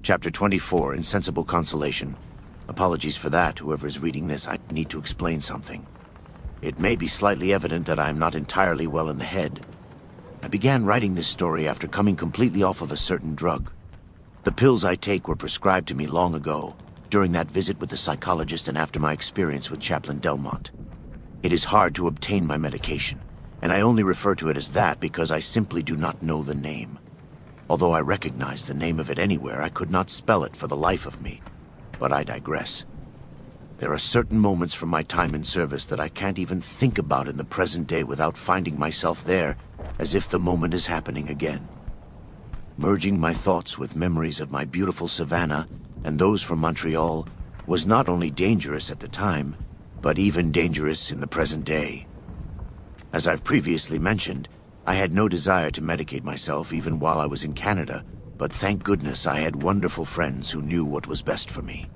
Chapter 24, Insensible Consolation. Apologies for that, whoever is reading this. I need to explain something. It may be slightly evident that I am not entirely well in the head. I began writing this story after coming completely off of a certain drug. The pills I take were prescribed to me long ago, during that visit with the psychologist and after my experience with Chaplain Delmont. It is hard to obtain my medication, and I only refer to it as that because I simply do not know the name. Although I recognize the name of it anywhere, I could not spell it for the life of me. But I digress. There are certain moments from my time in service that I can't even think about in the present day without finding myself there, as if the moment is happening again. Merging my thoughts with memories of my beautiful Savannah and those from Montreal was not only dangerous at the time, but even dangerous in the present day. As I've previously mentioned, I had no desire to medicate myself even while I was in Canada, but thank goodness I had wonderful friends who knew what was best for me.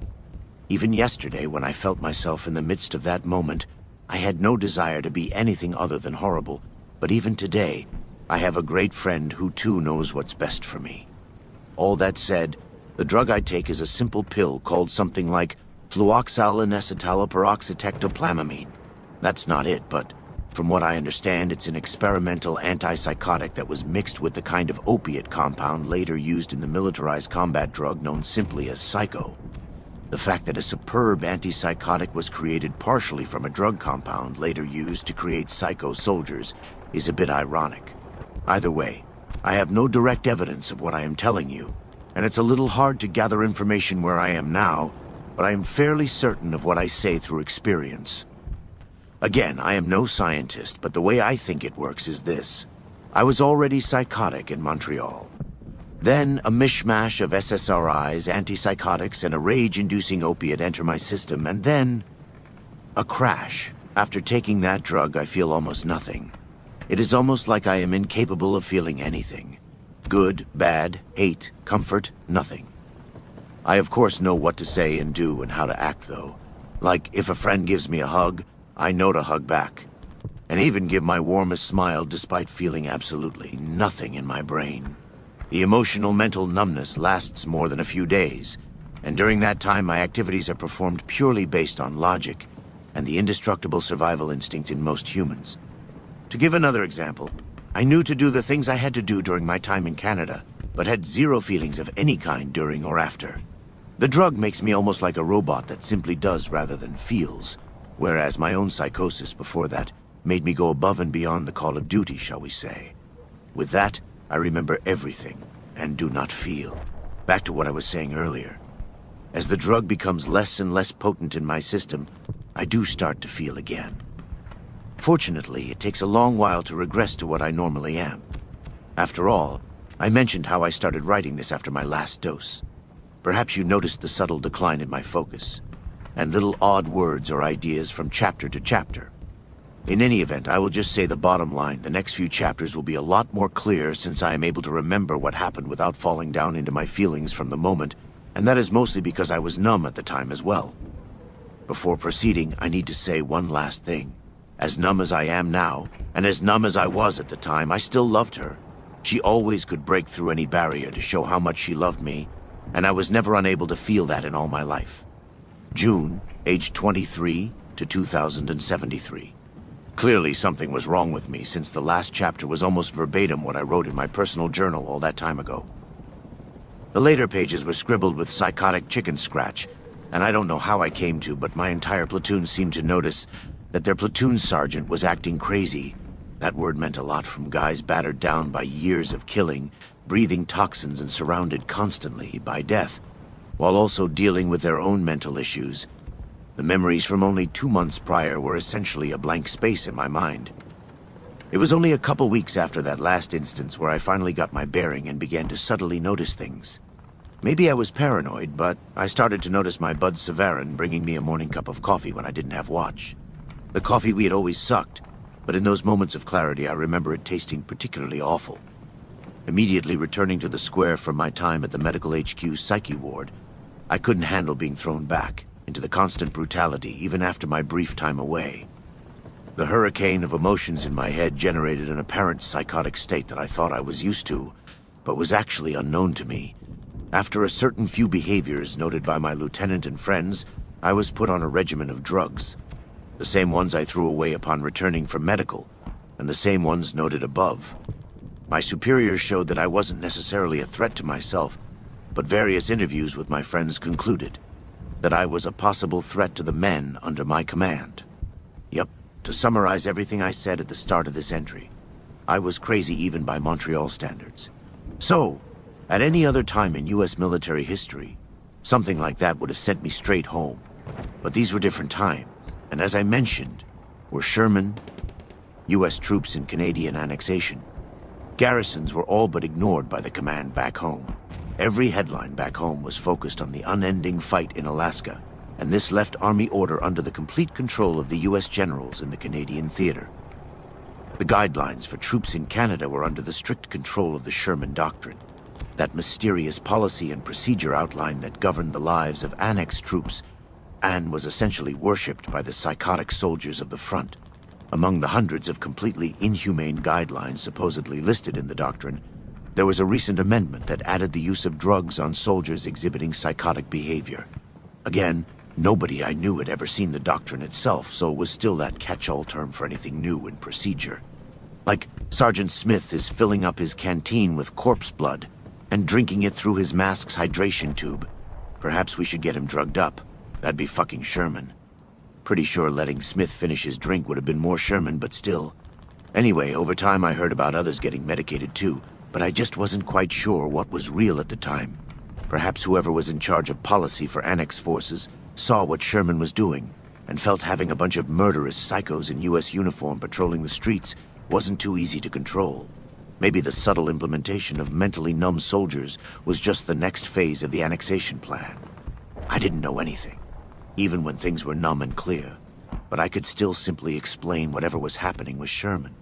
Even yesterday, when I felt myself in the midst of that moment, I had no desire to be anything other than horrible, but even today, I have a great friend who too knows what's best for me. All that said, the drug I take is a simple pill called something like fluoxylinesitaloperoxytectoplamamine. That's not it, but from what I understand, it's an experimental antipsychotic that was mixed with the kind of opiate compound later used in the militarized combat drug known simply as Psycho. The fact that a superb antipsychotic was created partially from a drug compound later used to create Psycho soldiers is a bit ironic. Either way, I have no direct evidence of what I am telling you, and it's a little hard to gather information where I am now, but I am fairly certain of what I say through experience. Again, I am no scientist, but the way I think it works is this. I was already psychotic in Montreal. Then, a mishmash of SSRIs, antipsychotics, and a rage-inducing opiate enter my system, and then a crash. After taking that drug, I feel almost nothing. It is almost like I am incapable of feeling anything. Good, bad, hate, comfort, nothing. I of course know what to say and do and how to act, though. Like, if a friend gives me a hug, I know to hug back, and even give my warmest smile despite feeling absolutely nothing in my brain. The emotional mental numbness lasts more than a few days, and during that time my activities are performed purely based on logic and the indestructible survival instinct in most humans. To give another example, I knew to do the things I had to do during my time in Canada, but had zero feelings of any kind during or after. The drug makes me almost like a robot that simply does rather than feels, whereas my own psychosis before that made me go above and beyond the call of duty, shall we say. With that, I remember everything, and do not feel. Back to what I was saying earlier. As the drug becomes less and less potent in my system, I do start to feel again. Fortunately, it takes a long while to regress to what I normally am. After all, I mentioned how I started writing this after my last dose. Perhaps you noticed the subtle decline in my focus, and little odd words or ideas from chapter to chapter. In any event, I will just say the bottom line. The next few chapters will be a lot more clear since I am able to remember what happened without falling down into my feelings from the moment, and that is mostly because I was numb at the time as well. Before proceeding, I need to say one last thing. As numb as I am now, and as numb as I was at the time, I still loved her. She always could break through any barrier to show how much she loved me, and I was never unable to feel that in all my life. June, age 23 to 2073. Clearly something was wrong with me since the last chapter was almost verbatim what I wrote in my personal journal all that time ago. The later pages were scribbled with psychotic chicken scratch, and I don't know how I came to, but my entire platoon seemed to notice that their platoon sergeant was acting crazy. That word meant a lot from guys battered down by years of killing, breathing toxins and surrounded constantly by death, while also dealing with their own mental issues. The memories from only 2 months prior were essentially a blank space in my mind. It was only a couple weeks after that last instance where I finally got my bearing and began to subtly notice things. Maybe I was paranoid, but I started to notice my bud Severin bringing me a morning cup of coffee when I didn't have watch. The coffee we had always sucked, but in those moments of clarity I remember it tasting particularly awful. Immediately returning to the square from my time at the medical HQ psyche ward, I couldn't handle being thrown back into the constant brutality even after my brief time away. The hurricane of emotions in my head generated an apparent psychotic state that I thought I was used to, but was actually unknown to me. After a certain few behaviors noted by my lieutenant and friends, I was put on a regimen of drugs. The same ones I threw away upon returning from medical, and the same ones noted above. My superiors showed that I wasn't necessarily a threat to myself, but various interviews with my friends concluded that I was a possible threat to the men under my command. Yep, to summarize everything I said at the start of this entry, I was crazy even by Montreal standards. So, at any other time in U.S. military history, something like that would have sent me straight home. But these were different times, and as I mentioned, were Sherman, U.S. troops in Canadian Annexation. Garrisons were all but ignored by the command back home. Every headline back home was focused on the unending fight in Alaska, and this left Army order under the complete control of the U.S. generals in the Canadian theater. The guidelines for troops in Canada were under the strict control of the Sherman Doctrine, that mysterious policy and procedure outline that governed the lives of annexed troops and was essentially worshipped by the psychotic soldiers of the front. Among the hundreds of completely inhumane guidelines supposedly listed in the doctrine, there was a recent amendment that added the use of drugs on soldiers exhibiting psychotic behavior. Again, nobody I knew had ever seen the doctrine itself, so it was still that catch-all term for anything new in procedure. Like, Sergeant Smith is filling up his canteen with corpse blood and drinking it through his mask's hydration tube. Perhaps we should get him drugged up. That'd be fucking Sherman. Pretty sure letting Smith finish his drink would have been more Sherman, but still. Anyway, over time I heard about others getting medicated too, but I just wasn't quite sure what was real at the time. Perhaps whoever was in charge of policy for Annex forces saw what Sherman was doing and felt having a bunch of murderous psychos in U.S. uniform patrolling the streets wasn't too easy to control. Maybe the subtle implementation of mentally numb soldiers was just the next phase of the annexation plan. I didn't know anything, even when things were numb and clear, but I could still simply explain whatever was happening with Sherman.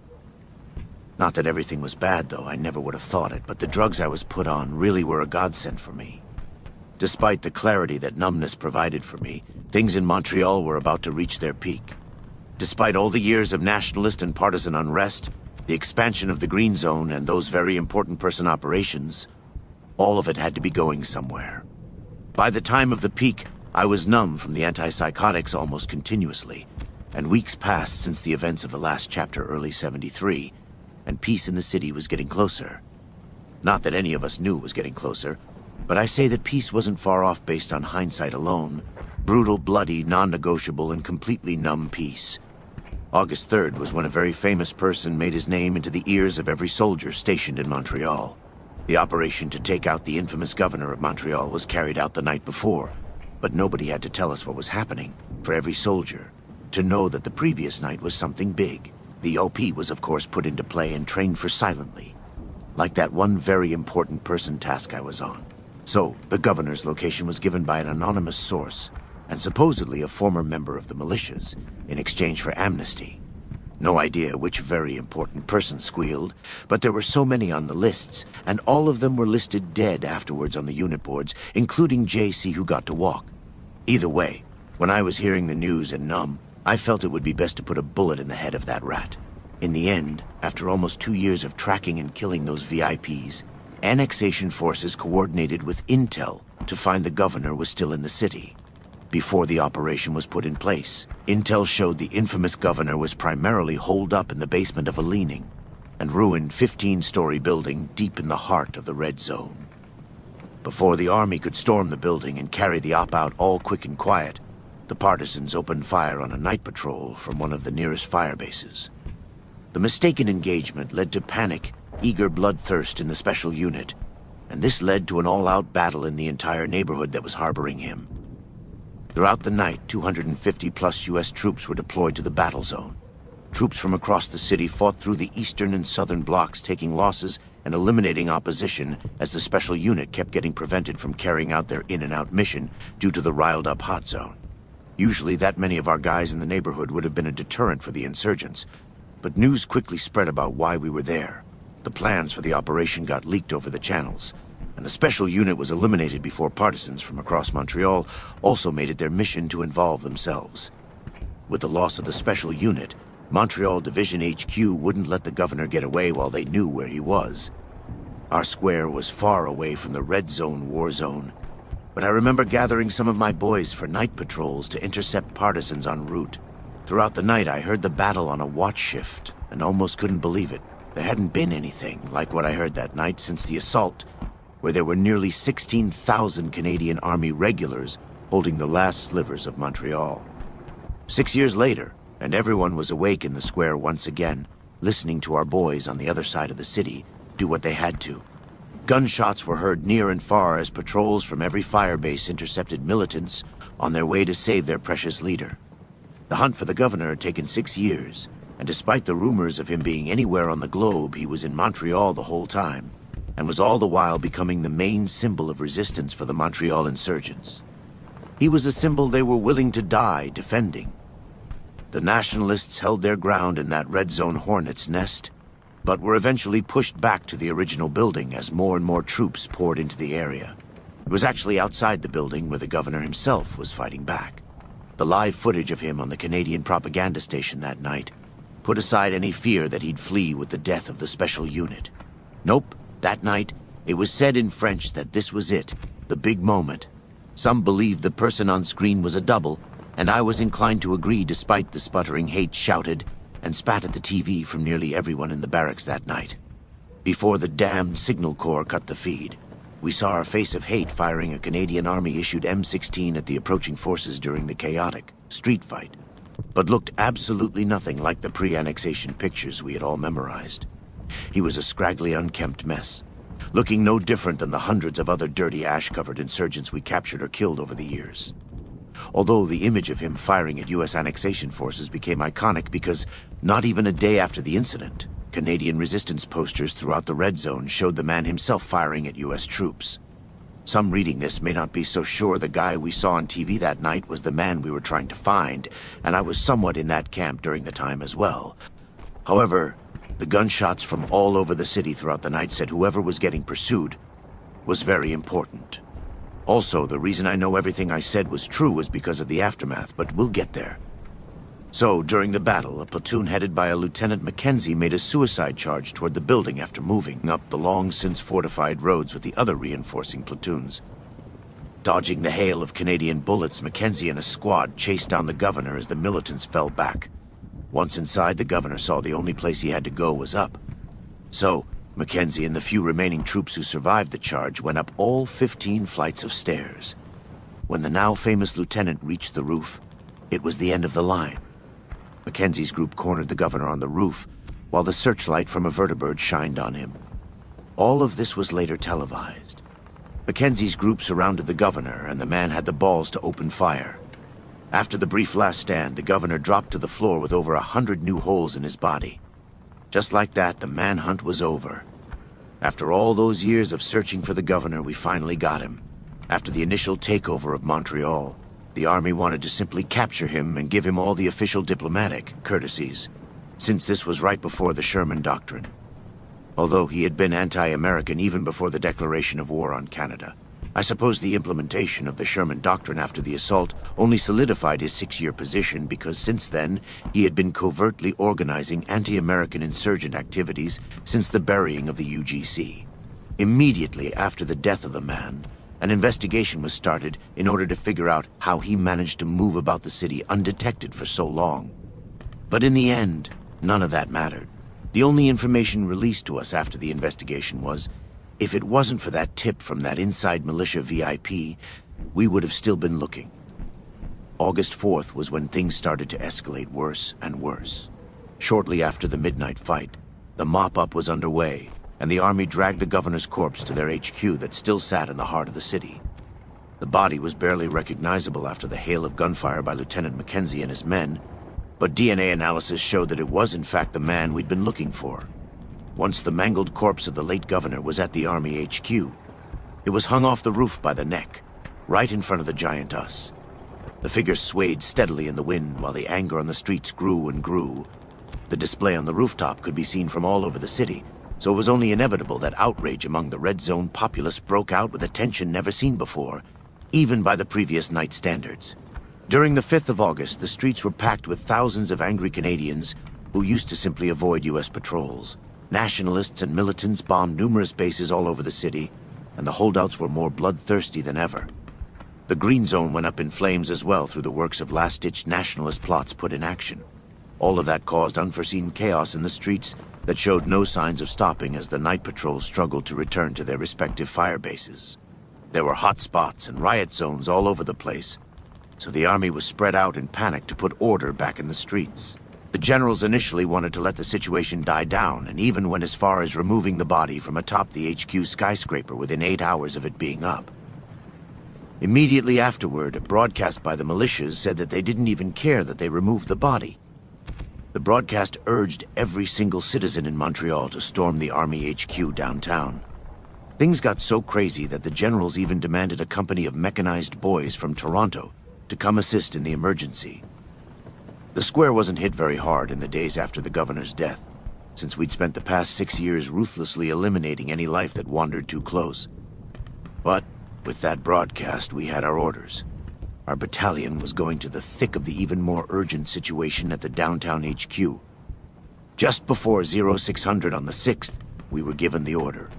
Not that everything was bad, though. I never would have thought it, but the drugs I was put on really were a godsend for me. Despite the clarity that numbness provided for me, things in Montreal were about to reach their peak. Despite all the years of nationalist and partisan unrest, the expansion of the Green Zone and those very important person operations, all of it had to be going somewhere. By the time of the peak, I was numb from the antipsychotics almost continuously, and weeks passed since the events of the last chapter early 73, and peace in the city was getting closer. Not that any of us knew it was getting closer, but I say that peace wasn't far off based on hindsight alone. Brutal, bloody, non-negotiable, and completely numb peace. August 3rd was when a very famous person made his name into the ears of every soldier stationed in Montreal. The operation to take out the infamous governor of Montreal was carried out the night before, but nobody had to tell us what was happening, for every soldier to know that the previous night was something big. The OP was of course put into play and trained for silently, like that one very important person task I was on. So, the governor's location was given by an anonymous source, and supposedly a former member of the militias, in exchange for amnesty. No idea which very important person squealed, but there were so many on the lists, and all of them were listed dead afterwards on the unit boards, including JC who got to walk. Either way, when I was hearing the news and numb, I felt it would be best to put a bullet in the head of that rat. In the end, after almost 2 years of tracking and killing those VIPs, annexation forces coordinated with Intel to find the governor was still in the city. Before the operation was put in place, Intel showed the infamous governor was primarily holed up in the basement of a leaning and ruined 15-story building deep in the heart of the Red Zone. Before the army could storm the building and carry the op out all quick and quiet, the partisans opened fire on a night patrol from one of the nearest fire bases. The mistaken engagement led to panic, eager bloodthirst in the special unit, and this led to an all-out battle in the entire neighborhood that was harboring him. Throughout the night, 250-plus U.S. troops were deployed to the battle zone. Troops from across the city fought through the eastern and southern blocks, taking losses and eliminating opposition as the special unit kept getting prevented from carrying out their in-and-out mission due to the riled-up hot zone. Usually that many of our guys in the neighborhood would have been a deterrent for the insurgents, but news quickly spread about why we were there. The plans for the operation got leaked over the channels, and the special unit was eliminated before partisans from across Montreal also made it their mission to involve themselves. With the loss of the special unit, Montreal Division HQ wouldn't let the governor get away while they knew where he was. Our square was far away from the red zone war zone, but I remember gathering some of my boys for night patrols to intercept partisans en route. Throughout the night, I heard the battle on a watch shift, and almost couldn't believe it. There hadn't been anything like what I heard that night since the assault, where there were nearly 16,000 Canadian Army regulars holding the last slivers of Montreal. 6 years later, and everyone was awake in the square once again, listening to our boys on the other side of the city do what they had to. Gunshots were heard near and far as patrols from every firebase intercepted militants on their way to save their precious leader. The hunt for the governor had taken 6 years, and despite the rumors of him being anywhere on the globe, he was in Montreal the whole time, and was all the while becoming the main symbol of resistance for the Montreal insurgents. He was a symbol they were willing to die defending. The nationalists held their ground in that red zone hornet's nest, but were eventually pushed back to the original building as more and more troops poured into the area. It was actually outside the building where the governor himself was fighting back. The live footage of him on the Canadian propaganda station that night put aside any fear that he'd flee with the death of the special unit. Nope, that night, it was said in French that this was it, the big moment. Some believed the person on screen was a double, and I was inclined to agree despite the sputtering hate shouted and spat at the TV from nearly everyone in the barracks that night. Before the damned signal corps cut the feed, we saw our face of hate firing a Canadian Army-issued M16 at the approaching forces during the chaotic street fight, but looked absolutely nothing like the pre-annexation pictures we had all memorized. He was a scraggly, unkempt mess, looking no different than the hundreds of other dirty, ash-covered insurgents we captured or killed over the years. Although the image of him firing at U.S. annexation forces became iconic because, not even a day after the incident, Canadian resistance posters throughout the red zone showed the man himself firing at U.S. troops. Some reading this may not be so sure the guy we saw on TV that night was the man we were trying to find, and I was somewhat in that camp during the time as well. However, the gunshots from all over the city throughout the night said whoever was getting pursued was very important. Also, the reason I know everything I said was true was because of the aftermath, but we'll get there. So, during the battle, a platoon headed by a Lieutenant Mackenzie made a suicide charge toward the building after moving up the long-since fortified roads with the other reinforcing platoons. Dodging the hail of Canadian bullets, Mackenzie and a squad chased down the governor as the militants fell back. Once inside, the governor saw the only place he had to go was up. So, Mackenzie and the few remaining troops who survived the charge went up all 15 flights of stairs. When the now famous lieutenant reached the roof, it was the end of the line. Mackenzie's group cornered the governor on the roof, while the searchlight from a vertibird shined on him. All of this was later televised. Mackenzie's group surrounded the governor, and the man had the balls to open fire. After the brief last stand, the governor dropped to the floor with over 100 new holes in his body. Just like that, the manhunt was over. After all those years of searching for the governor, we finally got him. After the initial takeover of Montreal, the army wanted to simply capture him and give him all the official diplomatic courtesies, since this was right before the Sherman Doctrine. Although he had been anti-American even before the declaration of war on Canada, I suppose the implementation of the Sherman Doctrine after the assault only solidified his 6-year position because since then he had been covertly organizing anti-American insurgent activities since the burying of the UGC. Immediately after the death of the man, an investigation was started in order to figure out how he managed to move about the city undetected for so long. But in the end, none of that mattered. The only information released to us after the investigation was, if it wasn't for that tip from that inside militia VIP, we would have still been looking. August 4th was when things started to escalate worse and worse. Shortly after the midnight fight, the mop-up was underway, and the army dragged the governor's corpse to their HQ that still sat in the heart of the city. The body was barely recognizable after the hail of gunfire by Lieutenant Mackenzie and his men, but DNA analysis showed that it was in fact the man we'd been looking for. Once the mangled corpse of the late governor was at the Army HQ, it was hung off the roof by the neck, right in front of the giant us. The figure swayed steadily in the wind while the anger on the streets grew and grew. The display on the rooftop could be seen from all over the city, so it was only inevitable that outrage among the red zone populace broke out with a tension never seen before, even by the previous night standards. During the 5th of August, the streets were packed with thousands of angry Canadians who used to simply avoid U.S. patrols. Nationalists and militants bombed numerous bases all over the city, and the holdouts were more bloodthirsty than ever. The Green Zone went up in flames as well through the works of last-ditch nationalist plots put in action. All of that caused unforeseen chaos in the streets that showed no signs of stopping as the night patrols struggled to return to their respective fire bases. There were hot spots and riot zones all over the place, so the army was spread out in panic to put order back in the streets. The generals initially wanted to let the situation die down, and even went as far as removing the body from atop the HQ skyscraper within 8 hours of it being up. Immediately afterward, a broadcast by the militias said that they didn't even care that they removed the body. The broadcast urged every single citizen in Montreal to storm the Army HQ downtown. Things got so crazy that the generals even demanded a company of mechanized boys from Toronto to come assist in the emergency. The square wasn't hit very hard in the days after the governor's death, since we'd spent the past 6 years ruthlessly eliminating any life that wandered too close. But with that broadcast, we had our orders. Our battalion was going to the thick of the even more urgent situation at the downtown HQ. Just before 0600 on the 6th, we were given the order.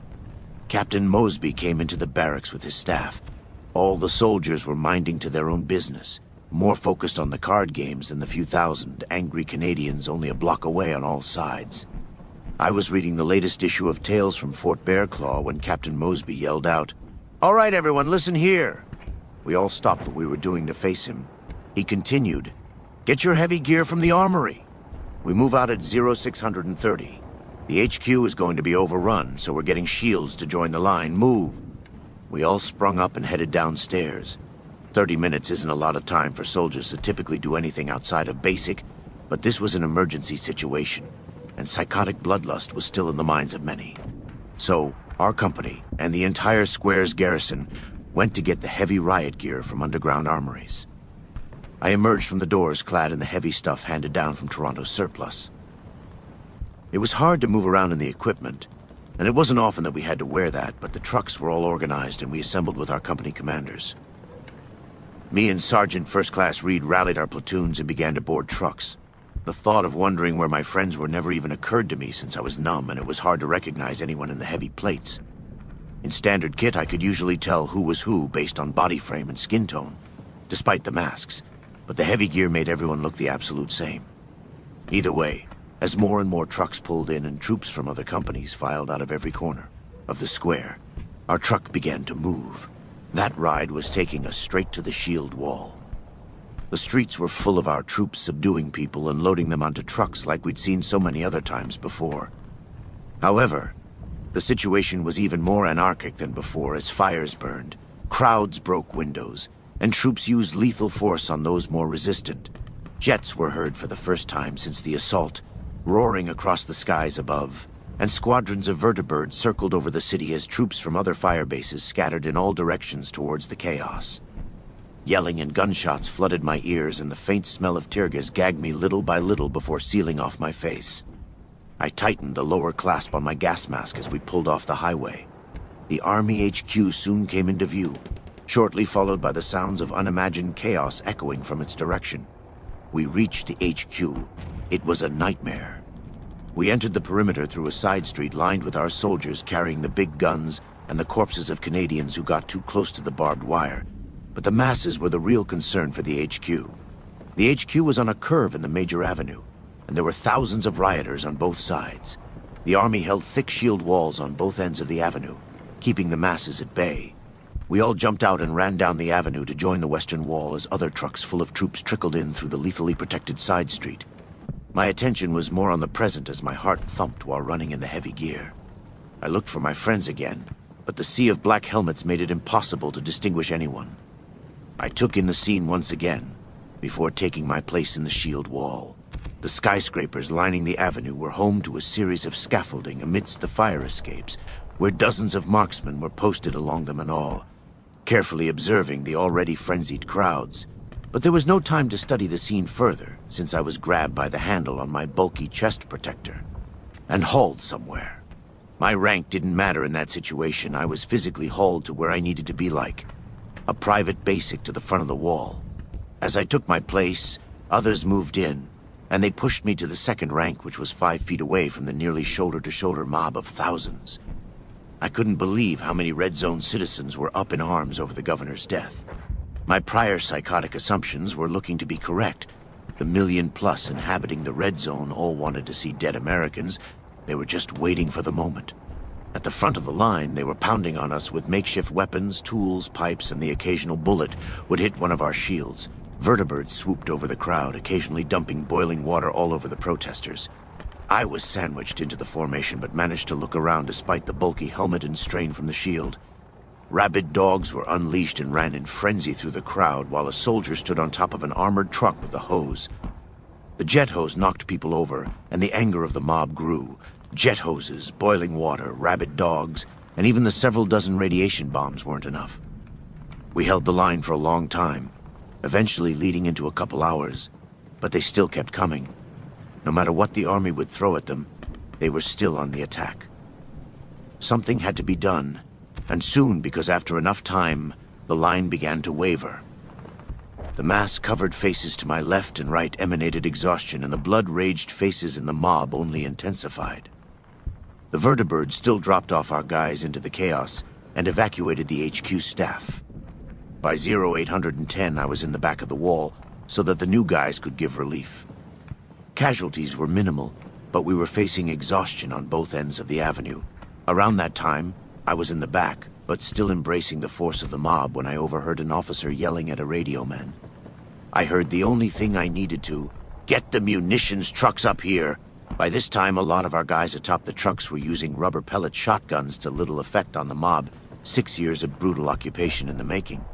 Captain Mosby came into the barracks with his staff. All the soldiers were minding to their own business, more focused on the card games than the few thousand angry Canadians only a block away on all sides. I was reading the latest issue of Tales from Fort Bearclaw when Captain Mosby yelled out, "All right, everyone, listen here." We all stopped what we were doing to face him. He continued, "Get your heavy gear from the armory. We move out at 0630. The HQ is going to be overrun, so we're getting shields to join the line. Move." We all sprung up and headed downstairs. 30 minutes isn't a lot of time for soldiers to typically do anything outside of basic, but this was an emergency situation, and psychotic bloodlust was still in the minds of many. So, our company and the entire square's garrison went to get the heavy riot gear from underground armories. I emerged from the doors clad in the heavy stuff handed down from Toronto's surplus. It was hard to move around in the equipment, and it wasn't often that we had to wear that, but the trucks were all organized and we assembled with our company commanders. Me and Sergeant First Class Reed rallied our platoons and began to board trucks. The thought of wondering where my friends were never even occurred to me since I was numb and it was hard to recognize anyone in the heavy plates. In standard kit, I could usually tell who was who based on body frame and skin tone, despite the masks, but the heavy gear made everyone look the absolute same. Either way, as more and more trucks pulled in and troops from other companies filed out of every corner of the square, our truck began to move. That ride was taking us straight to the shield wall. The streets were full of our troops subduing people and loading them onto trucks like we'd seen so many other times before. However, the situation was even more anarchic than before as fires burned, crowds broke windows, and troops used lethal force on those more resistant. Jets were heard for the first time since the assault, roaring across the skies above, and squadrons of vertibirds circled over the city as troops from other fire bases scattered in all directions towards the chaos. Yelling and gunshots flooded my ears, and the faint smell of tear gas gagged me little by little before sealing off my face. I tightened the lower clasp on my gas mask as we pulled off the highway. The Army HQ soon came into view, shortly followed by the sounds of unimagined chaos echoing from its direction. We reached the HQ. It was a nightmare. We entered the perimeter through a side street lined with our soldiers carrying the big guns and the corpses of Canadians who got too close to the barbed wire. But the masses were the real concern for the HQ. The HQ was on a curve in the major avenue, and there were thousands of rioters on both sides. The army held thick shield walls on both ends of the avenue, keeping the masses at bay. We all jumped out and ran down the avenue to join the western wall as other trucks full of troops trickled in through the lethally protected side street. My attention was more on the present as my heart thumped while running in the heavy gear. I looked for my friends again, but the sea of black helmets made it impossible to distinguish anyone. I took in the scene once again, before taking my place in the shield wall. The skyscrapers lining the avenue were home to a series of scaffolding amidst the fire escapes, where dozens of marksmen were posted along them and all, carefully observing the already frenzied crowds. But there was no time to study the scene further, since I was grabbed by the handle on my bulky chest protector and hauled somewhere. My rank didn't matter in that situation. I was physically hauled to where I needed to be, like a private basic to the front of the wall. As I took my place, others moved in, and they pushed me to the second rank, which was 5 feet away from the nearly shoulder-to-shoulder mob of thousands. I couldn't believe how many Red Zone citizens were up in arms over the governor's death. My prior psychotic assumptions were looking to be correct. The 1 million-plus inhabiting the Red Zone all wanted to see dead Americans. They were just waiting for the moment. At the front of the line, they were pounding on us with makeshift weapons, tools, pipes, and the occasional bullet would hit one of our shields. Vertibirds swooped over the crowd, occasionally dumping boiling water all over the protesters. I was sandwiched into the formation, but managed to look around despite the bulky helmet and strain from the shield. Rabid dogs were unleashed and ran in frenzy through the crowd, while a soldier stood on top of an armored truck with a hose. The jet hose knocked people over, and the anger of the mob grew. Jet hoses, boiling water, rabid dogs, and even the several dozen radiation bombs weren't enough. We held the line for a long time, eventually leading into a couple hours, but they still kept coming. No matter what the army would throw at them, they were still on the attack. Something had to be done, and soon, because after enough time, the line began to waver. The mask-covered faces to my left and right emanated exhaustion, and the blood-raged faces in the mob only intensified. The vertibirds still dropped off our guys into the chaos and evacuated the HQ staff. By 0810, I was in the back of the wall so that the new guys could give relief. Casualties were minimal, but we were facing exhaustion on both ends of the avenue. Around that time, I was in the back, but still embracing the force of the mob when I overheard an officer yelling at a radio man. I heard the only thing I needed to: get the munitions trucks up here. By this time, a lot of our guys atop the trucks were using rubber pellet shotguns to little effect on the mob. 6 years of brutal occupation in the making.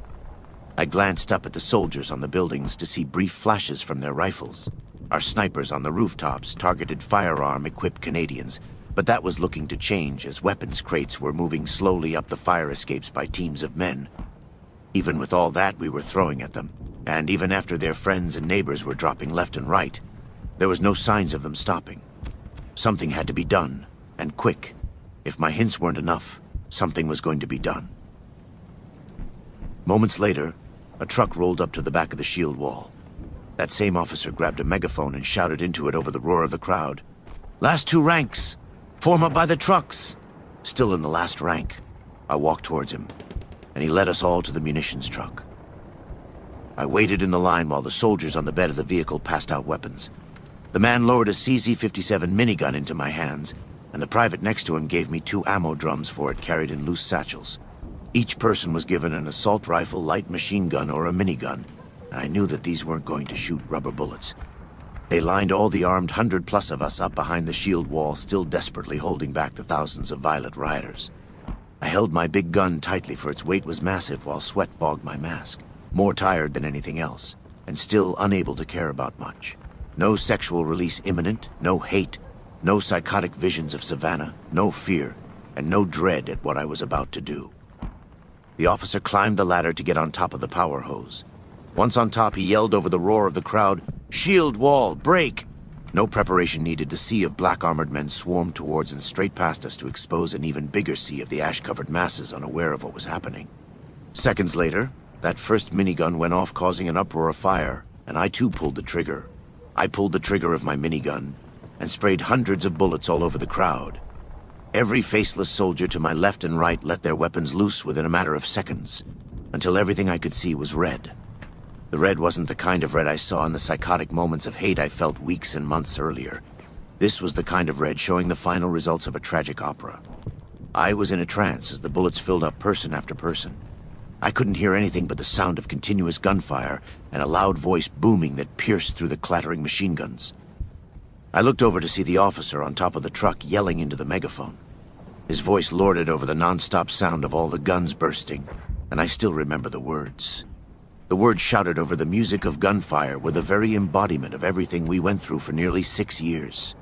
I glanced up at the soldiers on the buildings to see brief flashes from their rifles. Our snipers on the rooftops targeted firearm-equipped Canadians, but that was looking to change as weapons crates were moving slowly up the fire escapes by teams of men. Even with all that we were throwing at them, and even after their friends and neighbors were dropping left and right, there was no signs of them stopping. Something had to be done, and quick. If my hints weren't enough, something was going to be done. Moments later, a truck rolled up to the back of the shield wall. That same officer grabbed a megaphone and shouted into it over the roar of the crowd. "Last 2 ranks! Form up by the trucks!" Still in the last rank, I walked towards him, and he led us all to the munitions truck. I waited in the line while the soldiers on the bed of the vehicle passed out weapons. The man lowered a CZ-57 minigun into my hands, and the private next to him gave me 2 ammo drums for it carried in loose satchels. Each person was given an assault rifle, light machine gun, or a minigun, and I knew that these weren't going to shoot rubber bullets. They lined all the armed 100-plus of us up behind the shield wall, still desperately holding back the thousands of violent rioters. I held my big gun tightly, for its weight was massive, while sweat fogged my mask. More tired than anything else, and still unable to care about much. No sexual release imminent, no hate, no psychotic visions of Savannah, no fear, and no dread at what I was about to do. The officer climbed the ladder to get on top of the power hose. Once on top, he yelled over the roar of the crowd, "Shield wall, break!" No preparation needed. The sea of black armored men swarmed towards and straight past us to expose an even bigger sea of the ash-covered masses unaware of what was happening. Seconds later, that first minigun went off, causing an uproar of fire, and I too pulled the trigger. I pulled the trigger of my minigun and sprayed hundreds of bullets all over the crowd. Every faceless soldier to my left and right let their weapons loose within a matter of seconds, until everything I could see was red. The red wasn't the kind of red I saw in the psychotic moments of hate I felt weeks and months earlier. This was the kind of red showing the final results of a tragic opera. I was in a trance as the bullets filled up person after person. I couldn't hear anything but the sound of continuous gunfire and a loud voice booming that pierced through the clattering machine guns. I looked over to see the officer on top of the truck yelling into the megaphone. His voice lorded over the non-stop sound of all the guns bursting, and I still remember the words. The words shouted over the music of gunfire were the very embodiment of everything we went through for nearly 6 years.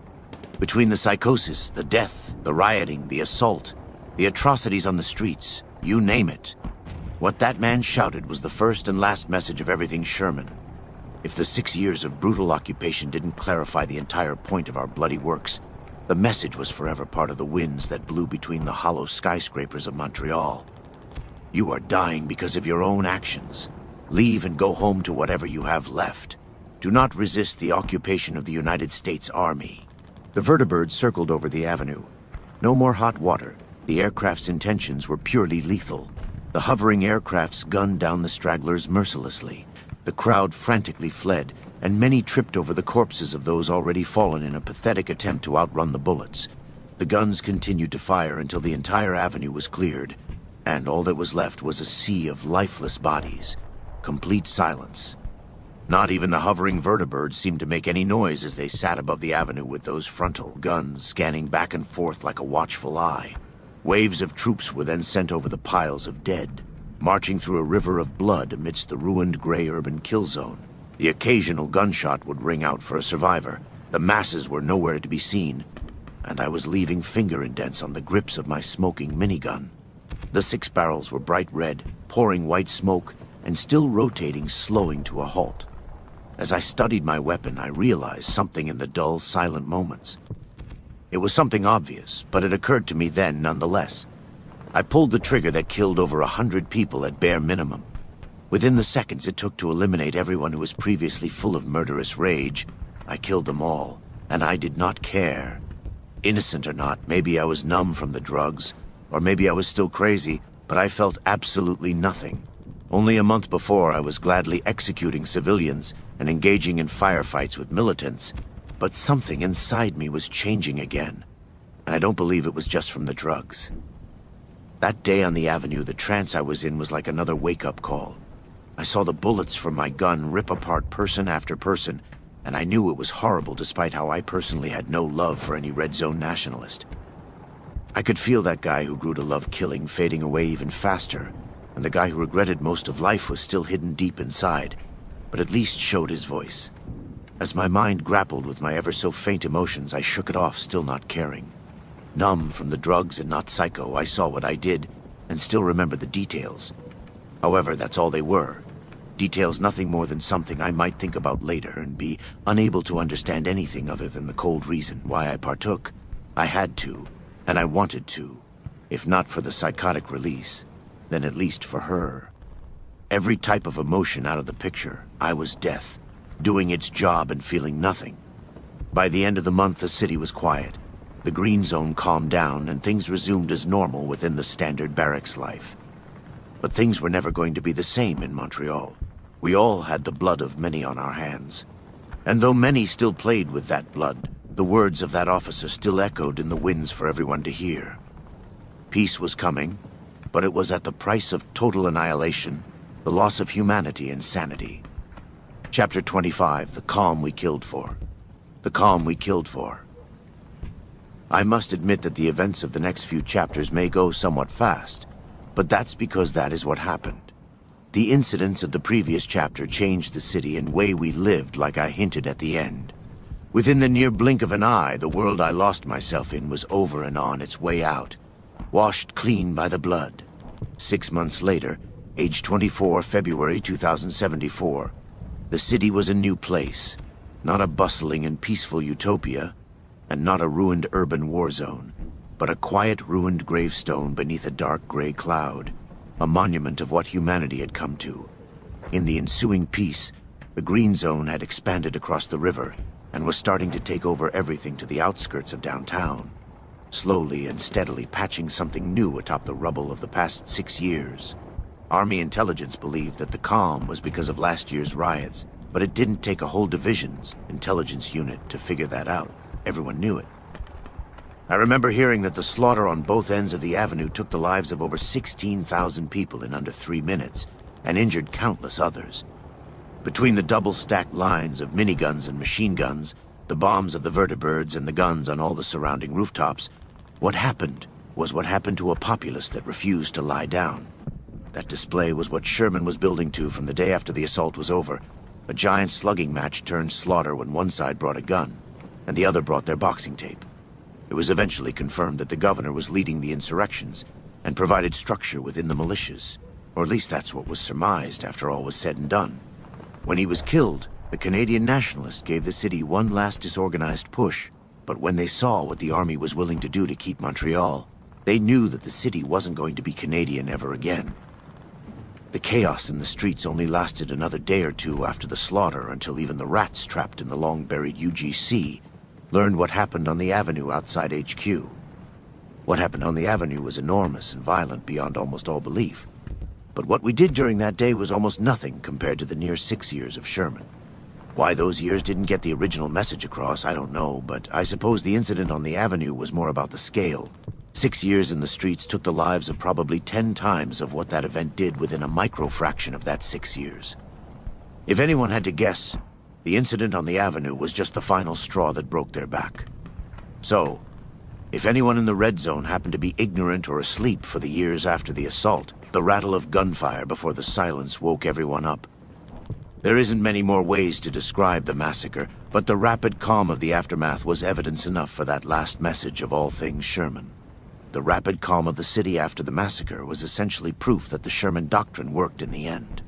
Between the psychosis, the death, the rioting, the assault, the atrocities on the streets, you name it. What that man shouted was the first and last message of everything Sherman. If the 6 years of brutal occupation didn't clarify the entire point of our bloody works, the message was forever part of the winds that blew between the hollow skyscrapers of Montreal. You are dying because of your own actions. Leave and go home to whatever you have left. Do not resist the occupation of the United States Army. The vertibirds circled over the avenue. No more hot water. The aircraft's intentions were purely lethal. The hovering aircrafts gunned down the stragglers mercilessly. The crowd frantically fled, and many tripped over the corpses of those already fallen in a pathetic attempt to outrun the bullets. The guns continued to fire until the entire avenue was cleared, and all that was left was a sea of lifeless bodies. Complete silence. Not even the hovering vertibirds seemed to make any noise as they sat above the avenue with those frontal guns scanning back and forth like a watchful eye. Waves of troops were then sent over the piles of dead, marching through a river of blood amidst the ruined gray urban kill zone. The occasional gunshot would ring out for a survivor. The masses were nowhere to be seen, and I was leaving finger indents on the grips of my smoking minigun. The 6 barrels were bright red, pouring white smoke, and still rotating, slowing to a halt. As I studied my weapon, I realized something in the dull, silent moments. It was something obvious, but it occurred to me then nonetheless. I pulled the trigger that killed over 100 people at bare minimum. Within the seconds it took to eliminate everyone who was previously full of murderous rage, I killed them all, and I did not care. Innocent or not, maybe I was numb from the drugs, or maybe I was still crazy, but I felt absolutely nothing. Only a month before, I was gladly executing civilians and engaging in firefights with militants, but something inside me was changing again, and I don't believe it was just from the drugs. That day on the avenue, the trance I was in was like another wake-up call. I saw the bullets from my gun rip apart person after person, and I knew it was horrible despite how I personally had no love for any Red Zone nationalist. I could feel that guy who grew to love killing fading away even faster, and the guy who regretted most of life was still hidden deep inside, but at least showed his voice. As my mind grappled with my ever-so-faint emotions, I shook it off, still not caring. Numb from the drugs and not psycho, I saw what I did, and still remember the details. However, that's all they were. Details nothing more than something I might think about later and be unable to understand anything other than the cold reason why I partook. I had to, and I wanted to. If not for the psychotic release, then at least for her. Every type of emotion out of the picture, I was death, doing its job and feeling nothing. By the end of the month, the city was quiet. The green zone calmed down, and things resumed as normal within the standard barracks life. But things were never going to be the same in Montreal. We all had the blood of many on our hands. And though many still played with that blood, the words of that officer still echoed in the winds for everyone to hear. Peace was coming, but it was at the price of total annihilation, the loss of humanity and sanity. Chapter 25, The Calm We Killed For. The Calm We Killed For. I must admit that the events of the next few chapters may go somewhat fast, but that's because that is what happened. The incidents of the previous chapter changed the city and way we lived, like I hinted at the end. Within the near blink of an eye, the world I lost myself in was over and on its way out, washed clean by the blood. 6 months later, age 24, February 2074, the city was a new place, not a bustling and peaceful utopia, and not a ruined urban war zone, but a quiet, ruined gravestone beneath a dark gray cloud, a monument of what humanity had come to. In the ensuing peace, the green zone had expanded across the river and was starting to take over everything to the outskirts of downtown, slowly and steadily patching something new atop the rubble of the past 6 years. Army intelligence believed that the calm was because of last year's riots, but it didn't take a whole division's intelligence unit to figure that out. Everyone knew it. I remember hearing that the slaughter on both ends of the avenue took the lives of over 16,000 people in under 3 minutes, and injured countless others. Between the double-stacked lines of miniguns and machine guns, the bombs of the vertibirds and the guns on all the surrounding rooftops, what happened was what happened to a populace that refused to lie down. That display was what Sherman was building to from the day after the assault was over. A giant slugging match turned slaughter when one side brought a gun, and the other brought their boxing tape. It was eventually confirmed that the governor was leading the insurrections and provided structure within the militias, or at least that's what was surmised after all was said and done. When he was killed, the Canadian nationalists gave the city one last disorganized push, but when they saw what the army was willing to do to keep Montreal, they knew that the city wasn't going to be Canadian ever again. The chaos in the streets only lasted another day or two after the slaughter, until even the rats trapped in the long-buried UGC learned what happened on the avenue outside HQ. What happened on the avenue was enormous and violent beyond almost all belief. But what we did during that day was almost nothing compared to the near 6 years of Sherman. Why those years didn't get the original message across, I don't know, but I suppose the incident on the avenue was more about the scale. 6 years in the streets took the lives of probably 10 times of what that event did within a micro-fraction of that 6 years. If anyone had to guess, the incident on the avenue was just the final straw that broke their back. So, if anyone in the red zone happened to be ignorant or asleep for the years after the assault, the rattle of gunfire before the silence woke everyone up. There isn't many more ways to describe the massacre, but the rapid calm of the aftermath was evidence enough for that last message of all things Sherman. The rapid calm of the city after the massacre was essentially proof that the Sherman Doctrine worked in the end.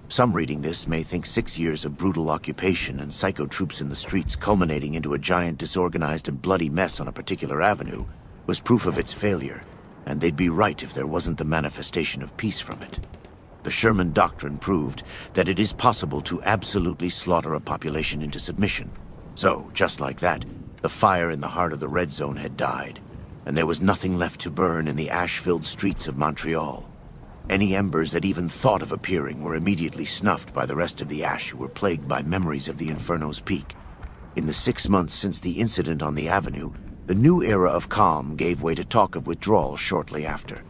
Some reading this may think 6 years of brutal occupation and psycho troops in the streets culminating into a giant disorganized and bloody mess on a particular avenue was proof of its failure, and they'd be right if there wasn't the manifestation of peace from it. The Sherman Doctrine proved that it is possible to absolutely slaughter a population into submission. So, just like that, the fire in the heart of the red zone had died, and there was nothing left to burn in the ash-filled streets of Montreal. Any embers that even thought of appearing were immediately snuffed by the rest of the ash who were plagued by memories of the Inferno's peak. In the 6 months since the incident on the avenue, the new era of calm gave way to talk of withdrawal shortly after.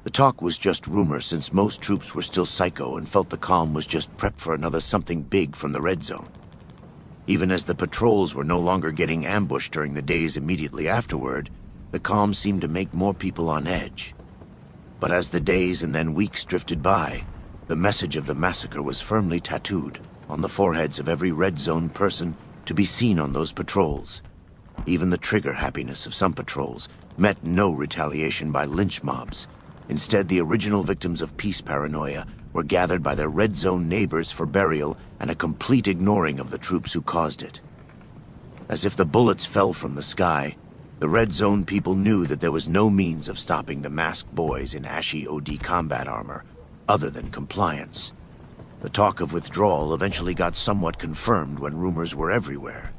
The talk was just rumor, since most troops were still psycho and felt the calm was just prep for another something big from the red zone. Even as the patrols were no longer getting ambushed during the days immediately afterward, the calm seemed to make more people on edge. But as the days and then weeks drifted by, the message of the massacre was firmly tattooed on the foreheads of every red zone person to be seen on those patrols. Even the trigger happiness of some patrols met no retaliation by lynch mobs. Instead, the original victims of peace paranoia were gathered by their red zone neighbors for burial and a complete ignoring of the troops who caused it. As if the bullets fell from the sky, the red zone people knew that there was no means of stopping the masked boys in ashy OD combat armor, other than compliance. The talk of withdrawal eventually got somewhat confirmed when rumors were everywhere.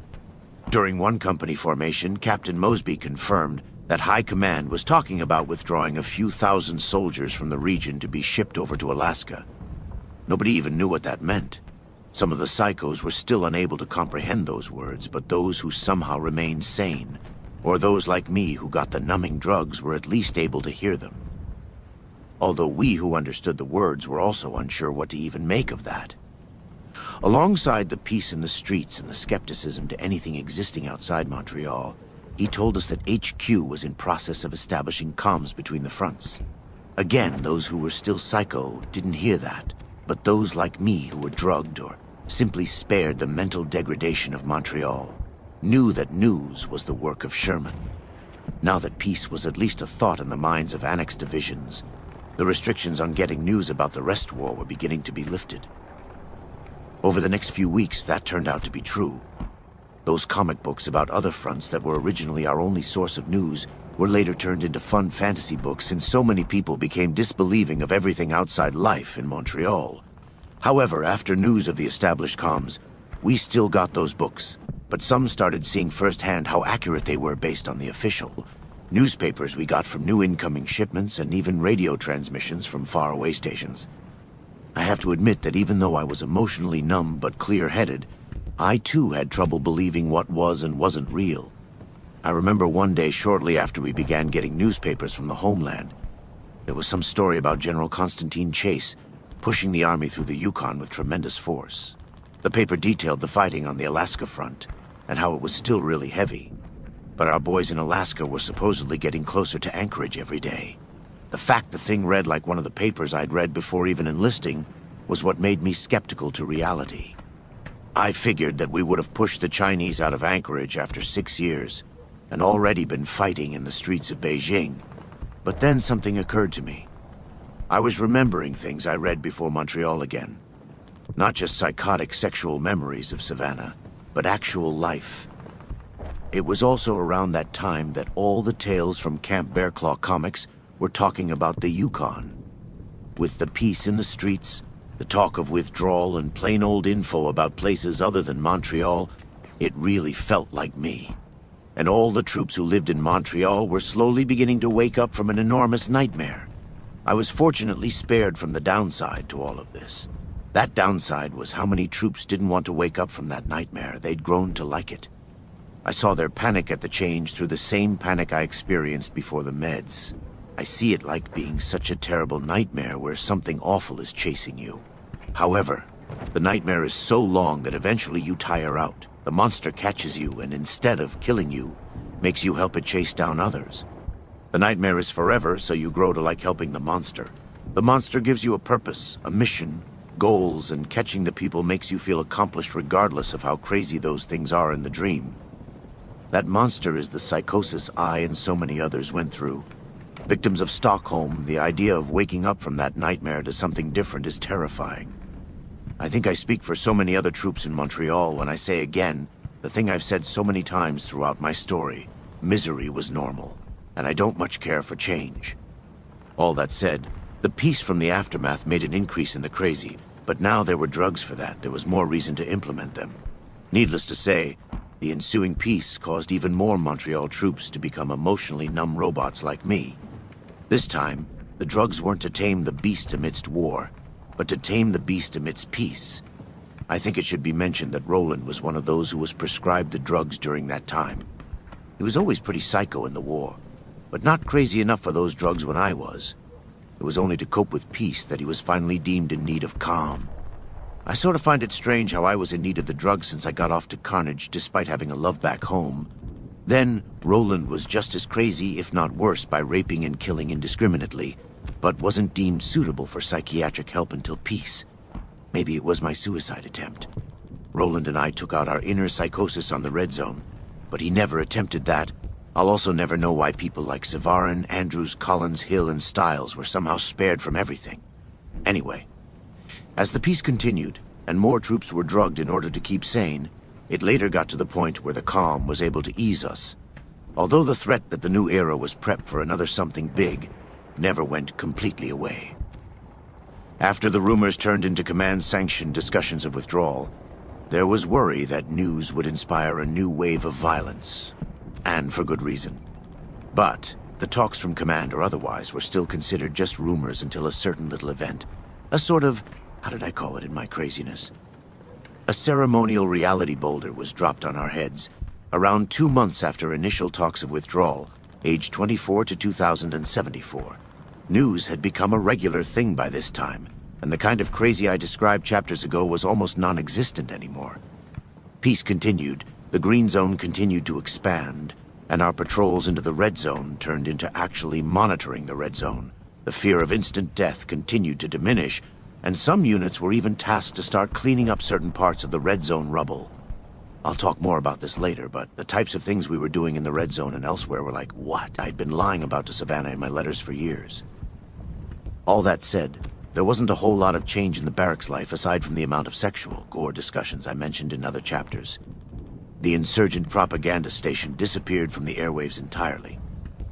During one company formation, Captain Mosby confirmed that High Command was talking about withdrawing a few thousand soldiers from the region to be shipped over to Alaska. Nobody even knew what that meant. Some of the psychos were still unable to comprehend those words, but those who somehow remained sane, or those like me who got the numbing drugs, were at least able to hear them. Although we who understood the words were also unsure what to even make of that. Alongside the peace in the streets and the skepticism to anything existing outside Montreal, he told us that HQ was in process of establishing comms between the fronts. Again, those who were still psycho didn't hear that, but those like me who were drugged or simply spared the mental degradation of Montreal knew that news was the work of Sherman. Now that peace was at least a thought in the minds of annexed divisions, the restrictions on getting news about the rest war were beginning to be lifted. Over the next few weeks, that turned out to be true. Those comic books about other fronts that were originally our only source of news were later turned into fun fantasy books, since so many people became disbelieving of everything outside life in Montreal. However, after news of the established comms, we still got those books, but some started seeing firsthand how accurate they were based on the official newspapers we got from new incoming shipments, and even radio transmissions from faraway stations. I have to admit that even though I was emotionally numb but clear-headed, I too had trouble believing what was and wasn't real. I remember one day shortly after we began getting newspapers from the homeland, there was some story about General Constantine Chase pushing the army through the Yukon with tremendous force. The paper detailed the fighting on the Alaska front and how it was still really heavy. But our boys in Alaska were supposedly getting closer to Anchorage every day. The fact the thing read like one of the papers I'd read before even enlisting was what made me skeptical to reality. I figured that we would have pushed the Chinese out of Anchorage after 6 years and already been fighting in the streets of Beijing. But then something occurred to me. I was remembering things I read before Montreal again. Not just psychotic sexual memories of Savannah, but actual life. It was also around that time that all the tales from Camp Bearclaw comics were talking about the Yukon. With the peace in the streets, the talk of withdrawal, and plain old info about places other than Montreal, it really felt like me. And all the troops who lived in Montreal were slowly beginning to wake up from an enormous nightmare. I was fortunately spared from the downside to all of this. That downside was how many troops didn't want to wake up from that nightmare. They'd grown to like it. I saw their panic at the change through the same panic I experienced before the meds. I see it like being such a terrible nightmare where something awful is chasing you. However, the nightmare is so long that eventually you tire out. The monster catches you and instead of killing you, makes you help it chase down others. The nightmare is forever, so you grow to like helping the monster. The monster gives you a purpose, a mission, goals, and catching the people makes you feel accomplished regardless of how crazy those things are in the dream. That monster is the psychosis I and so many others went through. Victims of Stockholm, the idea of waking up from that nightmare to something different is terrifying. I think I speak for so many other troops in Montreal when I say again, the thing I've said so many times throughout my story, misery was normal, and I don't much care for change. All that said, the peace from the aftermath made an increase in the crazy, but now there were drugs for that. There was more reason to implement them. Needless to say, the ensuing peace caused even more Montreal troops to become emotionally numb robots like me. This time, the drugs weren't to tame the beast amidst war, but to tame the beast amidst peace. I think it should be mentioned that Roland was one of those who was prescribed the drugs during that time. He was always pretty psycho in the war, but not crazy enough for those drugs when I was. It was only to cope with peace that he was finally deemed in need of calm. I sort of find it strange how I was in need of the drugs since I got off to carnage despite having a love back home. Then, Roland was just as crazy, if not worse, by raping and killing indiscriminately, but wasn't deemed suitable for psychiatric help until peace. Maybe it was my suicide attempt. Roland and I took out our inner psychosis on the Red Zone, but he never attempted that. I'll also never know why people like Savarin, Andrews, Collins, Hill, and Stiles were somehow spared from everything. Anyway, as the peace continued, and more troops were drugged in order to keep sane, it later got to the point where the calm was able to ease us. Although the threat that the new era was prepped for another something big never went completely away. After the rumors turned into command-sanctioned discussions of withdrawal, there was worry that news would inspire a new wave of violence, and for good reason. But the talks from command or otherwise were still considered just rumors until a certain little event, a sort of, how did I call it in my craziness? A ceremonial reality boulder was dropped on our heads, around 2 months after initial talks of withdrawal, aged 24 to 2074. News had become a regular thing by this time, and the kind of crazy I described chapters ago was almost non-existent anymore. Peace continued, the Green Zone continued to expand, and our patrols into the Red Zone turned into actually monitoring the Red Zone. The fear of instant death continued to diminish, and some units were even tasked to start cleaning up certain parts of the Red Zone rubble. I'll talk more about this later, but the types of things we were doing in the Red Zone and elsewhere were like what I'd been lying about to Savannah in my letters for years. All that said, there wasn't a whole lot of change in the barracks life aside from the amount of sexual gore discussions I mentioned in other chapters. The insurgent propaganda station disappeared from the airwaves entirely,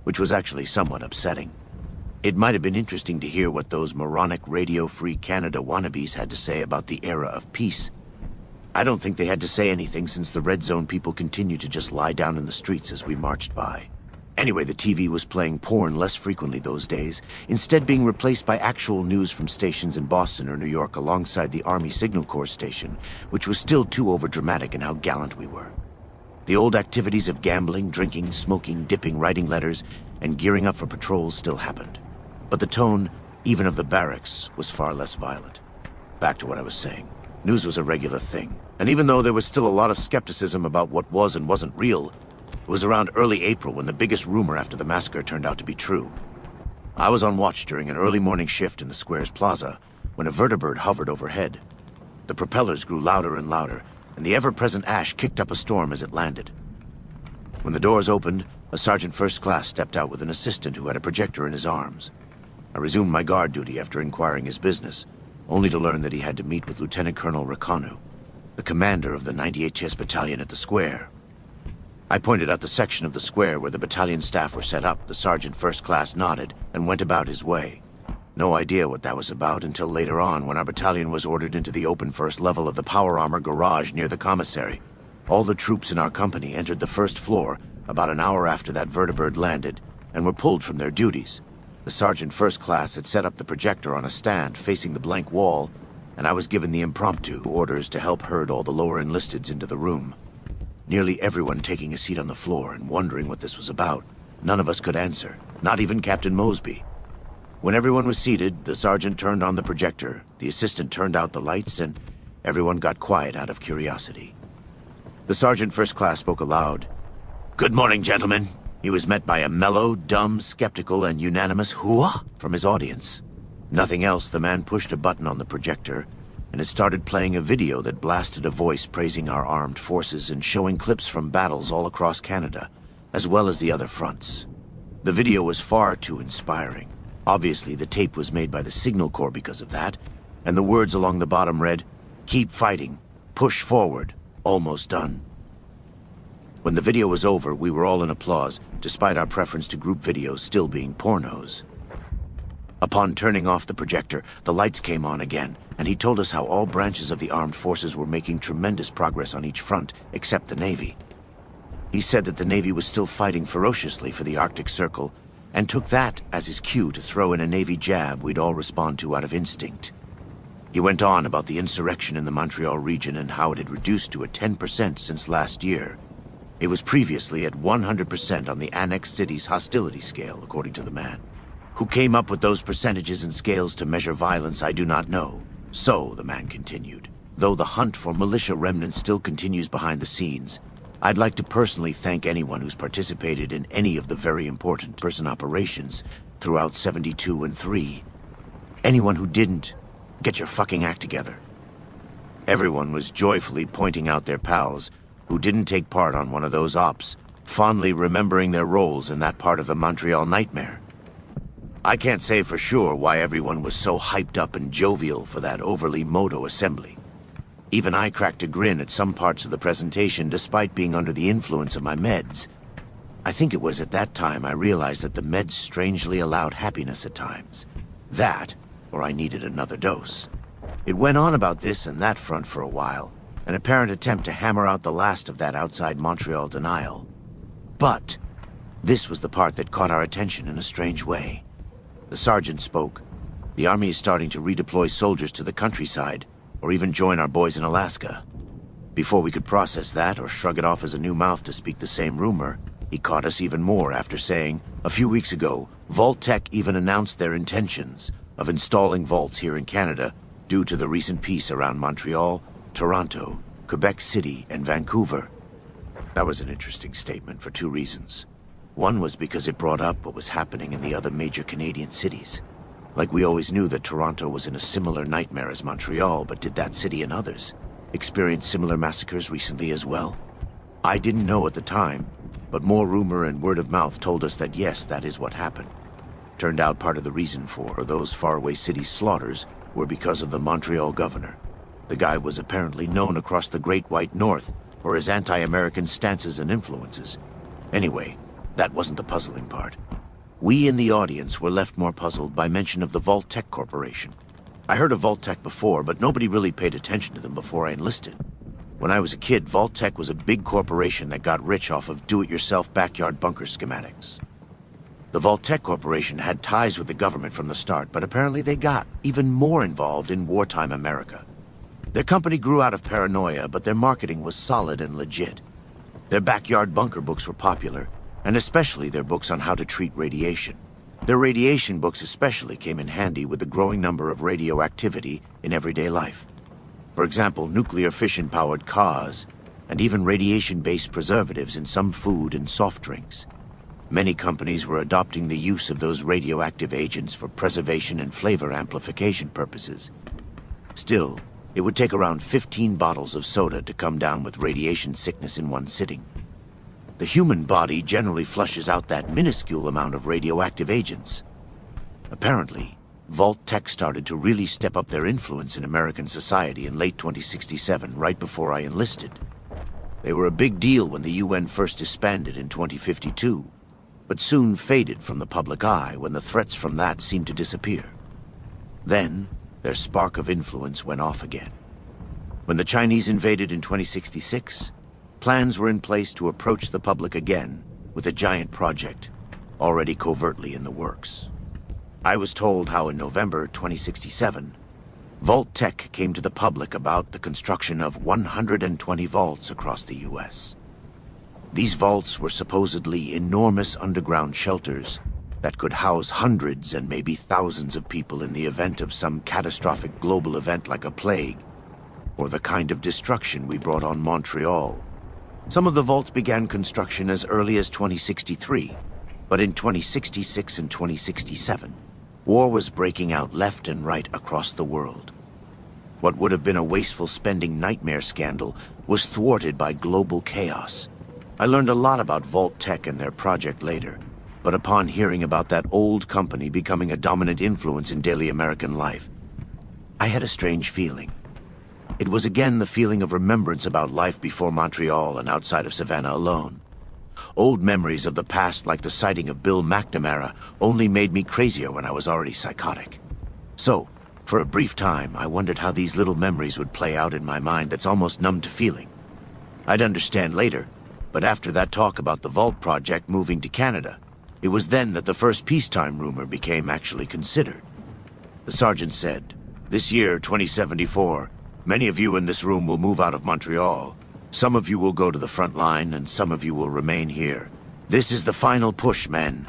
which was actually somewhat upsetting. It might have been interesting to hear what those moronic Radio Free Canada wannabes had to say about the era of peace. I don't think they had to say anything since the Red Zone people continued to just lie down in the streets as we marched by. Anyway, the TV was playing porn less frequently those days, instead being replaced by actual news from stations in Boston or New York alongside the Army Signal Corps station, which was still too overdramatic in how gallant we were. The old activities of gambling, drinking, smoking, dipping, writing letters, and gearing up for patrols still happened. But the tone, even of the barracks, was far less violent. Back to what I was saying. News was a regular thing, and even though there was still a lot of skepticism about what was and wasn't real, it was around early April when the biggest rumor after the massacre turned out to be true. I was on watch during an early morning shift in the square's plaza when a vertibird hovered overhead. The propellers grew louder and louder, and the ever-present ash kicked up a storm as it landed. When the doors opened, a sergeant first class stepped out with an assistant who had a projector in his arms. I resumed my guard duty after inquiring his business, only to learn that he had to meet with Lieutenant Colonel Rakanu, the commander of the 98th Chess Battalion at the square. I pointed out the section of the square where the battalion staff were set up. The sergeant first class nodded and went about his way. No idea what that was about until later on when our battalion was ordered into the open first level of the power armor garage near the commissary. All the troops in our company entered the first floor about an hour after that vertibird landed and were pulled from their duties. The sergeant first class had set up the projector on a stand facing the blank wall, and I was given the impromptu orders to help herd all the lower enlisteds into the room. Nearly everyone taking a seat on the floor and wondering what this was about. None of us could answer, not even Captain Mosby. When everyone was seated, the sergeant turned on the projector, the assistant turned out the lights, and everyone got quiet out of curiosity. The sergeant first class spoke aloud. "Good morning, gentlemen." He was met by a mellow, dumb, skeptical, and unanimous hooah from his audience. Nothing else, the man pushed a button on the projector, and it started playing a video that blasted a voice praising our armed forces and showing clips from battles all across Canada, as well as the other fronts. The video was far too inspiring. Obviously, the tape was made by the Signal Corps because of that, and the words along the bottom read, "Keep fighting, push forward, almost done." When the video was over, we were all in applause, despite our preference to group videos still being pornos. Upon turning off the projector, the lights came on again, and he told us how all branches of the armed forces were making tremendous progress on each front, except the Navy. He said that the Navy was still fighting ferociously for the Arctic Circle, and took that as his cue to throw in a Navy jab we'd all respond to out of instinct. He went on about the insurrection in the Montreal region and how it had reduced to a 10% since last year. It was previously at 100% on the annexed city's hostility scale, according to the man. Who came up with those percentages and scales to measure violence, I do not know. So, the man continued, though the hunt for militia remnants still continues behind the scenes, I'd like to personally thank anyone who's participated in any of the very important person operations throughout 72 and 3. Anyone who didn't, get your fucking act together. Everyone was joyfully pointing out their pals who didn't take part on one of those ops, fondly remembering their roles in that part of the Montreal nightmare. I can't say for sure why everyone was so hyped up and jovial for that overly moto assembly. Even I cracked a grin at some parts of the presentation despite being under the influence of my meds. I think it was at that time I realized that the meds strangely allowed happiness at times. That, or I needed another dose. It went on about this and that front for a while, an apparent attempt to hammer out the last of that outside Montreal denial. But this was the part that caught our attention in a strange way. The sergeant spoke. The army is starting to redeploy soldiers to the countryside, or even join our boys in Alaska. Before we could process that or shrug it off as a new mouth to speak the same rumor, he caught us even more after saying, a few weeks ago, Vault-Tec even announced their intentions of installing vaults here in Canada due to the recent peace around Montreal, Toronto, Quebec City, and Vancouver. That was an interesting statement for two reasons. One was because it brought up what was happening in the other major Canadian cities. Like we always knew that Toronto was in a similar nightmare as Montreal, but did that city and others experience similar massacres recently as well? I didn't know at the time, but more rumor and word of mouth told us that yes, that is what happened. Turned out part of the reason for those faraway city slaughters were because of the Montreal governor. The guy was apparently known across the Great White North for his anti-American stances and influences. Anyway, that wasn't the puzzling part. We in the audience were left more puzzled by mention of the Vault-Tec Corporation. I heard of Vault-Tec before, but nobody really paid attention to them before I enlisted. When I was a kid, Vault-Tec was a big corporation that got rich off of do-it-yourself backyard bunker schematics. The Vault-Tec Corporation had ties with the government from the start, but apparently they got even more involved in wartime America. Their company grew out of paranoia, but their marketing was solid and legit. Their backyard bunker books were popular, and especially their books on how to treat radiation. Their radiation books especially came in handy with the growing number of radioactivity in everyday life. For example, nuclear fission-powered cars, and even radiation-based preservatives in some food and soft drinks. Many companies were adopting the use of those radioactive agents for preservation and flavor amplification purposes. Still, it would take around 15 bottles of soda to come down with radiation sickness in one sitting. The human body generally flushes out that minuscule amount of radioactive agents. Apparently, Vault-Tec started to really step up their influence in American society in late 2067, right before I enlisted. They were a big deal when the UN first disbanded in 2052, but soon faded from the public eye when the threats from that seemed to disappear. Then, their spark of influence went off again. When the Chinese invaded in 2066, plans were in place to approach the public again with a giant project, already covertly in the works. I was told how in November 2067, Vault Tech came to the public about the construction of 120 vaults across the US. These vaults were supposedly enormous underground shelters that could house hundreds and maybe thousands of people in the event of some catastrophic global event like a plague, or the kind of destruction we brought on Montreal. Some of the vaults began construction as early as 2063, but in 2066 and 2067, war was breaking out left and right across the world. What would have been a wasteful spending nightmare scandal was thwarted by global chaos. I learned a lot about Vault Tech and their project later, but upon hearing about that old company becoming a dominant influence in daily American life, I had a strange feeling. It was again the feeling of remembrance about life before Montreal and outside of Savannah alone. Old memories of the past, like the sighting of Bill McNamara, only made me crazier when I was already psychotic. So, for a brief time, I wondered how these little memories would play out in my mind that's almost numb to feeling. I'd understand later, but after that talk about the Vault Project moving to Canada, it was then that the first peacetime rumor became actually considered. The sergeant said, "This year, 2074, many of you in this room will move out of Montreal. Some of you will go to the front line, and some of you will remain here. This is the final push, men.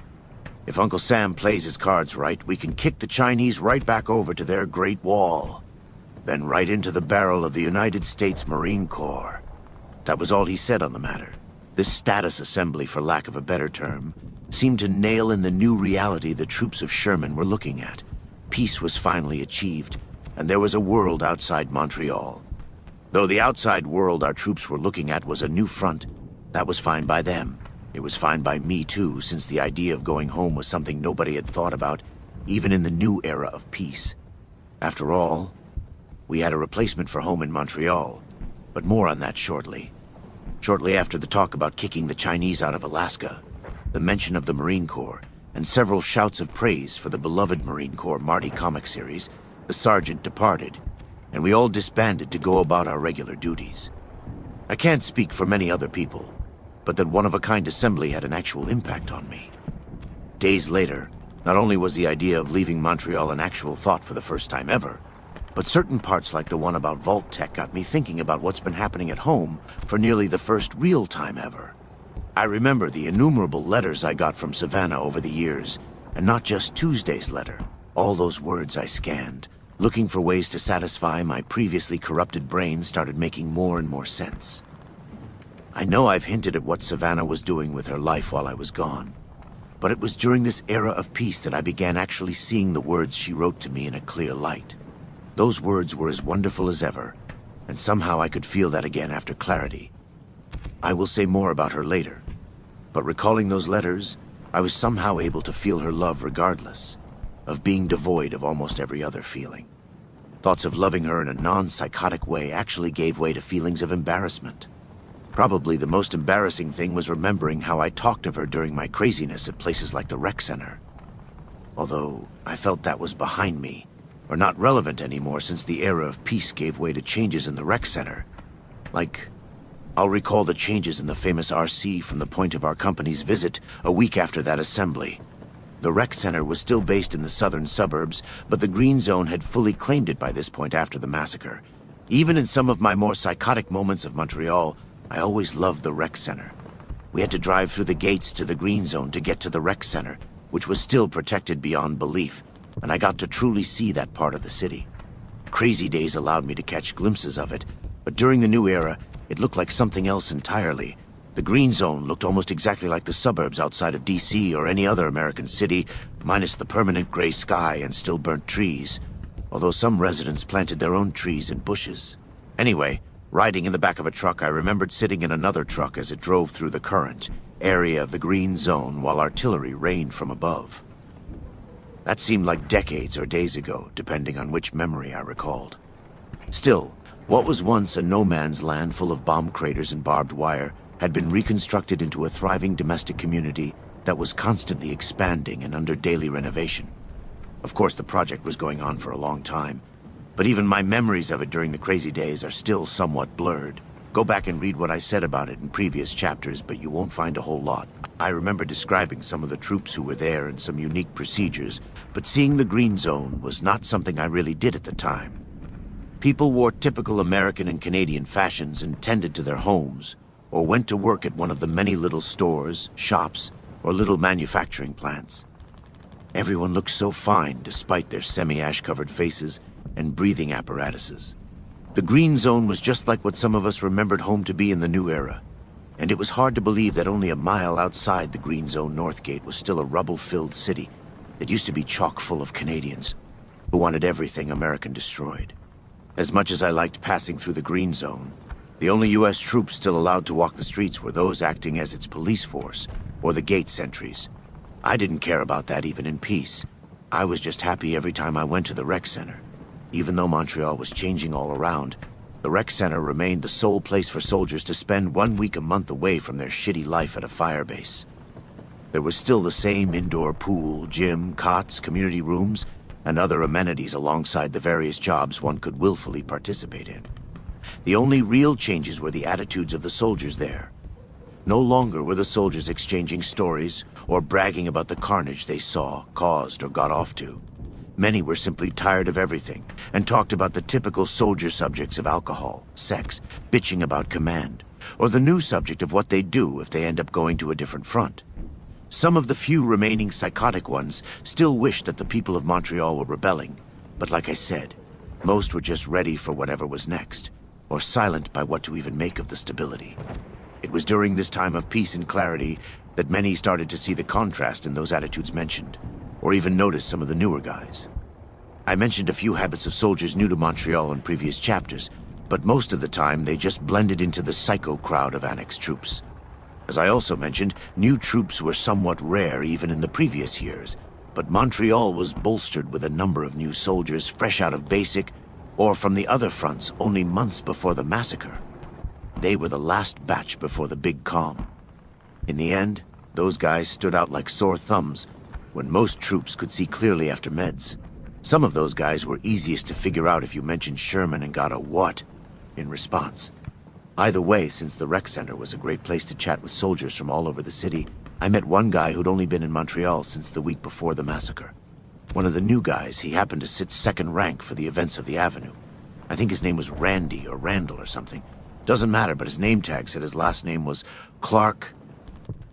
If Uncle Sam plays his cards right, we can kick the Chinese right back over to their Great Wall. Then right into the barrel of the United States Marine Corps." That was all he said on the matter. This status assembly, for lack of a better term, seemed to nail in the new reality the troops of Sherman were looking at. Peace was finally achieved, and there was a world outside Montreal. Though the outside world our troops were looking at was a new front, that was fine by them. It was fine by me too, since the idea of going home was something nobody had thought about, even in the new era of peace. After all, we had a replacement for home in Montreal, but more on that shortly. Shortly after the talk about kicking the Chinese out of Alaska, the mention of the Marine Corps, and several shouts of praise for the beloved Marine Corps Marty comic series, the sergeant departed, and we all disbanded to go about our regular duties. I can't speak for many other people, but that one-of-a-kind assembly had an actual impact on me. Days later, not only was the idea of leaving Montreal an actual thought for the first time ever, but certain parts like the one about Vault Tech got me thinking about what's been happening at home for nearly the first real time ever. I remember the innumerable letters I got from Savannah over the years, and not just Tuesday's letter. All those words I scanned, looking for ways to satisfy my previously corrupted brain, started making more and more sense. I know I've hinted at what Savannah was doing with her life while I was gone, but it was during this era of peace that I began actually seeing the words she wrote to me in a clear light. Those words were as wonderful as ever, and somehow I could feel that again after clarity. I will say more about her later, but recalling those letters, I was somehow able to feel her love regardless of being devoid of almost every other feeling. Thoughts of loving her in a non-psychotic way actually gave way to feelings of embarrassment. Probably the most embarrassing thing was remembering how I talked of her during my craziness at places like the rec center. Although I felt that was behind me, or not relevant anymore since the era of peace gave way to changes in the rec center. Like, I'll recall the changes in the famous RC from the point of our company's visit a week after that assembly. The rec center was still based in the southern suburbs, but the Green Zone had fully claimed it by this point after the massacre. Even in some of my more psychotic moments of Montreal, I always loved the rec center. We had to drive through the gates to the Green Zone to get to the rec center, which was still protected beyond belief, and I got to truly see that part of the city. Crazy Days allowed me to catch glimpses of it, but during the new era, it looked like something else entirely. The Green Zone looked almost exactly like the suburbs outside of DC or any other American city, minus the permanent gray sky and still burnt trees, although some residents planted their own trees and bushes. Anyway, riding in the back of a truck, I remembered sitting in another truck as it drove through the current area of the Green Zone while artillery rained from above. That seemed like decades or days ago, depending on which memory I recalled. Still, what was once a no-man's land full of bomb craters and barbed wire had been reconstructed into a thriving domestic community that was constantly expanding and under daily renovation. Of course, the project was going on for a long time, but even my memories of it during the crazy days are still somewhat blurred. Go back and read what I said about it in previous chapters, but you won't find a whole lot. I remember describing some of the troops who were there and some unique procedures, but seeing the Green Zone was not something I really did at the time. People wore typical American and Canadian fashions and tended to their homes, or went to work at one of the many little stores, shops, or little manufacturing plants. Everyone looked so fine despite their semi-ash-covered faces and breathing apparatuses. The Green Zone was just like what some of us remembered home to be in the new era, and it was hard to believe that only a mile outside the Green Zone North Gate was still a rubble-filled city that used to be chock full of Canadians who wanted everything American destroyed. As much as I liked passing through the Green Zone, the only U.S. troops still allowed to walk the streets were those acting as its police force, or the gate sentries. I didn't care about that even in peace. I was just happy every time I went to the rec center. Even though Montreal was changing all around, the rec center remained the sole place for soldiers to spend 1 week a month away from their shitty life at a firebase. There was still the same indoor pool, gym, cots, community rooms, and other amenities alongside the various jobs one could willfully participate in. The only real changes were the attitudes of the soldiers there. No longer were the soldiers exchanging stories or bragging about the carnage they saw, caused, or got off to. Many were simply tired of everything and talked about the typical soldier subjects of alcohol, sex, bitching about command, or the new subject of what they'd do if they end up going to a different front. Some of the few remaining psychotic ones still wished that the people of Montreal were rebelling, but like I said, most were just ready for whatever was next, or silent by what to even make of the stability. It was during this time of peace and clarity that many started to see the contrast in those attitudes mentioned, or even notice some of the newer guys. I mentioned a few habits of soldiers new to Montreal in previous chapters, but most of the time they just blended into the psycho crowd of Annex troops. As I also mentioned, new troops were somewhat rare even in the previous years, but Montreal was bolstered with a number of new soldiers fresh out of basic, or from the other fronts only months before the massacre. They were the last batch before the big calm. In the end, those guys stood out like sore thumbs, when most troops could see clearly after meds. Some of those guys were easiest to figure out if you mentioned Sherman and got a what in response. Either way, since the rec center was a great place to chat with soldiers from all over the city, I met one guy who'd only been in Montreal since the week before the massacre. One of the new guys, he happened to sit second rank for the events of the Avenue. I think his name was Randy or Randall or something. Doesn't matter, but his name tag said his last name was Clark.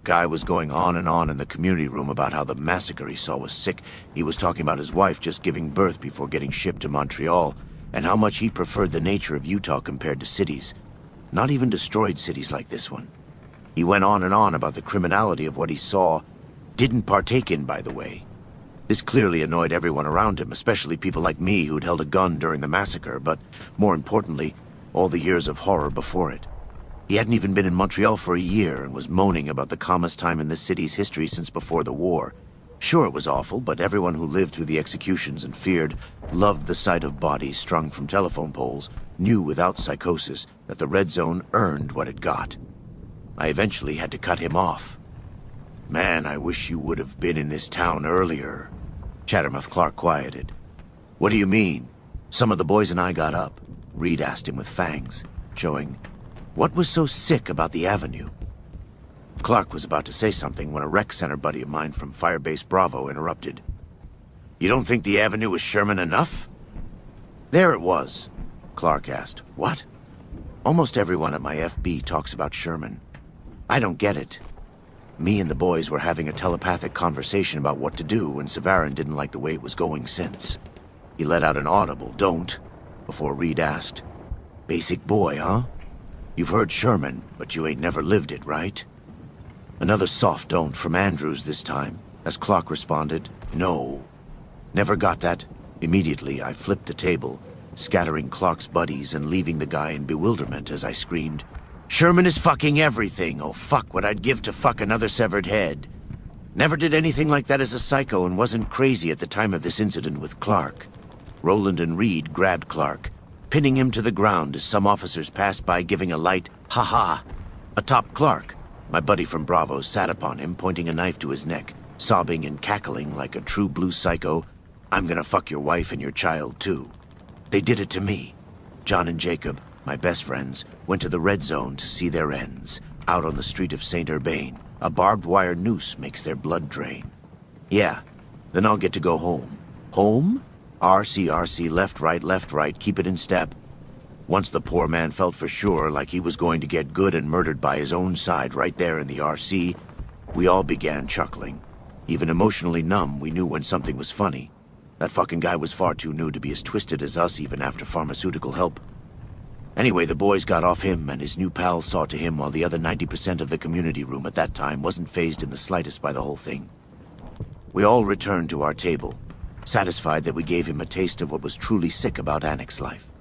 Guy was going on and on in the community room about how the massacre he saw was sick. He was talking about his wife just giving birth before getting shipped to Montreal, and how much he preferred the nature of Utah compared to cities. Not even destroyed cities like this one. He went on and on about the criminality of what he saw, didn't partake in, by the way. This clearly annoyed everyone around him, especially people like me who'd held a gun during the massacre, but more importantly, all the years of horror before it. He hadn't even been in Montreal for a year and was moaning about the calmest time in this city's history since before the war. Sure, it was awful, but everyone who lived through the executions and feared, loved the sight of bodies strung from telephone poles, knew without psychosis that the Red Zone earned what it got. I eventually had to cut him off. "Man, I wish you would have been in this town earlier," Chattermouth Clark quieted. "What do you mean?" Some of the boys and I got up. Reed asked him with fangs, showing, "What was so sick about the Avenue?" Clark was about to say something when a rec center buddy of mine from Firebase Bravo interrupted. "You don't think the Avenue was Sherman enough?" "There it was," Clark asked. "What?" "Almost everyone at my FB talks about Sherman. I don't get it. Me and the boys were having a telepathic conversation about what to do, and Savarin didn't like the way it was going since. He let out an audible, 'Don't,' before Reed asked, 'Basic boy, huh? You've heard Sherman, but you ain't never lived it, right?' Another soft don't from Andrews this time, as Clark responded, 'No.' Never got that. Immediately, I flipped the table, scattering Clark's buddies and leaving the guy in bewilderment as I screamed, 'Sherman is fucking everything! Oh, fuck what I'd give to fuck another severed head!' Never did anything like that as a psycho and wasn't crazy at the time of this incident with Clark." Roland and Reed grabbed Clark, pinning him to the ground as some officers passed by giving a light ha-ha. Atop Clark, my buddy from Bravo sat upon him, pointing a knife to his neck, sobbing and cackling like a true blue psycho. I'm gonna fuck your wife and your child, too. They did it to me. John and Jacob, my best friends, went to the red zone to see their ends. Out on the street of St. Urbain, a barbed wire noose makes their blood drain. Yeah, then I'll get to go home. Home? RC, left, right, keep it in step. Once the poor man felt for sure like he was going to get good and murdered by his own side right there in the RC, we all began chuckling. Even emotionally numb, we knew when something was funny. That fucking guy was far too new to be as twisted as us even after pharmaceutical help. Anyway, the boys got off him and his new pals saw to him while the other 90% of the community room at that time wasn't fazed in the slightest by the whole thing. We all returned to our table, satisfied that we gave him a taste of what was truly sick about Annex life.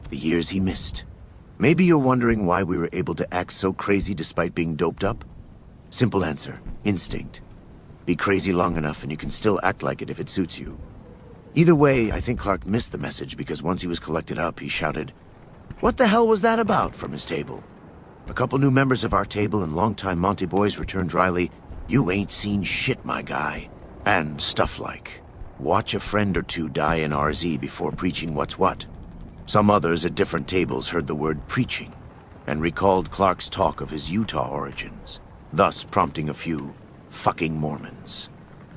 The years he missed. Maybe you're wondering why we were able to act so crazy despite being doped up? Simple answer, instinct. Be crazy long enough and you can still act like it if it suits you. Either way, I think Clark missed the message because once he was collected up, he shouted, "What the hell was that about?" from his table. A couple new members of our table and longtime Monty boys returned dryly, "You ain't seen shit, my guy." And stuff like, "Watch a friend or two die in RZ before preaching what's what." Some others at different tables heard the word preaching and recalled Clark's talk of his Utah origins, thus prompting a few fucking Mormons.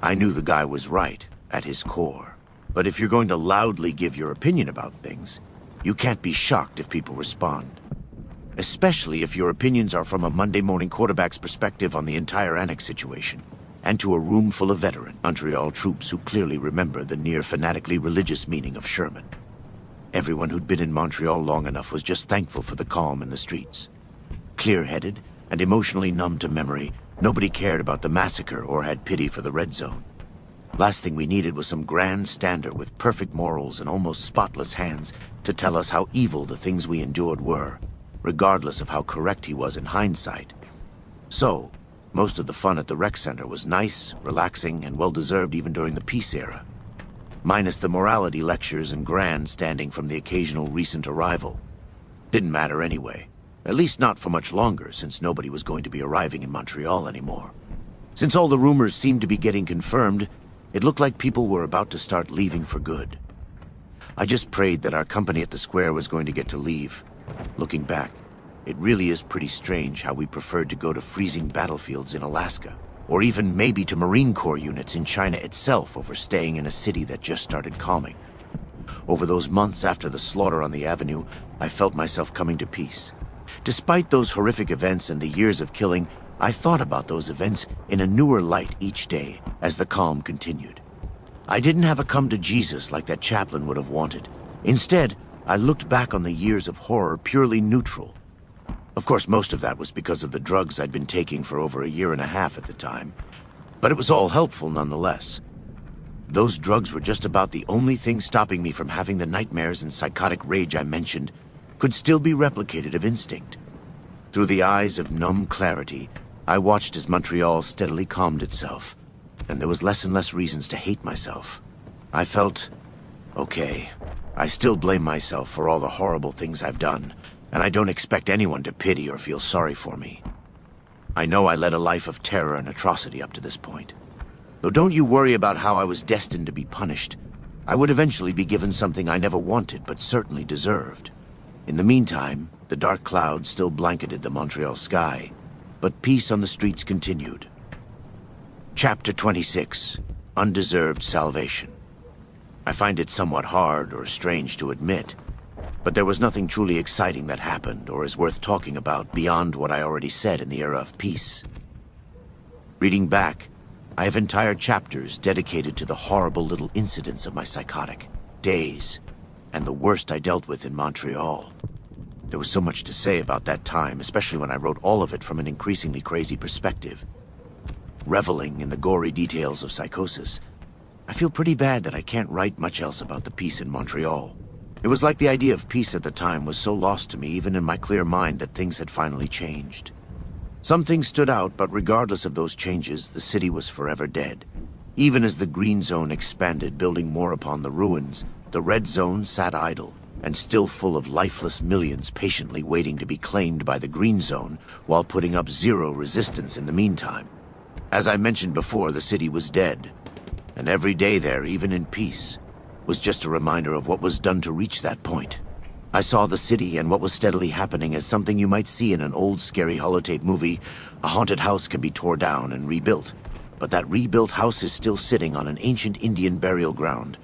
I knew the guy was right at his core. But if you're going to loudly give your opinion about things, you can't be shocked if people respond. Especially if your opinions are from a Monday morning quarterback's perspective on the entire Annex situation, and to a room full of veteran Montreal troops who clearly remember the near-fanatically religious meaning of Sherman. Everyone who'd been in Montreal long enough was just thankful for the calm in the streets. Clear-headed and emotionally numb to memory, nobody cared about the massacre or had pity for the red zone. Last thing we needed was some grand stander with perfect morals and almost spotless hands to tell us how evil the things we endured were, regardless of how correct he was in hindsight. So, most of the fun at the rec center was nice, relaxing, and well-deserved even during the peace era. Minus the morality lectures and grandstanding from the occasional recent arrival. Didn't matter anyway. At least not for much longer, since nobody was going to be arriving in Montreal anymore. Since all the rumors seemed to be getting confirmed, it looked like people were about to start leaving for good. I just prayed that our company at the square was going to get to leave. Looking back, it really is pretty strange how we preferred to go to freezing battlefields in Alaska, or even maybe to Marine Corps units in China itself over staying in a city that just started calming. Over those months after the slaughter on the avenue, I felt myself coming to peace. Despite those horrific events and the years of killing, I thought about those events in a newer light each day as the calm continued. I didn't have a come to Jesus like that chaplain would have wanted. Instead, I looked back on the years of horror purely neutral. Of course, most of that was because of the drugs I'd been taking for over a year and a half at the time. But it was all helpful nonetheless. Those drugs were just about the only thing stopping me from having the nightmares and psychotic rage I mentioned could still be replicated of instinct. Through the eyes of numb clarity, I watched as Montreal steadily calmed itself, and there was less and less reasons to hate myself. I felt, okay, I still blame myself for all the horrible things I've done, and I don't expect anyone to pity or feel sorry for me. I know I led a life of terror and atrocity up to this point. Though don't you worry about how I was destined to be punished. I would eventually be given something I never wanted, but certainly deserved. In the meantime, the dark clouds still blanketed the Montreal sky, but peace on the streets continued. Chapter 26, Undeserved Salvation. I find it somewhat hard or strange to admit, but there was nothing truly exciting that happened or is worth talking about beyond what I already said in the era of peace. Reading back, I have entire chapters dedicated to the horrible little incidents of my psychotic days and the worst I dealt with in Montreal. There was so much to say about that time, especially when I wrote all of it from an increasingly crazy perspective. Reveling in the gory details of psychosis, I feel pretty bad that I can't write much else about the peace in Montreal. It was like the idea of peace at the time was so lost to me even in my clear mind that things had finally changed. Some things stood out, but regardless of those changes, the city was forever dead. Even as the green zone expanded, building more upon the ruins, the red zone sat idle, and still full of lifeless millions patiently waiting to be claimed by the green zone while putting up zero resistance in the meantime. As I mentioned before, the city was dead. And every day there, even in peace, was just a reminder of what was done to reach that point. I saw the city and what was steadily happening as something you might see in an old scary holotape movie. A haunted house can be torn down and rebuilt, but that rebuilt house is still sitting on an ancient Indian burial ground.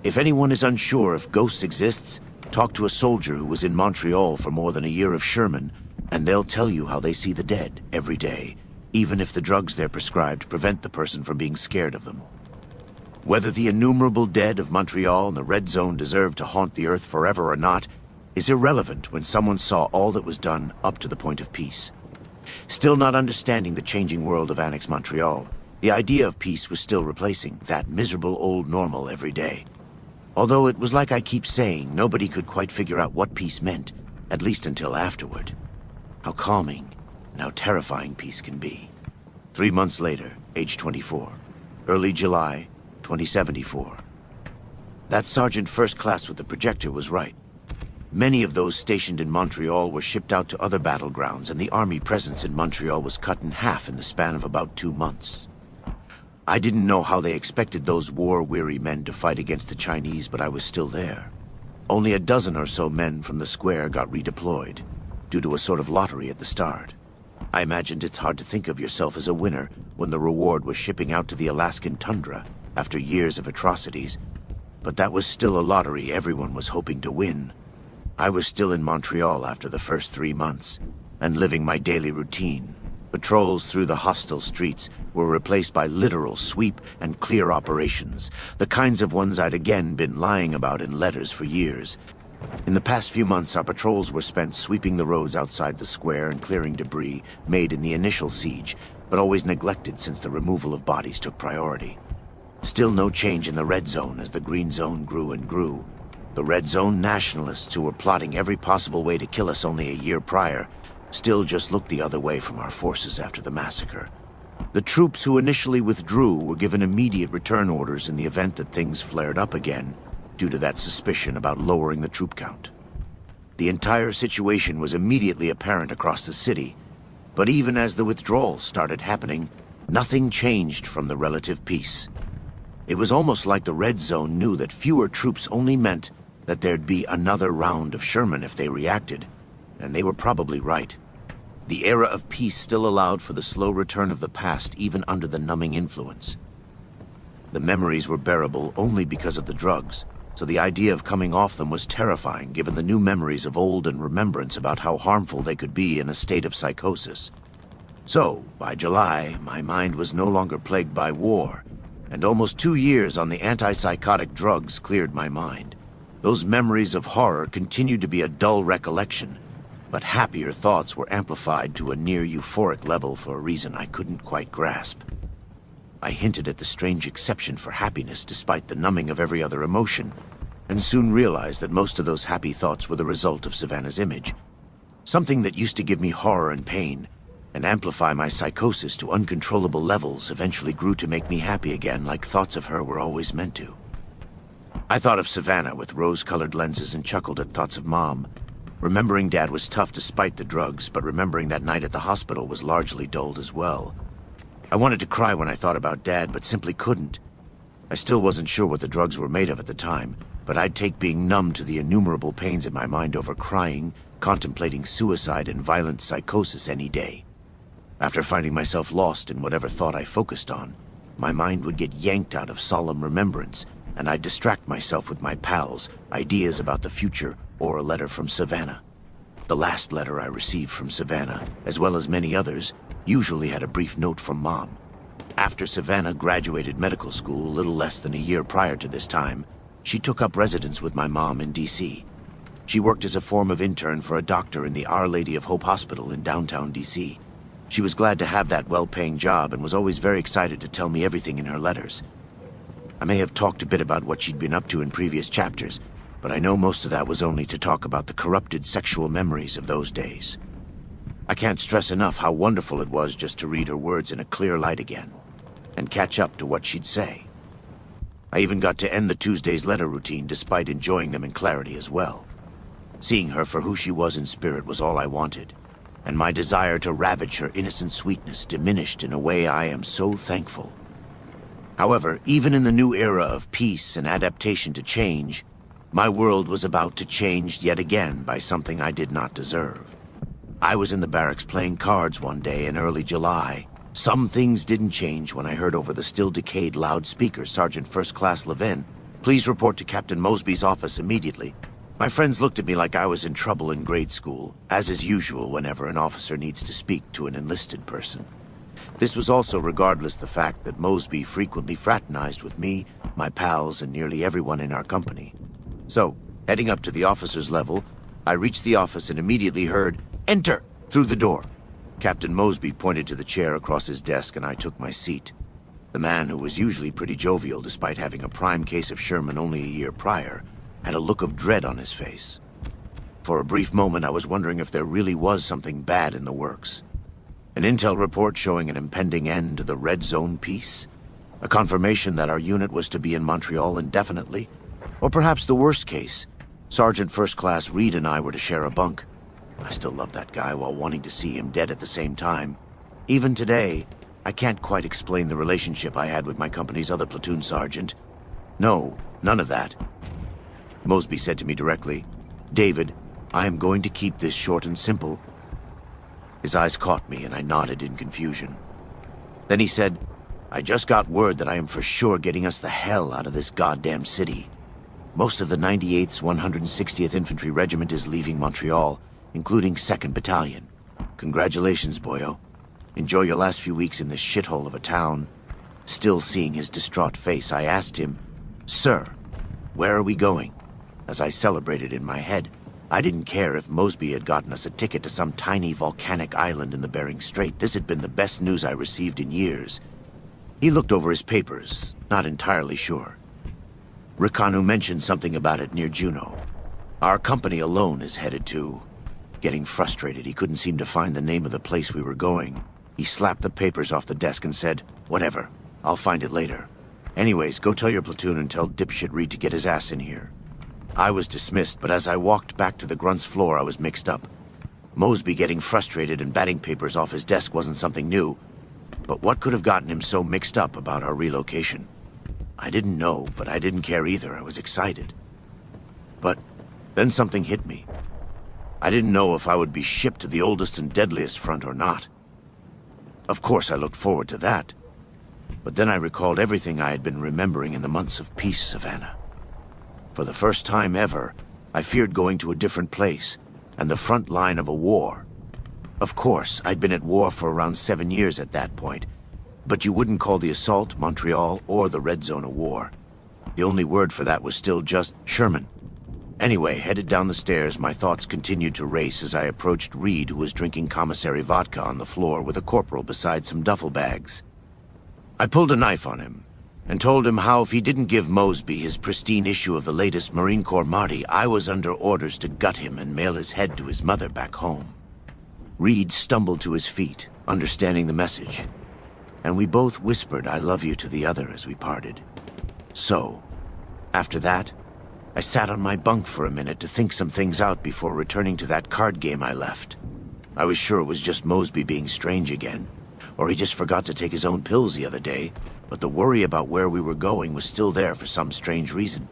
If anyone is unsure if ghosts exists, talk to a soldier who was in Montreal for more than a year of Sherman, and they'll tell you how they see the dead every day, even if the drugs they're prescribed prevent the person from being scared of them. Whether the innumerable dead of Montreal and the Red Zone deserve to haunt the earth forever or not is irrelevant when someone saw all that was done up to the point of peace. Still not understanding the changing world of Annex Montreal, the idea of peace was still replacing that miserable old normal every day. Although it was like I keep saying, nobody could quite figure out what peace meant, at least until afterward. How calming and how terrifying peace can be. 3 months later, age 24, early July, 2074. That Sergeant First Class with the projector was right. Many of those stationed in Montreal were shipped out to other battlegrounds, and the army presence in Montreal was cut in half in the span of about 2 months. I didn't know how they expected those war-weary men to fight against the Chinese, but I was still there. Only a dozen or so men from the square got redeployed, due to a sort of lottery at the start. I imagined it's hard to think of yourself as a winner when the reward was shipping out to the Alaskan tundra after years of atrocities, but that was still a lottery everyone was hoping to win. I was still in Montreal after the first 3 months, and living my daily routine. Patrols through the hostile streets were replaced by literal sweep and clear operations, the kinds of ones I'd again been lying about in letters for years. In the past few months, our patrols were spent sweeping the roads outside the square and clearing debris made in the initial siege, but always neglected since the removal of bodies took priority. Still no change in the Red Zone as the Green Zone grew and grew. The Red Zone nationalists who were plotting every possible way to kill us only a year prior still just looked the other way from our forces after the massacre. The troops who initially withdrew were given immediate return orders in the event that things flared up again, due to that suspicion about lowering the troop count. The entire situation was immediately apparent across the city, but even as the withdrawals started happening, nothing changed from the relative peace. It was almost like the Red Zone knew that fewer troops only meant that there'd be another round of Sherman if they reacted, and they were probably right. The era of peace still allowed for the slow return of the past even under the numbing influence. The memories were bearable only because of the drugs, so the idea of coming off them was terrifying given the new memories of old and remembrance about how harmful they could be in a state of psychosis. So, by July, my mind was no longer plagued by war, and almost 2 years on the antipsychotic drugs cleared my mind. Those memories of horror continued to be a dull recollection, but happier thoughts were amplified to a near euphoric level for a reason I couldn't quite grasp. I hinted at the strange exception for happiness despite the numbing of every other emotion, and soon realized that most of those happy thoughts were the result of Savannah's image. Something that used to give me horror and pain, and amplify my psychosis to uncontrollable levels eventually grew to make me happy again like thoughts of her were always meant to. I thought of Savannah with rose-colored lenses and chuckled at thoughts of Mom. Remembering Dad was tough despite the drugs, but remembering that night at the hospital was largely dulled as well. I wanted to cry when I thought about Dad, but simply couldn't. I still wasn't sure what the drugs were made of at the time, but I'd take being numb to the innumerable pains in my mind over crying, contemplating suicide and violent psychosis any day. After finding myself lost in whatever thought I focused on, my mind would get yanked out of solemn remembrance, and I'd distract myself with my pals, ideas about the future, or a letter from Savannah. The last letter I received from Savannah, as well as many others, usually had a brief note from Mom. After Savannah graduated medical school a little less than a year prior to this time, she took up residence with my mom in D.C. She worked as a form of intern for a doctor in the Our Lady of Hope Hospital in downtown D.C. She was glad to have that well-paying job and was always very excited to tell me everything in her letters. I may have talked a bit about what she'd been up to in previous chapters, but I know most of that was only to talk about the corrupted sexual memories of those days. I can't stress enough how wonderful it was just to read her words in a clear light again, and catch up to what she'd say. I even got to end the Tuesday's letter routine despite enjoying them in clarity as well. Seeing her for who she was in spirit was all I wanted, and my desire to ravage her innocent sweetness diminished in a way I am so thankful. However, even in the new era of peace and adaptation to change, my world was about to change yet again by something I did not deserve. I was in the barracks playing cards one day in early July. Some things didn't change when I heard over the still-decayed loudspeaker Sergeant First Class Levin, "Please report to Captain Mosby's office immediately." My friends looked at me like I was in trouble in grade school, as is usual whenever an officer needs to speak to an enlisted person. This was also regardless the fact that Mosby frequently fraternized with me, my pals, and nearly everyone in our company. So, heading up to the officer's level, I reached the office and immediately heard, "Enter!" through the door. Captain Mosby pointed to the chair across his desk and I took my seat. The man, who was usually pretty jovial despite having a prime case of Sherman only a year prior, had a look of dread on his face. For a brief moment I was wondering if there really was something bad in the works. An intel report showing an impending end to the Red Zone peace? A confirmation that our unit was to be in Montreal indefinitely? Or perhaps the worst case, Sergeant First Class Reed and I were to share a bunk. I still love that guy while wanting to see him dead at the same time. Even today, I can't quite explain the relationship I had with my company's other platoon sergeant. No, none of that. Mosby said to me directly, "David, I am going to keep this short and simple." His eyes caught me and I nodded in confusion. Then he said, "I just got word that I am for sure getting us the hell out of this goddamn city. Most of the 98th 160th Infantry Regiment is leaving Montreal, including 2nd Battalion. Congratulations, boyo. Enjoy your last few weeks in this shithole of a town." Still seeing his distraught face, I asked him, "Sir, where are we going?" As I celebrated in my head, I didn't care if Mosby had gotten us a ticket to some tiny volcanic island in the Bering Strait. This had been the best news I received in years. He looked over his papers, not entirely sure. Rikanu mentioned something about it near Juneau. Our company alone is headed to... Getting frustrated, he couldn't seem to find the name of the place we were going. He slapped the papers off the desk and said, "Whatever, I'll find it later. Anyways, go tell your platoon and tell dipshit Reed to get his ass in here." I was dismissed, but as I walked back to the grunt's floor, I was mixed up. Mosby getting frustrated and batting papers off his desk wasn't something new, but what could have gotten him so mixed up about our relocation? I didn't know, but I didn't care either. I was excited. But then something hit me. I didn't know if I would be shipped to the oldest and deadliest front or not. Of course, I looked forward to that. But then I recalled everything I had been remembering in the months of peace, Savannah. For the first time ever, I feared going to a different place, and the front line of a war. Of course, I'd been at war for around 7 years at that point, but you wouldn't call the assault, Montreal, or the Red Zone a war. The only word for that was still just Sherman. Anyway, headed down the stairs, my thoughts continued to race as I approached Reed, who was drinking commissary vodka on the floor with a corporal beside some duffel bags. I pulled a knife on him, and told him how if he didn't give Mosby his pristine issue of the latest Marine Corps Marty, I was under orders to gut him and mail his head to his mother back home. Reed stumbled to his feet, understanding the message, and we both whispered "I love you" to the other as we parted. So, after that, I sat on my bunk for a minute to think some things out before returning to that card game I left. I was sure it was just Mosby being strange again, or he just forgot to take his own pills the other day, but the worry about where we were going was still there for some strange reason.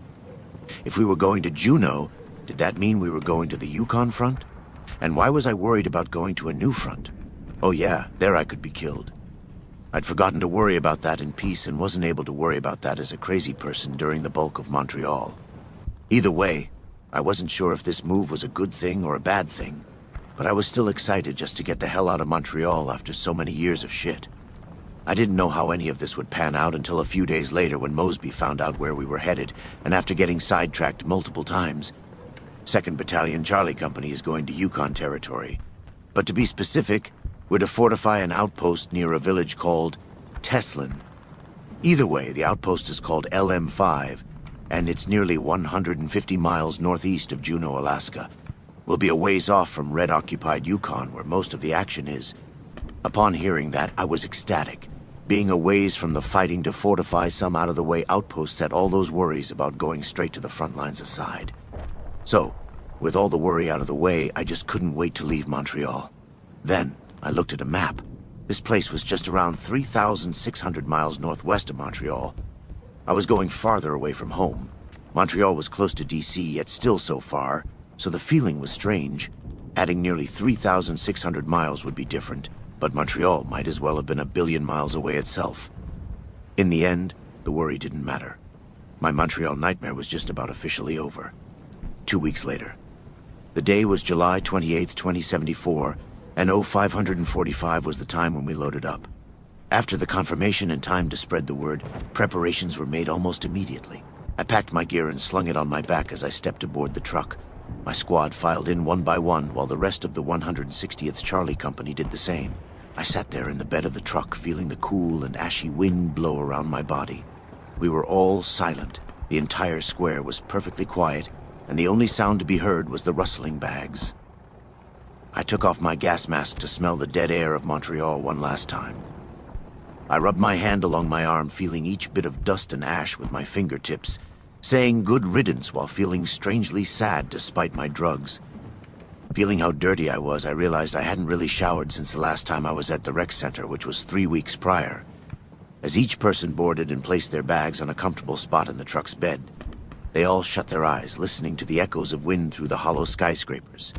If we were going to Juneau, did that mean we were going to the Yukon front? And why was I worried about going to a new front? Oh yeah, there I could be killed. I'd forgotten to worry about that in peace and wasn't able to worry about that as a crazy person during the bulk of Montreal. Either way, I wasn't sure if this move was a good thing or a bad thing, but I was still excited just to get the hell out of Montreal after so many years of shit. I didn't know how any of this would pan out until a few days later when Mosby found out where we were headed, and after getting sidetracked multiple times. 2nd Battalion Charlie Company is going to Yukon territory. But to be specific, we're to fortify an outpost near a village called Teslin. Either way, the outpost is called LM5, and it's nearly 150 miles northeast of Juneau, Alaska. We'll be a ways off from Red-occupied Yukon, where most of the action is. Upon hearing that, I was ecstatic. Being a ways from the fighting to fortify some out-of-the-way outpost set all those worries about going straight to the front lines aside. So, with all the worry out of the way, I just couldn't wait to leave Montreal. Then, I looked at a map. This place was just around 3,600 miles northwest of Montreal. I was going farther away from home. Montreal was close to DC, yet still so far, so the feeling was strange. Adding nearly 3,600 miles would be different, but Montreal might as well have been a billion miles away itself. In the end, the worry didn't matter. My Montreal nightmare was just about officially over. 2 weeks later. The day was July 28th, 2074, and 0545 was the time when we loaded up. After the confirmation and time to spread the word, preparations were made almost immediately. I packed my gear and slung it on my back as I stepped aboard the truck. My squad filed in one by one while the rest of the 160th Charlie Company did the same. I sat there in the bed of the truck, feeling the cool and ashy wind blow around my body. We were all silent. The entire square was perfectly quiet, and the only sound to be heard was the rustling bags. I took off my gas mask to smell the dead air of Montreal one last time. I rubbed my hand along my arm, feeling each bit of dust and ash with my fingertips, saying good riddance while feeling strangely sad despite my drugs. Feeling how dirty I was, I realized I hadn't really showered since the last time I was at the rec center, which was 3 weeks prior. As each person boarded and placed their bags on a comfortable spot in the truck's bed, they all shut their eyes, listening to the echoes of wind through the hollow skyscrapers.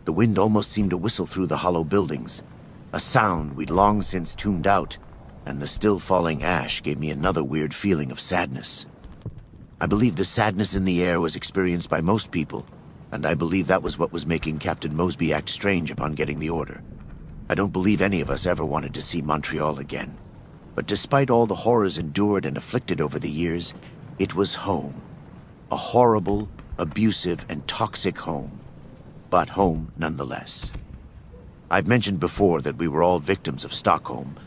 The wind almost seemed to whistle through the hollow buildings, a sound we'd long since tuned out, and the still falling ash gave me another weird feeling of sadness. I believe the sadness in the air was experienced by most people, and I believe that was what was making Captain Mosby act strange upon getting the order. I don't believe any of us ever wanted to see Montreal again. But despite all the horrors endured and afflicted over the years, it was home. A horrible, abusive, and toxic home. But home nonetheless. I've mentioned before that we were all victims of Stockholm,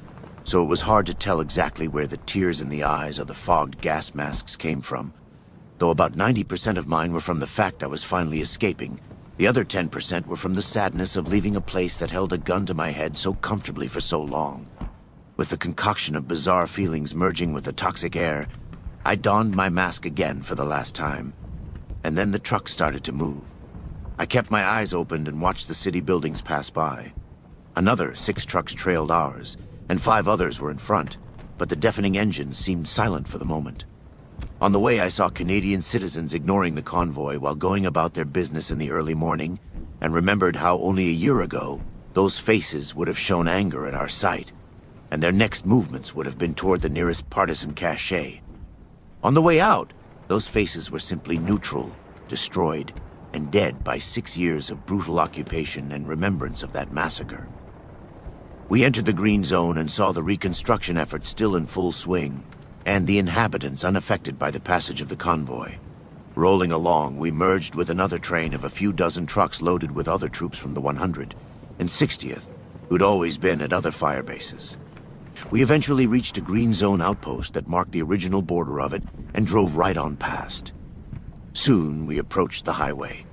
so it was hard to tell exactly where the tears in the eyes or the fogged gas masks came from. Though about 90% of mine were from the fact I was finally escaping, the other 10% were from the sadness of leaving a place that held a gun to my head so comfortably for so long. With the concoction of bizarre feelings merging with the toxic air, I donned my mask again for the last time. And then the truck started to move. I kept my eyes open and watched the city buildings pass by. Another 6 trucks trailed ours, and 5 others were in front, but the deafening engines seemed silent for the moment. On the way, I saw Canadian citizens ignoring the convoy while going about their business in the early morning, and remembered how only a year ago, those faces would have shown anger at our sight, and their next movements would have been toward the nearest partisan cache. On the way out, those faces were simply neutral, destroyed, and dead by 6 years of brutal occupation and remembrance of that massacre. We entered the green zone and saw the reconstruction effort still in full swing, and the inhabitants unaffected by the passage of the convoy. Rolling along, we merged with another train of a few dozen trucks loaded with other troops from the 160th, who'd always been at other fire bases. We eventually reached a green zone outpost that marked the original border of it and drove right on past. Soon, we approached the highway.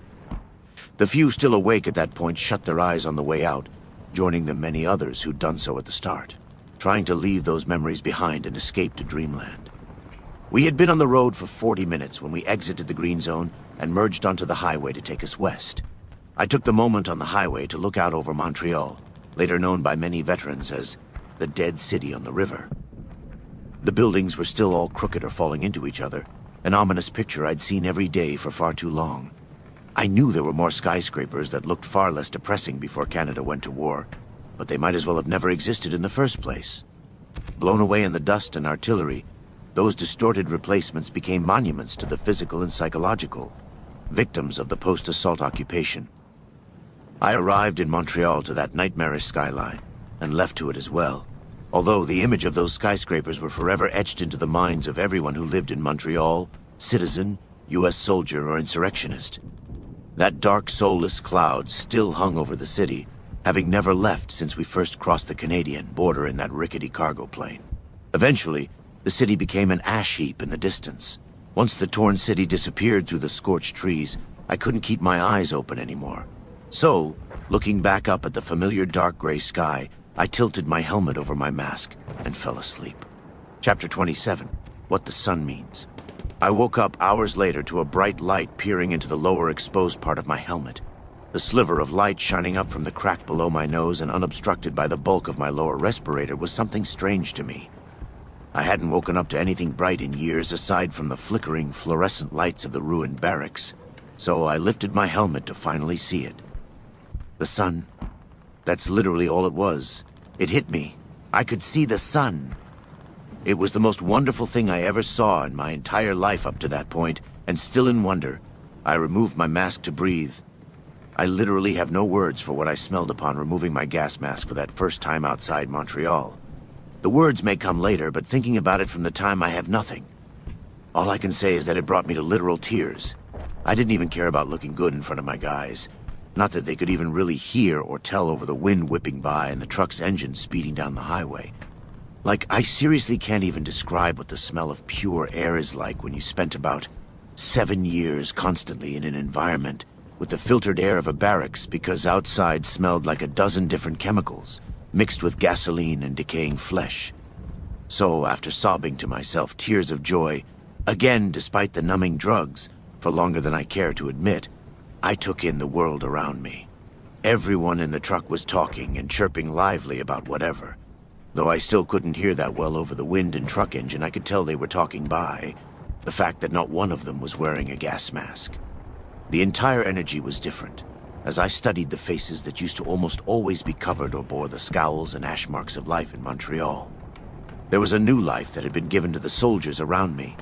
The few still awake at that point shut their eyes on the way out, joining the many others who'd done so at the start, trying to leave those memories behind and escape to dreamland. We had been on the road for 40 minutes when we exited the green zone and merged onto the highway to take us west. I took the moment on the highway to look out over Montreal, later known by many veterans as the Dead City on the River. The buildings were still all crooked or falling into each other, an ominous picture I'd seen every day for far too long. I knew there were more skyscrapers that looked far less depressing before Canada went to war, but they might as well have never existed in the first place. Blown away in the dust and artillery, those distorted replacements became monuments to the physical and psychological, victims of the post-assault occupation. I arrived in Montreal to that nightmarish skyline, and left to it as well, although the image of those skyscrapers were forever etched into the minds of everyone who lived in Montreal, citizen, U.S. soldier, or insurrectionist. That dark, soulless cloud still hung over the city, having never left since we first crossed the Canadian border in that rickety cargo plane. Eventually, the city became an ash heap in the distance. Once the torn city disappeared through the scorched trees, I couldn't keep my eyes open anymore. So, looking back up at the familiar dark gray sky, I tilted my helmet over my mask and fell asleep. Chapter 27. What the Sun Means. I woke up hours later to a bright light peering into the lower exposed part of my helmet. The sliver of light shining up from the crack below my nose and unobstructed by the bulk of my lower respirator was something strange to me. I hadn't woken up to anything bright in years aside from the flickering fluorescent lights of the ruined barracks, so I lifted my helmet to finally see it. The sun. That's literally all it was. It hit me. I could see the sun. It was the most wonderful thing I ever saw in my entire life up to that point, and still in wonder, I removed my mask to breathe. I literally have no words for what I smelled upon removing my gas mask for that first time outside Montreal. The words may come later, but thinking about it from the time, I have nothing. All I can say is that it brought me to literal tears. I didn't even care about looking good in front of my guys. Not that they could even really hear or tell over the wind whipping by and the truck's engine speeding down the highway. Like, I seriously can't even describe what the smell of pure air is like when you spent about 7 years constantly in an environment with the filtered air of a barracks because outside smelled like a dozen different chemicals, mixed with gasoline and decaying flesh. So, after sobbing to myself tears of joy, again despite the numbing drugs, for longer than I care to admit, I took in the world around me. Everyone in the truck was talking and chirping lively about whatever. Though I still couldn't hear that well over the wind and truck engine, I could tell they were talking by the fact that not one of them was wearing a gas mask. The entire energy was different, as I studied the faces that used to almost always be covered or bore the scowls and ash marks of life in Montreal. There was a new life that had been given to the soldiers around me.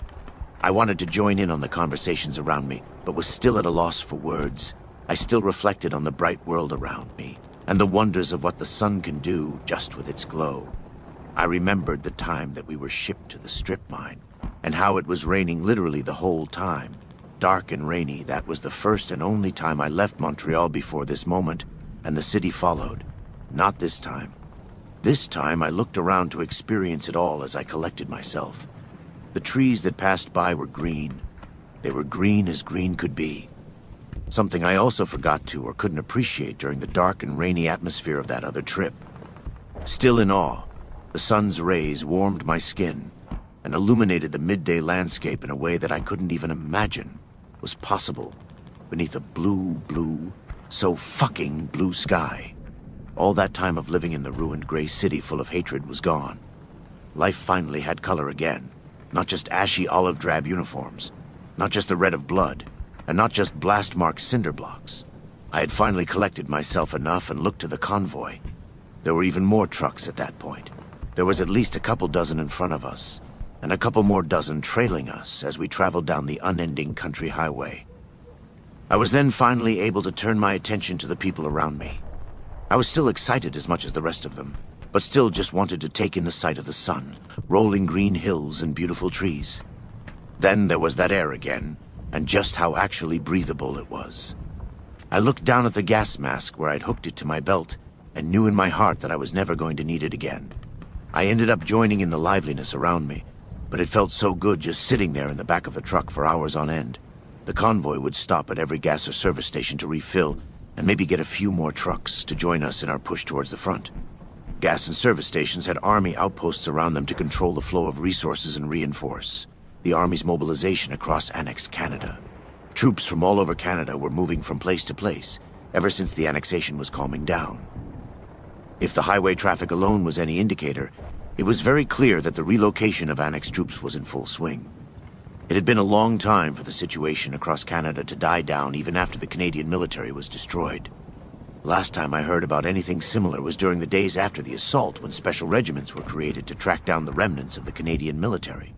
I wanted to join in on the conversations around me, but was still at a loss for words. I still reflected on the bright world around me, and the wonders of what the sun can do just with its glow. I remembered the time that we were shipped to the strip mine, and how it was raining literally the whole time. Dark and rainy, that was the first and only time I left Montreal before this moment, and the city followed. Not this time. This time I looked around to experience it all as I collected myself. The trees that passed by were green. They were green as green could be. Something I also forgot to or couldn't appreciate during the dark and rainy atmosphere of that other trip. Still in awe, the sun's rays warmed my skin and illuminated the midday landscape in a way that I couldn't even imagine was possible beneath a blue, so fucking blue sky. All that time of living in the ruined gray city full of hatred was gone. Life finally had color again. Not just ashy olive drab uniforms. Not just the red of blood. And not just blast-marked cinder blocks. I had finally collected myself enough and looked to the convoy. There were even more trucks at that point. There was at least a couple dozen in front of us, and a couple more dozen trailing us as we traveled down the unending country highway. I was then finally able to turn my attention to the people around me. I was still excited as much as the rest of them, but still just wanted to take in the sight of the sun, rolling green hills and beautiful trees. Then there was that air again, and just how actually breathable it was. I looked down at the gas mask where I'd hooked it to my belt, and knew in my heart that I was never going to need it again. I ended up joining in the liveliness around me, but it felt so good just sitting there in the back of the truck for hours on end. The convoy would stop at every gas or service station to refill, and maybe get a few more trucks to join us in our push towards the front. Gas and service stations had army outposts around them to control the flow of resources and reinforce the army's mobilization across annexed Canada. Troops from all over Canada were moving from place to place, ever since the annexation was calming down. If the highway traffic alone was any indicator, it was very clear that the relocation of annexed troops was in full swing. It had been a long time for the situation across Canada to die down even after the Canadian military was destroyed. Last time I heard about anything similar was during the days after the assault, when special regiments were created to track down the remnants of the Canadian military.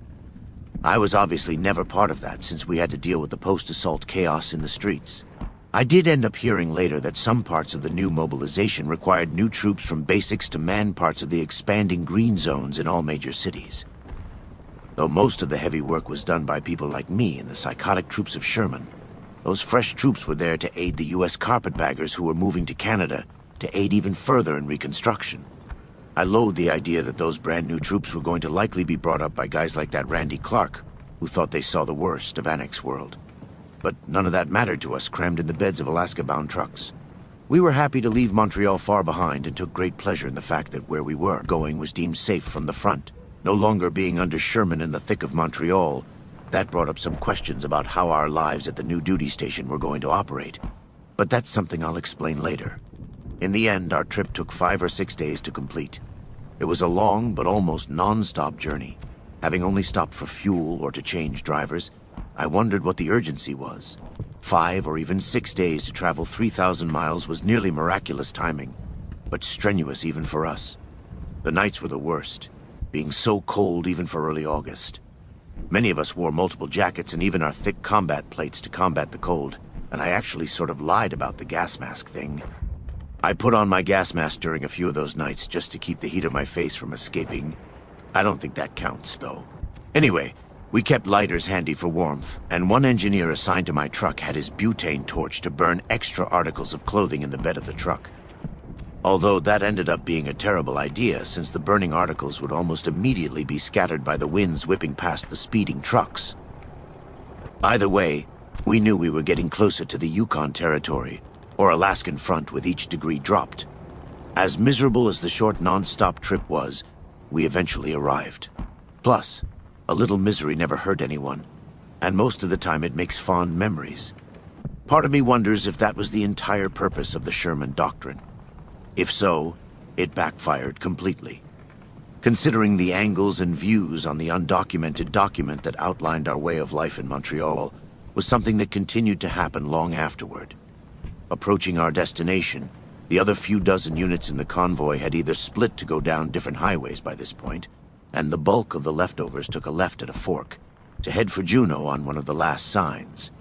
I was obviously never part of that, since we had to deal with the post-assault chaos in the streets. I did end up hearing later that some parts of the new mobilization required new troops from basics to man parts of the expanding green zones in all major cities. Though most of the heavy work was done by people like me and the psychotic troops of Sherman, those fresh troops were there to aid the U.S. carpetbaggers who were moving to Canada to aid even further in reconstruction. I loathed the idea that those brand new troops were going to likely be brought up by guys like that Randy Clark, who thought they saw the worst of Annex World. But none of that mattered to us crammed in the beds of Alaska-bound trucks. We were happy to leave Montreal far behind and took great pleasure in the fact that where we were going was deemed safe from the front. No longer being under Sherman in the thick of Montreal, that brought up some questions about how our lives at the new duty station were going to operate. But that's something I'll explain later. In the end, our trip took 5 or 6 days to complete. It was a long but almost non-stop journey. Having only stopped for fuel or to change drivers, I wondered what the urgency was. 5 or even 6 days to travel 3,000 miles was nearly miraculous timing, but strenuous even for us. The nights were the worst, being so cold even for early August. Many of us wore multiple jackets and even our thick combat plates to combat the cold, and I actually sort of lied about the gas mask thing. I put on my gas mask during a few of those nights just to keep the heat of my face from escaping. I don't think that counts, though. Anyway, we kept lighters handy for warmth, and one engineer assigned to my truck had his butane torch to burn extra articles of clothing in the bed of the truck. Although that ended up being a terrible idea, since the burning articles would almost immediately be scattered by the winds whipping past the speeding trucks. Either way, we knew we were getting closer to the Yukon Territory, or Alaskan front with each degree dropped. As miserable as the short non-stop trip was, we eventually arrived. Plus, a little misery never hurt anyone, and most of the time it makes fond memories. Part of me wonders if that was the entire purpose of the Sherman Doctrine. If so, it backfired completely. Considering the angles and views on the undocumented document that outlined our way of life in Montreal was something that continued to happen long afterward. Approaching our destination, the other few dozen units in the convoy had either split to go down different highways by this point, and the bulk of the leftovers took a left at a fork, to head for Juneau on one of the last signs.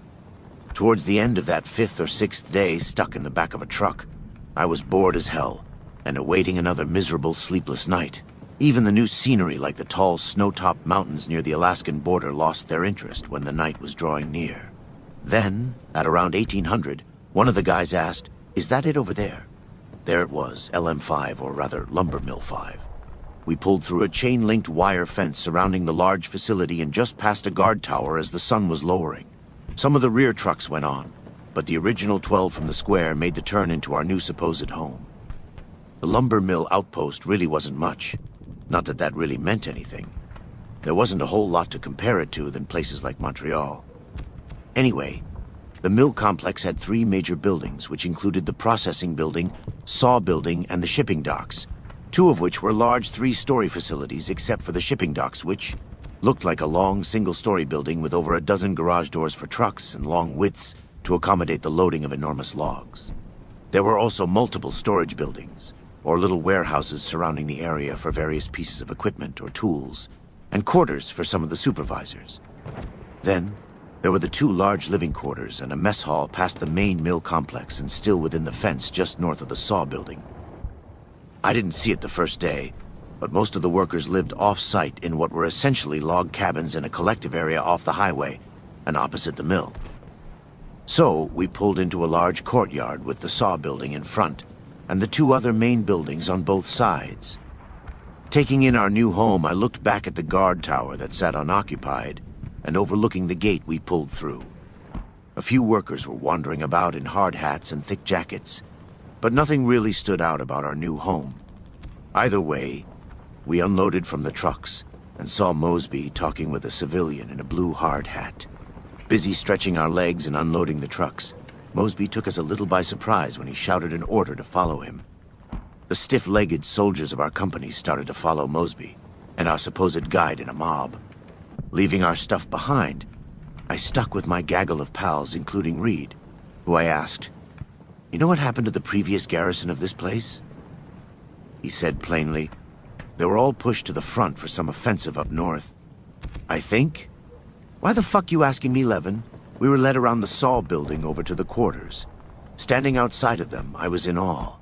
Towards the end of that 5th or 6th day stuck in the back of a truck, I was bored as hell, and awaiting another miserable sleepless night. Even the new scenery like the tall snow-topped mountains near the Alaskan border lost their interest when the night was drawing near. Then, at around 1800, one of the guys asked, "Is that it over there?" There it was, LM5, or rather Lumber Mill 5. We pulled through a chain-linked wire fence surrounding the large facility and just passed a guard tower as the sun was lowering. Some of the rear trucks went on, but the original 12 from the square made the turn into our new supposed home. The lumber mill outpost really wasn't much. Not that that really meant anything. There wasn't a whole lot to compare it to than places like Montreal. Anyway, the mill complex had 3 major buildings, which included the processing building, saw building, and the shipping docks, 2 of which were large 3-story facilities except for the shipping docks, which looked like a long single-story building with over a dozen garage doors for trucks and long widths to accommodate the loading of enormous logs. There were also multiple storage buildings, or little warehouses surrounding the area for various pieces of equipment or tools, and quarters for some of the supervisors. Then, there were the 2 large living quarters and a mess hall past the main mill complex and still within the fence just north of the saw building. I didn't see it the first day, but most of the workers lived off-site in what were essentially log cabins in a collective area off the highway and opposite the mill. So, we pulled into a large courtyard with the saw building in front and the 2 other main buildings on both sides. Taking in our new home, I looked back at the guard tower that sat unoccupied and overlooking the gate we pulled through. A few workers were wandering about in hard hats and thick jackets, but nothing really stood out about our new home. Either way, we unloaded from the trucks and saw Mosby talking with a civilian in a blue hard hat. Busy stretching our legs and unloading the trucks, Mosby took us a little by surprise when he shouted an order to follow him. The stiff-legged soldiers of our company started to follow Mosby, and our supposed guide in a mob. Leaving our stuff behind, I stuck with my gaggle of pals, including Reed, who I asked, "You know what happened to the previous garrison of this place?" He said plainly, "They were all pushed to the front for some offensive up north." "I think? Why the fuck you asking me, Levin?" We were led around the saw building over to the quarters. Standing outside of them, I was in awe.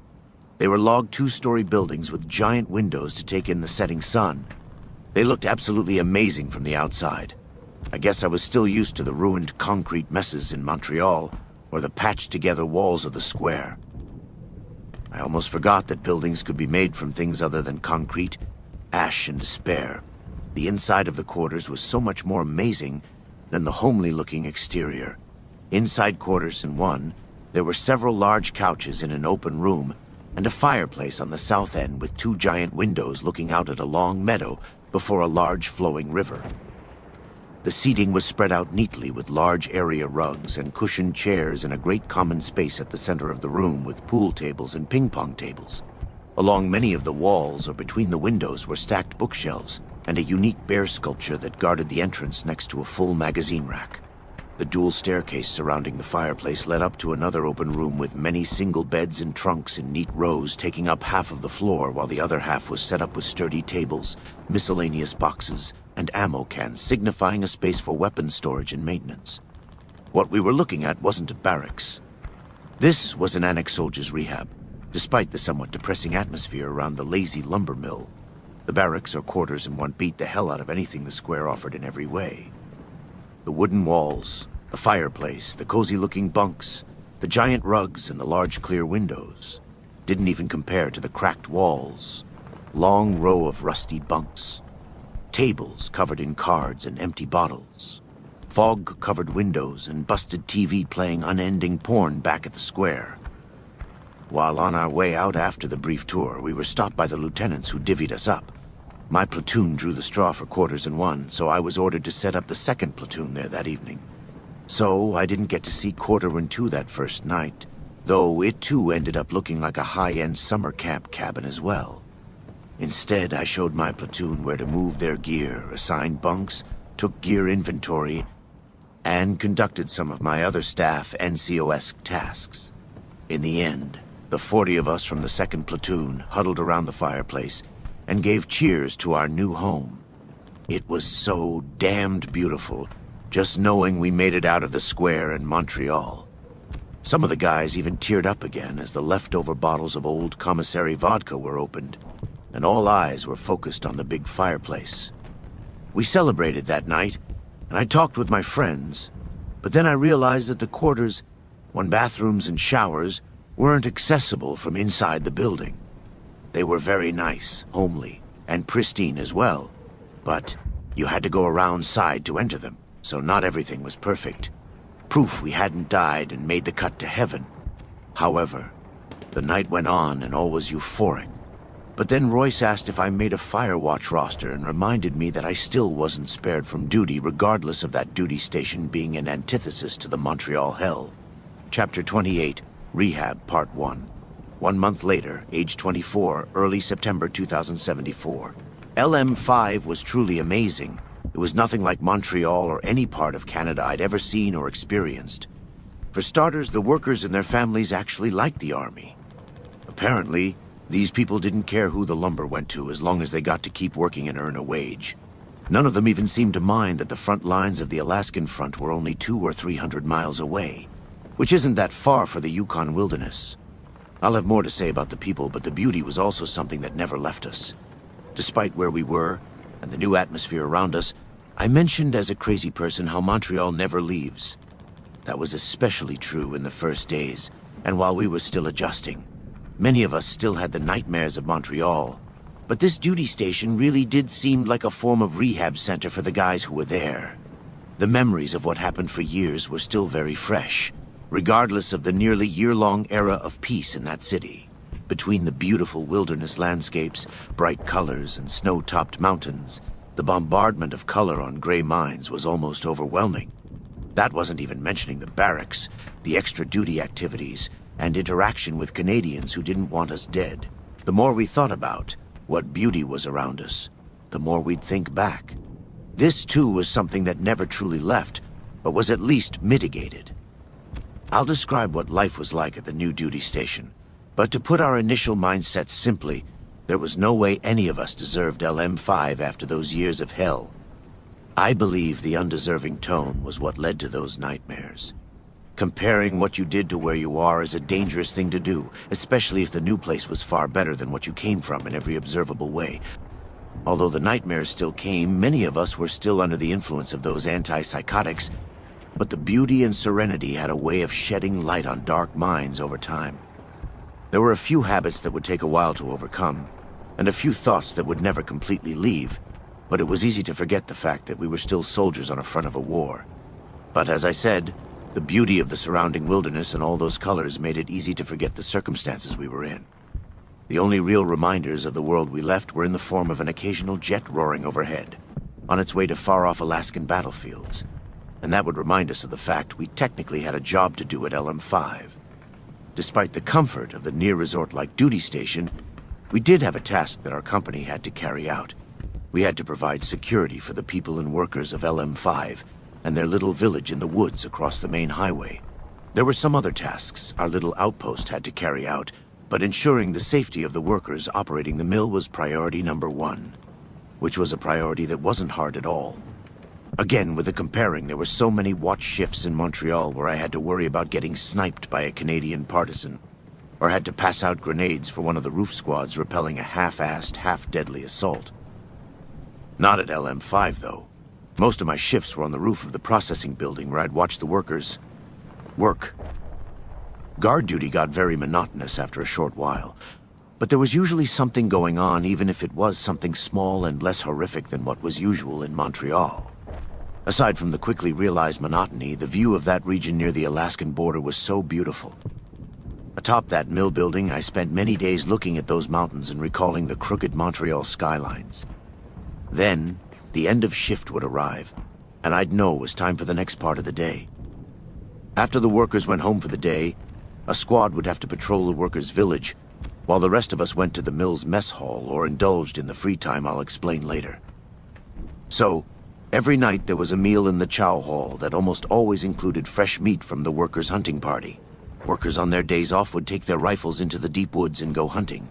They were log 2-story buildings with giant windows to take in the setting sun. They looked absolutely amazing from the outside. I guess I was still used to the ruined concrete messes in Montreal, or the patched-together walls of the square. I almost forgot that buildings could be made from things other than concrete, ash, and despair. The inside of the quarters was so much more amazing than the homely-looking exterior. Inside quarters in one, there were several large couches in an open room, and a fireplace on the south end with 2 giant windows looking out at a long meadow before a large flowing river. The seating was spread out neatly with large area rugs and cushioned chairs in a great common space at the center of the room with pool tables and ping-pong tables. Along many of the walls or between the windows were stacked bookshelves and a unique bear sculpture that guarded the entrance next to a full magazine rack. The dual staircase surrounding the fireplace led up to another open room with many single beds and trunks in neat rows taking up half of the floor, while the other half was set up with sturdy tables, miscellaneous boxes, and ammo cans, signifying a space for weapons storage and maintenance. What we were looking at wasn't a barracks. This was an annex soldiers' rehab, despite the somewhat depressing atmosphere around the lazy lumber mill. The barracks or quarters in one beat the hell out of anything the square offered in every way. The wooden walls, the fireplace, the cozy-looking bunks, the giant rugs and the large clear windows didn't even compare to the cracked walls, long row of rusty bunks, tables covered in cards and empty bottles, fog-covered windows and busted TV playing unending porn back at the square. While on our way out after the brief tour, we were stopped by the lieutenants who divvied us up. My platoon drew the straw for quarters and 1, so I was ordered to set up the second platoon there that evening. So I didn't get to see quarter and 2 that first night, though it too ended up looking like a high-end summer camp cabin as well. Instead, I showed my platoon where to move their gear, assigned bunks, took gear inventory, and conducted some of my other staff NCO-esque tasks. In the end, the 40 of us from the second platoon huddled around the fireplace and gave cheers to our new home. It was so damned beautiful, just knowing we made it out of the square in Montreal. Some of the guys even teared up again as the leftover bottles of old commissary vodka were opened, and all eyes were focused on the big fireplace. We celebrated that night, and I talked with my friends, but then I realized that the quarters, bathrooms and showers, weren't accessible from inside the building. They were very nice, homely, and pristine as well, but you had to go around side to enter them, so not everything was perfect. Proof we hadn't died and made the cut to heaven. However, the night went on and all was euphoric. But then Royce asked if I made a Firewatch roster and reminded me that I still wasn't spared from duty, regardless of that duty station being an antithesis to the Montreal hell. Chapter 28, Rehab, Part 1. 1 month later, age 24, early September 2074. LM5 was truly amazing. It was nothing like Montreal or any part of Canada I'd ever seen or experienced. For starters, the workers and their families actually liked the army. Apparently, these people didn't care who the lumber went to as long as they got to keep working and earn a wage. None of them even seemed to mind that the front lines of the Alaskan front were only 200 or 300 miles away, which isn't that far for the Yukon wilderness. I'll have more to say about the people, but the beauty was also something that never left us. Despite where we were, and the new atmosphere around us, I mentioned as a crazy person how Montreal never leaves. That was especially true in the first days, and while we were still adjusting. Many of us still had the nightmares of Montreal, but this duty station really did seem like a form of rehab center for the guys who were there. The memories of what happened for years were still very fresh, regardless of the nearly year-long era of peace in that city. Between the beautiful wilderness landscapes, bright colors, and snow-topped mountains, the bombardment of color on gray mines was almost overwhelming. That wasn't even mentioning the barracks, the extra duty activities, and interaction with Canadians who didn't want us dead. The more we thought about what beauty was around us, the more we'd think back. This too was something that never truly left, but was at least mitigated. I'll describe what life was like at the new duty station, but to put our initial mindsets simply, there was no way any of us deserved LM5 after those years of hell. I believe the undeserving tone was what led to those nightmares. Comparing what you did to where you are is a dangerous thing to do, especially if the new place was far better than what you came from in every observable way. Although the nightmares still came, many of us were still under the influence of those antipsychotics, but the beauty and serenity had a way of shedding light on dark minds over time. There were a few habits that would take a while to overcome, and a few thoughts that would never completely leave, but it was easy to forget the fact that we were still soldiers on a front of a war. But as I said, the beauty of the surrounding wilderness and all those colors made it easy to forget the circumstances we were in. The only real reminders of the world we left were in the form of an occasional jet roaring overhead. on its way to far-off Alaskan battlefields. And that would remind us of the fact we technically had a job to do at LM5. Despite the comfort of the near-resort-like duty station, we did have a task that our company had to carry out. We had to provide security for the people and workers of LM5 and their little village in the woods across the main highway. There were some other tasks our little outpost had to carry out, but ensuring the safety of the workers operating the mill was priority number one, which was a priority that wasn't hard at all. Again, with the comparing, there were so many watch shifts in Montreal where I had to worry about getting sniped by a Canadian partisan, or had to pass out grenades for one of the roof squads repelling a half-assed, half-deadly assault. Not at LM5, though. Most of my shifts were on the roof of the processing building where I'd watch the workers work. Guard duty got very monotonous after a short while, but there was usually something going on, even if it was something small and less horrific than what was usual in Montreal. Aside from the quickly realized monotony, the view of that region near the Alaskan border was so beautiful. Atop that mill building, I spent many days looking at those mountains and recalling the crooked Montreal skylines. Then, the end of shift would arrive, and I'd know it was time for the next part of the day. After the workers went home for the day, a squad would have to patrol the workers' village, while the rest of us went to the mill's mess hall or indulged in the free time I'll explain later. So, every night there was a meal in the chow hall that almost always included fresh meat from the workers' hunting party. Workers on their days off would take their rifles into the deep woods and go hunting.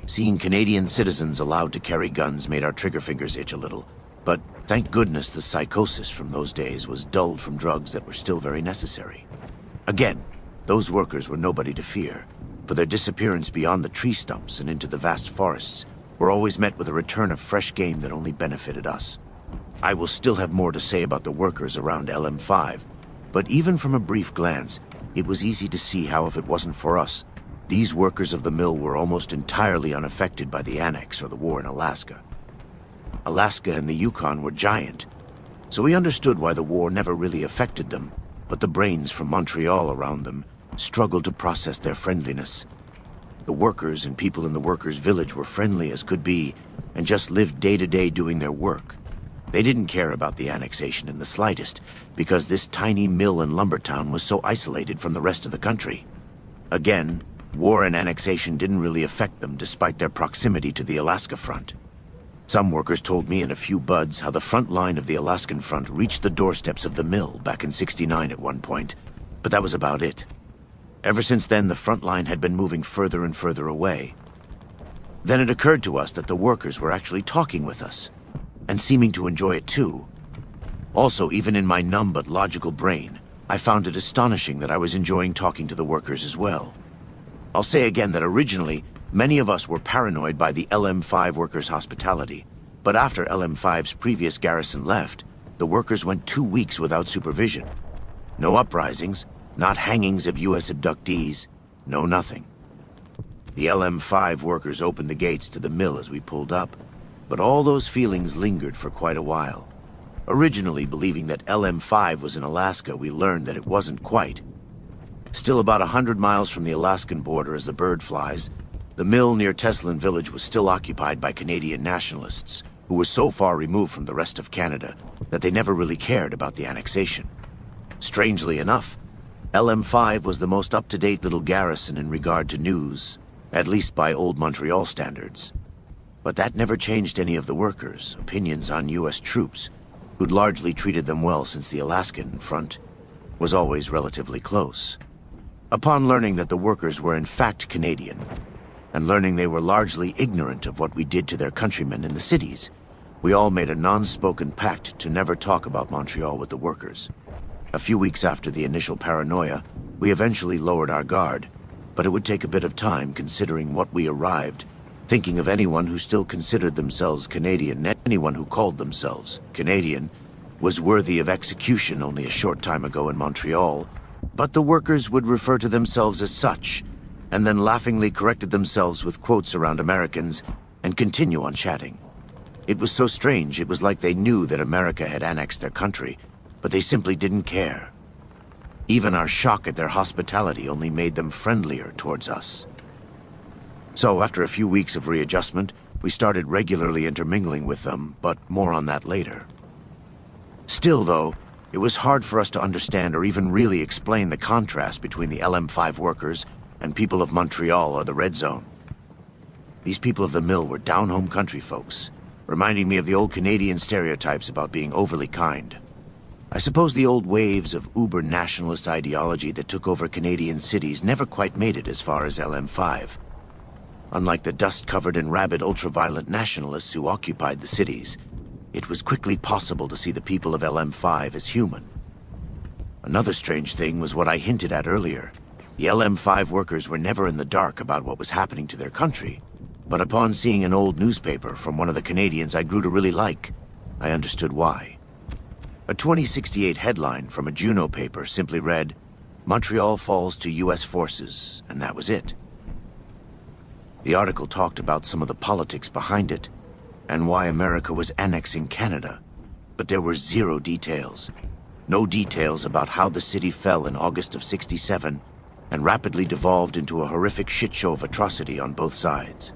Seeing Canadian citizens allowed to carry guns made our trigger fingers itch a little, but thank goodness the psychosis from those days was dulled from drugs that were still very necessary. Again, those workers were nobody to fear, for their disappearance beyond the tree stumps and into the vast forests were always met with a return of fresh game that only benefited us. I will still have more to say about the workers around LM5, but even from a brief glance, it was easy to see how if it wasn't for us, these workers of the mill were almost entirely unaffected by the annex or the war in Alaska. Alaska and the Yukon were giant, so we understood why the war never really affected them, but the brains from Montreal around them struggled to process their friendliness. The workers and people in the workers' village were friendly as could be, and just lived day to day doing their work. They didn't care about the annexation in the slightest, because this tiny mill and lumber town was so isolated from the rest of the country. Again, war and annexation didn't really affect them despite their proximity to the Alaska front. Some workers told me in a few buds how the front line of the Alaskan front reached the doorsteps of the mill back in '69 at one point, but that was about it. Ever since then, the front line had been moving further and further away. Then it occurred to us that the workers were actually talking with us, and seeming to enjoy it too. Also, even in my numb but logical brain, I found it astonishing that I was enjoying talking to the workers as well. I'll say again that originally, many of us were paranoid by the LM5 workers' hospitality, but after LM5's previous garrison left, the workers went 2 weeks without supervision. No uprisings, not hangings of US abductees, no nothing. The LM5 workers opened the gates to the mill as we pulled up, but all those feelings lingered for quite a while. Originally believing that LM5 was in Alaska, we learned that it wasn't quite. Still about 100 miles from the Alaskan border as the bird flies, the mill near Teslin Village was still occupied by Canadian nationalists, who were so far removed from the rest of Canada that they never really cared about the annexation. Strangely enough, LM5 was the most up-to-date little garrison in regard to news, at least by old Montreal standards. But that never changed any of the workers' opinions on US troops, who'd largely treated them well since the Alaskan front was always relatively close. Upon learning that the workers were in fact Canadian, and learning they were largely ignorant of what we did to their countrymen in the cities, we all made a non-spoken pact to never talk about Montreal with the workers. A few weeks after the initial paranoia, we eventually lowered our guard, but it would take a bit of time considering what we arrived, thinking of anyone who still considered themselves Canadian, anyone who called themselves Canadian, was worthy of execution only a short time ago in Montreal, but the workers would refer to themselves as such, and then laughingly corrected themselves with quotes around Americans, and continue on chatting. It was so strange, it was like they knew that America had annexed their country, but they simply didn't care. Even our shock at their hospitality only made them friendlier towards us. So, after a few weeks of readjustment, we started regularly intermingling with them, but more on that later. Still, though, it was hard for us to understand or even really explain the contrast between the LM5 workers and people of Montreal or the Red Zone. These people of the mill were down-home country folks, reminding me of the old Canadian stereotypes about being overly kind. I suppose the old waves of uber-nationalist ideology that took over Canadian cities never quite made it as far as LM5. Unlike the dust-covered and rabid ultra-violent nationalists who occupied the cities, it was quickly possible to see the people of LM5 as human. Another strange thing was what I hinted at earlier. The LM5 workers were never in the dark about what was happening to their country, but upon seeing an old newspaper from one of the Canadians I grew to really like, I understood why. A 2068 headline from a Juno paper simply read, "Montreal falls to U.S. forces," and that was it. The article talked about some of the politics behind it, and why America was annexing Canada, but there were zero details. No details about how the city fell in August of '67 and rapidly devolved into a horrific shitshow of atrocity on both sides.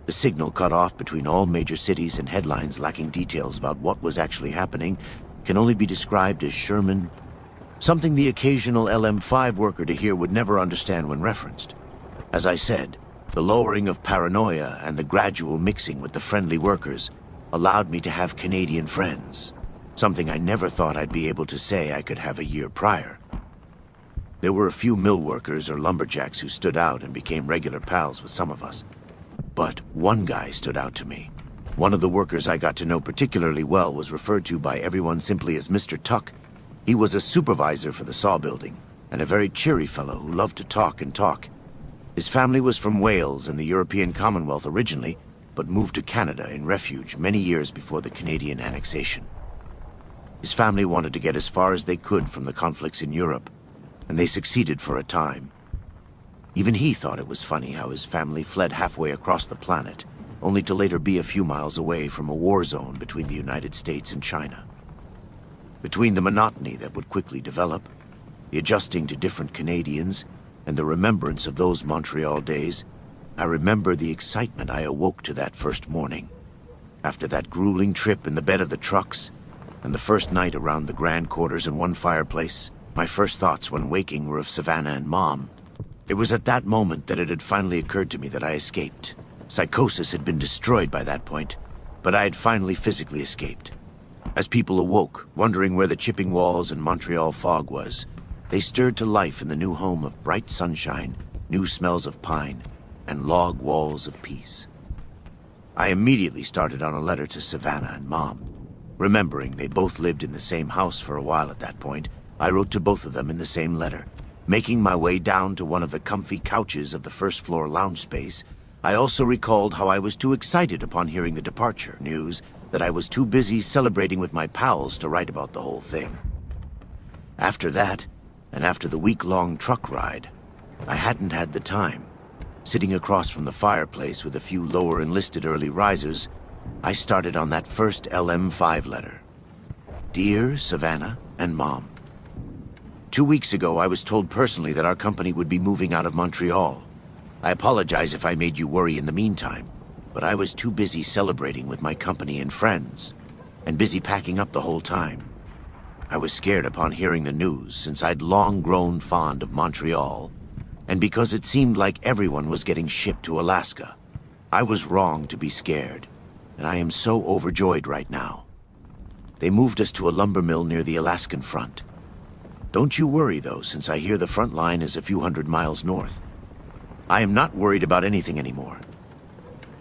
The signal cut off between all major cities, and headlines lacking details about what was actually happening can only be described as Sherman, something the occasional LM5 worker to hear would never understand when referenced. As I said, the lowering of paranoia and the gradual mixing with the friendly workers allowed me to have Canadian friends, something I never thought I'd be able to say I could have a year prior. There were a few mill workers or lumberjacks who stood out and became regular pals with some of us. But one guy stood out to me. One of the workers I got to know particularly well was referred to by everyone simply as Mr. Tuck. He was a supervisor for the saw building, and a very cheery fellow who loved to talk and talk. His family was from Wales and the European Commonwealth originally, but moved to Canada in refuge many years before the Canadian Annexation. His family wanted to get as far as they could from the conflicts in Europe, and they succeeded for a time. Even he thought it was funny how his family fled halfway across the planet, only to later be a few miles away from a war zone between the United States and China. Between the monotony that would quickly develop, the adjusting to different Canadians, and the remembrance of those Montreal days, I remember the excitement I awoke to that first morning. After that grueling trip in the bed of the trucks, and the first night around the grand quarters in one fireplace, my first thoughts when waking were of Savannah and Mom. It was at that moment that it had finally occurred to me that I escaped. Psychosis had been destroyed by that point, but I had finally physically escaped. As people awoke, wondering where the chipping walls and Montreal fog was, they stirred to life in the new home of bright sunshine, new smells of pine, and log walls of peace. I immediately started on a letter to Savannah and Mom. Remembering they both lived in the same house for a while at that point, I wrote to both of them in the same letter. Making my way down to one of the comfy couches of the first-floor lounge space, I also recalled how I was too excited upon hearing the departure news that I was too busy celebrating with my pals to write about the whole thing. After that, and after the week-long truck ride, I hadn't had the time. Sitting across from the fireplace with a few lower enlisted early risers, I started on that first LM5 letter. Dear Savannah and Mom, 2 weeks ago I was told personally that our company would be moving out of Montreal. I apologize if I made you worry in the meantime, but I was too busy celebrating with my company and friends, and busy packing up the whole time. I was scared upon hearing the news, since I'd long grown fond of Montreal, and because it seemed like everyone was getting shipped to Alaska. I was wrong to be scared, and I am so overjoyed right now. They moved us to a lumber mill near the Alaskan front. Don't you worry, though, since I hear the front line is a few hundred miles north. I am not worried about anything anymore.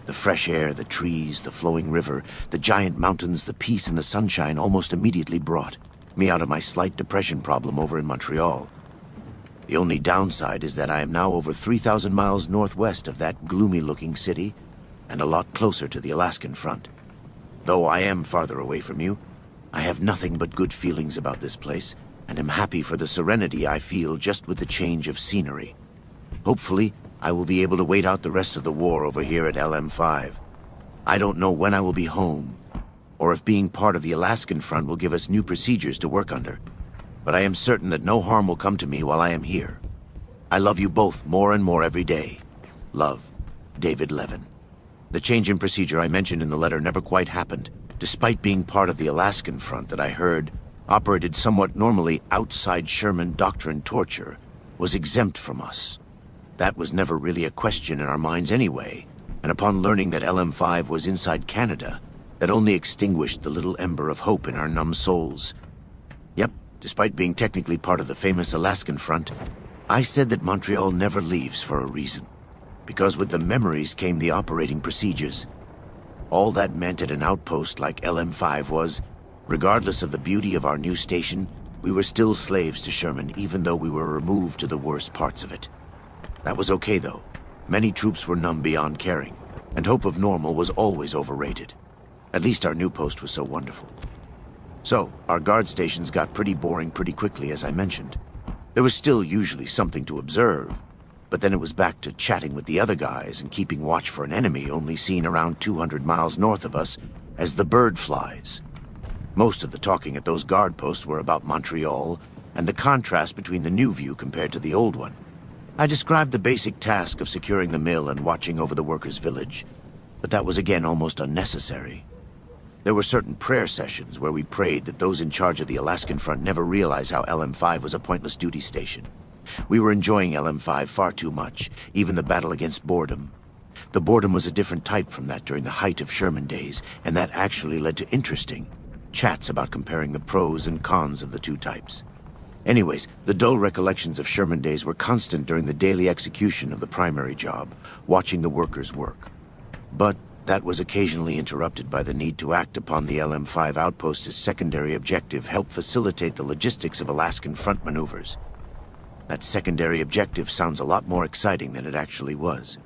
The fresh air, the trees, the flowing river, the giant mountains, the peace and the sunshine almost immediately brought me out of my slight depression problem over in Montreal. The only downside is that I am now over 3,000 miles northwest of that gloomy-looking city, and a lot closer to the Alaskan front. Though I am farther away from you, I have nothing but good feelings about this place, and am happy for the serenity I feel just with the change of scenery. Hopefully, I will be able to wait out the rest of the war over here at LM5. I don't know when I will be home, or if being part of the Alaskan front will give us new procedures to work under, but I am certain that no harm will come to me while I am here. I love you both more and more every day. Love, David Levin. The change in procedure I mentioned in the letter never quite happened, despite being part of the Alaskan front that I heard operated somewhat normally outside Sherman doctrine torture, was exempt from us. That was never really a question in our minds anyway, and upon learning that LM5 was inside Canada, that only extinguished the little ember of hope in our numb souls. Yep, despite being technically part of the famous Alaskan front, I said that Montreal never leaves for a reason. Because with the memories came the operating procedures. All that meant at an outpost like LM5 was, regardless of the beauty of our new station, we were still slaves to Sherman even though we were removed to the worst parts of it. That was okay though. Many troops were numb beyond caring, and hope of normal was always overrated. At least our new post was so wonderful. So, our guard stations got pretty boring pretty quickly, as I mentioned. There was still usually something to observe, but then it was back to chatting with the other guys and keeping watch for an enemy only seen around 200 miles north of us as the bird flies. Most of the talking at those guard posts were about Montreal and the contrast between the new view compared to the old one. I described the basic task of securing the mill and watching over the workers' village, but that was again almost unnecessary. There were certain prayer sessions where we prayed that those in charge of the Alaskan front never realize how LM5 was a pointless duty station. We were enjoying LM5 far too much, even the battle against boredom. The boredom was a different type from that during the height of Sherman days, and that actually led to interesting chats about comparing the pros and cons of the two types. Anyways, the dull recollections of Sherman days were constant during the daily execution of the primary job, watching the workers work. But that was occasionally interrupted by the need to act upon the LM5 outpost's secondary objective, help facilitate the logistics of Alaskan front maneuvers. That secondary objective sounds a lot more exciting than it actually was.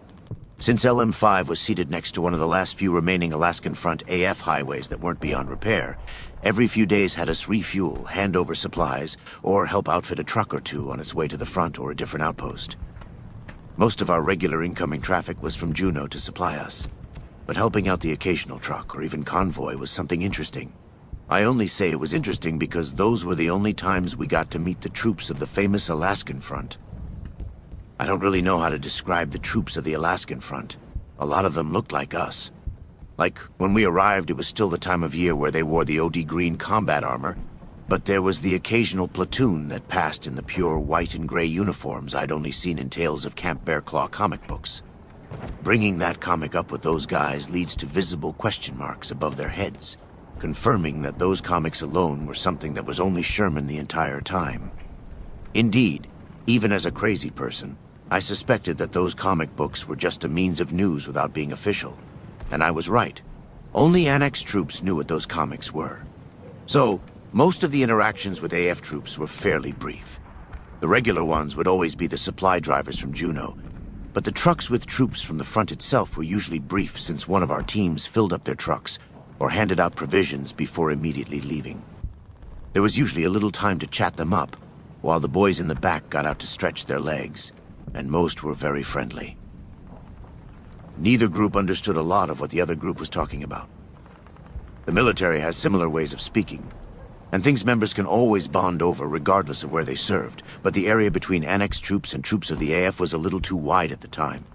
Since LM5 was seated next to one of the last few remaining Alaskan front AF highways that weren't beyond repair, every few days had us refuel, hand over supplies, or help outfit a truck or two on its way to the front or a different outpost. Most of our regular incoming traffic was from Juneau to supply us, but helping out the occasional truck or even convoy was something interesting. I only say it was interesting because those were the only times we got to meet the troops of the famous Alaskan front. I don't really know how to describe the troops of the Alaskan front. A lot of them looked like us. Like, when we arrived, it was still the time of year where they wore the OD green combat armor, but there was the occasional platoon that passed in the pure white and gray uniforms I'd only seen in tales of Camp Bear Claw comic books. Bringing that comic up with those guys leads to visible question marks above their heads, confirming that those comics alone were something that was only Sherman the entire time. Indeed, even as a crazy person, I suspected that those comic books were just a means of news without being official. And I was right. Only Annex troops knew what those comics were. So, most of the interactions with AF troops were fairly brief. The regular ones would always be the supply drivers from Juneau, but the trucks with troops from the front itself were usually brief since one of our teams filled up their trucks or handed out provisions before immediately leaving. There was usually a little time to chat them up, while the boys in the back got out to stretch their legs, and most were very friendly. Neither group understood a lot of what the other group was talking about. The military has similar ways of speaking, and things members can always bond over regardless of where they served, but the area between Annex troops and troops of the AF was a little too wide at the time.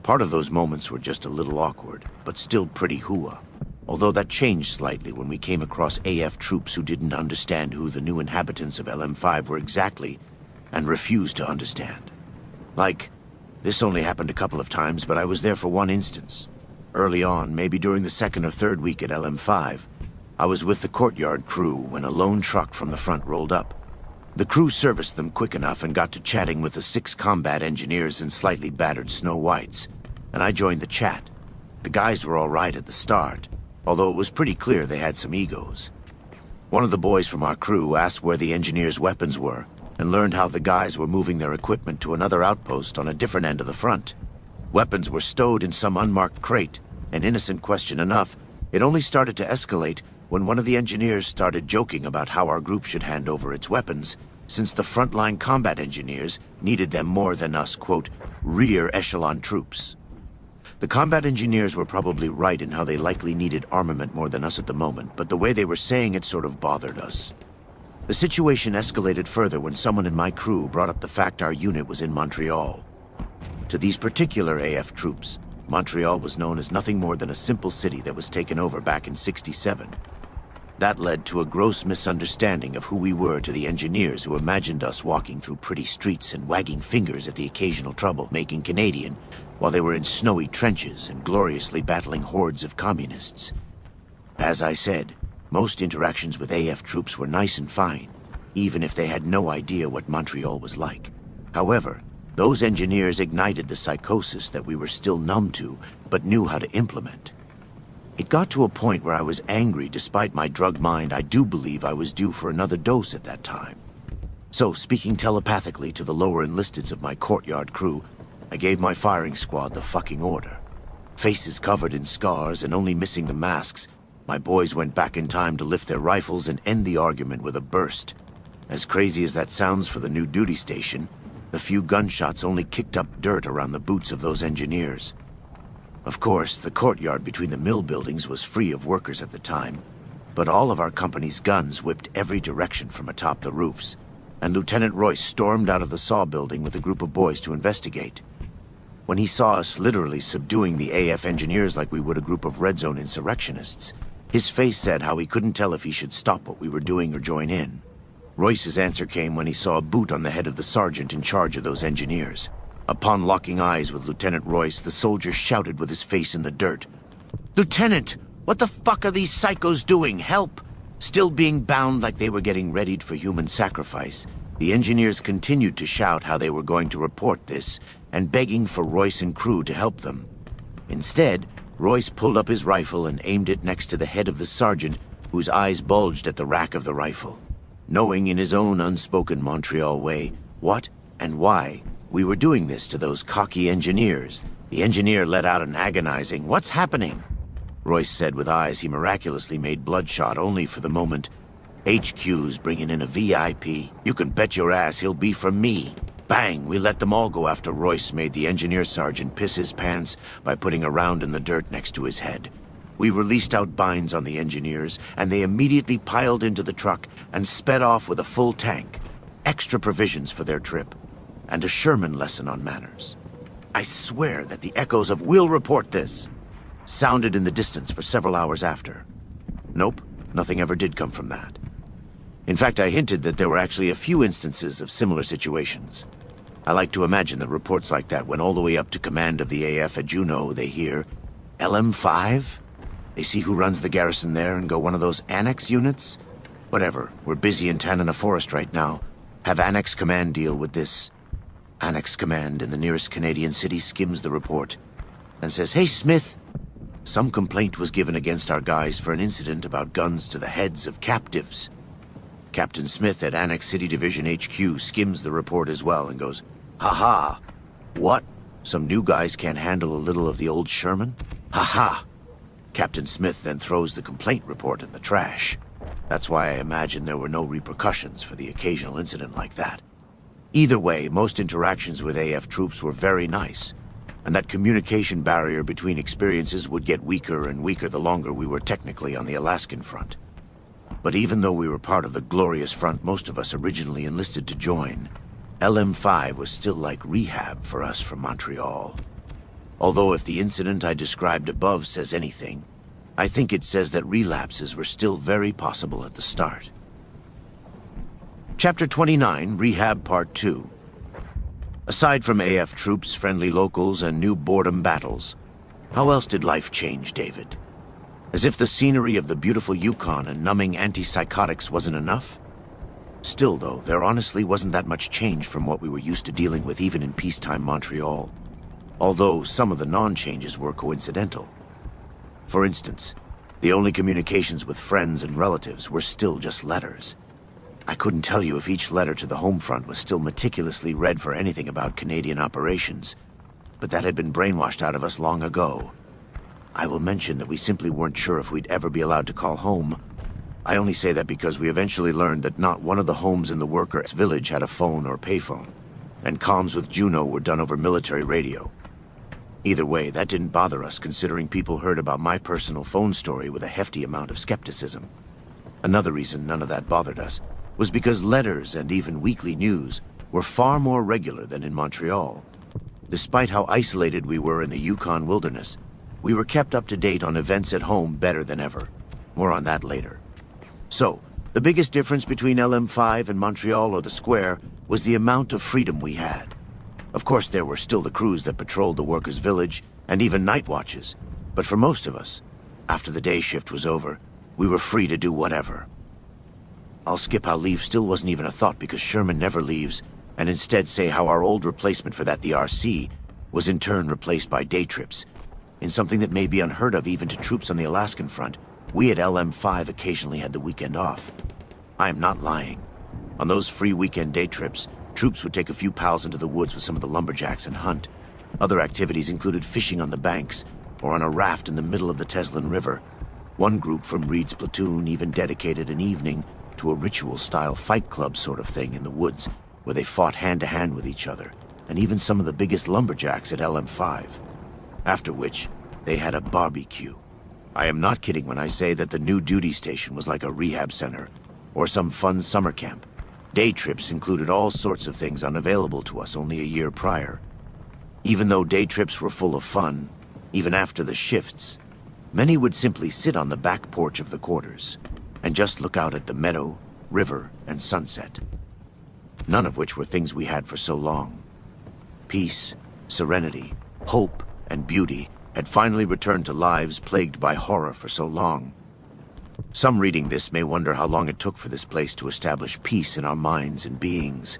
Part of those moments were just a little awkward, but still pretty hooah. Although that changed slightly when we came across AF troops who didn't understand who the new inhabitants of LM5 were exactly, and refused to understand. Like, this only happened a couple of times, but I was there for one instance. Early on, maybe during the second or third week at LM5, I was with the courtyard crew when a lone truck from the front rolled up. The crew serviced them quick enough and got to chatting with the 6 combat engineers and slightly battered Snow Whites, and I joined the chat. The guys were all right at the start, although it was pretty clear they had some egos. One of the boys from our crew asked where the engineers' weapons were, and learned how the guys were moving their equipment to another outpost on a different end of the front. Weapons were stowed in some unmarked crate, an innocent question enough. It only started to escalate when one of the engineers started joking about how our group should hand over its weapons, since the frontline combat engineers needed them more than us, quote, rear echelon troops. The combat engineers were probably right in how they likely needed armament more than us at the moment, but the way they were saying it sort of bothered us. The situation escalated further when someone in my crew brought up the fact our unit was in Montreal. To these particular AF troops, Montreal was known as nothing more than a simple city that was taken over back in '67. That led to a gross misunderstanding of who we were to the engineers who imagined us walking through pretty streets and wagging fingers at the occasional trouble-making Canadian while they were in snowy trenches and gloriously battling hordes of communists. As I said, most interactions with AF troops were nice and fine, even if they had no idea what Montreal was like. However, those engineers ignited the psychosis that we were still numb to, but knew how to implement. It got to a point where I was angry. Despite my drugged mind, I do believe I was due for another dose at that time. So, speaking telepathically to the lower enlisteds of my courtyard crew, I gave my firing squad the fucking order. Faces covered in scars and only missing the masks, my boys went back in time to lift their rifles and end the argument with a burst. As crazy as that sounds for the new duty station, the few gunshots only kicked up dirt around the boots of those engineers. Of course, the courtyard between the mill buildings was free of workers at the time, but all of our company's guns whipped every direction from atop the roofs, and Lieutenant Royce stormed out of the saw building with a group of boys to investigate. When he saw us literally subduing the AF engineers like we would a group of Red Zone insurrectionists, his face said how he couldn't tell if he should stop what we were doing or join in. Royce's answer came when he saw a boot on the head of the sergeant in charge of those engineers. Upon locking eyes with Lieutenant Royce, the soldier shouted with his face in the dirt, "Lieutenant, what the fuck are these psychos doing? Help!" Still being bound like they were getting readied for human sacrifice, the engineers continued to shout how they were going to report this, and begging for Royce and crew to help them. Instead, Royce pulled up his rifle and aimed it next to the head of the sergeant, whose eyes bulged at the rack of the rifle. Knowing in his own unspoken Montreal way what and why we were doing this to those cocky engineers, the engineer let out an agonizing, "What's happening?" Royce said with eyes he miraculously made bloodshot only for the moment, "HQ's bringing in a VIP. You can bet your ass he'll be from me." Bang! We let them all go after Royce made the engineer sergeant piss his pants by putting a round in the dirt next to his head. We released out binds on the engineers, and they immediately piled into the truck and sped off with a full tank, extra provisions for their trip, and a Sherman lesson on manners. I swear that the echoes of "We'll report this" sounded in the distance for several hours after. Nope, nothing ever did come from that. In fact, I hinted that there were actually a few instances of similar situations. I like to imagine that reports like that went all the way up to command of the AF at Juneau. They hear, "LM5? They see who runs the garrison there and go, one of those Annex units? Whatever, we're busy in Tanana Forest right now. Have Annex Command deal with this." Annex Command in the nearest Canadian city skims the report and says, "Hey, Smith, some complaint was given against our guys for an incident about guns to the heads of captives." Captain Smith at Annex City Division HQ skims the report as well and goes, "Ha-ha! What? Some new guys can't handle a little of the old Sherman? Ha-ha!" Captain Smith then throws the complaint report in the trash. That's why I imagine there were no repercussions for the occasional incident like that. Either way, most interactions with AF troops were very nice, and that communication barrier between experiences would get weaker and weaker the longer we were technically on the Alaskan front. But even though we were part of the glorious front most of us originally enlisted to join, LM5 was still like rehab for us from Montreal. Although if the incident I described above says anything, I think it says that relapses were still very possible at the start. Chapter 29, Rehab Part 2. Aside from AF troops, friendly locals, and new boredom battles, how else did life change, David? As if the scenery of the beautiful Yukon and numbing antipsychotics wasn't enough? Still, though, there honestly wasn't that much change from what we were used to dealing with even in peacetime Montreal. Although some of the non-changes were coincidental. For instance, the only communications with friends and relatives were still just letters. I couldn't tell you if each letter to the home front was still meticulously read for anything about Canadian operations, but that had been brainwashed out of us long ago. I will mention that we simply weren't sure if we'd ever be allowed to call home. I only say that because we eventually learned that not one of the homes in the workers' village had a phone or payphone, and comms with Juneau were done over military radio. Either way, that didn't bother us, considering people heard about my personal phone story with a hefty amount of skepticism. Another reason none of that bothered us was because letters and even weekly news were far more regular than in Montreal. Despite how isolated we were in the Yukon wilderness, we were kept up to date on events at home better than ever. More on that later. So, the biggest difference between LM5 and Montreal or the Square was the amount of freedom we had. Of course, there were still the crews that patrolled the workers' village, and even night watches. But for most of us, after the day shift was over, we were free to do whatever. I'll skip how leave still wasn't even a thought because Sherman never leaves, and instead say how our old replacement for that, the RC, was in turn replaced by day trips. In something that may be unheard of even to troops on the Alaskan front, we at LM5 occasionally had the weekend off. I am not lying. On those free weekend day trips, troops would take a few pals into the woods with some of the lumberjacks and hunt. Other activities included fishing on the banks, or on a raft in the middle of the Teslin River. One group from Reed's platoon even dedicated an evening to a ritual-style fight club sort of thing in the woods, where they fought hand-to-hand with each other, and even some of the biggest lumberjacks at LM5. After which, they had a barbecue. I am not kidding when I say that the new duty station was like a rehab center, or some fun summer camp. Day trips included all sorts of things unavailable to us only a year prior. Even though day trips were full of fun, even after the shifts, many would simply sit on the back porch of the quarters and just look out at the meadow, river, and sunset. None of which were things we had for so long. Peace, serenity, hope, and beauty had finally returned to lives plagued by horror for so long. Some reading this may wonder how long it took for this place to establish peace in our minds and beings.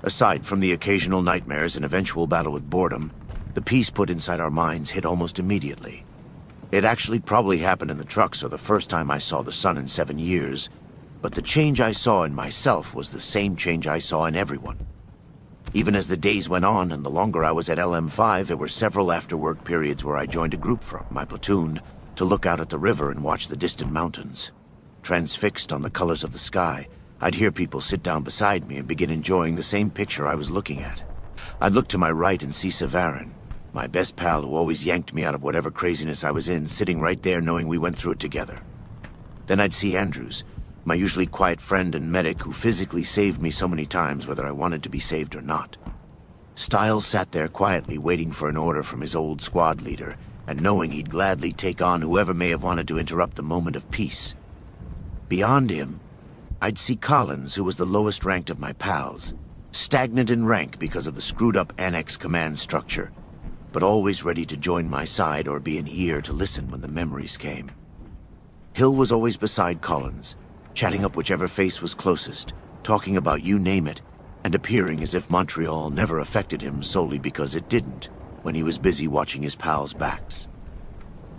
Aside from the occasional nightmares and eventual battle with boredom, the peace put inside our minds hit almost immediately. It actually probably happened in the trucks or the first time I saw the sun in 7 years, but the change I saw in myself was the same change I saw in everyone. Even as the days went on and the longer I was at LM5, there were several after-work periods where I joined a group from my platoon to look out at the river and watch the distant mountains. Transfixed on the colors of the sky, I'd hear people sit down beside me and begin enjoying the same picture I was looking at. I'd look to my right and see Savarin, my best pal who always yanked me out of whatever craziness I was in, sitting right there knowing we went through it together. Then I'd see Andrews, my usually quiet friend and medic who physically saved me so many times whether I wanted to be saved or not. Stiles sat there quietly waiting for an order from his old squad leader, and knowing he'd gladly take on whoever may have wanted to interrupt the moment of peace. Beyond him, I'd see Collins, who was the lowest ranked of my pals, stagnant in rank because of the screwed-up Annex command structure, but always ready to join my side or be an ear to listen when the memories came. Hill was always beside Collins, chatting up whichever face was closest, talking about you name it, and appearing as if Montreal never affected him solely because it didn't, when he was busy watching his pals' backs.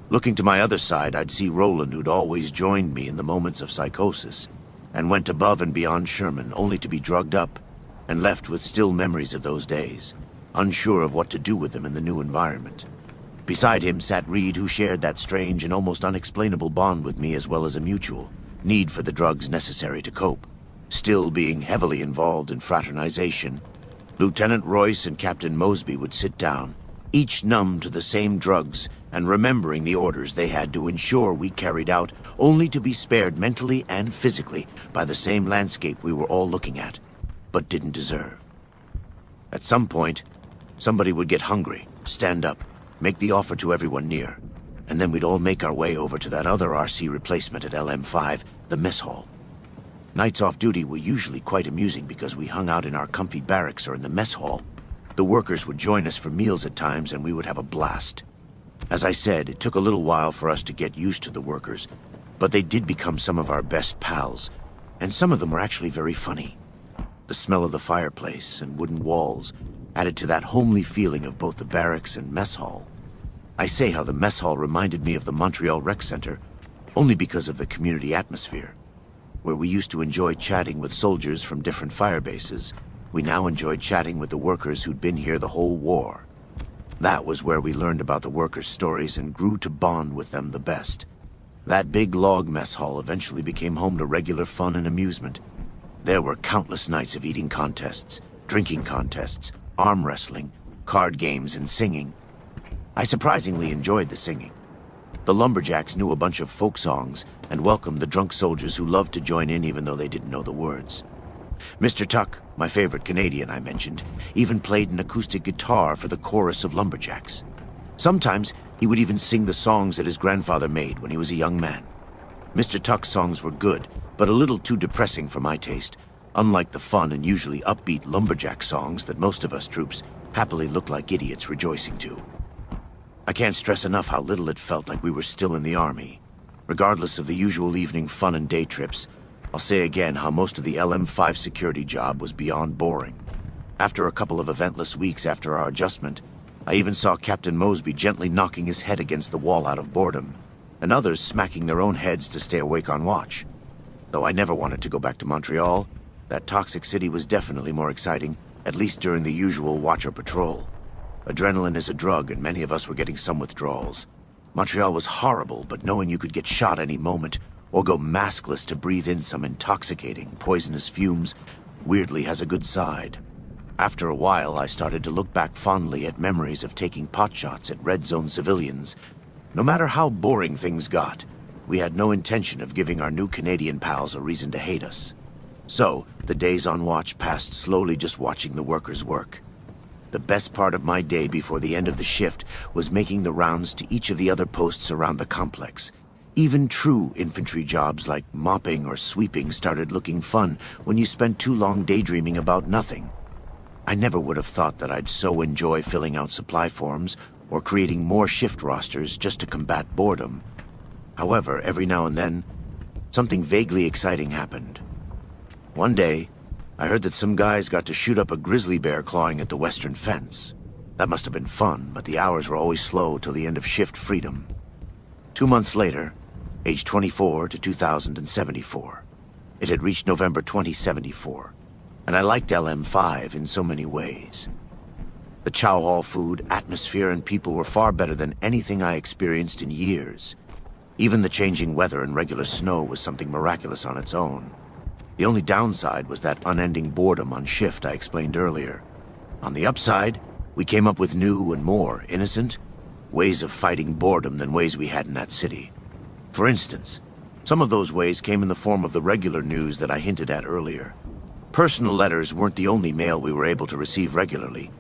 Looking to my other side, I'd see Roland, who'd always joined me in the moments of psychosis, and went above and beyond Sherman, only to be drugged up, and left with still memories of those days, unsure of what to do with them in the new environment. Beside him sat Reed, who shared that strange and almost unexplainable bond with me as well as a mutual need for the drugs necessary to cope. Still being heavily involved in fraternization, Lieutenant Royce and Captain Mosby would sit down, each numb to the same drugs and remembering the orders they had to ensure we carried out, only to be spared mentally and physically by the same landscape we were all looking at, but didn't deserve. At some point, somebody would get hungry, stand up, make the offer to everyone near, and then we'd all make our way over to that other RC replacement at LM5, the mess hall. Nights off duty were usually quite amusing because we hung out in our comfy barracks or in the mess hall. The workers would join us for meals at times and we would have a blast. As I said, it took a little while for us to get used to the workers, but they did become some of our best pals, and some of them were actually very funny. The smell of the fireplace and wooden walls added to that homely feeling of both the barracks and mess hall. I say how the mess hall reminded me of the Montreal Rec Center only because of the community atmosphere. Where we used to enjoy chatting with soldiers from different fire bases, we now enjoyed chatting with the workers who'd been here the whole war. That was where we learned about the workers' stories and grew to bond with them the best. That big log mess hall eventually became home to regular fun and amusement. There were countless nights of eating contests, drinking contests, arm wrestling, card games, and singing. I surprisingly enjoyed the singing. The lumberjacks knew a bunch of folk songs and welcomed the drunk soldiers who loved to join in even though they didn't know the words. Mr. Tuck, my favorite Canadian I mentioned, even played an acoustic guitar for the chorus of Lumberjacks. Sometimes he would even sing the songs that his grandfather made when he was a young man. Mr. Tuck's songs were good, but a little too depressing for my taste, unlike the fun and usually upbeat Lumberjack songs that most of us troops happily look like idiots rejoicing to. I can't stress enough how little it felt like we were still in the Army. Regardless of the usual evening fun and day trips, I'll say again how most of the LM5 security job was beyond boring. After a couple of eventless weeks after our adjustment, I even saw Captain Mosby gently knocking his head against the wall out of boredom, and others smacking their own heads to stay awake on watch. Though I never wanted to go back to Montreal, that toxic city was definitely more exciting, at least during the usual watcher patrol. Adrenaline is a drug, and many of us were getting some withdrawals. Montreal was horrible, but knowing you could get shot any moment, or go maskless to breathe in some intoxicating, poisonous fumes, weirdly has a good side. After a while, I started to look back fondly at memories of taking potshots at red zone civilians. No matter how boring things got, we had no intention of giving our new Canadian pals a reason to hate us. So, the days on watch passed slowly just watching the workers work. The best part of my day before the end of the shift was making the rounds to each of the other posts around the complex. Even true infantry jobs like mopping or sweeping started looking fun when you spent too long daydreaming about nothing. I never would have thought that I'd so enjoy filling out supply forms or creating more shift rosters just to combat boredom. However, every now and then, something vaguely exciting happened. One day, I heard that some guys got to shoot up a grizzly bear clawing at the western fence. That must have been fun, but the hours were always slow till the end of shift freedom. 2 months later, age 24 to 2074. It had reached November 2074, and I liked LM5 in so many ways. The chow hall food, atmosphere, and people were far better than anything I experienced in years. Even the changing weather and regular snow was something miraculous on its own. The only downside was that unending boredom on shift I explained earlier. On the upside, we came up with new and more innocent ways of fighting boredom than ways we had in that city. For instance, some of those ways came in the form of the regular news that I hinted at earlier. Personal letters weren't the only mail we were able to receive regularly.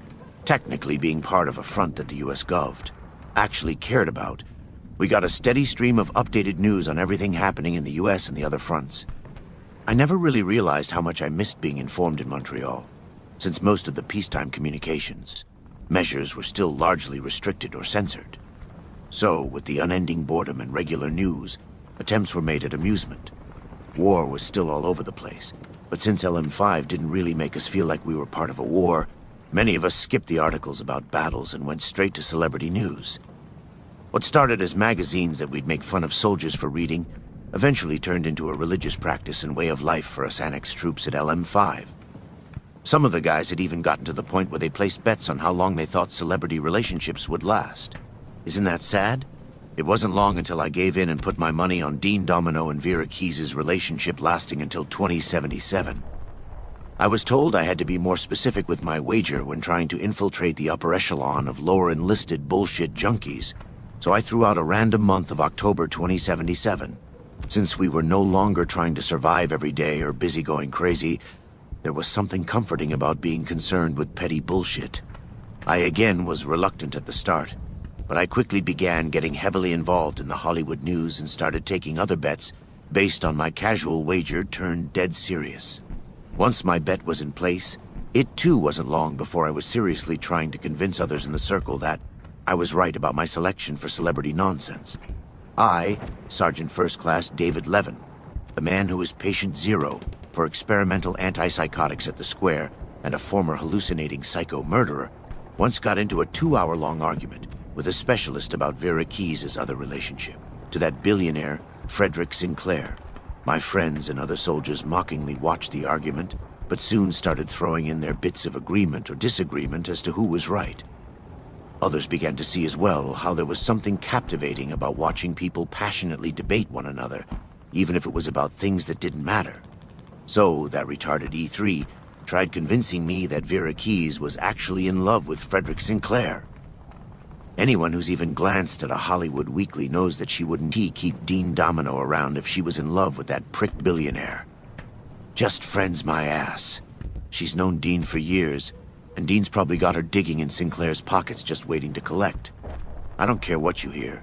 Technically, being part of a front that the US Gov actually cared about, we got a steady stream of updated news on everything happening in the US and the other fronts. I never really realized how much I missed being informed in Montreal, since most of the peacetime communications measures were still largely restricted or censored. So, with the unending boredom and regular news, attempts were made at amusement. War was still all over the place, but since LM5 didn't really make us feel like we were part of a war, many of us skipped the articles about battles and went straight to celebrity news. What started as magazines that we'd make fun of soldiers for reading eventually turned into a religious practice and way of life for us annexed troops at LM5. Some of the guys had even gotten to the point where they placed bets on how long they thought celebrity relationships would last. Isn't that sad? It wasn't long until I gave in and put my money on Dean Domino and Vera Keyes' relationship lasting until 2077. I was told I had to be more specific with my wager when trying to infiltrate the upper echelon of lower enlisted bullshit junkies, so I threw out a random month of October 2077. Since we were no longer trying to survive every day or busy going crazy, there was something comforting about being concerned with petty bullshit. I again was reluctant at the start, but I quickly began getting heavily involved in the Hollywood news and started taking other bets based on my casual wager turned dead serious. Once my bet was in place, it too wasn't long before I was seriously trying to convince others in the circle that I was right about my selection for celebrity nonsense. I, Sergeant First Class David Levin, the man who was patient zero for experimental antipsychotics at the Square and a former hallucinating psycho murderer, once got into a 2-hour-long argument with a specialist about Vera Keyes' other relationship to that billionaire, Frederick Sinclair. My friends and other soldiers mockingly watched the argument, but soon started throwing in their bits of agreement or disagreement as to who was right. Others began to see as well how there was something captivating about watching people passionately debate one another, even if it was about things that didn't matter. So that retarded E3 tried convincing me that Vera Keyes was actually in love with Frederick Sinclair. Anyone who's even glanced at a Hollywood weekly knows that she wouldn't keep Dean Domino around if she was in love with that prick billionaire. Just friends my ass. She's known Dean for years, and Dean's probably got her digging in Sinclair's pockets just waiting to collect. I don't care what you hear.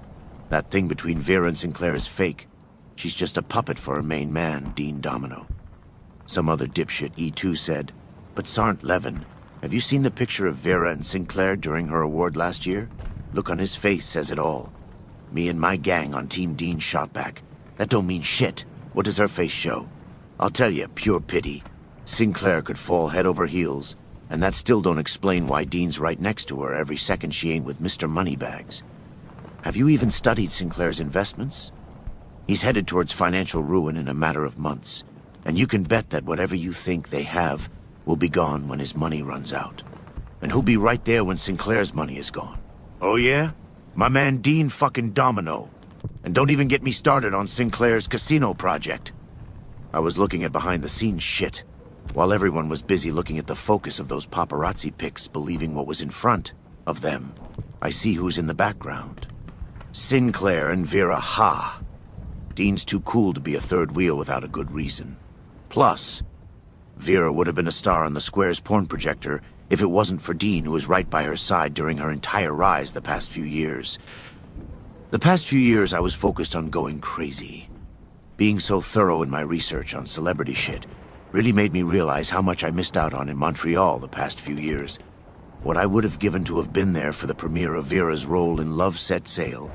That thing between Vera and Sinclair is fake. She's just a puppet for her main man, Dean Domino. Some other dipshit E2 said, "But Sarnt Levin, have you seen the picture of Vera and Sinclair during her award last year? Look on his face says it all. Me and my gang on Team Dean shot back. That don't mean shit. What does her face show? I'll tell you, pure pity. Sinclair could fall head over heels, and that still don't explain why Dean's right next to her every second she ain't with Mr. Moneybags. Have you even studied Sinclair's investments? He's headed towards financial ruin in a matter of months, and you can bet that whatever you think they have will be gone when his money runs out. And he'll be right there when Sinclair's money is gone. Oh yeah? My man Dean fucking Domino. And don't even get me started on Sinclair's casino project. I was looking at behind-the-scenes shit, while everyone was busy looking at the focus of those paparazzi pics, believing what was in front of them. I see who's in the background. Sinclair and Vera Ha. Dean's too cool to be a third wheel without a good reason. Plus, Vera would have been a star on the Square's porn projector if it wasn't for Dean, who was right by her side during her entire rise the past few years. The past few years I was focused on going crazy. Being so thorough in my research on celebrity shit really made me realize how much I missed out on in Montreal the past few years. What I would have given to have been there for the premiere of Vera's role in Love Set Sail.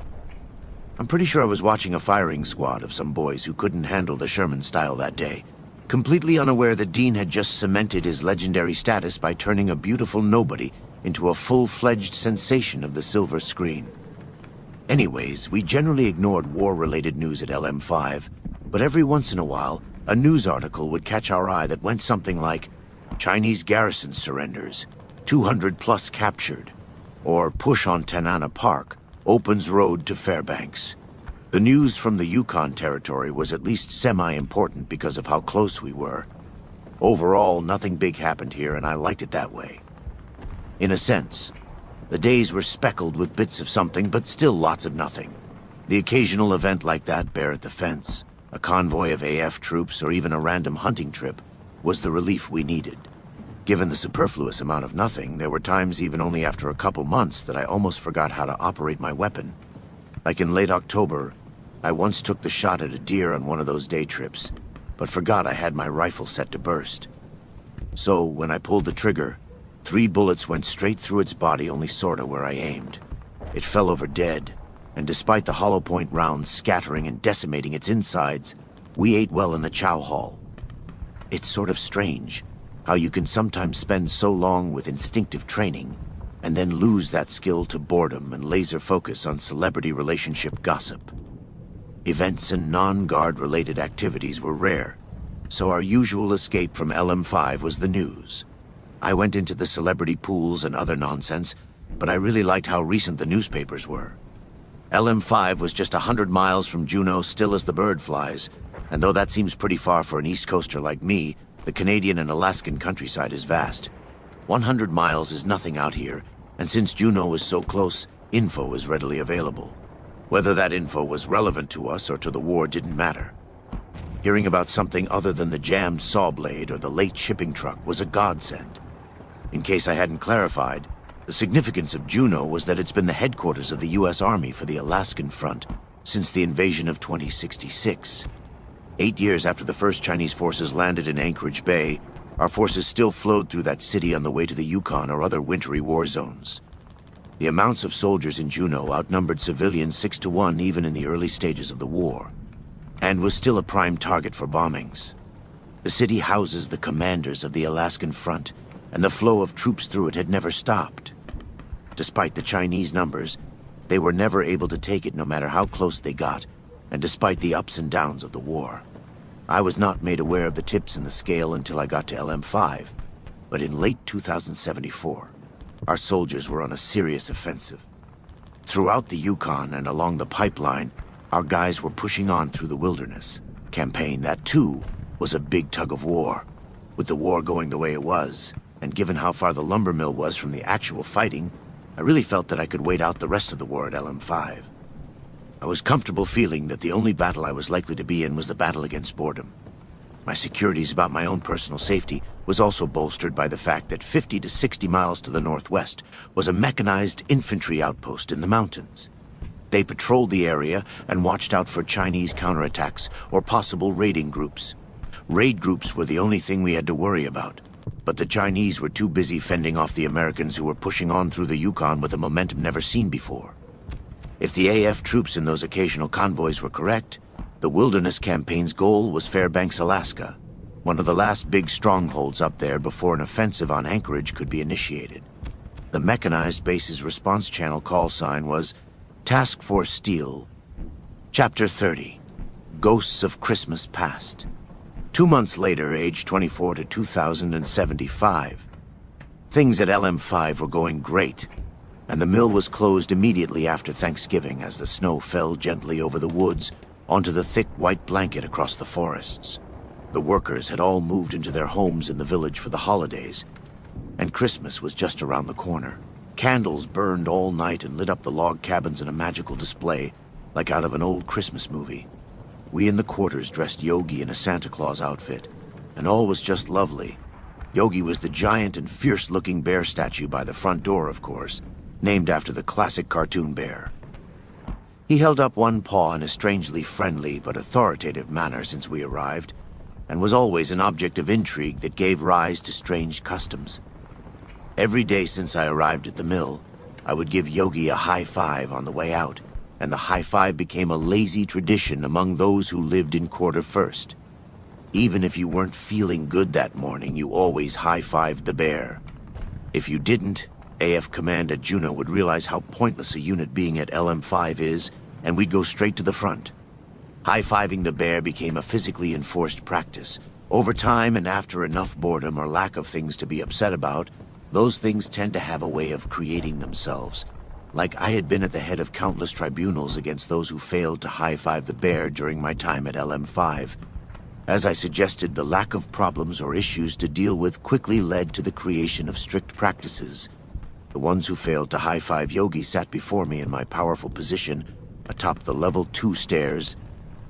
I'm pretty sure I was watching a firing squad of some boys who couldn't handle the Sherman style that day, completely unaware that Dean had just cemented his legendary status by turning a beautiful nobody into a full-fledged sensation of the silver screen. Anyways, we generally ignored war-related news at LM5, but every once in a while, a news article would catch our eye that went something like, Chinese garrison surrenders, 200 plus captured, or push on Tanana Park, opens road to Fairbanks. The news from the Yukon Territory was at least semi-important because of how close we were. Overall, nothing big happened here, and I liked it that way. In a sense, the days were speckled with bits of something, but still lots of nothing. The occasional event like that bear at the fence, a convoy of AF troops, or even a random hunting trip, was the relief we needed. Given the superfluous amount of nothing, there were times even only after a couple months that I almost forgot how to operate my weapon. Like in late October, I once took the shot at a deer on one of those day trips, but forgot I had my rifle set to burst. So, when I pulled the trigger, 3 bullets went straight through its body, only sorta where I aimed. It fell over dead, and despite the hollow point rounds scattering and decimating its insides, we ate well in the chow hall. It's sort of strange how you can sometimes spend so long with instinctive training and then lose that skill to boredom and laser focus on celebrity relationship gossip. Events and non-guard related activities were rare, so our usual escape from LM5 was the news. I went into the celebrity pools and other nonsense, but I really liked how recent the newspapers were. LM5 was just 100 miles from Juneau, still as the bird flies, and though that seems pretty far for an East Coaster like me, the Canadian and Alaskan countryside is vast. 100 miles is nothing out here, and since Juneau is so close, info is readily available. Whether that info was relevant to us or to the war didn't matter. Hearing about something other than the jammed saw blade or the late shipping truck was a godsend. In case I hadn't clarified, the significance of Juneau was that it's been the headquarters of the U.S. Army for the Alaskan front since the invasion of 2066. 8 years after the first Chinese forces landed in Anchorage Bay, our forces still flowed through that city on the way to the Yukon or other wintry war zones. The amounts of soldiers in Juneau outnumbered civilians 6 to 1 even in the early stages of the war, and was still a prime target for bombings. The city houses the commanders of the Alaskan front, and the flow of troops through it had never stopped. Despite the Chinese numbers, they were never able to take it no matter how close they got, and despite the ups and downs of the war. I was not made aware of the tips in the scale until I got to LM5, but in late 2074, our soldiers were on a serious offensive. Throughout the Yukon and along the pipeline, our guys were pushing on through the wilderness. Campaign that, too, was a big tug of war. With the war going the way it was, and given how far the lumber mill was from the actual fighting, I really felt that I could wait out the rest of the war at LM5. I was comfortable feeling that the only battle I was likely to be in was the battle against boredom. My securities about my own personal safety was also bolstered by the fact that 50 to 60 miles to the northwest was a mechanized infantry outpost in the mountains. They patrolled the area and watched out for Chinese counterattacks or possible raiding groups. Raid groups were the only thing we had to worry about, but the Chinese were too busy fending off the Americans who were pushing on through the Yukon with a momentum never seen before. If the AF troops in those occasional convoys were correct, the Wilderness Campaign's goal was Fairbanks, Alaska, one of the last big strongholds up there before an offensive on Anchorage could be initiated. The mechanized base's response channel call sign was Task Force Steel, Chapter 30, Ghosts of Christmas Past. 2 months later, aged 24 to 2075, things at LM5 were going great, and the mill was closed immediately after Thanksgiving as the snow fell gently over the woods onto the thick white blanket across the forests. The workers had all moved into their homes in the village for the holidays, and Christmas was just around the corner. Candles burned all night and lit up the log cabins in a magical display, like out of an old Christmas movie. We in the quarters dressed Yogi in a Santa Claus outfit, and all was just lovely. Yogi was the giant and fierce-looking bear statue by the front door, of course, named after the classic cartoon bear. He held up one paw in a strangely friendly but authoritative manner since we arrived, and was always an object of intrigue that gave rise to strange customs. Every day since I arrived at the mill, I would give Yogi a high five on the way out, and the high five became a lazy tradition among those who lived in Quarter First. Even if you weren't feeling good that morning, you always high-fived the bear. If you didn't, AF Command at Juneau would realize how pointless a unit being at LM5 is, and we'd go straight to the front. High-fiving the bear became a physically enforced practice. Over time and after enough boredom or lack of things to be upset about, those things tend to have a way of creating themselves. Like I had been at the head of countless tribunals against those who failed to high-five the bear during my time at LM5. As I suggested, the lack of problems or issues to deal with quickly led to the creation of strict practices. The ones who failed to high-five Yogi sat before me in my powerful position atop the level 2 stairs,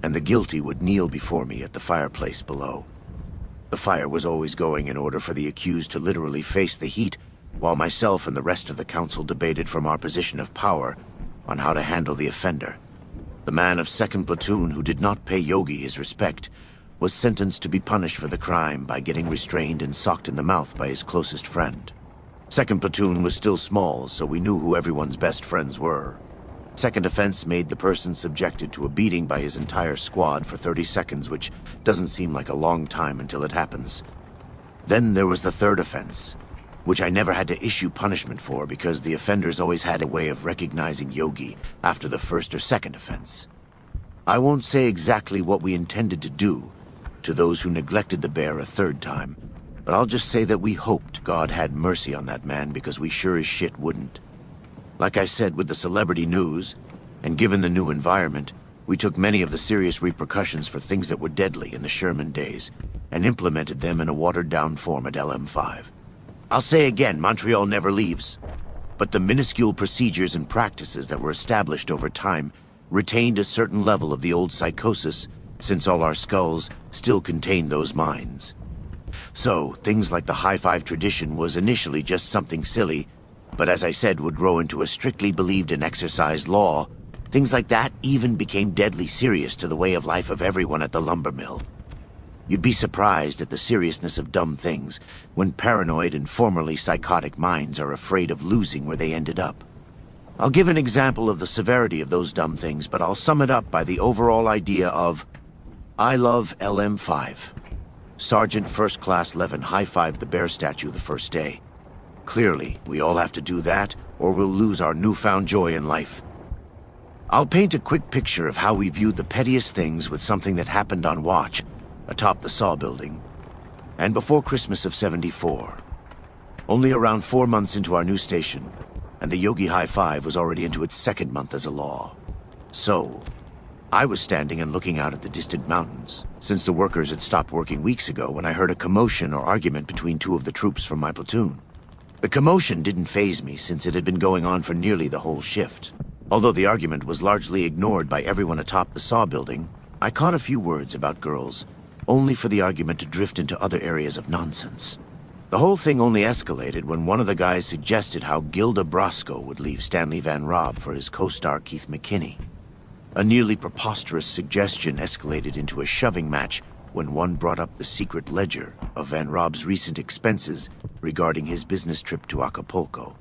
and the guilty would kneel before me at the fireplace below. The fire was always going in order for the accused to literally face the heat, while myself and the rest of the council debated from our position of power on how to handle the offender. The man of 2nd Platoon who did not pay Yogi his respect was sentenced to be punished for the crime by getting restrained and socked in the mouth by his closest friend. 2nd Platoon was still small, so we knew who everyone's best friends were. Second offense made the person subjected to a beating by his entire squad for 30 seconds, which doesn't seem like a long time until it happens. Then there was the 3rd offense, which I never had to issue punishment for because the offenders always had a way of recognizing Yogi after the 1st or 2nd offense. I won't say exactly what we intended to do to those who neglected the bear a 3rd time, but I'll just say that we hoped God had mercy on that man because we sure as shit wouldn't. Like I said, with the celebrity news, and given the new environment, we took many of the serious repercussions for things that were deadly in the Sherman days and implemented them in a watered-down form at LM5. I'll say again, Montreal never leaves, but the minuscule procedures and practices that were established over time retained a certain level of the old psychosis, since all our skulls still contained those minds. So, things like the high-five tradition was initially just something silly, but as I said, would grow into a strictly believed and exercised law. Things like that even became deadly serious to the way of life of everyone at the lumber mill. You'd be surprised at the seriousness of dumb things when paranoid and formerly psychotic minds are afraid of losing where they ended up. I'll give an example of the severity of those dumb things, but I'll sum it up by the overall idea of, I love LM5. Sergeant First Class Levin high-fived the bear statue the first day. Clearly, we all have to do that, or we'll lose our newfound joy in life. I'll paint a quick picture of how we viewed the pettiest things with something that happened on watch, atop the Saw building, and before Christmas of '74. Only around 4 months into our new station, and the Yogi High Five was already into its 2nd month as a law. So, I was standing and looking out at the distant mountains, since the workers had stopped working weeks ago when I heard a commotion or argument between 2 of the troops from my platoon. The commotion didn't faze me since it had been going on for nearly the whole shift. Although the argument was largely ignored by everyone atop the Saw building, I caught a few words about girls, only for the argument to drift into other areas of nonsense. The whole thing only escalated when one of the guys suggested how Gilda Brasco would leave Stanley Van Rob for his co-star Keith McKinney. A nearly preposterous suggestion escalated into a shoving match when one brought up the secret ledger of Van Rob's recent expenses regarding his business trip to Acapulco.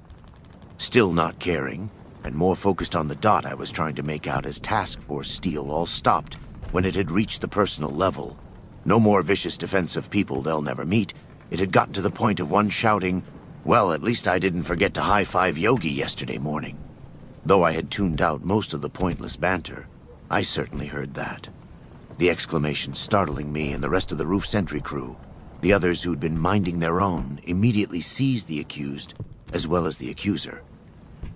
Still not caring, and more focused on the dot I was trying to make out as Task Force Steel, all stopped when it had reached the personal level. No more vicious defense of people they'll never meet. It had gotten to the point of one shouting, "Well, at least I didn't forget to high-five Yogi yesterday morning." Though I had tuned out most of the pointless banter, I certainly heard that. The exclamation startling me and the rest of the roof sentry crew. The others who'd been minding their own immediately seized the accused, as well as the accuser.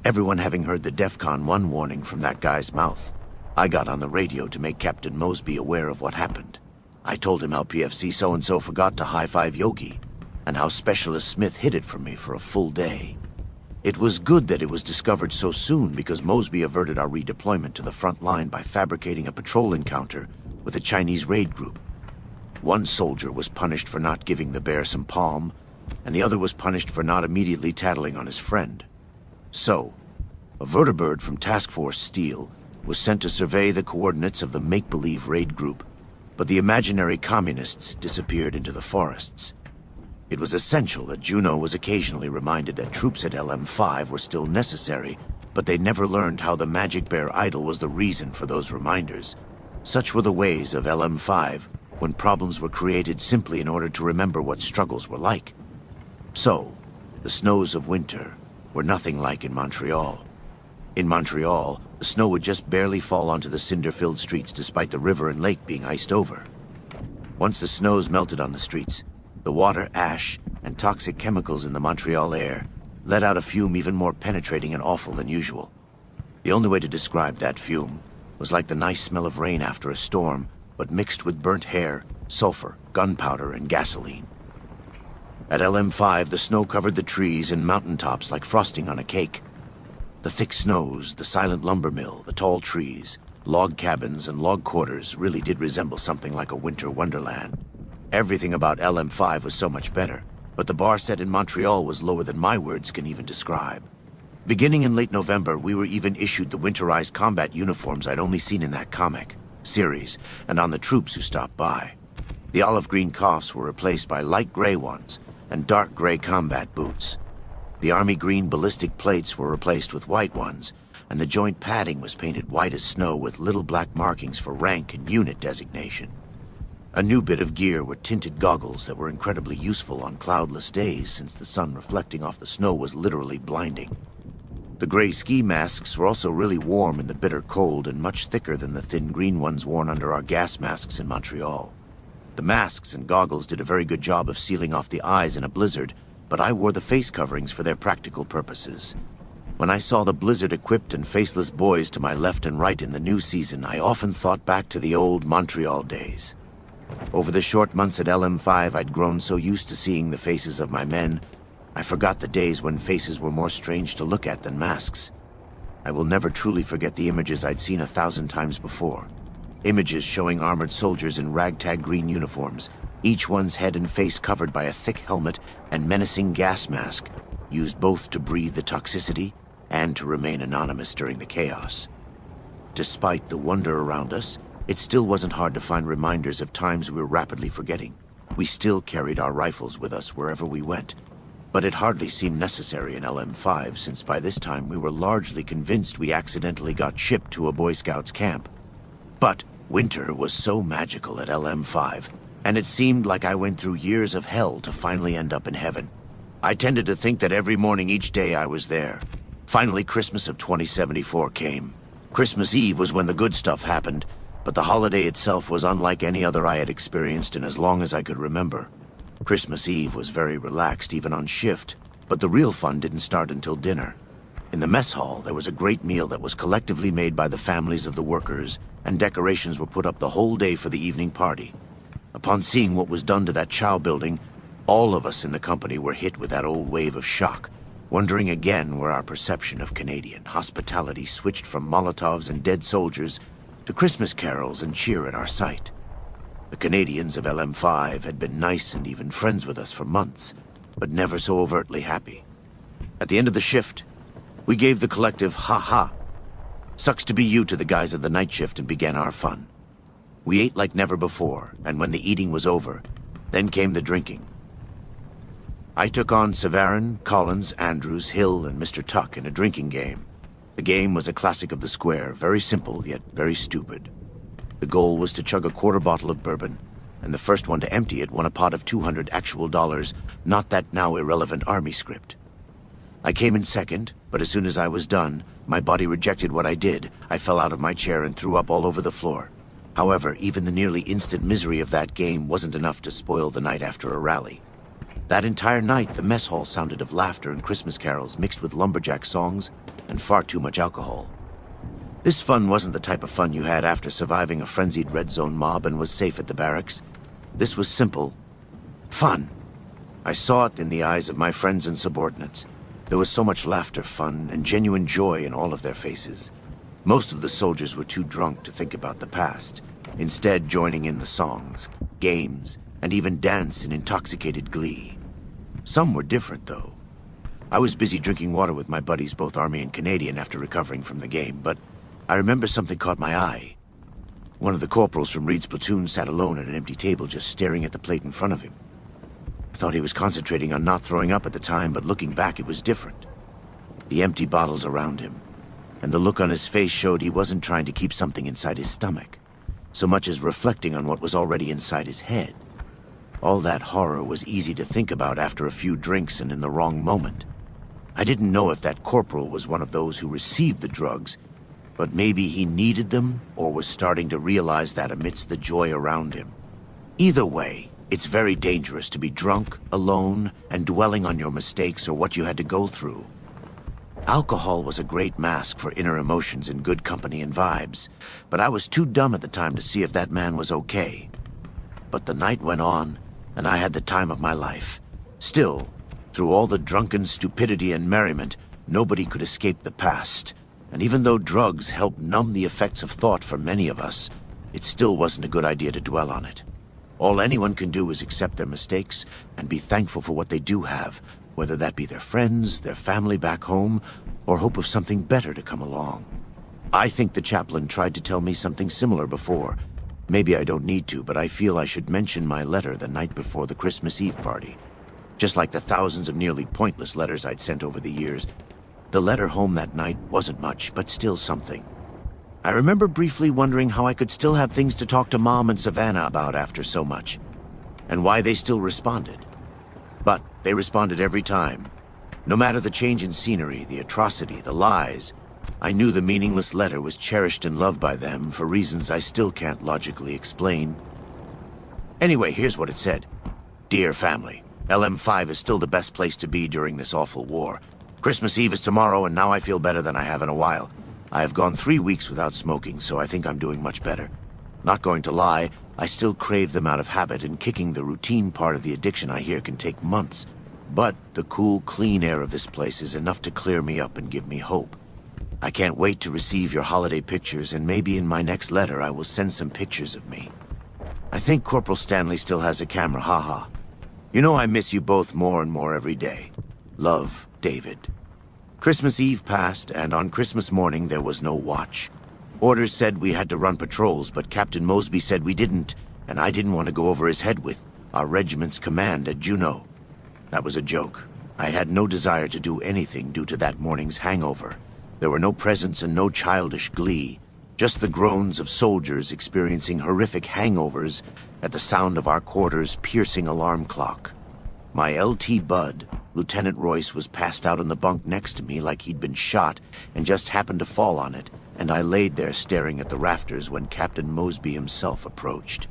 Everyone having heard the DEFCON 1 warning from that guy's mouth, I got on the radio to make Captain Mosby aware of what happened. I told him how PFC so-and-so forgot to high-five Yogi, and how Specialist Smith hid it from me for a full day. It was good that it was discovered so soon because Mosby averted our redeployment to the front line by fabricating a patrol encounter with a Chinese raid group. One soldier was punished for not giving the bear some palm, and the other was punished for not immediately tattling on his friend. So, a vertibird from Task Force Steel was sent to survey the coordinates of the make-believe raid group, but the imaginary communists disappeared into the forests. It was essential that Juno was occasionally reminded that troops at LM5 were still necessary, but they never learned how the Magic Bear idol was the reason for those reminders. Such were the ways of LM5 when problems were created simply in order to remember what struggles were like. So, the snows of winter were nothing like in Montreal. In Montreal, the snow would just barely fall onto the cinder-filled streets despite the river and lake being iced over. Once the snows melted on the streets, the water, ash, and toxic chemicals in the Montreal air let out a fume even more penetrating and awful than usual. The only way to describe that fume was like the nice smell of rain after a storm, but mixed with burnt hair, sulfur, gunpowder, and gasoline. At LM5, the snow covered the trees and mountaintops like frosting on a cake. The thick snows, the silent lumber mill, the tall trees, log cabins, and log quarters really did resemble something like a winter wonderland. Everything about LM5 was so much better, but the bar set in Montreal was lower than my words can even describe. Beginning in late November, we were even issued the winterized combat uniforms I'd only seen in that comic series, and on the troops who stopped by. The olive green cuffs were replaced by light gray ones, and dark gray combat boots. The army green ballistic plates were replaced with white ones, and the joint padding was painted white as snow with little black markings for rank and unit designation. A new bit of gear were tinted goggles that were incredibly useful on cloudless days since the sun reflecting off the snow was literally blinding. The gray ski masks were also really warm in the bitter cold and much thicker than the thin green ones worn under our gas masks in Montreal. The masks and goggles did a very good job of sealing off the eyes in a blizzard, but I wore the face coverings for their practical purposes. When I saw the blizzard-equipped and faceless boys to my left and right in the new season, I often thought back to the old Montreal days. Over the short months at LM5, I'd grown so used to seeing the faces of my men, I forgot the days when faces were more strange to look at than masks. I will never truly forget the images I'd seen 1,000 times before. Images showing armored soldiers in ragtag green uniforms, each one's head and face covered by a thick helmet and menacing gas mask, used both to breathe the toxicity and to remain anonymous during the chaos. Despite the wonder around us, it still wasn't hard to find reminders of times we were rapidly forgetting. We still carried our rifles with us wherever we went, but it hardly seemed necessary in LM5 since by this time we were largely convinced we accidentally got shipped to a Boy Scouts camp. But winter was so magical at LM5, and it seemed like I went through years of hell to finally end up in heaven. I tended to think that every morning each day I was there. Finally, Christmas of 2074 came. Christmas Eve was when the good stuff happened, but the holiday itself was unlike any other I had experienced in as long as I could remember. Christmas Eve was very relaxed even on shift, but the real fun didn't start until dinner. In the mess hall, there was a great meal that was collectively made by the families of the workers, and decorations were put up the whole day for the evening party. Upon seeing what was done to that chow building, all of us in the company were hit with that old wave of shock, wondering again where our perception of Canadian hospitality switched from Molotovs and dead soldiers to Christmas carols and cheer at our sight. The Canadians of LM5 had been nice and even friends with us for months, but never so overtly happy. At the end of the shift, we gave the collective ha-ha. Sucks to be you to the guys of the night shift and began our fun. We ate like never before, and when the eating was over, then came the drinking. I took on Severin, Collins, Andrews, Hill, and Mr. Tuck in a drinking game. The game was a classic of the square, very simple yet very stupid. The goal was to chug a quarter bottle of bourbon, and the first one to empty it won a pot of 200 actual dollars, not that now irrelevant army script. I came in second, but as soon as I was done, my body rejected what I did. I fell out of my chair and threw up all over the floor. However, even the nearly instant misery of that game wasn't enough to spoil the night after a rally. That entire night, the mess hall sounded of laughter and Christmas carols mixed with lumberjack songs and far too much alcohol. This fun wasn't the type of fun you had after surviving a frenzied red zone mob and was safe at the barracks. This was simple fun. I saw it in the eyes of my friends and subordinates. There was so much laughter, fun, and genuine joy in all of their faces. Most of the soldiers were too drunk to think about the past, instead joining in the songs, games, and even dance in intoxicated glee. Some were different, though. I was busy drinking water with my buddies, both Army and Canadian, after recovering from the game, but I remember something caught my eye. One of the corporals from Reed's platoon sat alone at an empty table just staring at the plate in front of him. I thought he was concentrating on not throwing up at the time, but looking back it was different. The empty bottles around him, and the look on his face showed he wasn't trying to keep something inside his stomach, so much as reflecting on what was already inside his head. All that horror was easy to think about after a few drinks and in the wrong moment. I didn't know if that corporal was one of those who received the drugs, but maybe he needed them or was starting to realize that amidst the joy around him. Either way, it's very dangerous to be drunk, alone, and dwelling on your mistakes or what you had to go through. Alcohol was a great mask for inner emotions and good company and vibes, but I was too dumb at the time to see if that man was okay. But the night went on, and I had the time of my life. Still, through all the drunken stupidity and merriment, nobody could escape the past. And even though drugs helped numb the effects of thought for many of us, it still wasn't a good idea to dwell on it. All anyone can do is accept their mistakes and be thankful for what they do have, whether that be their friends, their family back home, or hope of something better to come along. I think the chaplain tried to tell me something similar before. Maybe I don't need to, but I feel I should mention my letter the night before the Christmas Eve party. Just like the thousands of nearly pointless letters I'd sent over the years, the letter home that night wasn't much, but still something. I remember briefly wondering how I could still have things to talk to Mom and Savannah about after so much, and why they still responded. But they responded every time. No matter the change in scenery, the atrocity, the lies, I knew the meaningless letter was cherished and loved by them for reasons I still can't logically explain. Anyway, here's what it said. Dear family, LM5 is still the best place to be during this awful war. Christmas Eve is tomorrow, and now I feel better than I have in a while. I have gone 3 weeks without smoking, so I think I'm doing much better. Not going to lie, I still crave them out of habit, and kicking the routine part of the addiction I hear can take months. But the cool, clean air of this place is enough to clear me up and give me hope. I can't wait to receive your holiday pictures, and maybe in my next letter I will send some pictures of me. I think Corporal Stanley still has a camera, haha. You know I miss you both more and more every day. Love, David. Christmas Eve passed, and on Christmas morning there was no watch. Orders said we had to run patrols, but Captain Mosby said we didn't, and I didn't want to go over his head with our regiment's command at Juneau. That was a joke. I had no desire to do anything due to that morning's hangover. There were no presents and no childish glee, just the groans of soldiers experiencing horrific hangovers at the sound of our quarters' piercing alarm clock. My LT Bud, Lieutenant Royce, was passed out in the bunk next to me like he'd been shot and just happened to fall on it, and I laid there staring at the rafters when Captain Mosby himself approached.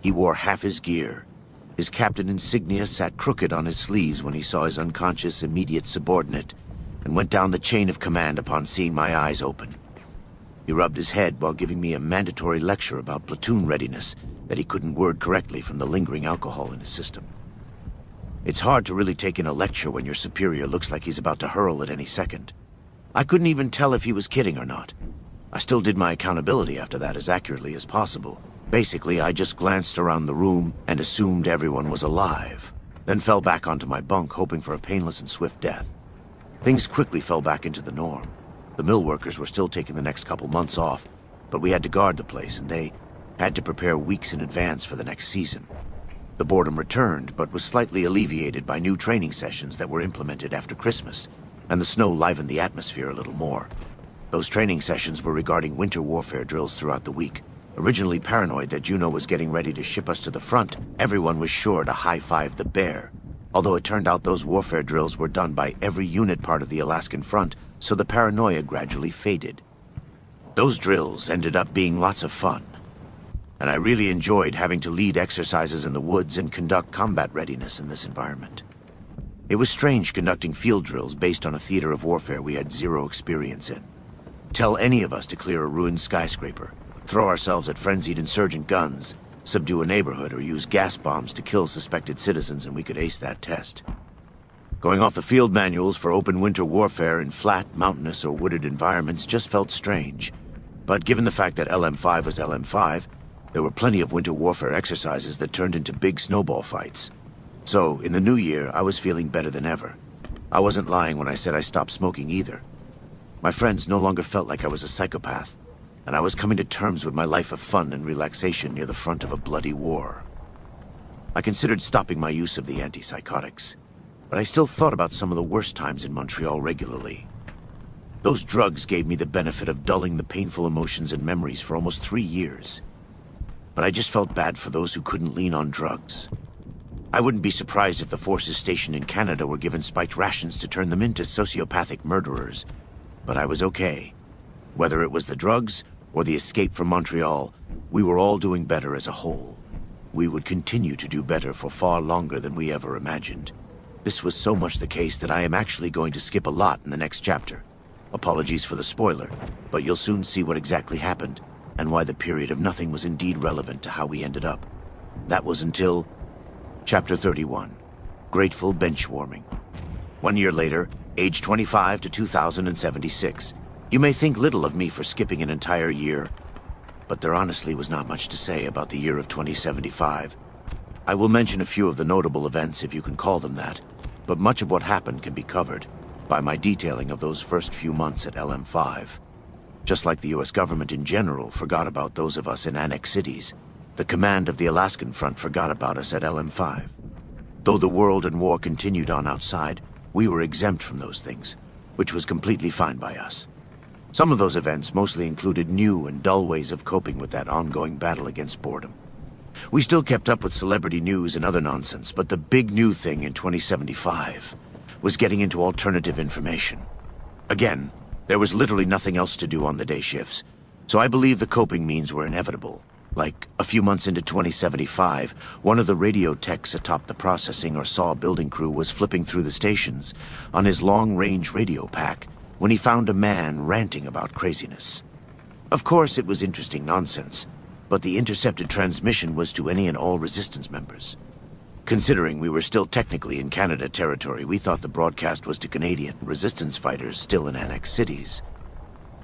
He wore half his gear. His captain insignia sat crooked on his sleeves when he saw his unconscious immediate subordinate, and went down the chain of command upon seeing my eyes open. He rubbed his head while giving me a mandatory lecture about platoon readiness that he couldn't word correctly from the lingering alcohol in his system. It's hard to really take in a lecture when your superior looks like he's about to hurl at any second. I couldn't even tell if he was kidding or not. I still did my accountability after that as accurately as possible, Basically, I just glanced around the room and assumed everyone was alive, then fell back onto my bunk hoping for a painless and swift death. Things quickly fell back into the norm. The mill workers were still taking the next couple months off, but we had to guard the place and they had to prepare weeks in advance for the next season. The boredom returned, but was slightly alleviated by new training sessions that were implemented after Christmas, and the snow livened the atmosphere a little more. Those training sessions were regarding winter warfare drills throughout the week. Originally paranoid that Juno was getting ready to ship us to the front, everyone was sure to high-five the bear. Although it turned out those warfare drills were done by every unit part of the Alaskan front, so the paranoia gradually faded. Those drills ended up being lots of fun, and I really enjoyed having to lead exercises in the woods and conduct combat readiness in this environment. It was strange conducting field drills based on a theater of warfare we had zero experience in. Tell any of us to clear a ruined skyscraper, throw ourselves at frenzied insurgent guns, subdue a neighborhood, or use gas bombs to kill suspected citizens, and we could ace that test. Going off the field manuals for open winter warfare in flat, mountainous, or wooded environments just felt strange. But given the fact that LM5 was LM5, there were plenty of winter warfare exercises that turned into big snowball fights. So, in the new year, I was feeling better than ever. I wasn't lying when I said I stopped smoking either. My friends no longer felt like I was a psychopath, and I was coming to terms with my life of fun and relaxation near the front of a bloody war. I considered stopping my use of the antipsychotics, but I still thought about some of the worst times in Montreal regularly. Those drugs gave me the benefit of dulling the painful emotions and memories for almost 3 years. But I just felt bad for those who couldn't lean on drugs. I wouldn't be surprised if the forces stationed in Canada were given spiked rations to turn them into sociopathic murderers. But I was okay. Whether it was the drugs or the escape from Montreal, we were all doing better as a whole. We would continue to do better for far longer than we ever imagined. This was so much the case that I am actually going to skip a lot in the next chapter. Apologies for the spoiler, but you'll soon see what exactly happened, and why the period of nothing was indeed relevant to how we ended up. That was until Chapter 31, Grateful Benchwarming. 1 year later, age 25 to 2076. You may think little of me for skipping an entire year, but there honestly was not much to say about the year of 2075. I will mention a few of the notable events, if you can call them that, but much of what happened can be covered by my detailing of those first few months at LM5. Just like the US government in general forgot about those of us in annexed cities, the command of the Alaskan front forgot about us at LM5. Though the world and war continued on outside, we were exempt from those things, which was completely fine by us. Some of those events mostly included new and dull ways of coping with that ongoing battle against boredom. We still kept up with celebrity news and other nonsense, but the big new thing in 2075 was getting into alternative information. Again, there was literally nothing else to do on the day shifts, so I believe the coping means were inevitable. Like, a few months into 2075, one of the radio techs atop the processing or saw building crew was flipping through the stations on his long-range radio pack when he found a man ranting about craziness. Of course, it was interesting nonsense, but the intercepted transmission was to any and all resistance members. Considering we were still technically in Canada territory, we thought the broadcast was to Canadian resistance fighters still in annexed cities.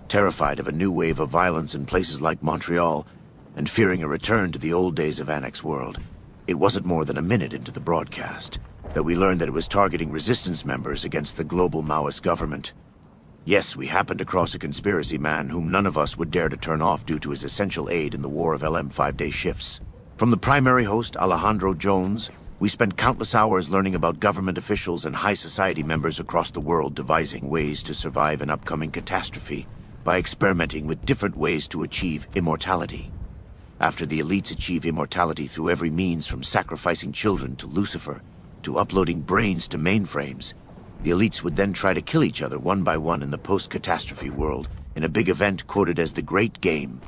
Terrified of a new wave of violence in places like Montreal, and fearing a return to the old days of Annex World, it wasn't more than a minute into the broadcast that we learned that it was targeting resistance members against the global Maoist government. Yes, we happened across a conspiracy man whom none of us would dare to turn off due to his essential aid in the war of LM 5-day shifts. From the primary host, Alejandro Jones, we spent countless hours learning about government officials and high society members across the world devising ways to survive an upcoming catastrophe by experimenting with different ways to achieve immortality. After the elites achieve immortality through every means from sacrificing children to Lucifer, to uploading brains to mainframes, the elites would then try to kill each other one by one in the post-catastrophe world in a big event quoted as the Great Game.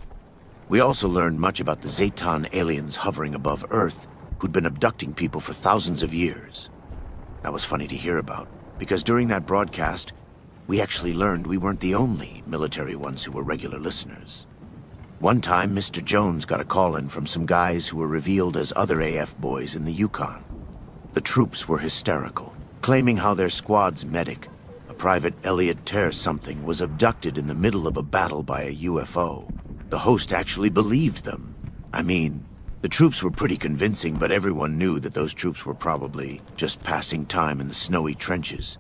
We also learned much about the Zayton aliens hovering above Earth, who'd been abducting people for thousands of years. That was funny to hear about, because during that broadcast, we actually learned we weren't the only military ones who were regular listeners. One time, Mr. Jones got a call in from some guys who were revealed as other AF boys in the Yukon. The troops were hysterical, claiming how their squad's medic, a Private Elliot Terre something, was abducted in the middle of a battle by a UFO. The host actually believed them. I mean, the troops were pretty convincing, but everyone knew that those troops were probably just passing time in the snowy trenches.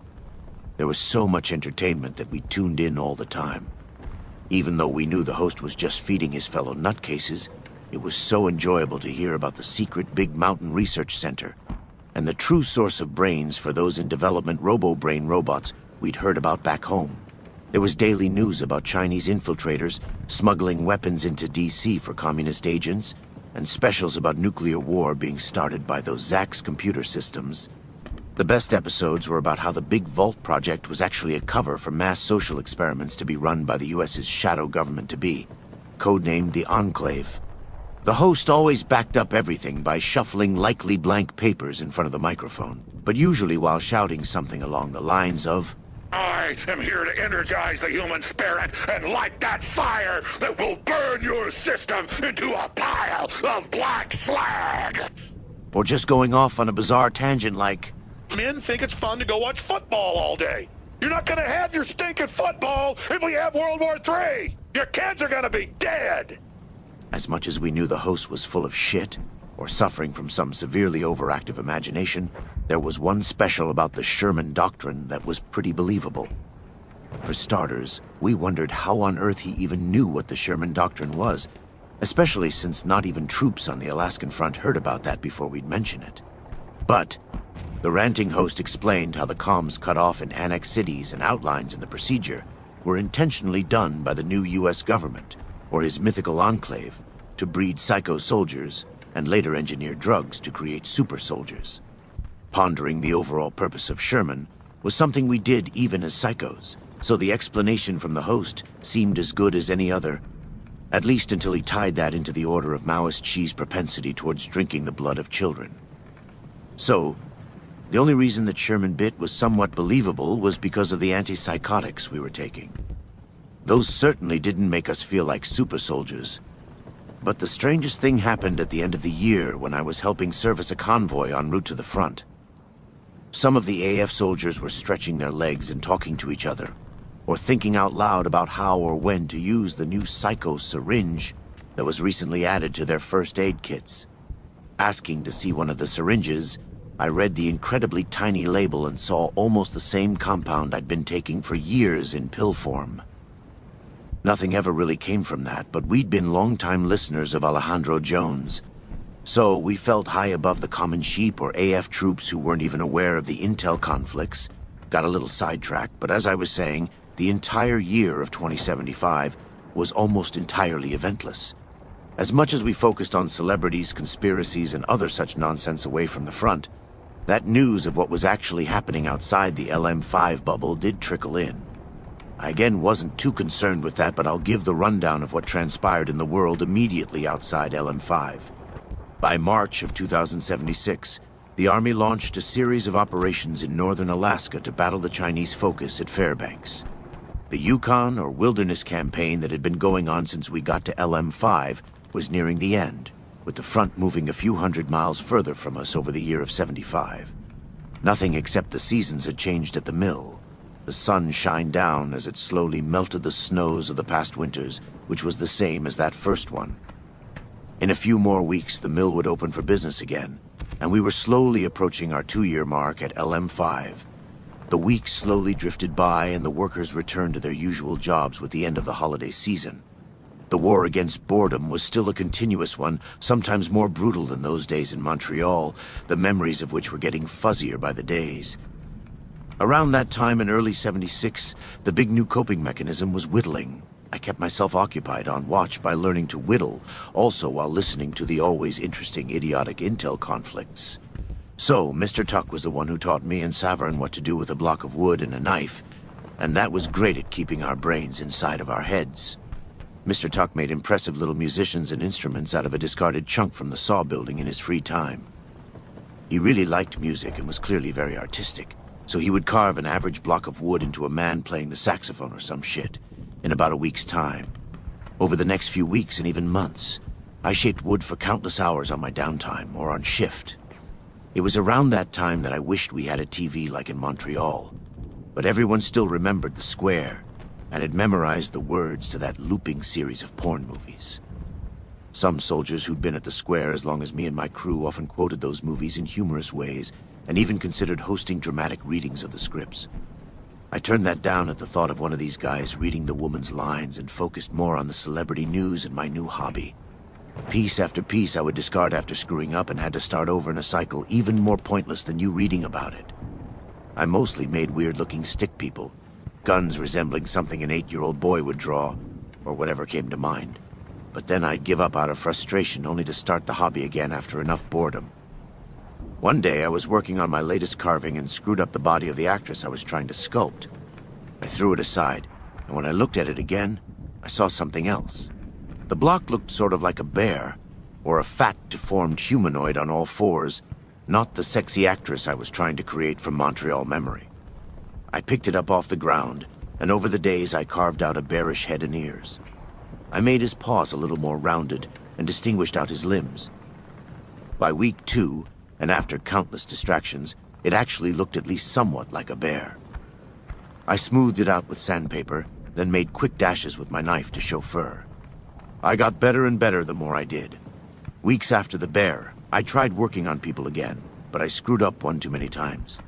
There was so much entertainment that we tuned in all the time. Even though we knew the host was just feeding his fellow nutcases, it was so enjoyable to hear about the secret Big Mountain Research Center and the true source of brains for those in development robo-brain robots we'd heard about back home. There was daily news about Chinese infiltrators smuggling weapons into DC for communist agents, and specials about nuclear war being started by those Zax computer systems. The best episodes were about how the Big Vault project was actually a cover for mass social experiments to be run by the US's shadow government-to-be, codenamed the Enclave. The host always backed up everything by shuffling likely blank papers in front of the microphone, but usually while shouting something along the lines of, "I am here to energize the human spirit and light that fire that will burn your system into a pile of black slag." or just going off on a bizarre tangent like, Men think it's fun to go watch football all day. You're not gonna have your stinking football if we have World War III. Your kids are gonna be dead. As much as we knew the host was full of shit, or suffering from some severely overactive imagination, there was one special about the Sherman Doctrine that was pretty believable. For starters, we wondered how on earth he even knew what the Sherman Doctrine was, especially since not even troops on the Alaskan front heard about that before we'd mention it. But the ranting host explained how the comms cut off in annexed cities and outlines in the procedure were intentionally done by the new US government, or his mythical enclave, to breed psycho soldiers and later engineer drugs to create super soldiers. Pondering the overall purpose of Sherman was something we did even as psychos, so the explanation from the host seemed as good as any other, at least until he tied that into the order of Maoist Xi's propensity towards drinking the blood of children. So, the only reason that Sherman bit was somewhat believable was because of the antipsychotics we were taking. Those certainly didn't make us feel like super soldiers. But the strangest thing happened at the end of the year when I was helping service a convoy en route to the front. Some of the AF soldiers were stretching their legs and talking to each other, or thinking out loud about how or when to use the new psycho syringe that was recently added to their first aid kits. Asking to see one of the syringes, I read the incredibly tiny label and saw almost the same compound I'd been taking for years in pill form. Nothing ever really came from that, but we'd been longtime listeners of Alejandro Jones. So we felt high above the common sheep or AF troops who weren't even aware of the intel conflicts. Got a little sidetracked, but as I was saying, the entire year of 2075 was almost entirely eventless. As much as we focused on celebrities, conspiracies, and other such nonsense away from the front, that news of what was actually happening outside the LM5 bubble did trickle in. I again wasn't too concerned with that, but I'll give the rundown of what transpired in the world immediately outside LM5. By March of 2076, the Army launched a series of operations in northern Alaska to battle the Chinese focus at Fairbanks. The Yukon, or Wilderness Campaign that had been going on since we got to LM5, was nearing the end, with the front moving a few hundred miles further from us over the year of 75. Nothing except the seasons had changed at the mill. The sun shined down as it slowly melted the snows of the past winters, which was the same as that first one. In a few more weeks, the mill would open for business again, and we were slowly approaching our 2-year mark at LM5. The weeks slowly drifted by, and the workers returned to their usual jobs with the end of the holiday season. The war against boredom was still a continuous one, sometimes more brutal than those days in Montreal, the memories of which were getting fuzzier by the days. Around that time in early 76, the big new coping mechanism was whittling. I kept myself occupied on watch by learning to whittle, also while listening to the always interesting idiotic intel conflicts. So, Mr. Tuck was the one who taught me and Saverin what to do with a block of wood and a knife, and that was great at keeping our brains inside of our heads. Mr. Tuck made impressive little musicians and instruments out of a discarded chunk from the saw building in his free time. He really liked music and was clearly very artistic, so he would carve an average block of wood into a man playing the saxophone or some shit in about a week's time. Over the next few weeks and even months, I shaped wood for countless hours on my downtime or on shift. It was around that time that I wished we had a TV like in Montreal, but everyone still remembered the square and had memorized the words to that looping series of porn movies. Some soldiers who'd been at the square as long as me and my crew often quoted those movies in humorous ways, and even considered hosting dramatic readings of the scripts. I turned that down at the thought of one of these guys reading the woman's lines and focused more on the celebrity news and my new hobby. Piece after piece I would discard after screwing up and had to start over in a cycle even more pointless than you reading about it. I mostly made weird-looking stick people, guns resembling something an 8-year-old boy would draw, or whatever came to mind. But then I'd give up out of frustration only to start the hobby again after enough boredom. One day I was working on my latest carving and screwed up the body of the actress I was trying to sculpt. I threw it aside, and when I looked at it again, I saw something else. The block looked sort of like a bear, or a fat, deformed humanoid on all fours, not the sexy actress I was trying to create from Montreal memory. I picked it up off the ground, and over the days I carved out a bearish head and ears. I made his paws a little more rounded and distinguished out his limbs. By week 2, and after countless distractions, it actually looked at least somewhat like a bear. I smoothed it out with sandpaper, then made quick dashes with my knife to show fur. I got better and better the more I did. Weeks after the bear, I tried working on people again, but I screwed up one too many times.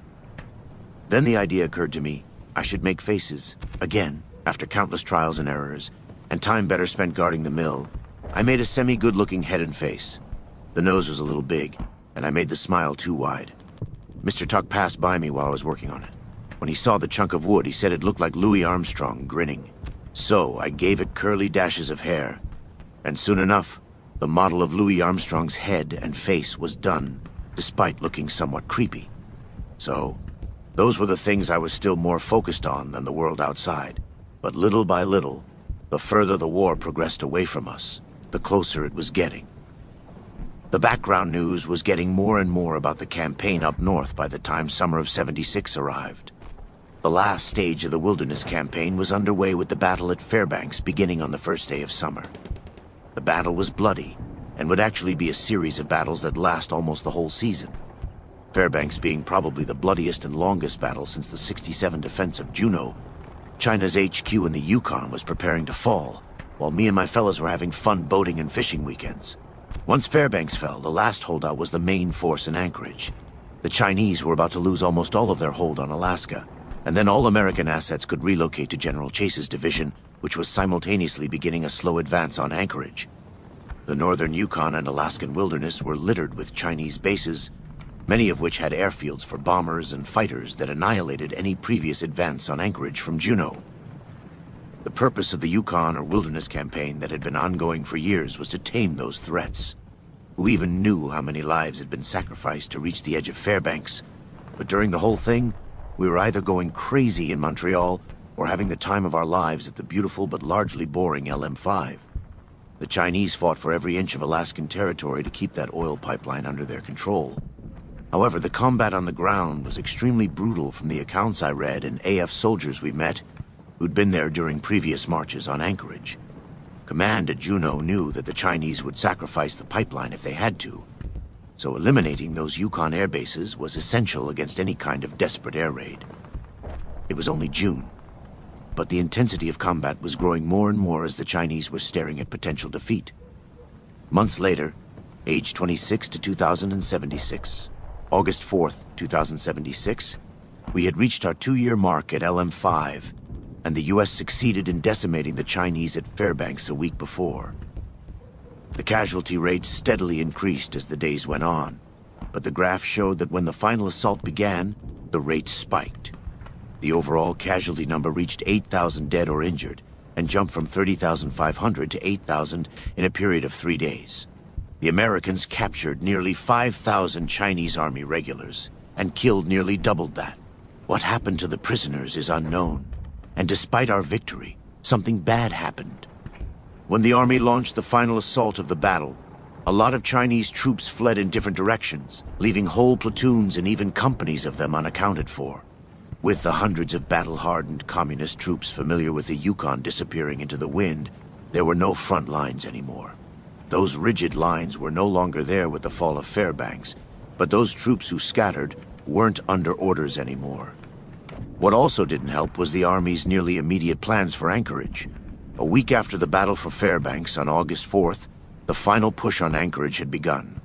Then the idea occurred to me, I should make faces, again, after countless trials and errors, and time better spent guarding the mill. I made a semi-good-looking head and face. The nose was a little big, and I made the smile too wide. Mr. Tuck passed by me while I was working on it. When he saw the chunk of wood, he said it looked like Louis Armstrong, grinning. So I gave it curly dashes of hair, and soon enough, the model of Louis Armstrong's head and face was done, despite looking somewhat creepy. So, those were the things I was still more focused on than the world outside. But little by little, the further the war progressed away from us, the closer it was getting. The background news was getting more and more about the campaign up north by the time summer of '76 arrived. The last stage of the Wilderness Campaign was underway with the battle at Fairbanks beginning on the first day of summer. The battle was bloody, and would actually be a series of battles that last almost the whole season. Fairbanks being probably the bloodiest and longest battle since the '67 defense of Juneau. China's HQ in the Yukon was preparing to fall, while me and my fellows were having fun boating and fishing weekends. Once Fairbanks fell, the last holdout was the main force in Anchorage. The Chinese were about to lose almost all of their hold on Alaska, and then all American assets could relocate to General Chase's division, which was simultaneously beginning a slow advance on Anchorage. The northern Yukon and Alaskan wilderness were littered with Chinese bases, many of which had airfields for bombers and fighters that annihilated any previous advance on Anchorage from Juneau. The purpose of the Yukon or Wilderness Campaign that had been ongoing for years was to tame those threats. Who even knew how many lives had been sacrificed to reach the edge of Fairbanks? But during the whole thing, we were either going crazy in Montreal or having the time of our lives at the beautiful but largely boring LM5. The Chinese fought for every inch of Alaskan territory to keep that oil pipeline under their control. However, the combat on the ground was extremely brutal from the accounts I read and AF soldiers we met who'd been there during previous marches on Anchorage. Command at Juneau knew that the Chinese would sacrifice the pipeline if they had to, so eliminating those Yukon air bases was essential against any kind of desperate air raid. It was only June, but the intensity of combat was growing more and more as the Chinese were staring at potential defeat. Months later, age 26 to 2076, August 4th, 2076, we had reached our 2-year mark at LM5, and the U.S. succeeded in decimating the Chinese at Fairbanks a week before. The casualty rate steadily increased as the days went on, but the graph showed that when the final assault began, the rate spiked. The overall casualty number reached 8,000 dead or injured, and jumped from 30,500 to 8,000 in a period of 3 days. The Americans captured nearly 5,000 Chinese army regulars, and killed nearly double that. What happened to the prisoners is unknown, and despite our victory, something bad happened. When the army launched the final assault of the battle, a lot of Chinese troops fled in different directions, leaving whole platoons and even companies of them unaccounted for. With the hundreds of battle-hardened communist troops familiar with the Yukon disappearing into the wind, there were no front lines anymore. Those rigid lines were no longer there with the fall of Fairbanks, but those troops who scattered weren't under orders anymore. What also didn't help was the Army's nearly immediate plans for Anchorage. A week after the battle for Fairbanks on August 4th, The final push on Anchorage had begun,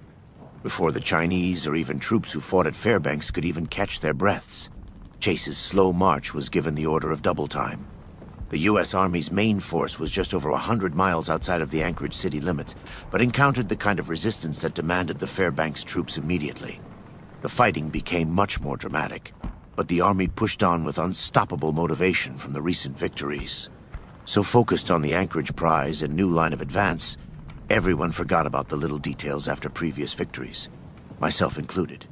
before the Chinese or even troops who fought at Fairbanks could even catch their breaths. Chase's slow march was given the order of double time. The U.S. Army's main force was just over 100 miles outside of the Anchorage city limits, but encountered the kind of resistance that demanded the Fairbanks troops immediately. The fighting became much more dramatic, but the Army pushed on with unstoppable motivation from the recent victories. So focused on the Anchorage prize and new line of advance, everyone forgot about the little details after previous victories, myself included.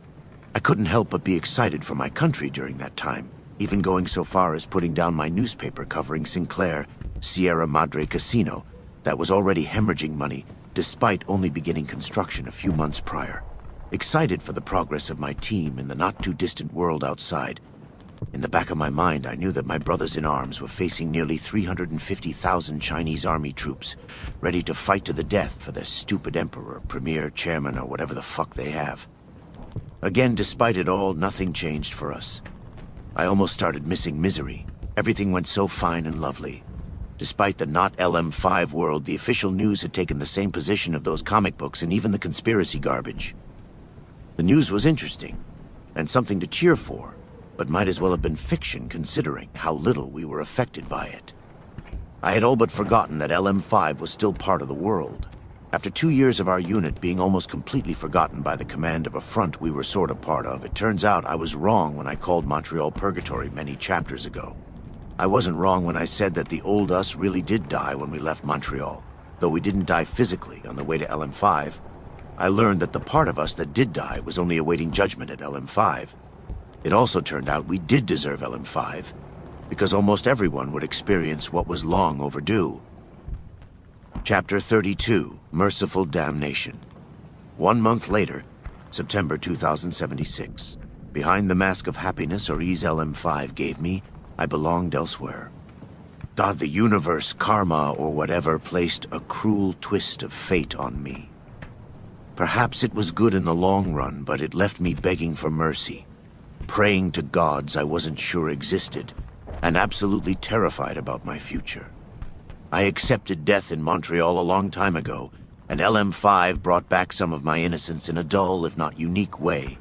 I couldn't help but be excited for my country during that time, even going so far as putting down my newspaper covering Sinclair Sierra Madre Casino that was already hemorrhaging money despite only beginning construction a few months prior. Excited for the progress of my team in the not-too-distant world outside. In the back of my mind, I knew that my brothers in arms were facing nearly 350,000 Chinese army troops, ready to fight to the death for their stupid emperor, premier, chairman, or whatever the fuck they have. Again, despite it all, nothing changed for us. I almost started missing misery. Everything went so fine and lovely. Despite the not LM5 world, the official news had taken the same position of those comic books and even the conspiracy garbage. The news was interesting, and something to cheer for, but might as well have been fiction considering how little we were affected by it. I had all but forgotten that LM5 was still part of the world. After 2 years of our unit being almost completely forgotten by the command of a front we were sort of part of, it turns out I was wrong when I called Montreal Purgatory many chapters ago. I wasn't wrong when I said that the old us really did die when we left Montreal, though we didn't die physically on the way to LM5. I learned that the part of us that did die was only awaiting judgment at LM5. It also turned out we did deserve LM5, because almost everyone would experience what was long overdue. Chapter 32, Merciful Damnation. 1 month later, September 2076. Behind the mask of happiness or ease LM5 gave me, I belonged elsewhere. God, the universe, karma, or whatever placed a cruel twist of fate on me. Perhaps it was good in the long run, but it left me begging for mercy, praying to gods I wasn't sure existed, and absolutely terrified about my future. I accepted death in Montreal a long time ago, and LM5 brought back some of my innocence in a dull, if not unique way.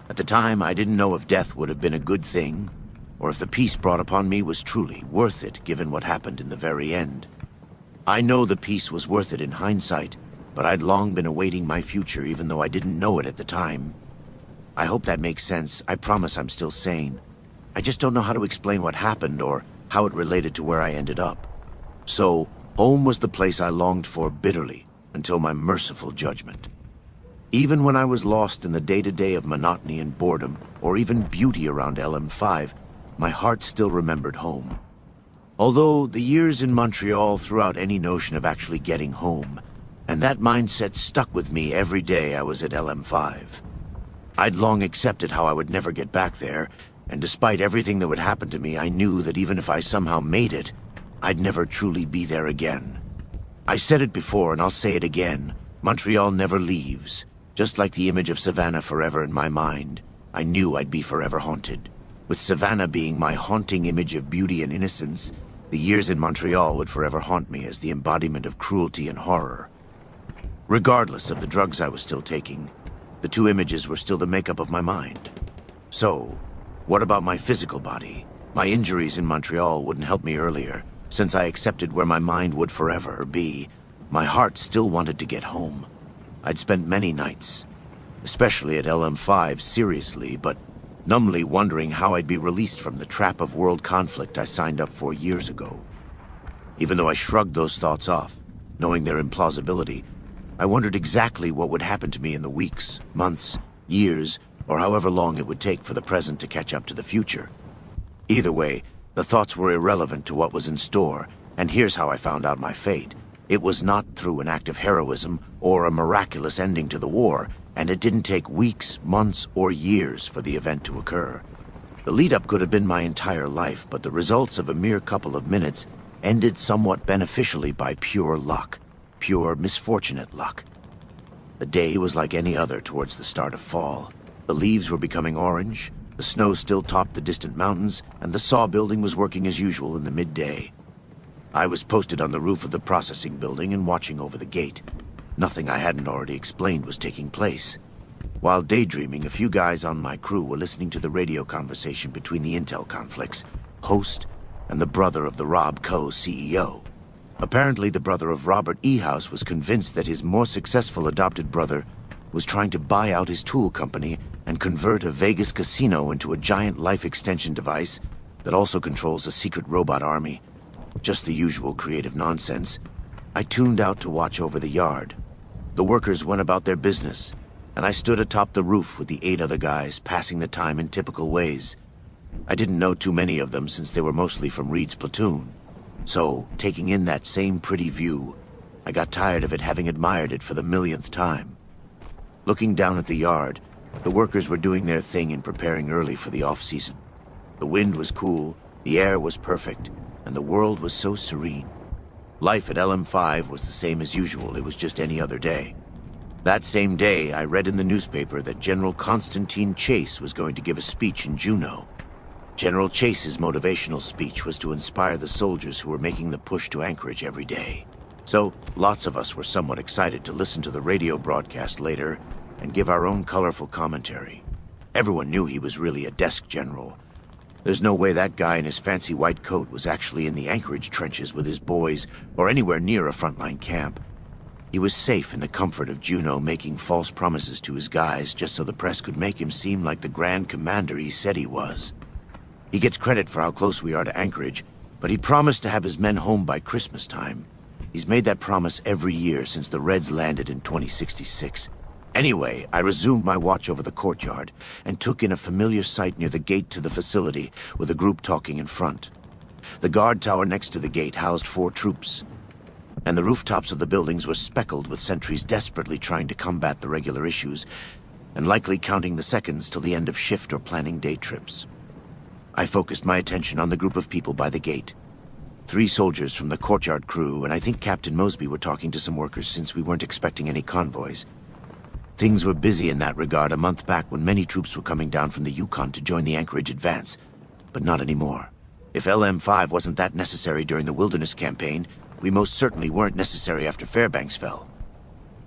At the time, I didn't know if death would have been a good thing, or if the peace brought upon me was truly worth it given what happened in the very end. I know the peace was worth it in hindsight, but I'd long been awaiting my future even though I didn't know it at the time. I hope that makes sense. I promise I'm still sane. I just don't know how to explain what happened or how it related to where I ended up. So, home was the place I longed for bitterly until my merciful judgment. Even when I was lost in the day-to-day of monotony and boredom, or even beauty around LM5, my heart still remembered home. Although the years in Montreal threw out any notion of actually getting home, and that mindset stuck with me every day I was at LM5. I'd long accepted how I would never get back there, and despite everything that would happen to me, I knew that even if I somehow made it, I'd never truly be there again. I said it before, and I'll say it again. Montreal never leaves. Just like the image of Savannah forever in my mind, I knew I'd be forever haunted. With Savannah being my haunting image of beauty and innocence, the years in Montreal would forever haunt me as the embodiment of cruelty and horror. Regardless of the drugs I was still taking, the two images were still the makeup of my mind. So, what about my physical body? My injuries in Montreal wouldn't help me earlier. Since I accepted where my mind would forever be, my heart still wanted to get home. I'd spent many nights, especially at LM5, seriously, but numbly wondering how I'd be released from the trap of world conflict I signed up for years ago. Even though I shrugged those thoughts off, knowing their implausibility, I wondered exactly what would happen to me in the weeks, months, years, or however long it would take for the present to catch up to the future. Either way, the thoughts were irrelevant to what was in store, and here's how I found out my fate. It was not through an act of heroism or a miraculous ending to the war, and it didn't take weeks, months, or years for the event to occur. The lead-up could have been my entire life, but the results of a mere couple of minutes ended somewhat beneficially by pure luck. Pure, misfortunate luck. The day was like any other towards the start of fall. The leaves were becoming orange, the snow still topped the distant mountains, and the saw building was working as usual in the midday. I was posted on the roof of the processing building and watching over the gate. Nothing I hadn't already explained was taking place. While daydreaming, a few guys on my crew were listening to the radio conversation between the intel conflicts, Host, and the brother of the Rob Co. CEO. Apparently, the brother of Robert E. House was convinced that his more successful adopted brother was trying to buy out his tool company and convert a Vegas casino into a giant life extension device that also controls a secret robot army. Just the usual creative nonsense. I tuned out to watch over the yard. The workers went about their business, and I stood atop the roof with the 8 other guys, passing the time in typical ways. I didn't know too many of them since they were mostly from Reed's platoon. So, taking in that same pretty view, I got tired of it, having admired it for the millionth time. Looking down at the yard, the workers were doing their thing and preparing early for the off-season. The wind was cool, the air was perfect, and the world was so serene. Life at LM5 was the same as usual. It was just any other day. That same day, I read in the newspaper that General Constantine Chase was going to give a speech in Juneau. General Chase's motivational speech was to inspire the soldiers who were making the push to Anchorage every day. So, lots of us were somewhat excited to listen to the radio broadcast later and give our own colorful commentary. Everyone knew he was really a desk general. There's no way that guy in his fancy white coat was actually in the Anchorage trenches with his boys or anywhere near a frontline camp. He was safe in the comfort of Juneau, making false promises to his guys just so the press could make him seem like the grand commander he said he was. He gets credit for how close we are to Anchorage, but he promised to have his men home by Christmas time. He's made that promise every year since the Reds landed in 2066. Anyway, I resumed my watch over the courtyard and took in a familiar sight near the gate to the facility with a group talking in front. The guard tower next to the gate housed 4 troops, and the rooftops of the buildings were speckled with sentries desperately trying to combat the regular issues and likely counting the seconds till the end of shift or planning day trips. I focused my attention on the group of people by the gate. 3 soldiers from the courtyard crew, and I think Captain Mosby were talking to some workers since we weren't expecting any convoys. Things were busy in that regard a month back when many troops were coming down from the Yukon to join the Anchorage advance, but not anymore. If LM5 wasn't that necessary during the Wilderness campaign, we most certainly weren't necessary after Fairbanks fell.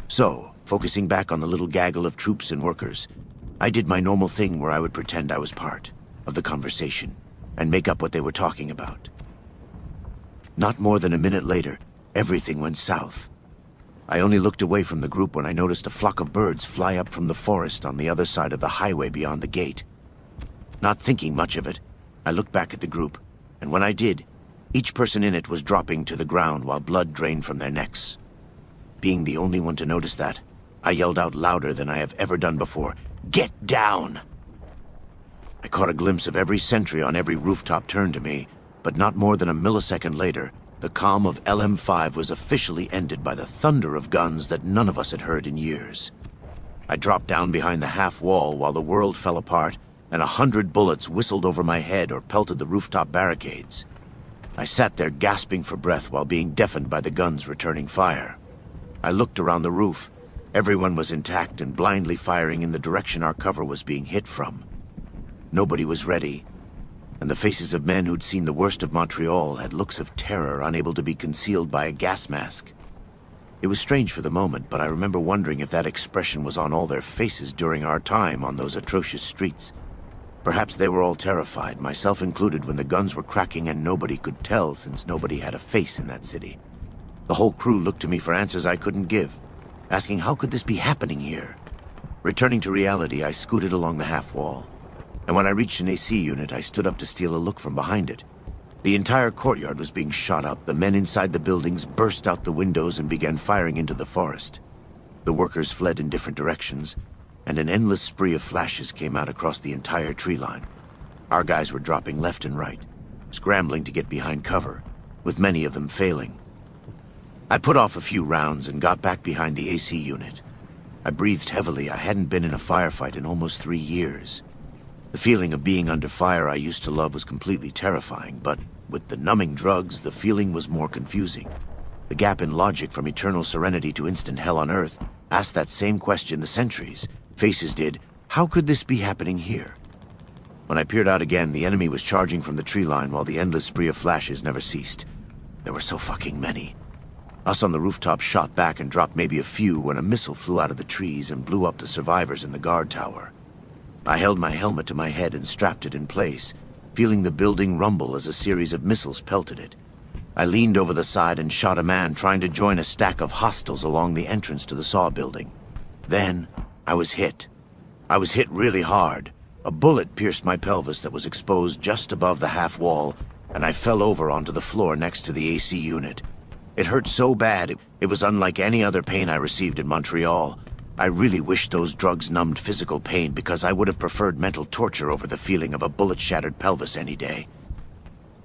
So, focusing back on the little gaggle of troops and workers, I did my normal thing where I would pretend I was part of the conversation and make up what they were talking about. Not more than a minute later, everything went south. I only looked away from the group when I noticed a flock of birds fly up from the forest on the other side of the highway beyond the gate. Not thinking much of it, I looked back at the group, and when I did, each person in it was dropping to the ground while blood drained from their necks. Being the only one to notice that, I yelled out louder than I have ever done before, "Get down!" I caught a glimpse of every sentry on every rooftop turn to me, but not more than a millisecond later, the calm of LM5 was officially ended by the thunder of guns that none of us had heard in years. I dropped down behind the half wall while the world fell apart, and 100 bullets whistled over my head or pelted the rooftop barricades. I sat there gasping for breath while being deafened by the guns returning fire. I looked around the roof. Everyone was intact and blindly firing in the direction our cover was being hit from. Nobody was ready, and the faces of men who'd seen the worst of Montreal had looks of terror unable to be concealed by a gas mask. It was strange for the moment, but I remember wondering if that expression was on all their faces during our time on those atrocious streets. Perhaps they were all terrified, myself included, when the guns were cracking and nobody could tell since nobody had a face in that city. The whole crew looked to me for answers I couldn't give, asking how could this be happening here? Returning to reality, I scooted along the half wall, and when I reached an AC unit, I stood up to steal a look from behind it. The entire courtyard was being shot up. The men inside the buildings burst out the windows and began firing into the forest. The workers fled in different directions, and an endless spree of flashes came out across the entire tree line. Our guys were dropping left and right, scrambling to get behind cover, with many of them failing. I put off a few rounds and got back behind the AC unit. I breathed heavily. I hadn't been in a firefight in almost 3 years. The feeling of being under fire I used to love was completely terrifying, but with the numbing drugs, the feeling was more confusing. The gap in logic from eternal serenity to instant hell on Earth asked that same question the sentries. Faces did. How could this be happening here? When I peered out again, the enemy was charging from the tree line while the endless spree of flashes never ceased. There were so fucking many. Us on the rooftop shot back and dropped maybe a few when a missile flew out of the trees and blew up the survivors in the guard tower. I held my helmet to my head and strapped it in place, feeling the building rumble as a series of missiles pelted it. I leaned over the side and shot a man trying to join a stack of hostiles along the entrance to the saw building. Then, I was hit. I was hit really hard. A bullet pierced my pelvis that was exposed just above the half wall, and I fell over onto the floor next to the AC unit. It hurt so bad, it was unlike any other pain I received in Montreal. I really wished those drugs numbed physical pain because I would have preferred mental torture over the feeling of a bullet-shattered pelvis any day.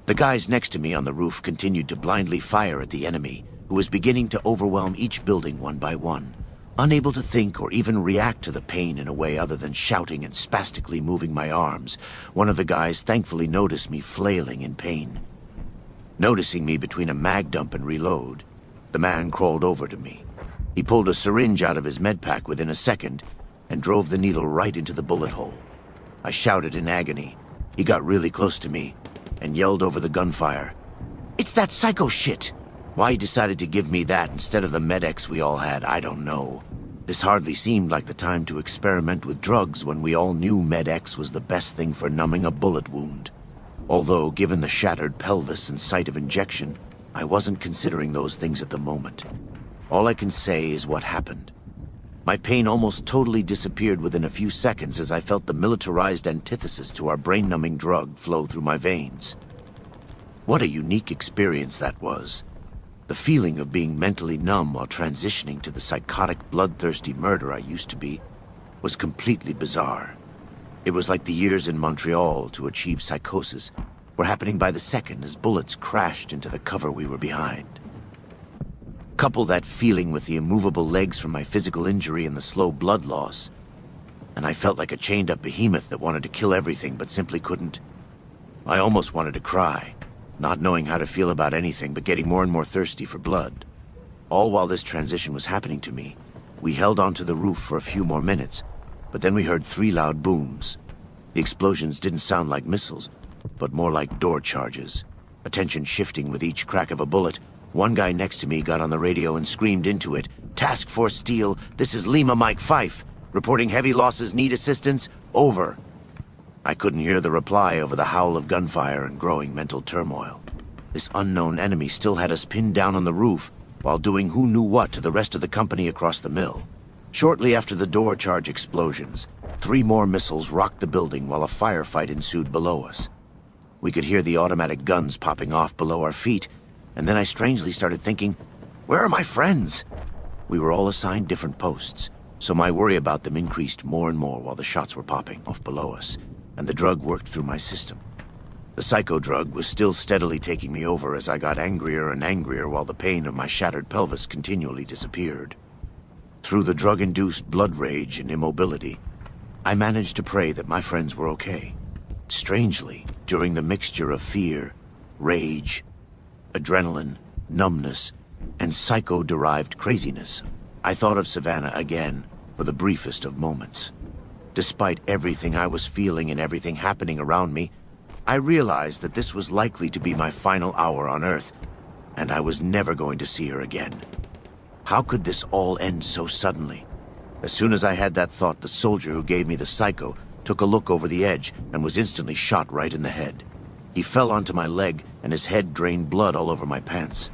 The guys next to me on the roof continued to blindly fire at the enemy, who was beginning to overwhelm each building one by one. Unable to think or even react to the pain in a way other than shouting and spastically moving my arms, one of the guys thankfully noticed me flailing in pain. Noticing me between a mag dump and reload, the man crawled over to me. He pulled a syringe out of his medpack within a second and drove the needle right into the bullet hole. I shouted in agony. He got really close to me and yelled over the gunfire, "It's that psycho shit!" Why he decided to give me that instead of the Med-X we all had, I don't know. This hardly seemed like the time to experiment with drugs when we all knew Med-X was the best thing for numbing a bullet wound. Although, given the shattered pelvis and sight of injection, I wasn't considering those things at the moment. All I can say is what happened. My pain almost totally disappeared within a few seconds as I felt the militarized antithesis to our brain-numbing drug flow through my veins. What a unique experience that was. The feeling of being mentally numb while transitioning to the psychotic, bloodthirsty murder I used to be was completely bizarre. It was like the years in Montreal to achieve psychosis were happening by the second as bullets crashed into the cover we were behind. Couple that feeling with the immovable legs from my physical injury and the slow blood loss, and I felt like a chained-up behemoth that wanted to kill everything but simply couldn't. I almost wanted to cry, not knowing how to feel about anything but getting more and more thirsty for blood. All while this transition was happening to me, we held onto the roof for a few more minutes, but then we heard 3 loud booms. The explosions didn't sound like missiles, but more like door charges. Attention shifting with each crack of a bullet, one guy next to me got on the radio and screamed into it, "Task Force Steel, this is Lima Mike Fife. Reporting heavy losses, need assistance? Over." I couldn't hear the reply over the howl of gunfire and growing mental turmoil. This unknown enemy still had us pinned down on the roof, while doing who knew what to the rest of the company across the mill. Shortly after the door charge explosions, 3 more missiles rocked the building while a firefight ensued below us. We could hear the automatic guns popping off below our feet, and then I strangely started thinking, where are my friends? We were all assigned different posts, so my worry about them increased more and more while the shots were popping off below us, and the drug worked through my system. The psycho drug was still steadily taking me over as I got angrier and angrier while the pain of my shattered pelvis continually disappeared. Through the drug-induced blood rage and immobility, I managed to pray that my friends were okay. Strangely, during the mixture of fear, rage, adrenaline, numbness, and psycho-derived craziness, I thought of Savannah again for the briefest of moments. Despite everything I was feeling and everything happening around me, I realized that this was likely to be my final hour on Earth, and I was never going to see her again. How could this all end so suddenly? As soon as I had that thought, the soldier who gave me the psycho took a look over the edge and was instantly shot right in the head. He fell onto my leg, and his head drained blood all over my pants.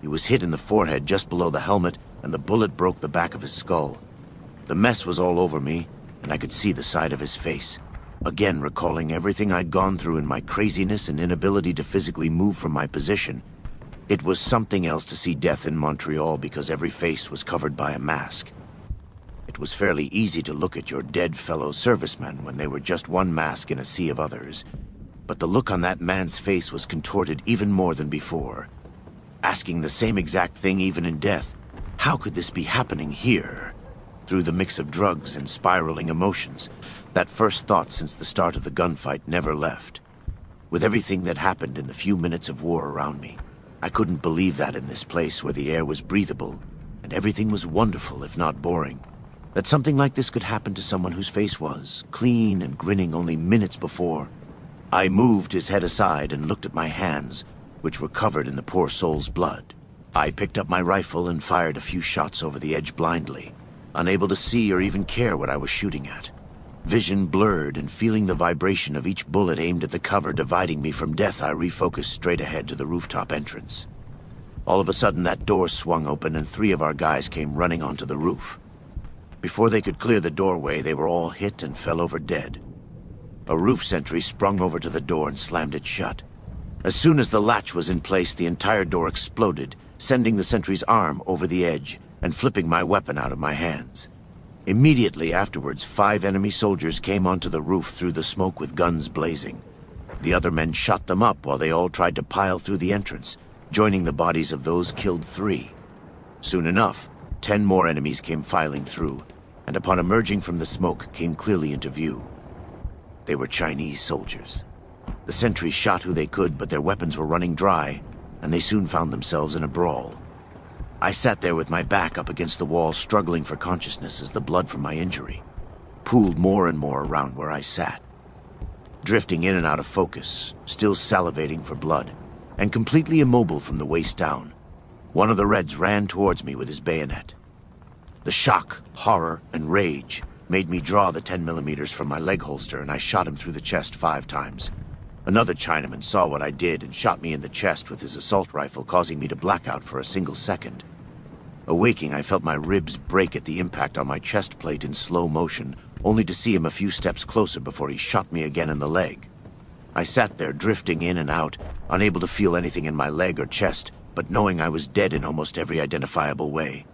He was hit in the forehead just below the helmet, and the bullet broke the back of his skull. The mess was all over me, and I could see the side of his face. Again, recalling everything I'd gone through in my craziness and inability to physically move from my position, it was something else to see death in Montreal because every face was covered by a mask. It was fairly easy to look at your dead fellow servicemen when they were just one mask in a sea of others. But the look on that man's face was contorted even more than before. Asking the same exact thing even in death, how could this be happening here? Through the mix of drugs and spiraling emotions, that first thought since the start of the gunfight never left. With everything that happened in the few minutes of war around me, I couldn't believe that in this place where the air was breathable and everything was wonderful if not boring, that something like this could happen to someone whose face was clean and grinning only minutes before. I moved his head aside and looked at my hands, which were covered in the poor soul's blood. I picked up my rifle and fired a few shots over the edge blindly, unable to see or even care what I was shooting at. Vision blurred, and feeling the vibration of each bullet aimed at the cover dividing me from death, I refocused straight ahead to the rooftop entrance. All of a sudden, that door swung open and 3 of our guys came running onto the roof. Before they could clear the doorway, they were all hit and fell over dead. A roof sentry sprung over to the door and slammed it shut. As soon as the latch was in place, the entire door exploded, sending the sentry's arm over the edge and flipping my weapon out of my hands. Immediately afterwards, 5 enemy soldiers came onto the roof through the smoke with guns blazing. The other men shot them up while they all tried to pile through the entrance, joining the bodies of those killed 3. Soon enough, 10 more enemies came filing through, and upon emerging from the smoke came clearly into view. They were Chinese soldiers. The sentries shot who they could, but their weapons were running dry, and they soon found themselves in a brawl. I sat there with my back up against the wall, struggling for consciousness as the blood from my injury pooled more and more around where I sat. Drifting in and out of focus, still salivating for blood, and completely immobile from the waist down, one of the Reds ran towards me with his bayonet. The shock, horror, and rage made me draw the 10mm from my leg holster, and I shot him through the chest 5 times. Another Chinaman saw what I did and shot me in the chest with his assault rifle, causing me to black out for a single second. Awaking, I felt my ribs break at the impact on my chest plate in slow motion, only to see him a few steps closer before he shot me again in the leg. I sat there, drifting in and out, unable to feel anything in my leg or chest, but knowing I was dead in almost every identifiable way.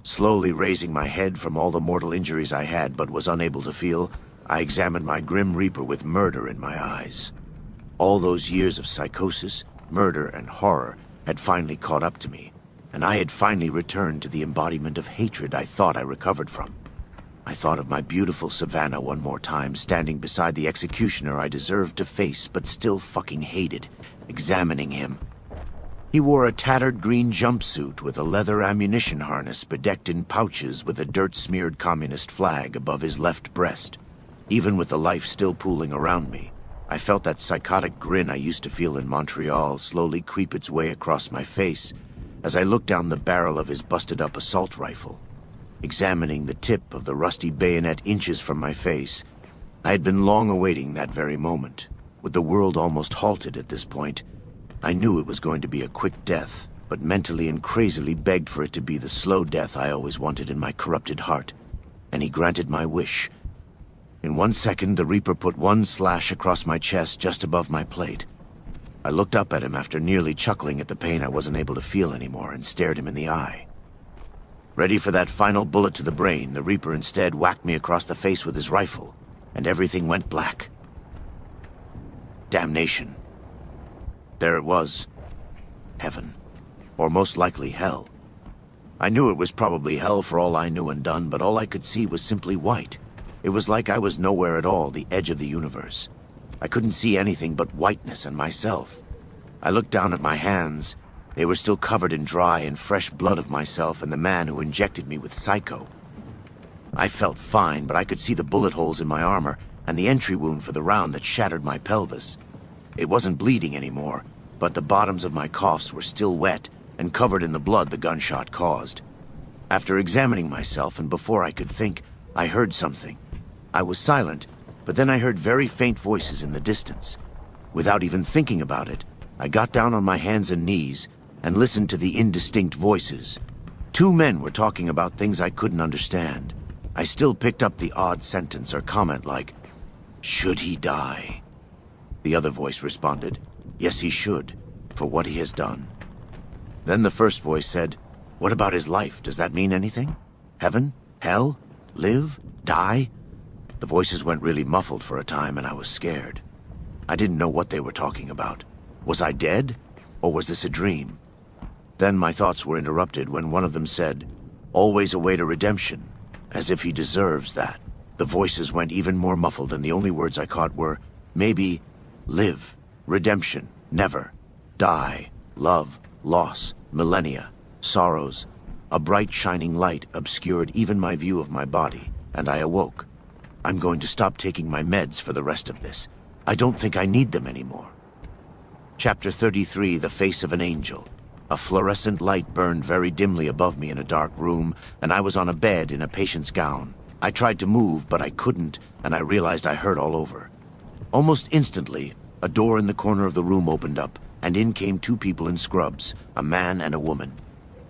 Slowly raising my head from all the mortal injuries I had but was unable to feel, I examined my Grim Reaper with murder in my eyes. All those years of psychosis, murder, and horror had finally caught up to me, and I had finally returned to the embodiment of hatred I thought I recovered from. I thought of my beautiful Savannah one more time, standing beside the executioner I deserved to face but still fucking hated, examining him. He wore a tattered green jumpsuit with a leather ammunition harness bedecked in pouches with a dirt-smeared communist flag above his left breast. Even with the life still pooling around me, I felt that psychotic grin I used to feel in Montreal slowly creep its way across my face as I looked down the barrel of his busted-up assault rifle. Examining the tip of the rusty bayonet inches from my face, I had been long awaiting that very moment. With the world almost halted at this point, I knew it was going to be a quick death, but mentally and crazily begged for it to be the slow death I always wanted in my corrupted heart, and he granted my wish. In 1 second, the Reaper put 1 slash across my chest just above my plate. I looked up at him after nearly chuckling at the pain I wasn't able to feel anymore and stared him in the eye. Ready for that final bullet to the brain, the Reaper instead whacked me across the face with his rifle, and everything went black. Damnation. There it was. Heaven. Or most likely hell. I knew it was probably hell for all I knew and done, but all I could see was simply white. It was like I was nowhere at all, the edge of the universe. I couldn't see anything but whiteness and myself. I looked down at my hands. They were still covered in dry and fresh blood of myself and the man who injected me with Psycho. I felt fine, but I could see the bullet holes in my armor and the entry wound for the round that shattered my pelvis. It wasn't bleeding anymore, but the bottoms of my cuffs were still wet and covered in the blood the gunshot caused. After examining myself, and before I could think, I heard something. I was silent, but then I heard very faint voices in the distance. Without even thinking about it, I got down on my hands and knees and listened to the indistinct voices. 2 men were talking about things I couldn't understand. I still picked up the odd sentence or comment like, "Should he die?" The other voice responded, "Yes, he should, for what he has done." Then the first voice said, "What about his life? Does that mean anything? Heaven? Hell? Live? Die?" The voices went really muffled for a time, and I was scared. I didn't know what they were talking about. Was I dead? Or was this a dream? Then my thoughts were interrupted when one of them said, "Always await a redemption, as if he deserves that." The voices went even more muffled, and the only words I caught were, "Maybe, live, redemption, never, die, love, loss, millennia, sorrows." A bright shining light obscured even my view of my body, and I awoke. I'm going to stop taking my meds for the rest of this. I don't think I need them anymore. Chapter 33, The Face of an Angel. A fluorescent light burned very dimly above me in a dark room, and I was on a bed in a patient's gown. I tried to move, but I couldn't, and I realized I hurt all over. Almost instantly, a door in the corner of the room opened up, and in came two people in scrubs, a man and a woman.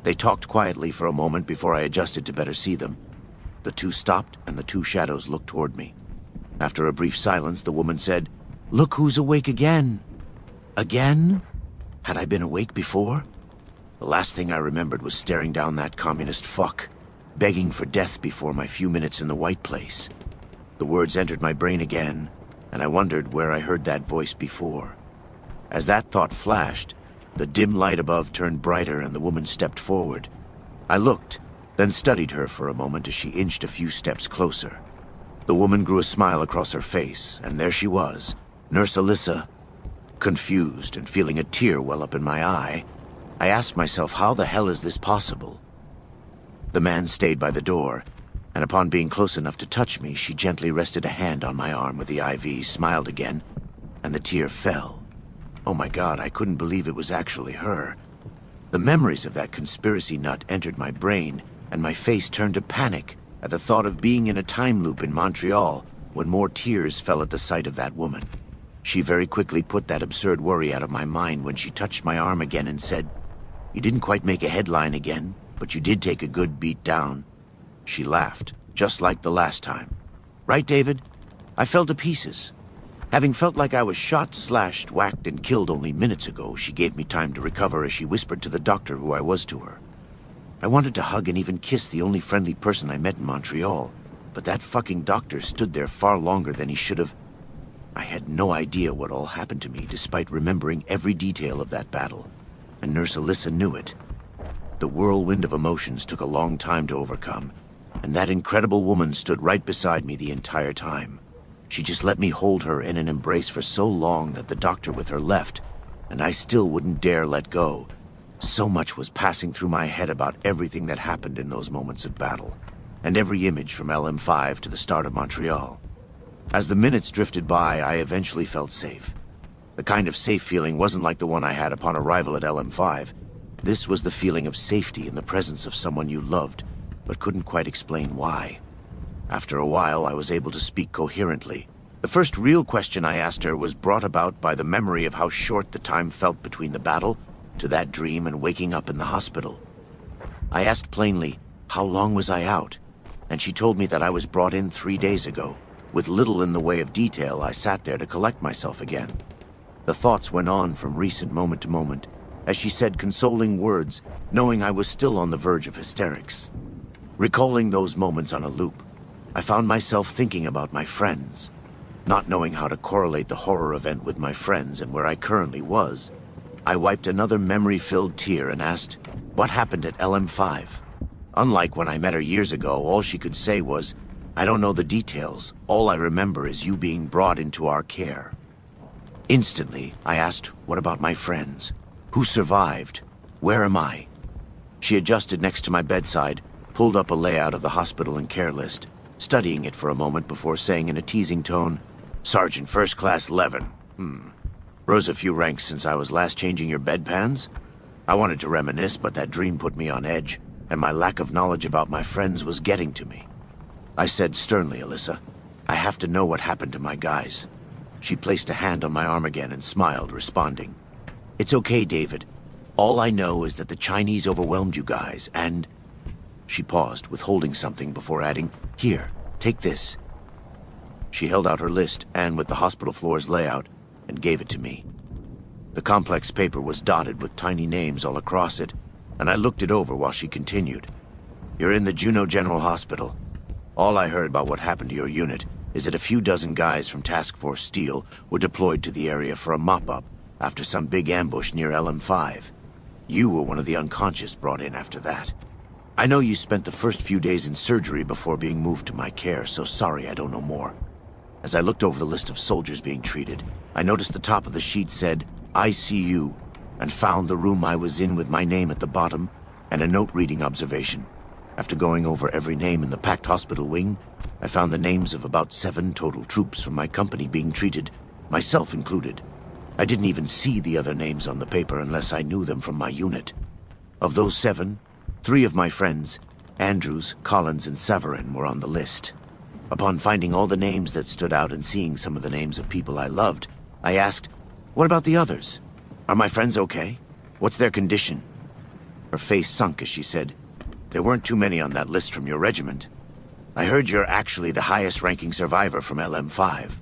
They talked quietly for a moment before I adjusted to better see them. The two stopped, and the two shadows looked toward me. After a brief silence, the woman said, "Look who's awake again." Again? Had I been awake before? The last thing I remembered was staring down that communist fuck, begging for death before my few minutes in the White Place. The words entered my brain again, and I wondered where I heard that voice before. As that thought flashed, the dim light above turned brighter and the woman stepped forward. I looked, then studied her for a moment as she inched a few steps closer. The woman grew a smile across her face, and there she was, Nurse Alyssa. Confused and feeling a tear well up in my eye, I asked myself, how the hell is this possible? The man stayed by the door, and upon being close enough to touch me, she gently rested a hand on my arm with the IV, smiled again, and the tear fell. Oh my God, I couldn't believe it was actually her. The memories of that conspiracy nut entered my brain, and my face turned to panic at the thought of being in a time loop in Montreal when more tears fell at the sight of that woman. She very quickly put that absurd worry out of my mind when she touched my arm again and said, "You didn't quite make a headline again, but you did take a good beat down." She laughed, just like the last time. Right, David? I fell to pieces. Having felt like I was shot, slashed, whacked, and killed only minutes ago, she gave me time to recover as she whispered to the doctor who I was to her. I wanted to hug and even kiss the only friendly person I met in Montreal, but that fucking doctor stood there far longer than he should have. I had no idea what all happened to me, despite remembering every detail of that battle, and Nurse Alyssa knew it. The whirlwind of emotions took a long time to overcome, and that incredible woman stood right beside me the entire time. She just let me hold her in an embrace for so long that the doctor with her left, and I still wouldn't dare let go. So much was passing through my head about everything that happened in those moments of battle, and every image from LM5 to the start of Montreal. As the minutes drifted by, I eventually felt safe. The kind of safe feeling wasn't like the one I had upon arrival at LM5. This was the feeling of safety in the presence of someone you loved, but couldn't quite explain why. After a while, I was able to speak coherently. The first real question I asked her was brought about by the memory of how short the time felt between the battle to that dream and waking up in the hospital. I asked plainly, how long was I out? And she told me that I was brought in 3 days ago. With little in the way of detail, I sat there to collect myself again. The thoughts went on from recent moment to moment, as she said consoling words, knowing I was still on the verge of hysterics. Recalling those moments on a loop, I found myself thinking about my friends. Not knowing how to correlate the horror event with my friends and where I currently was, I wiped another memory-filled tear and asked, what happened at LM5? Unlike when I met her years ago, all she could say was, I don't know the details. All I remember is you being brought into our care. Instantly, I asked, what about my friends? Who survived? Where am I? She adjusted next to my bedside, pulled up a layout of the hospital and care list, studying it for a moment before saying in a teasing tone, Sergeant First Class Levin. Rose a few ranks since I was last changing your bedpans? I wanted to reminisce, but that dream put me on edge, and my lack of knowledge about my friends was getting to me. I said sternly, Alyssa, I have to know what happened to my guys. She placed a hand on my arm again and smiled, responding, It's okay, David. All I know is that the Chinese overwhelmed you guys, and... She paused, withholding something before adding, Here, take this. She held out her list, and with the hospital floor's layout, and gave it to me. The complex paper was dotted with tiny names all across it, and I looked it over while she continued. You're in the Juneau General Hospital. All I heard about what happened to your unit is that a few dozen guys from Task Force Steel were deployed to the area for a mop-up after some big ambush near LM5. You were one of the unconscious brought in after that. I know you spent the first few days in surgery before being moved to my care, so sorry I don't know more. As I looked over the list of soldiers being treated, I noticed the top of the sheet said, ICU, and found the room I was in with my name at the bottom and a note-reading observation. After going over every name in the packed hospital wing, I found the names of about 7 total troops from my company being treated, myself included. I didn't even see the other names on the paper unless I knew them from my unit. Of those 7, 3 of my friends, Andrews, Collins, and Severin, were on the list. Upon finding all the names that stood out and seeing some of the names of people I loved, I asked, "What about the others? Are my friends okay? What's their condition?" Her face sunk as she said, "There weren't too many on that list from your regiment. I heard you're actually the highest-ranking survivor from LM5.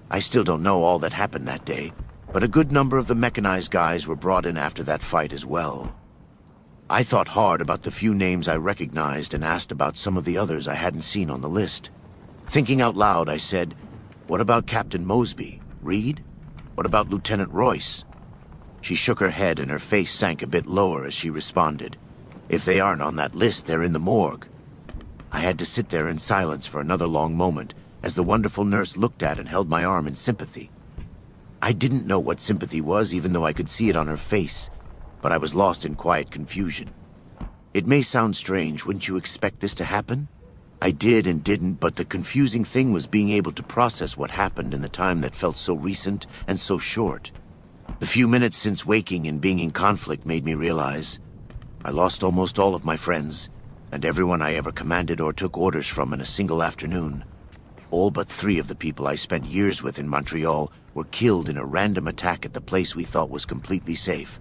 I still don't know all that happened that day, but a good number of the mechanized guys were brought in after that fight as well." I thought hard about the few names I recognized and asked about some of the others I hadn't seen on the list. Thinking out loud, I said, "What about Captain Mosby? Reed? What about Lieutenant Royce?" She shook her head and her face sank a bit lower as she responded, "If they aren't on that list, they're in the morgue." I had to sit there in silence for another long moment as the wonderful nurse looked at and held my arm in sympathy. I didn't know what sympathy was, even though I could see it on her face, but I was lost in quiet confusion. It may sound strange, wouldn't you expect this to happen? I did and didn't, but the confusing thing was being able to process what happened in the time that felt so recent and so short. The few minutes since waking and being in conflict made me realize I lost almost all of my friends, and everyone I ever commanded or took orders from in a single afternoon. All but 3 of the people I spent years with in Montreal were killed in a random attack at the place we thought was completely safe.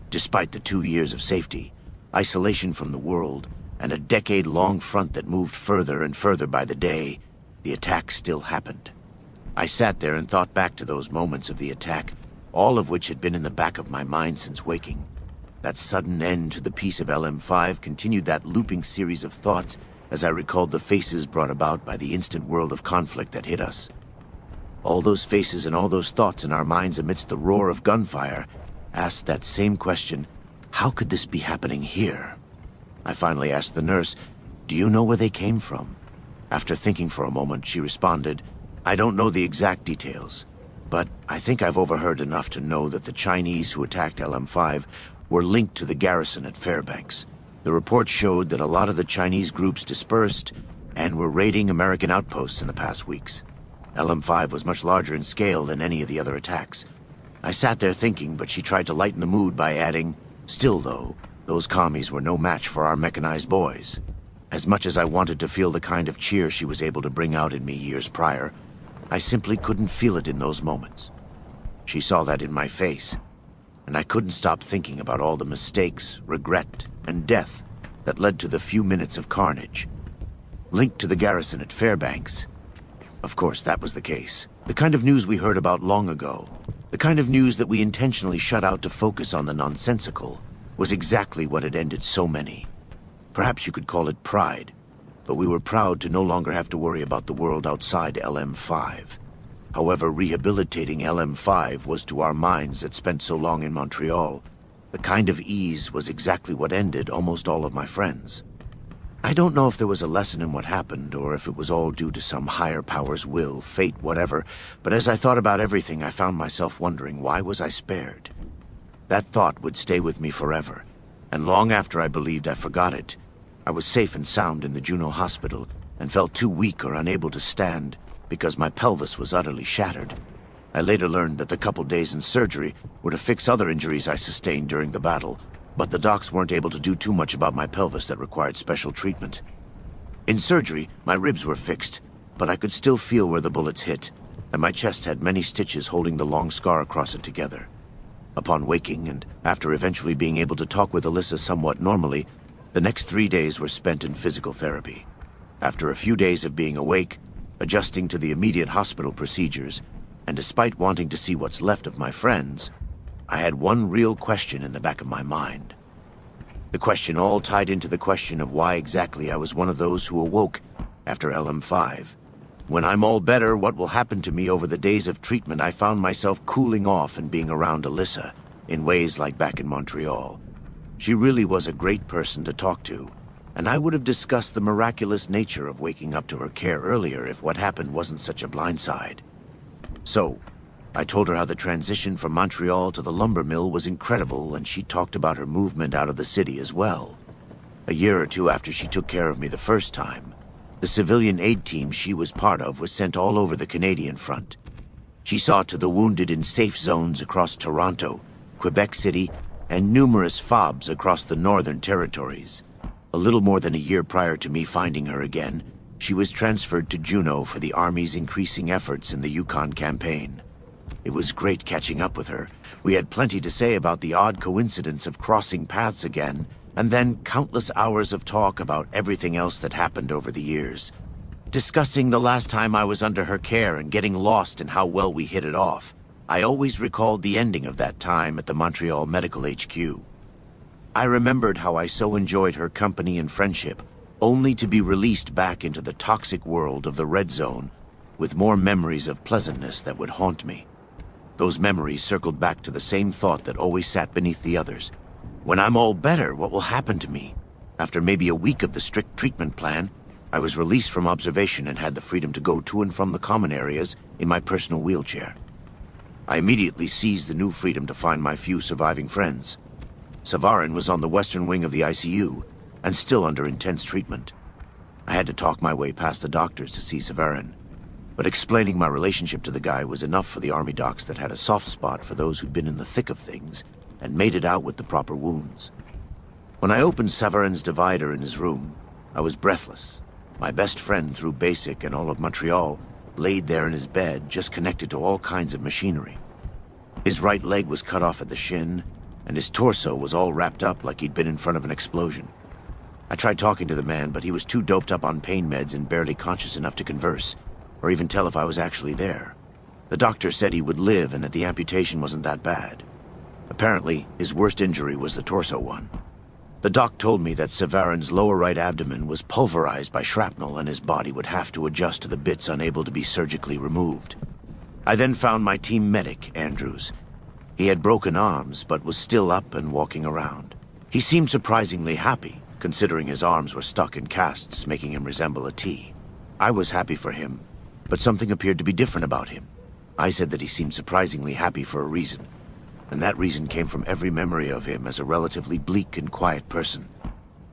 Despite the 2 years of safety, isolation from the world, and a decade-long front that moved further and further by the day, the attack still happened. I sat there and thought back to those moments of the attack, all of which had been in the back of my mind since waking. That sudden end to the peace of LM5 continued that looping series of thoughts as I recalled the faces brought about by the instant world of conflict that hit us. All those faces and all those thoughts in our minds amidst the roar of gunfire asked that same question, how could this be happening here? I finally asked the nurse, "Do you know where they came from?" After thinking for a moment, she responded, "I don't know the exact details, but I think I've overheard enough to know that the Chinese who attacked LM5 were linked to the garrison at Fairbanks. The report showed that a lot of the Chinese groups dispersed and were raiding American outposts in the past weeks. LM5 was much larger in scale than any of the other attacks." I sat there thinking, but she tried to lighten the mood by adding, "Still though, those commies were no match for our mechanized boys." As much as I wanted to feel the kind of cheer she was able to bring out in me years prior, I simply couldn't feel it in those moments. She saw that in my face, and I couldn't stop thinking about all the mistakes, regret, and death that led to the few minutes of carnage. Linked to the garrison at Fairbanks. Of course, that was the case. The kind of news we heard about long ago, the kind of news that we intentionally shut out to focus on the nonsensical, was exactly what had ended so many. Perhaps you could call it pride, but we were proud to no longer have to worry about the world outside LM5. However rehabilitating LM5 was to our minds that spent so long in Montreal, the kind of ease was exactly what ended almost all of my friends. I don't know if there was a lesson in what happened, or if it was all due to some higher power's will, fate, whatever, but as I thought about everything, I found myself wondering, why was I spared? That thought would stay with me forever, and long after I believed I forgot it, I was safe and sound in the Juneau hospital, and felt too weak or unable to stand, because my pelvis was utterly shattered. I later learned that the couple days in surgery were to fix other injuries I sustained during the battle, but the docs weren't able to do too much about my pelvis that required special treatment. In surgery, my ribs were fixed, but I could still feel where the bullets hit, and my chest had many stitches holding the long scar across it together. Upon waking, and after eventually being able to talk with Alyssa somewhat normally, the next 3 days were spent in physical therapy. After a few days of being awake, adjusting to the immediate hospital procedures, and despite wanting to see what's left of my friends, I had one real question in the back of my mind. The question all tied into the question of why exactly I was one of those who awoke after LM5. When I'm all better, what will happen to me over the days of treatment? I found myself cooling off and being around Alyssa, in ways like back in Montreal. She really was a great person to talk to, and I would have discussed the miraculous nature of waking up to her care earlier if what happened wasn't such a blindside. So, I told her how the transition from Montreal to the lumber mill was incredible, and she talked about her movement out of the city as well. A year or two after she took care of me the first time, the civilian aid team she was part of was sent all over the Canadian front. She saw to the wounded in safe zones across Toronto, Quebec City, and numerous FOBs across the Northern Territories. A little more than a year prior to me finding her again, she was transferred to Juneau for the Army's increasing efforts in the Yukon campaign. It was great catching up with her. We had plenty to say about the odd coincidence of crossing paths again, and then countless hours of talk about everything else that happened over the years. Discussing the last time I was under her care and getting lost in how well we hit it off. I always recalled the ending of that time at the Montreal Medical HQ. I remembered how I so enjoyed her company and friendship, only to be released back into the toxic world of the Red Zone, with more memories of pleasantness that would haunt me. Those memories circled back to the same thought that always sat beneath the others. When I'm all better, what will happen to me? After maybe a week of the strict treatment plan, I was released from observation and had the freedom to go to and from the common areas in my personal wheelchair. I immediately seized the new freedom to find my few surviving friends. Savarin was on the western wing of the ICU, and still under intense treatment. I had to talk my way past the doctors to see Savarin. But explaining my relationship to the guy was enough for the army docs that had a soft spot for those who'd been in the thick of things and made it out with the proper wounds. When I opened Savarin's divider in his room, I was breathless. My best friend through basic and all of Montreal laid there in his bed, just connected to all kinds of machinery. His right leg was cut off at the shin, and his torso was all wrapped up like he'd been in front of an explosion. I tried talking to the man, but he was too doped up on pain meds and barely conscious enough to converse, or even tell if I was actually there. The doctor said he would live and that the amputation wasn't that bad. Apparently, his worst injury was the torso one. The doc told me that Savarin's lower right abdomen was pulverized by shrapnel and his body would have to adjust to the bits unable to be surgically removed. I then found my team medic, Andrews. He had broken arms, but was still up and walking around. He seemed surprisingly happy, considering his arms were stuck in casts, making him resemble a T. I was happy for him, but something appeared to be different about him. I said that he seemed surprisingly happy for a reason, and that reason came from every memory of him as a relatively bleak and quiet person.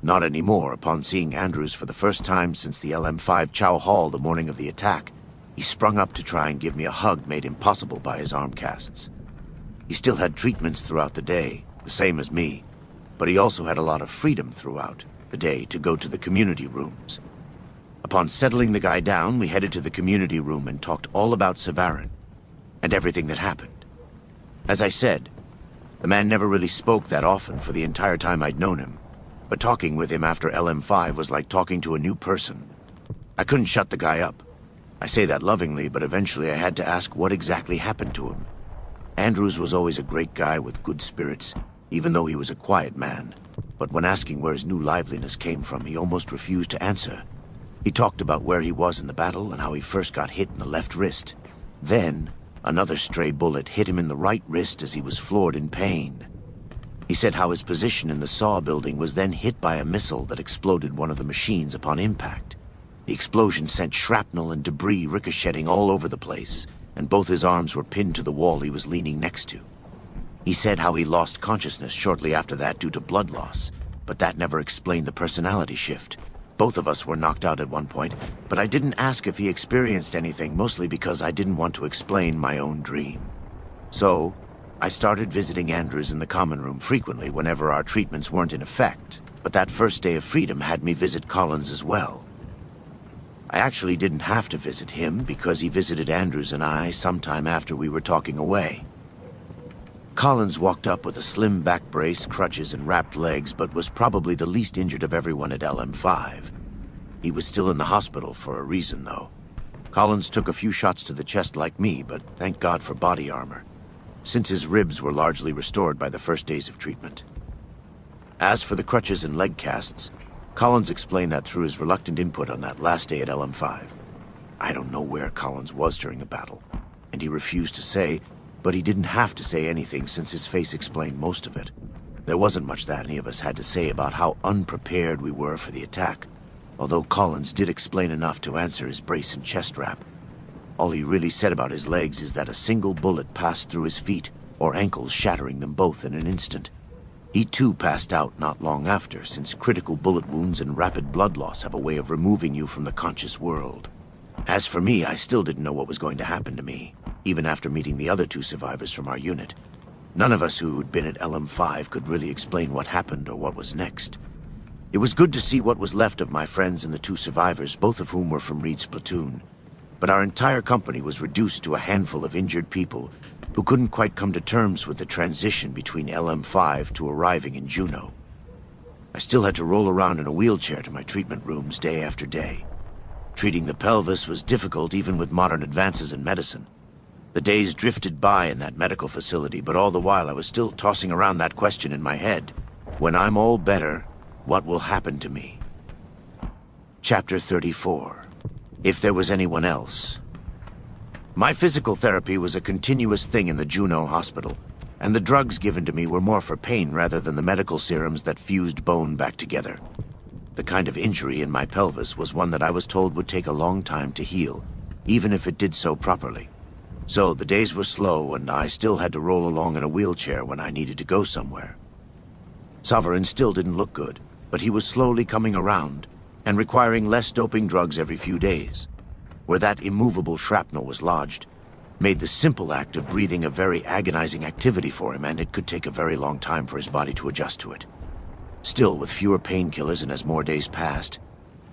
Not anymore. Upon seeing Andrews for the first time since the LM5 Chow Hall the morning of the attack, he sprung up to try and give me a hug made impossible by his arm casts. He still had treatments throughout the day, the same as me, but he also had a lot of freedom throughout the day to go to the community rooms. Upon settling the guy down, we headed to the community room and talked all about Savarin and everything that happened. As I said, the man never really spoke that often for the entire time I'd known him, but talking with him after LM5 was like talking to a new person. I couldn't shut the guy up. I say that lovingly, but eventually I had to ask what exactly happened to him. Andrews was always a great guy with good spirits, even though he was a quiet man. But when asking where his new liveliness came from, he almost refused to answer. He talked about where he was in the battle and how he first got hit in the left wrist. Then, another stray bullet hit him in the right wrist as he was floored in pain. He said how his position in the saw building was then hit by a missile that exploded one of the machines upon impact. The explosion sent shrapnel and debris ricocheting all over the place, and both his arms were pinned to the wall he was leaning next to. He said how he lost consciousness shortly after that due to blood loss, but that never explained the personality shift. Both of us were knocked out at one point, but I didn't ask if he experienced anything, mostly because I didn't want to explain my own dream. So, I started visiting Andrews in the common room frequently whenever our treatments weren't in effect, but that first day of freedom had me visit Collins as well. I actually didn't have to visit him because he visited Andrews and I sometime after we were talking away. Collins walked up with a slim back brace, crutches, and wrapped legs, but was probably the least injured of everyone at LM5. He was still in the hospital for a reason, though. Collins took a few shots to the chest like me, but thank God for body armor, since his ribs were largely restored by the first days of treatment. As for the crutches and leg casts, Collins explained that through his reluctant input on that last day at LM5. I don't know where Collins was during the battle, and he refused to say, but he didn't have to say anything since his face explained most of it. There wasn't much that any of us had to say about how unprepared we were for the attack, although Collins did explain enough to answer his brace and chest wrap. All he really said about his legs is that a single bullet passed through his feet, or ankles, shattering them both in an instant. He too passed out not long after, since critical bullet wounds and rapid blood loss have a way of removing you from the conscious world. As for me, I still didn't know what was going to happen to me, even after meeting the other two survivors from our unit. None of us who'd been at LM5 could really explain what happened or what was next. It was good to see what was left of my friends and the two survivors, both of whom were from Reed's platoon. But our entire company was reduced to a handful of injured people who couldn't quite come to terms with the transition between LM5 to arriving in Juneau. I still had to roll around in a wheelchair to my treatment rooms day after day. Treating the pelvis was difficult even with modern advances in medicine. The days drifted by in that medical facility, but all the while I was still tossing around that question in my head. When I'm all better, what will happen to me? Chapter 34. If there was anyone else. My physical therapy was a continuous thing in the Juneau hospital, and the drugs given to me were more for pain rather than the medical serums that fused bone back together. The kind of injury in my pelvis was one that I was told would take a long time to heal, even if it did so properly. So the days were slow, and I still had to roll along in a wheelchair when I needed to go somewhere. Sovereign still didn't look good, but he was slowly coming around, and requiring less doping drugs every few days. Where that immovable shrapnel was lodged, made the simple act of breathing a very agonizing activity for him, and it could take a very long time for his body to adjust to it. Still, with fewer painkillers and as more days passed,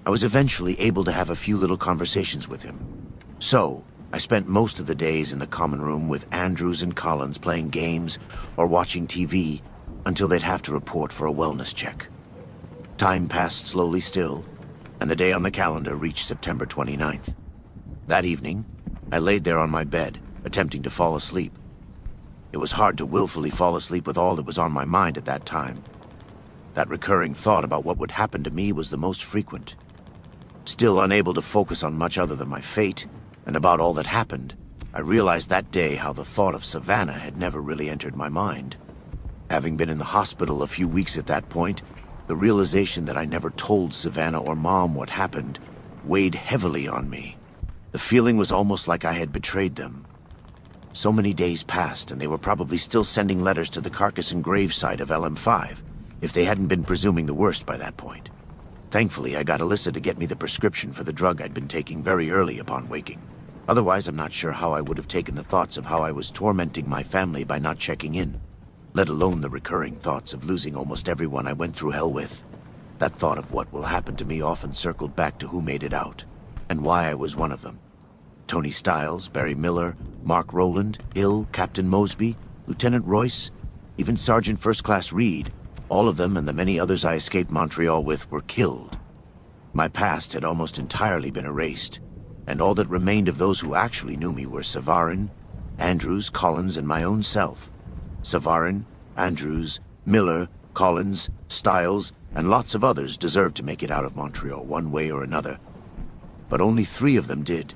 I was eventually able to have a few little conversations with him. So, I spent most of the days in the common room with Andrews and Collins playing games or watching TV until they'd have to report for a wellness check. Time passed slowly still, and the day on the calendar reached September 29th. That evening, I laid there on my bed, attempting to fall asleep. It was hard to willfully fall asleep with all that was on my mind at that time. That recurring thought about what would happen to me was the most frequent. Still unable to focus on much other than my fate, and about all that happened, I realized that day how the thought of Savannah had never really entered my mind. Having been in the hospital a few weeks at that point, the realization that I never told Savannah or Mom what happened weighed heavily on me. The feeling was almost like I had betrayed them. So many days passed, and they were probably still sending letters to the carcass and gravesite of LM5, if they hadn't been presuming the worst by that point. Thankfully, I got Alyssa to get me the prescription for the drug I'd been taking very early upon waking. Otherwise, I'm not sure how I would have taken the thoughts of how I was tormenting my family by not checking in, let alone the recurring thoughts of losing almost everyone I went through hell with. That thought of what will happen to me often circled back to who made it out, and why I was one of them. Tony Stiles, Barry Miller, Mark Rowland, Hill, Captain Mosby, Lieutenant Royce, even Sergeant First Class Reed, all of them and the many others I escaped Montreal with were killed. My past had almost entirely been erased, and all that remained of those who actually knew me were Savarin, Andrews, Collins, and my own self. Savarin, Andrews, Miller, Collins, Stiles, and lots of others deserved to make it out of Montreal one way or another. But only 3 of them did,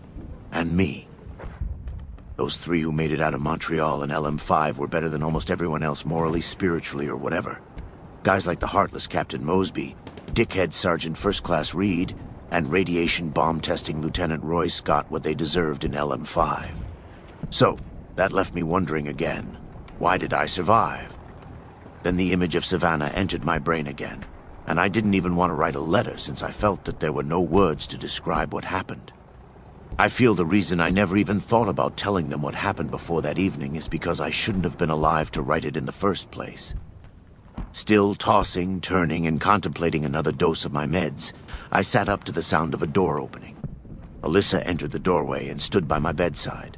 and me. Those 3 who made it out of Montreal and LM5 were better than almost everyone else morally, spiritually, or whatever. Guys like the heartless Captain Mosby, dickhead Sergeant First Class Reed, and radiation bomb-testing Lieutenant Royce got what they deserved in LM5. So, that left me wondering again, why did I survive? Then the image of Savannah entered my brain again, and I didn't even want to write a letter since I felt that there were no words to describe what happened. I feel the reason I never even thought about telling them what happened before that evening is because I shouldn't have been alive to write it in the first place. Still tossing, turning, and contemplating another dose of my meds, I sat up to the sound of a door opening. Alyssa entered the doorway and stood by my bedside.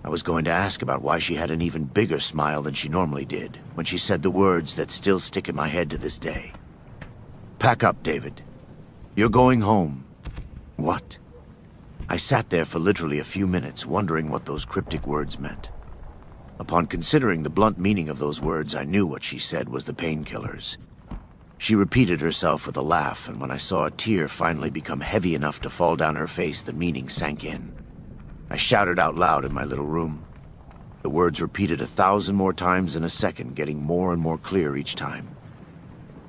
I was going to ask about why she had an even bigger smile than she normally did when she said the words that still stick in my head to this day. "Pack up, David. You're going home." What? I sat there for literally a few minutes, wondering what those cryptic words meant. Upon considering the blunt meaning of those words, I knew what she said was the painkillers. She repeated herself with a laugh, and when I saw a tear finally become heavy enough to fall down her face, the meaning sank in. I shouted out loud in my little room. The words repeated 1,000 more times in a second, getting more and more clear each time.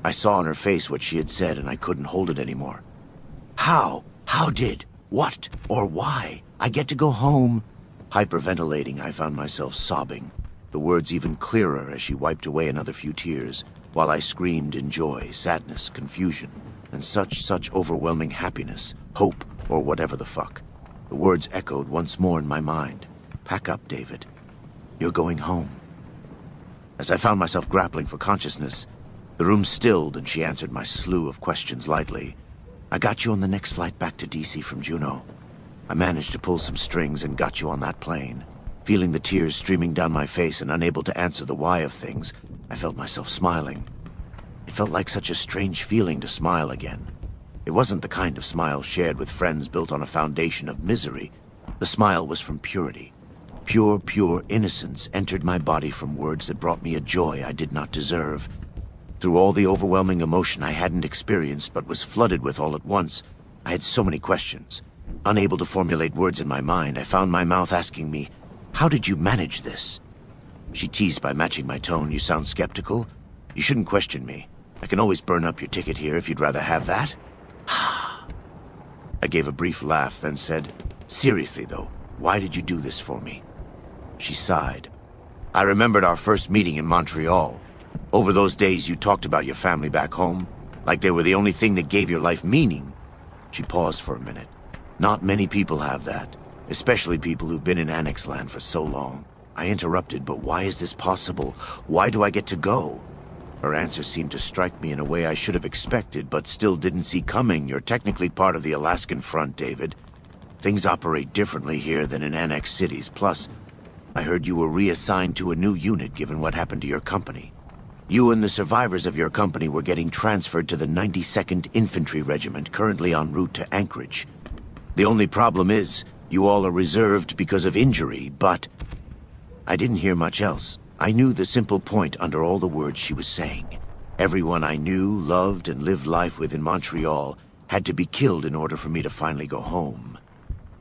I saw on her face what she had said, and I couldn't hold it anymore. How did, what, or why I get to go home? Hyperventilating, I found myself sobbing, the words even clearer as she wiped away another few tears, while I screamed in joy, sadness, confusion, and such overwhelming happiness, hope, or whatever the fuck. The words echoed once more in my mind. "Pack up, David. You're going home." As I found myself grappling for consciousness, the room stilled and she answered my slew of questions lightly. I got you on the next flight back to DC from Juneau. I managed to pull some strings and got you on that plane. Feeling the tears streaming down my face and unable to answer the why of things, I felt myself smiling. It felt like such a strange feeling to smile again. It wasn't the kind of smile shared with friends built on a foundation of misery. The smile was from purity. Pure innocence entered my body from words that brought me a joy I did not deserve. Through all the overwhelming emotion I hadn't experienced but was flooded with all at once, I had so many questions. Unable to formulate words in my mind, I found my mouth asking me, "How did you manage this?" She teased by matching my tone. "You sound skeptical? You shouldn't question me. I can always burn up your ticket here if you'd rather have that." I gave a brief laugh, then said, "Seriously though, why did you do this for me?" She sighed. "I remembered our first meeting in Montreal. Over those days you talked about your family back home, like they were the only thing that gave your life meaning." She paused for a minute. "Not many people have that, especially people who've been in Annex land for so long." I interrupted, "But why is this possible? Why do I get to go?" Her answer seemed to strike me in a way I should have expected, but still didn't see coming. "You're technically part of the Alaskan front, David. Things operate differently here than in annexed cities. Plus, I heard you were reassigned to a new unit given what happened to your company. You and the survivors of your company were getting transferred to the 92nd Infantry Regiment, currently en route to Anchorage. The only problem is, you all are reserved because of injury, but..." I didn't hear much else. I knew the simple point under all the words she was saying. Everyone I knew, loved, and lived life with in Montreal had to be killed in order for me to finally go home.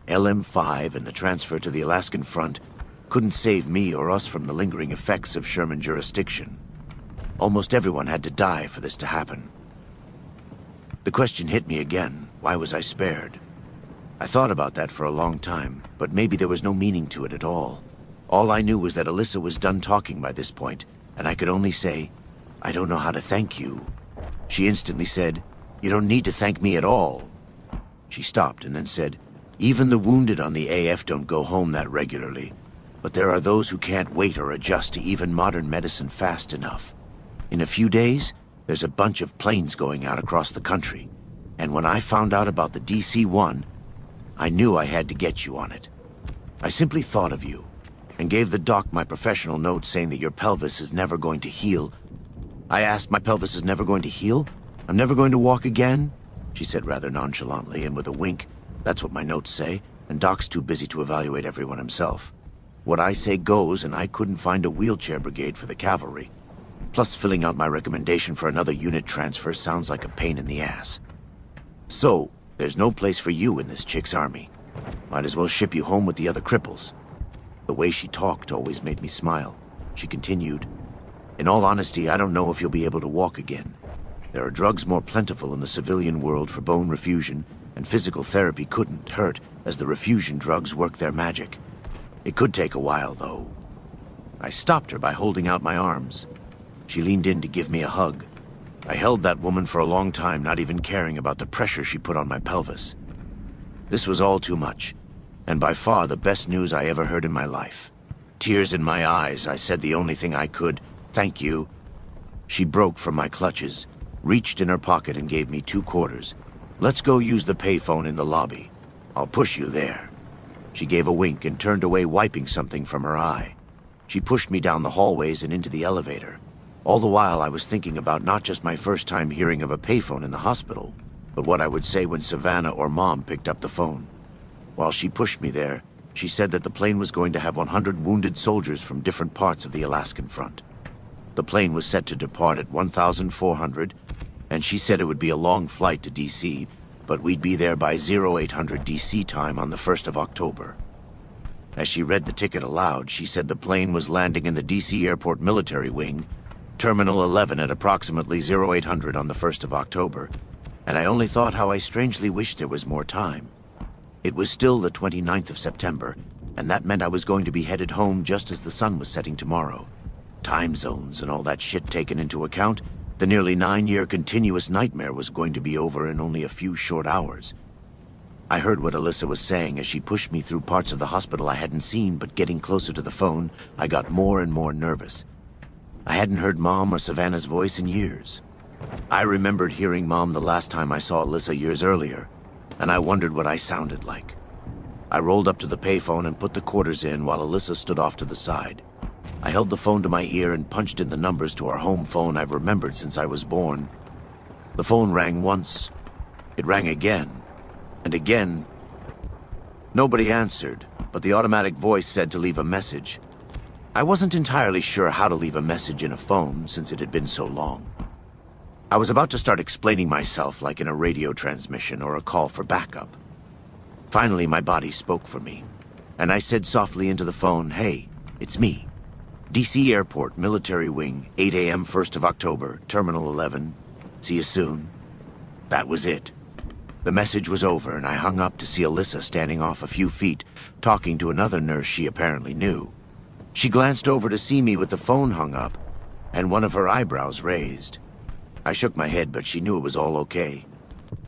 LM5 and the transfer to the Alaskan front couldn't save me or us from the lingering effects of Sherman jurisdiction. Almost everyone had to die for this to happen. The question hit me again. Why was I spared? I thought about that for a long time, but maybe there was no meaning to it at all. All I knew was that Alyssa was done talking by this point, and I could only say, "I don't know how to thank you." She instantly said, "You don't need to thank me at all." She stopped and then said, "Even the wounded on the AF don't go home that regularly, but there are those who can't wait or adjust to even modern medicine fast enough. In a few days, there's a bunch of planes going out across the country, and when I found out about the DC-1, I knew I had to get you on it. I simply thought of you, and gave the doc my professional note saying that your pelvis is never going to heal." I asked, "My pelvis is never going to heal? I'm never going to walk again?" She said rather nonchalantly and with a wink, "That's what my notes say, and Doc's too busy to evaluate everyone himself. What I say goes, and I couldn't find a wheelchair brigade for the cavalry. Plus, filling out my recommendation for another unit transfer sounds like a pain in the ass. So, there's no place for you in this chick's army. Might as well ship you home with the other cripples." The way she talked always made me smile. She continued, "In all honesty, I don't know if you'll be able to walk again. There are drugs more plentiful in the civilian world for bone refusion, and physical therapy couldn't hurt as the refusion drugs work their magic. It could take a while, though." I stopped her by holding out my arms. She leaned in to give me a hug. I held that woman for a long time, not even caring about the pressure she put on my pelvis. This was all too much, and by far the best news I ever heard in my life. Tears in my eyes, I said the only thing I could, "Thank you." She broke from my clutches, reached in her pocket and gave me 2 quarters. "Let's go use the payphone in the lobby. I'll push you there." She gave a wink and turned away, wiping something from her eye. She pushed me down the hallways and into the elevator. All the while I was thinking about not just my first time hearing of a payphone in the hospital, but what I would say when Savannah or Mom picked up the phone. While she pushed me there, she said that the plane was going to have 100 wounded soldiers from different parts of the Alaskan front. The plane was set to depart at 1,400, and she said it would be a long flight to DC, but we'd be there by 0800 DC time on the 1st of October. As she read the ticket aloud, she said the plane was landing in the DC Airport Military Wing, Terminal 11 at approximately 0800 on the 1st of October, and I only thought how I strangely wished there was more time. It was still the 29th of September, and that meant I was going to be headed home just as the sun was setting tomorrow. Time zones and all that shit taken into account, the nearly 9-year continuous nightmare was going to be over in only a few short hours. I heard what Alyssa was saying as she pushed me through parts of the hospital I hadn't seen, but getting closer to the phone, I got more and more nervous. I hadn't heard Mom or Savannah's voice in years. I remembered hearing Mom the last time I saw Alyssa years earlier, and I wondered what I sounded like. I rolled up to the payphone and put the quarters in while Alyssa stood off to the side. I held the phone to my ear and punched in the numbers to our home phone I've remembered since I was born. The phone rang once. It rang again, and again. Nobody answered, but the automatic voice said to leave a message. I wasn't entirely sure how to leave a message in a phone since it had been so long. I was about to start explaining myself like in a radio transmission or a call for backup. Finally, my body spoke for me, and I said softly into the phone, "Hey, it's me. DC Airport, Military Wing, 8 a.m. 1st of October, Terminal 11. See you soon." That was it. The message was over, and I hung up to see Alyssa standing off a few feet, talking to another nurse she apparently knew. She glanced over to see me with the phone hung up, and one of her eyebrows raised. I shook my head, but she knew it was all okay.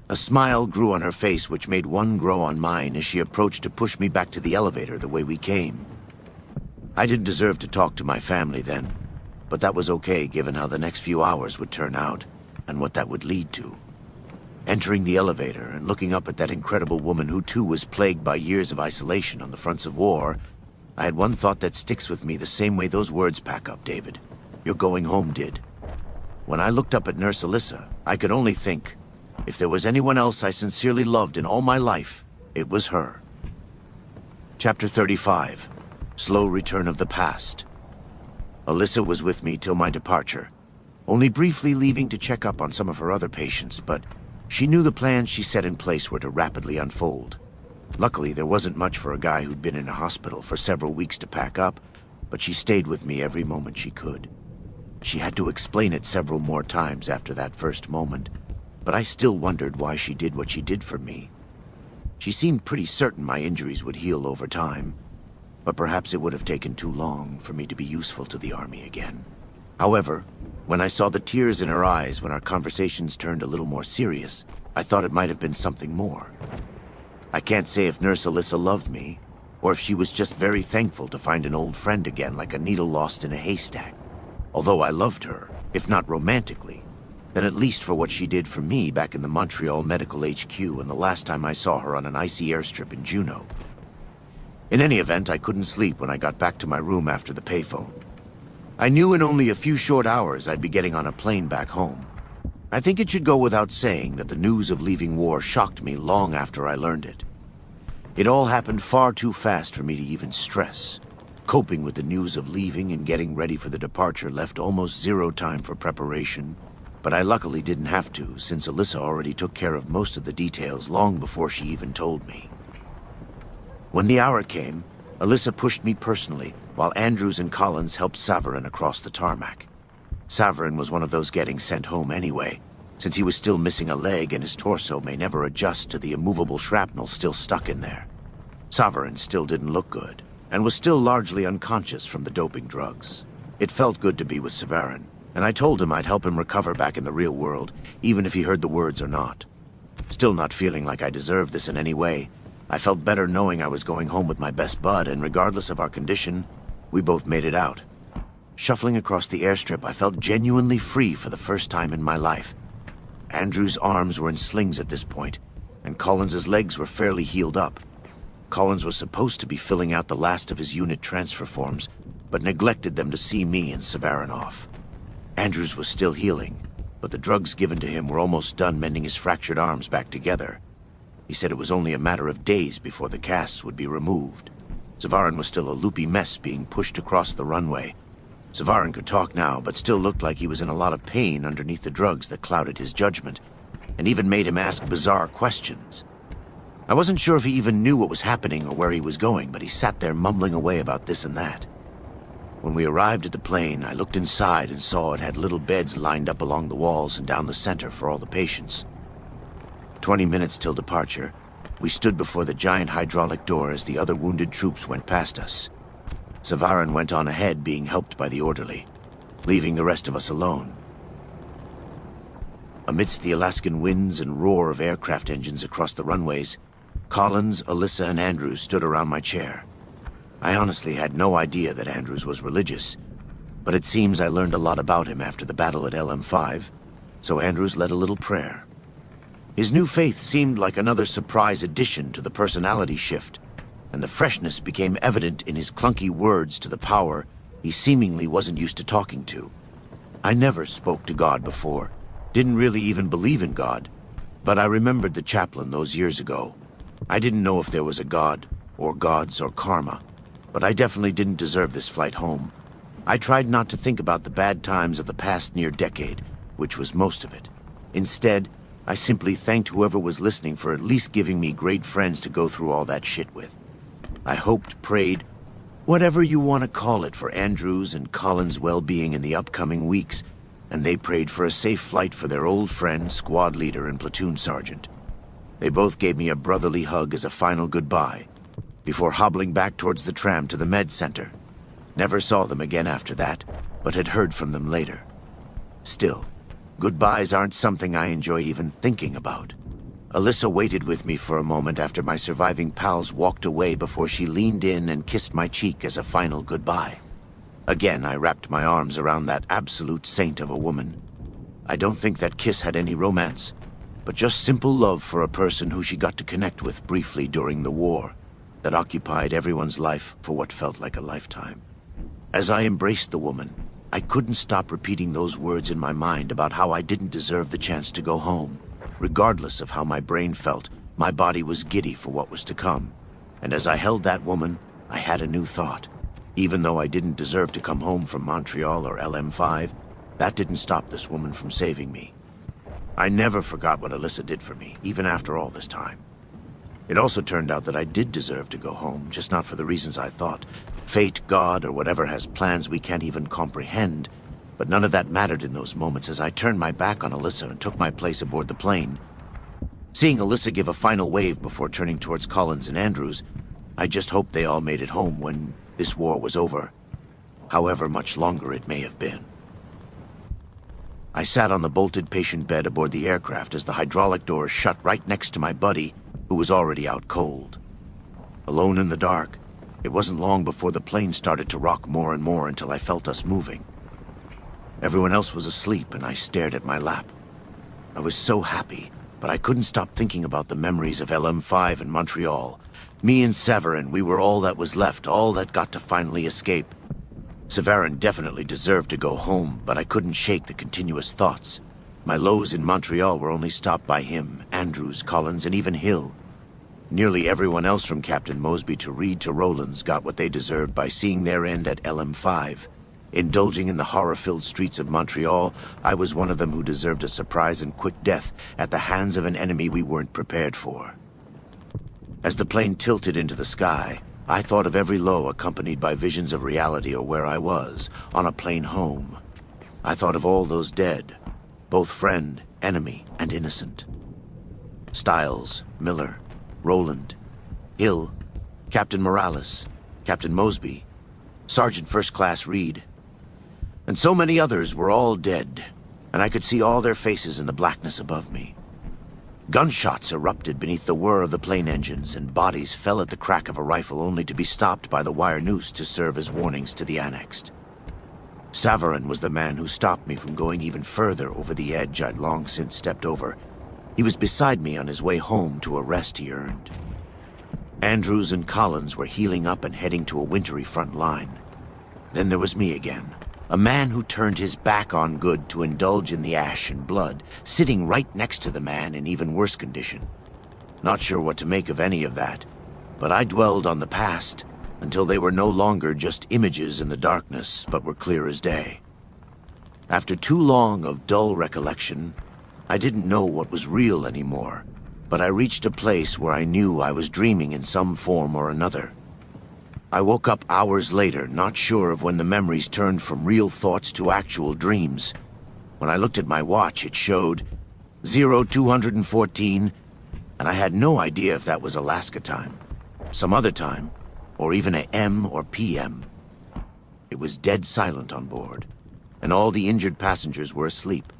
A smile grew on her face, which made one grow on mine as she approached to push me back to the elevator the way we came. I didn't deserve to talk to my family then, but that was okay given how the next few hours would turn out, and what that would lead to. Entering the elevator and looking up at that incredible woman who too was plagued by years of isolation on the fronts of war, I had one thought that sticks with me the same way those words pack up, David. You're going home did. When I looked up at Nurse Alyssa, I could only think, if there was anyone else I sincerely loved in all my life, it was her. Chapter 35. Slow Return of the Past. Alyssa was with me till my departure, only briefly leaving to check up on some of her other patients, but she knew the plans she set in place were to rapidly unfold. Luckily, there wasn't much for a guy who'd been in a hospital for several weeks to pack up, but she stayed with me every moment she could. She had to explain it several more times after that first moment, but I still wondered why she did what she did for me. She seemed pretty certain my injuries would heal over time, but perhaps it would have taken too long for me to be useful to the Army again. However, when I saw the tears in her eyes when our conversations turned a little more serious, I thought it might have been something more. I can't say if Nurse Alyssa loved me, or if she was just very thankful to find an old friend again like a needle lost in a haystack. Although I loved her, if not romantically, then at least for what she did for me back in the Montreal Medical HQ and the last time I saw her on an icy airstrip in Juneau. In any event, I couldn't sleep when I got back to my room after the payphone. I knew in only a few short hours I'd be getting on a plane back home. I think it should go without saying that the news of leaving war shocked me long after I learned it. It all happened far too fast for me to even stress. Coping with the news of leaving and getting ready for the departure left almost zero time for preparation, but I luckily didn't have to, since Alyssa already took care of most of the details long before she even told me. When the hour came, Alyssa pushed me personally, while Andrews and Collins helped Savarin across the tarmac. Savarin was one of those getting sent home anyway, since he was still missing a leg and his torso may never adjust to the immovable shrapnel still stuck in there. Savarin still didn't look good, and was still largely unconscious from the doping drugs. It felt good to be with Savarin, and I told him I'd help him recover back in the real world, even if he heard the words or not. Still not feeling like I deserved this in any way, I felt better knowing I was going home with my best bud, and regardless of our condition, we both made it out. Shuffling across the airstrip, I felt genuinely free for the first time in my life. Andrew's arms were in slings at this point, and Collins's legs were fairly healed up. Collins was supposed to be filling out the last of his unit transfer forms, but neglected them to see me and Savarin off. Andrews was still healing, but the drugs given to him were almost done mending his fractured arms back together. He said it was only a matter of days before the casts would be removed. Savarin was still a loopy mess being pushed across the runway. Savarin could talk now, but still looked like he was in a lot of pain underneath the drugs that clouded his judgment, and even made him ask bizarre questions. I wasn't sure if he even knew what was happening or where he was going, but he sat there mumbling away about this and that. When we arrived at the plane, I looked inside and saw it had little beds lined up along the walls and down the center for all the patients. 20 minutes till departure, we stood before the giant hydraulic door as the other wounded troops went past us. Savarin went on ahead, being helped by the orderly, leaving the rest of us alone. Amidst the Alaskan winds and roar of aircraft engines across the runways, Collins, Alyssa, and Andrews stood around my chair. I honestly had no idea that Andrews was religious, But it seems I learned a lot about him after the battle at LM5, so Andrews led a little prayer. His new faith seemed like another surprise addition to the personality shift, and the freshness became evident in his clunky words to the power he seemingly wasn't used to talking to. I never spoke to God before, didn't really even believe in God, but I remembered the chaplain those years ago. I didn't know if there was a God, or gods, or karma, but I definitely didn't deserve this flight home. I tried not to think about the bad times of the past near decade, which was most of it. Instead, I simply thanked whoever was listening for at least giving me great friends to go through all that shit with. I hoped, prayed, whatever you want to call it, for Andrews and Colin's well-being in the upcoming weeks, and they prayed for a safe flight for their old friend, squad leader, and platoon sergeant. They both gave me a brotherly hug as a final goodbye, before hobbling back towards the tram to the med center. Never saw them again after that, but had heard from them later. Still, goodbyes aren't something I enjoy even thinking about. Alyssa waited with me for a moment after my surviving pals walked away before she leaned in and kissed my cheek as a final goodbye. Again, I wrapped my arms around that absolute saint of a woman. I don't think that kiss had any romance, but just simple love for a person who she got to connect with briefly during the war that occupied everyone's life for what felt like a lifetime. As I embraced the woman, I couldn't stop repeating those words in my mind about how I didn't deserve the chance to go home. Regardless of how my brain felt, my body was giddy for what was to come. And as I held that woman, I had a new thought. Even though I didn't deserve to come home from Montreal or LM5, that didn't stop this woman from saving me. I never forgot what Alyssa did for me, even after all this time. It also turned out that I did deserve to go home, just not for the reasons I thought. Fate, God, or whatever has plans we can't even comprehend. But none of that mattered in those moments as I turned my back on Alyssa and took my place aboard the plane. Seeing Alyssa give a final wave before turning towards Collins and Andrews, I just hoped they all made it home when this war was over, however much longer it may have been. I sat on the bolted patient bed aboard the aircraft as the hydraulic doors shut right next to my buddy, who was already out cold. Alone in the dark, it wasn't long before the plane started to rock more and more until I felt us moving. Everyone else was asleep, and I stared at my lap. I was so happy, but I couldn't stop thinking about the memories of LM5 and Montreal. Me and Severin, we were all that was left, all that got to finally escape. Severin definitely deserved to go home, but I couldn't shake the continuous thoughts. My lows in Montreal were only stopped by him, Andrews, Collins, and even Hill. Nearly everyone else from Captain Mosby to Reed to Rowlands got what they deserved by seeing their end at LM5. Indulging in the horror-filled streets of Montreal, I was one of them who deserved a surprise and quick death at the hands of an enemy we weren't prepared for. As the plane tilted into the sky, I thought of every low accompanied by visions of reality or where I was, on a plane home. I thought of all those dead, both friend, enemy, and innocent. Stiles, Miller, Rowland, Hill, Captain Morales, Captain Mosby, Sergeant First Class Reed, and so many others were all dead, and I could see all their faces in the blackness above me. Gunshots erupted beneath the whir of the plane engines, and bodies fell at the crack of a rifle only to be stopped by the wire noose to serve as warnings to the annexed. Severin was the man who stopped me from going even further over the edge I'd long since stepped over. He was beside me on his way home to a rest he earned. Andrews and Collins were healing up and heading to a wintry front line. Then there was me again. A man who turned his back on good to indulge in the ash and blood, sitting right next to the man in even worse condition. Not sure what to make of any of that, but I dwelled on the past until they were no longer just images in the darkness, but were clear as day. After too long of dull recollection, I didn't know what was real anymore, but I reached a place where I knew I was dreaming in some form or another. I woke up hours later, not sure of when the memories turned from real thoughts to actual dreams. When I looked at my watch, it showed 0214, and I had no idea if that was Alaska time, some other time, or even a M or PM. It was dead silent on board, and all the injured passengers were asleep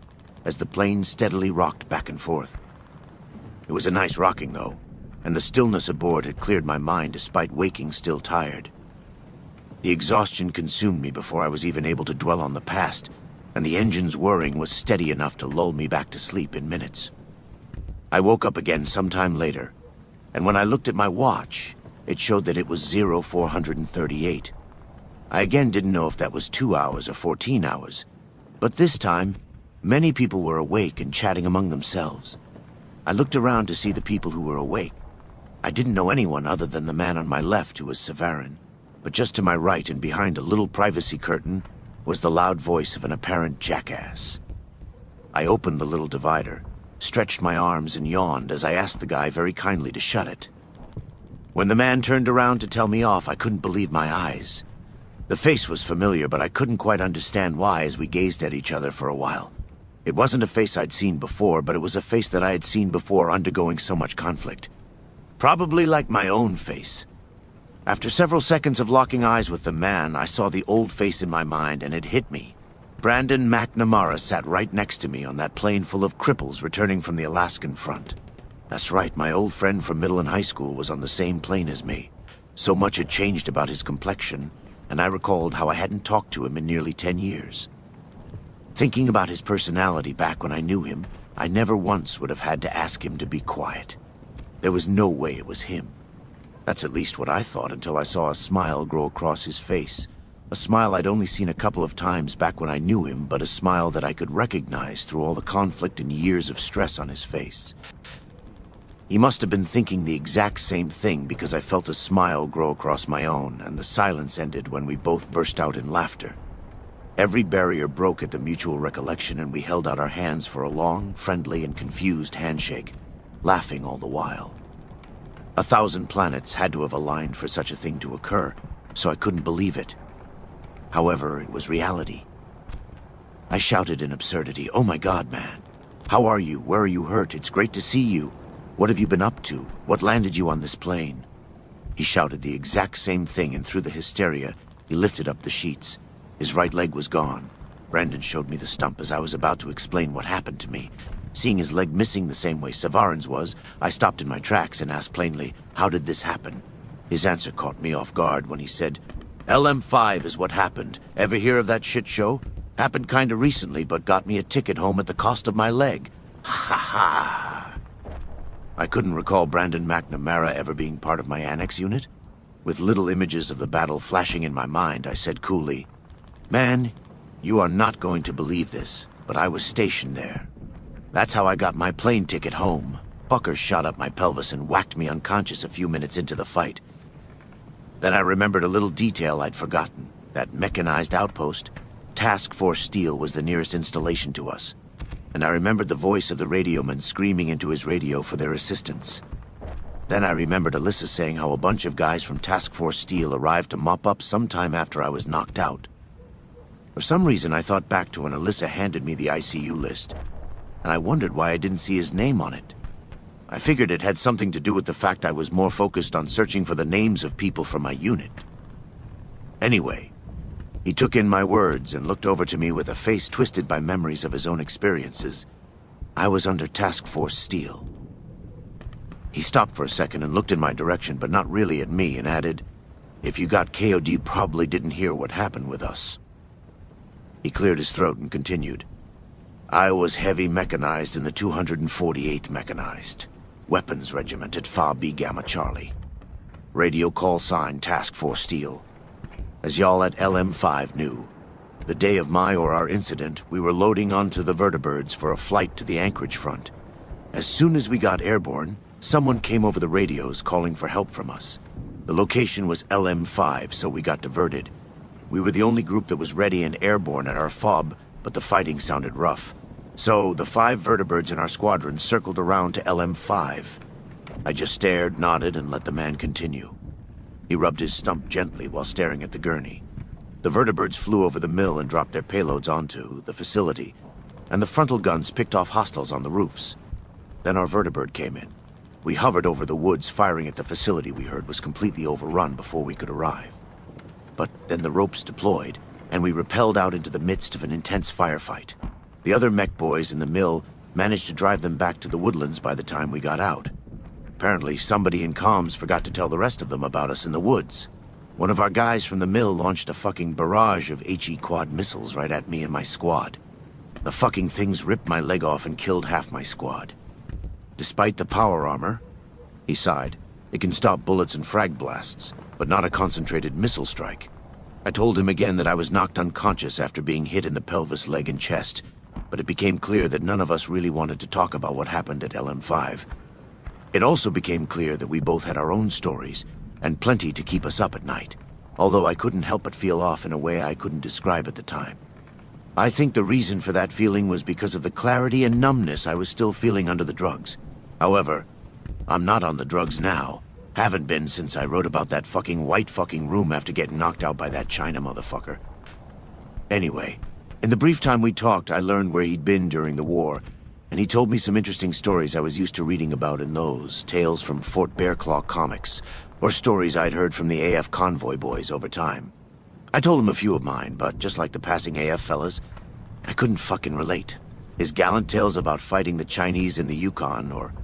as the plane steadily rocked back and forth. It was a nice rocking, though, and the stillness aboard had cleared my mind despite waking still tired. The exhaustion consumed me before I was even able to dwell on the past, and the engine's whirring was steady enough to lull me back to sleep in minutes. I woke up again sometime later, and when I looked at my watch, it showed that it was 0438. I again didn't know if that was 2 hours or 14 hours, but this time, many people were awake and chatting among themselves. I looked around to see the people who were awake. I didn't know anyone other than the man on my left, who was Severin, but just to my right and behind a little privacy curtain was the loud voice of an apparent jackass. I opened the little divider, stretched my arms and yawned as I asked the guy very kindly to shut it. When the man turned around to tell me off, I couldn't believe my eyes. The face was familiar, but I couldn't quite understand why as we gazed at each other for a while. It wasn't a face I'd seen before, but it was a face that I had seen before undergoing so much conflict. Probably like my own face. After several seconds of locking eyes with the man, I saw the old face in my mind, and it hit me. Brandon McNamara sat right next to me on that plane full of cripples returning from the Alaskan front. That's right, my old friend from middle and high school was on the same plane as me. So much had changed about his complexion, and I recalled how I hadn't talked to him in nearly 10 years. Thinking about his personality back when I knew him, I never once would have had to ask him to be quiet. There was no way it was him. That's at least what I thought until I saw a smile grow across his face. A smile I'd only seen a couple of times back when I knew him, but a smile that I could recognize through all the conflict and years of stress on his face. He must have been thinking the exact same thing because I felt a smile grow across my own, and the silence ended when we both burst out in laughter. Every barrier broke at the mutual recollection, and we held out our hands for a long, friendly, and confused handshake, laughing all the while. 1,000 planets had to have aligned for such a thing to occur, so I couldn't believe it. However, it was reality. I shouted in absurdity, "Oh my God, man! How are you? Where are you hurt? It's great to see you. What have you been up to? What landed you on this plane?" He shouted the exact same thing, and through the hysteria, he lifted up the sheets. His right leg was gone. Brandon showed me the stump as I was about to explain what happened to me. Seeing his leg missing the same way Severin's was, I stopped in my tracks and asked plainly, "How did this happen?" His answer caught me off guard when he said, "LM5 is what happened. Ever hear of that shit show? Happened kinda recently, but got me a ticket home at the cost of my leg." Ha ha! I couldn't recall Brandon McNamara ever being part of my annex unit. With little images of the battle flashing in my mind, I said coolly, "Man, you are not going to believe this, but I was stationed there. That's how I got my plane ticket home." Fucker shot up my pelvis and whacked me unconscious a few minutes into the fight. Then I remembered a little detail I'd forgotten. That mechanized outpost, Task Force Steel, was the nearest installation to us. And I remembered the voice of the radioman screaming into his radio for their assistance. Then I remembered Alyssa saying how a bunch of guys from Task Force Steel arrived to mop up sometime after I was knocked out. For some reason, I thought back to when Alyssa handed me the ICU list, and I wondered why I didn't see his name on it. I figured it had something to do with the fact I was more focused on searching for the names of people from my unit. Anyway, he took in my words and looked over to me with a face twisted by memories of his own experiences. I was under Task Force Steel. He stopped for a second and looked in my direction, but not really at me, and added, "If you got KO'd, you probably didn't hear what happened with us." He cleared his throat and continued, "I was heavy mechanized in the 248th Mechanized. Weapons Regiment at Fa B Gamma Charlie. Radio call sign Task Force Steel. As y'all at LM5 knew, the day of my or our incident, we were loading onto the vertibirds for a flight to the Anchorage front. As soon as we got airborne, someone came over the radios calling for help from us. The location was LM5, so we got diverted. We were the only group that was ready and airborne at our FOB, but the fighting sounded rough. So the 5 vertibirds in our squadron circled around to LM5. I just stared, nodded, and let the man continue. He rubbed his stump gently while staring at the gurney. The vertibirds flew over the mill and dropped their payloads onto the facility, and the frontal guns picked off hostiles on the roofs. Then our vertibird came in. We hovered over the woods, firing at the facility we heard was completely overrun before we could arrive. But then the ropes deployed, and we rappelled out into the midst of an intense firefight. The other mech boys in the mill managed to drive them back to the woodlands by the time we got out. Apparently, somebody in comms forgot to tell the rest of them about us in the woods. One of our guys from the mill launched a fucking barrage of HE quad missiles right at me and my squad. The fucking things ripped my leg off and killed half my squad. Despite the power armor, he sighed, it can stop bullets and frag blasts, but not a concentrated missile strike. I told him again that I was knocked unconscious after being hit in the pelvis, leg, and chest, but it became clear that none of us really wanted to talk about what happened at LM5. It also became clear that we both had our own stories, and plenty to keep us up at night, although I couldn't help but feel off in a way I couldn't describe at the time. I think the reason for that feeling was because of the clarity and numbness I was still feeling under the drugs. However, I'm not on the drugs now. Haven't been since I wrote about that fucking white fucking room after getting knocked out by that China motherfucker. Anyway, in the brief time we talked, I learned where he'd been during the war, and he told me some interesting stories I was used to reading about in those, tales from Fort Bearclaw comics, or stories I'd heard from the AF convoy boys over time. I told him a few of mine, but just like the passing AF fellas, I couldn't fucking relate. His gallant tales about fighting the Chinese in the Yukon, or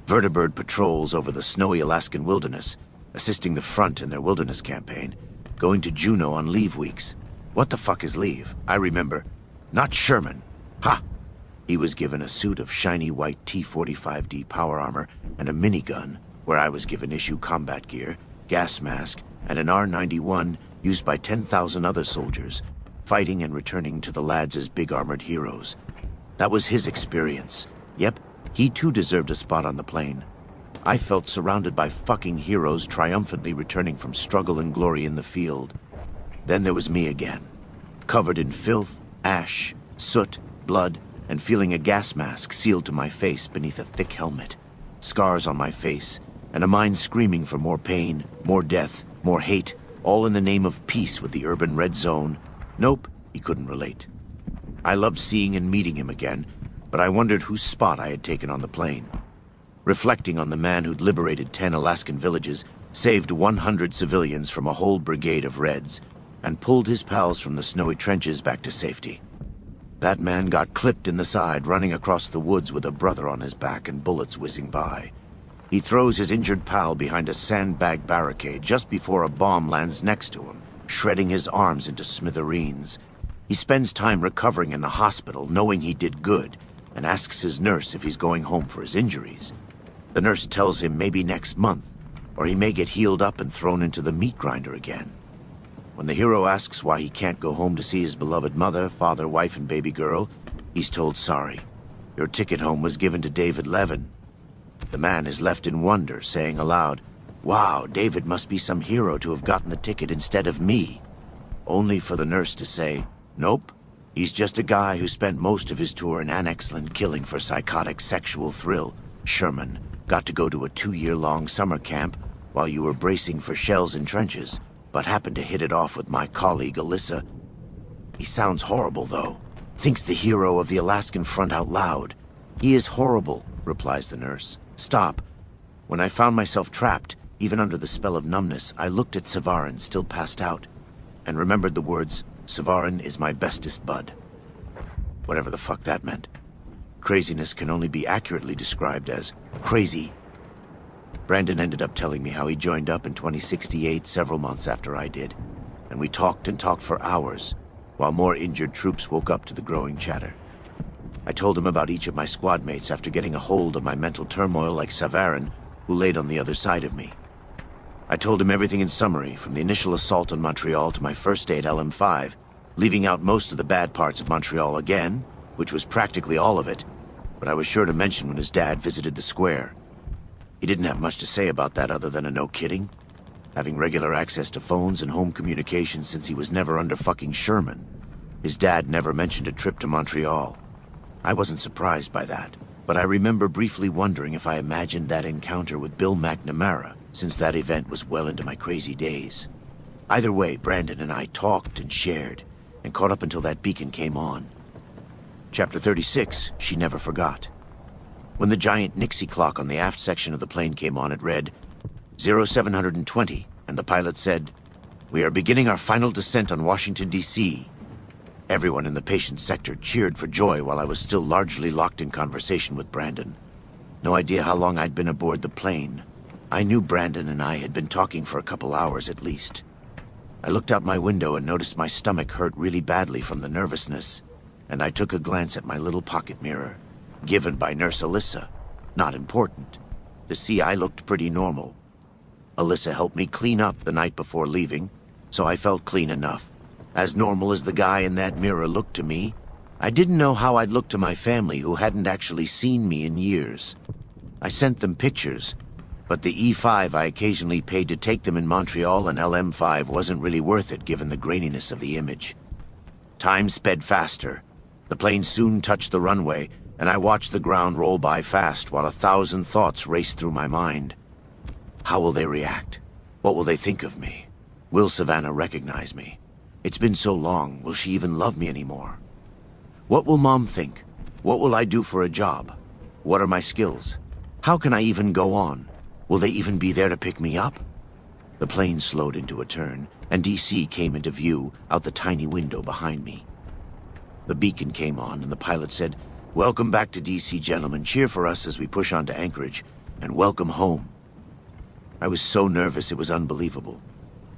vertibird patrols over the snowy Alaskan wilderness, assisting the front in their wilderness campaign, going to Juneau on leave weeks. What the fuck is leave? I remember. Not Sherman. Ha! He was given a suit of shiny white T-45D power armor and a minigun, where I was given issue combat gear, gas mask, and an R-91 used by 10,000 other soldiers, fighting and returning to the lads as big armored heroes. That was his experience. Yep, he too deserved a spot on the plane. I felt surrounded by fucking heroes triumphantly returning from struggle and glory in the field. Then there was me again, covered in filth, ash, soot, blood, and feeling a gas mask sealed to my face beneath a thick helmet. Scars on my face, and a mind screaming for more pain, more death, more hate, all in the name of peace with the urban red zone. Nope, he couldn't relate. I loved seeing and meeting him again, but I wondered whose spot I had taken on the plane. Reflecting on the man who'd liberated 10 Alaskan villages, saved 100 civilians from a whole brigade of Reds, and pulled his pals from the snowy trenches back to safety. That man got clipped in the side running across the woods with a brother on his back and bullets whizzing by. He throws his injured pal behind a sandbag barricade just before a bomb lands next to him, shredding his arms into smithereens. He spends time recovering in the hospital, knowing he did good, and asks his nurse if he's going home for his injuries. The nurse tells him maybe next month, or he may get healed up and thrown into the meat grinder again. When the hero asks why he can't go home to see his beloved mother, father, wife, and baby girl, he's told sorry. Your ticket home was given to David Levin. The man is left in wonder, saying aloud, "Wow, David must be some hero to have gotten the ticket instead of me." Only for the nurse to say, "Nope, he's just a guy who spent most of his tour in Annexland killing for psychotic sexual thrill. Sherman got to go to a 2-year-long summer camp while you were bracing for shells in trenches, but happened to hit it off with my colleague Alyssa." He sounds horrible, though. Thinks the hero of the Alaskan front out loud. "He is horrible," replies the nurse. "Stop." When I found myself trapped, even under the spell of numbness, I looked at Savarin, still passed out, and remembered the words, "Savarin is my bestest bud." Whatever the fuck that meant. Craziness can only be accurately described as crazy. Brandon ended up telling me how he joined up in 2068 several months after I did, and we talked and talked for hours, while more injured troops woke up to the growing chatter. I told him about each of my squad mates after getting a hold of my mental turmoil like Savarin, who laid on the other side of me. I told him everything in summary, from the initial assault on Montreal to my first day at LM5, leaving out most of the bad parts of Montreal again, which was practically all of it, but I was sure to mention when his dad visited the square. He didn't have much to say about that other than a no kidding, having regular access to phones and home communications since he was never under fucking Sherman. His dad never mentioned a trip to Montreal. I wasn't surprised by that, but I remember briefly wondering if I imagined that encounter with Bill McNamara, since that event was well into my crazy days. Either way, Brandon and I talked and shared, and caught up until that beacon came on. Chapter 36, she never forgot. When the giant Nixie clock on the aft section of the plane came on, it read 0720, and the pilot said, "We are beginning our final descent on Washington, D.C." Everyone in the patient sector cheered for joy while I was still largely locked in conversation with Brandon. No idea how long I'd been aboard the plane. I knew Brandon and I had been talking for a couple hours at least. I looked out my window and noticed my stomach hurt really badly from the nervousness, and I took a glance at my little pocket mirror, given by Nurse Alyssa. Not important. To see, I looked pretty normal. Alyssa helped me clean up the night before leaving, so I felt clean enough. As normal as the guy in that mirror looked to me, I didn't know how I'd look to my family who hadn't actually seen me in years. I sent them pictures, but the E5 I occasionally paid to take them in Montreal and LM5 wasn't really worth it given the graininess of the image. Time sped faster. The plane soon touched the runway, and I watched the ground roll by fast while 1,000 thoughts raced through my mind. How will they react? What will they think of me? Will Savannah recognize me? It's been so long, will she even love me anymore? What will Mom think? What will I do for a job? What are my skills? How can I even go on? Will they even be there to pick me up? The plane slowed into a turn, and DC came into view out the tiny window behind me. The beacon came on, and the pilot said, "Welcome back to DC, gentlemen. Cheer for us as we push on to Anchorage, and welcome home." I was so nervous it was unbelievable.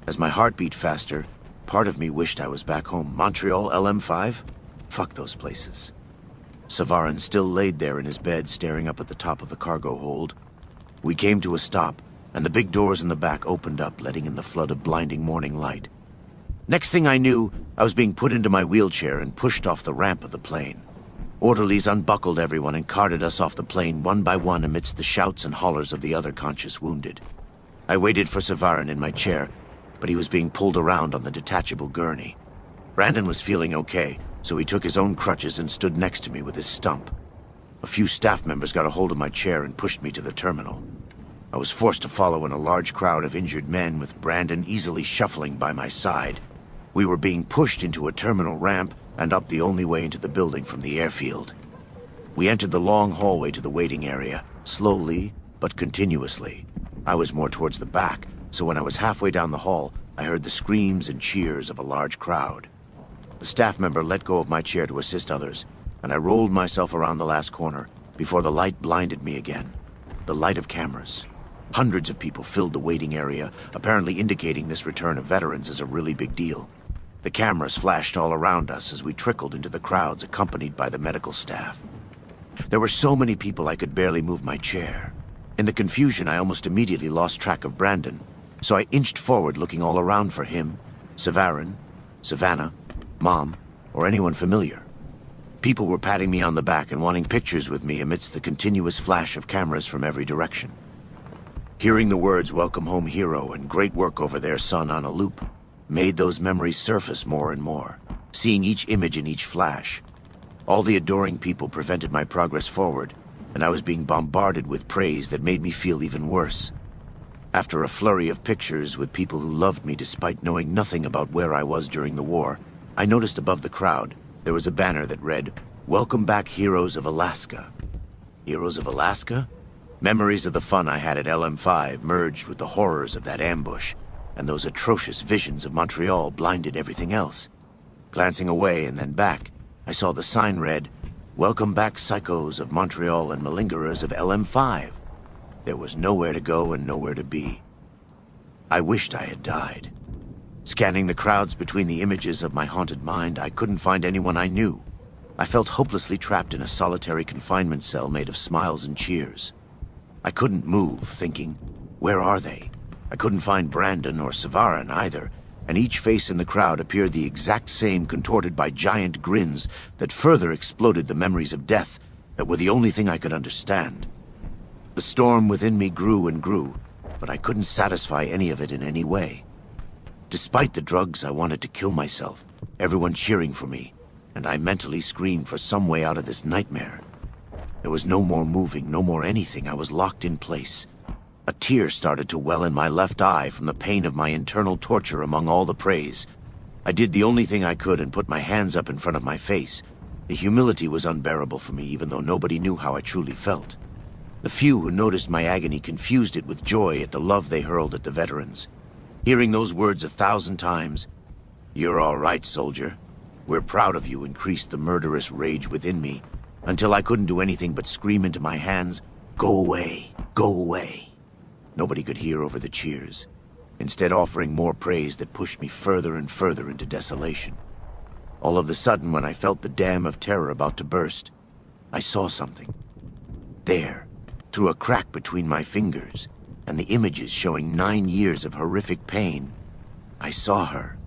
As my heart beat faster, part of me wished I was back home. Montreal, LM5? Fuck those places. Savarin still laid there in his bed, staring up at the top of the cargo hold. We came to a stop, and the big doors in the back opened up, letting in the flood of blinding morning light. Next thing I knew, I was being put into my wheelchair and pushed off the ramp of the plane. Orderlies unbuckled everyone and carted us off the plane one by one amidst the shouts and hollers of the other conscious wounded. I waited for Savarin in my chair, but he was being pulled around on the detachable gurney. Brandon was feeling okay, so he took his own crutches and stood next to me with his stump. A few staff members got a hold of my chair and pushed me to the terminal. I was forced to follow in a large crowd of injured men with Brandon easily shuffling by my side. We were being pushed into a terminal ramp and up the only way into the building from the airfield. We entered the long hallway to the waiting area, slowly but continuously. I was more towards the back, so when I was halfway down the hall, I heard the screams and cheers of a large crowd. The staff member let go of my chair to assist others, and I rolled myself around the last corner before the light blinded me again. The light of cameras. Hundreds of people filled the waiting area, apparently indicating this return of veterans is a really big deal. The cameras flashed all around us as we trickled into the crowds accompanied by the medical staff. There were so many people I could barely move my chair. In the confusion, I almost immediately lost track of Brandon, so I inched forward looking all around for him, Savarin, Savannah, Mom, or anyone familiar. People were patting me on the back and wanting pictures with me amidst the continuous flash of cameras from every direction. Hearing the words "Welcome home, hero," and "Great work over there, son," on a loop made those memories surface more and more, seeing each image in each flash. All the adoring people prevented my progress forward, and I was being bombarded with praise that made me feel even worse. After a flurry of pictures with people who loved me despite knowing nothing about where I was during the war, I noticed above the crowd there was a banner that read, "Welcome back, heroes of Alaska." Heroes of Alaska? Memories of the fun I had at LM5 merged with the horrors of that ambush, and those atrocious visions of Montreal blinded everything else. Glancing away and then back, I saw the sign read, "Welcome back, psychos of Montreal and malingerers of LM5. There was nowhere to go and nowhere to be. I wished I had died. Scanning the crowds between the images of my haunted mind, I couldn't find anyone I knew. I felt hopelessly trapped in a solitary confinement cell made of smiles and cheers. I couldn't move, thinking, where are they? I couldn't find Brandon or Savarin either, and each face in the crowd appeared the exact same, contorted by giant grins that further exploded the memories of death that were the only thing I could understand. The storm within me grew and grew, but I couldn't satisfy any of it in any way. Despite the drugs, I wanted to kill myself, everyone cheering for me, and I mentally screamed for some way out of this nightmare. There was no more moving, no more anything. I was locked in place. A tear started to well in my left eye from the pain of my internal torture among all the praise. I did the only thing I could and put my hands up in front of my face. The humility was unbearable for me, even though nobody knew how I truly felt. The few who noticed my agony confused it with joy at the love they hurled at the veterans. Hearing those words 1,000 times, "You're all right, soldier. We're proud of you," increased the murderous rage within me, until I couldn't do anything but scream into my hands, "Go away, go away." Nobody could hear over the cheers. instead offering more praise that pushed me further and further into desolation. All of a sudden, when I felt the dam of terror about to burst, I saw something. There, through a crack between my fingers, and the images showing 9 years of horrific pain, I saw her.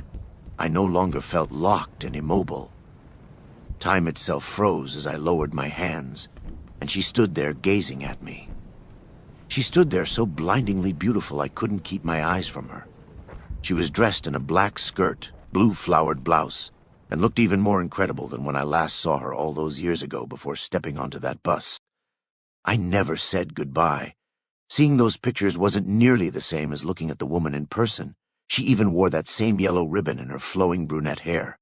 I no longer felt locked and immobile. Time itself froze as I lowered my hands, and she stood there gazing at me. She stood there so blindingly beautiful I couldn't keep my eyes from her. She was dressed in a black skirt, blue flowered blouse, and looked even more incredible than when I last saw her all those years ago before stepping onto that bus. I never said goodbye. Seeing those pictures wasn't nearly the same as looking at the woman in person. She even wore that same yellow ribbon in her flowing brunette hair.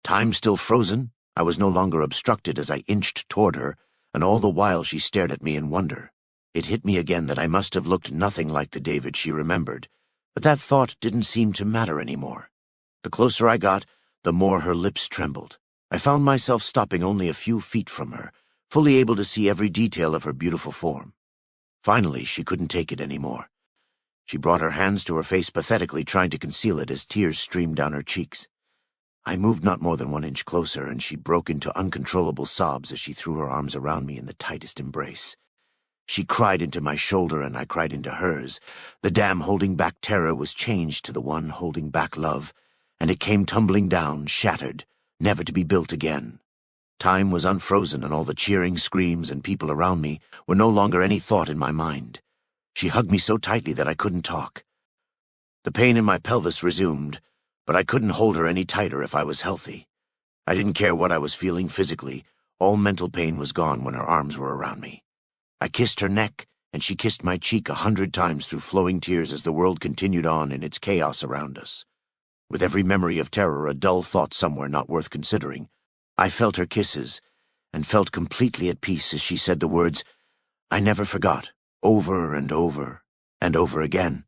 Time still frozen, I was no longer obstructed as I inched toward her, and all the while she stared at me in wonder. It hit me again that I must have looked nothing like the David she remembered, but that thought didn't seem to matter anymore. The closer I got, the more her lips trembled. I found myself stopping only a few feet from her, fully able to see every detail of her beautiful form. Finally, she couldn't take it anymore. She brought her hands to her face pathetically, trying to conceal it as tears streamed down her cheeks. I moved not more than 1 inch closer, and she broke into uncontrollable sobs as she threw her arms around me in the tightest embrace. She cried into my shoulder, and I cried into hers. The dam holding back terror was changed to the one holding back love, and it came tumbling down, shattered, never to be built again. Time was unfrozen, and all the cheering screams and people around me were no longer any thought in my mind. She hugged me so tightly that I couldn't talk. The pain in my pelvis resumed, but I couldn't hold her any tighter if I was healthy. I didn't care what I was feeling physically. All mental pain was gone when her arms were around me. I kissed her neck, and she kissed my cheek 100 times through flowing tears as the world continued on in its chaos around us. With every memory of terror a dull thought somewhere not worth considering, I felt her kisses, and felt completely at peace as she said the words I never forgot, over and over and over again.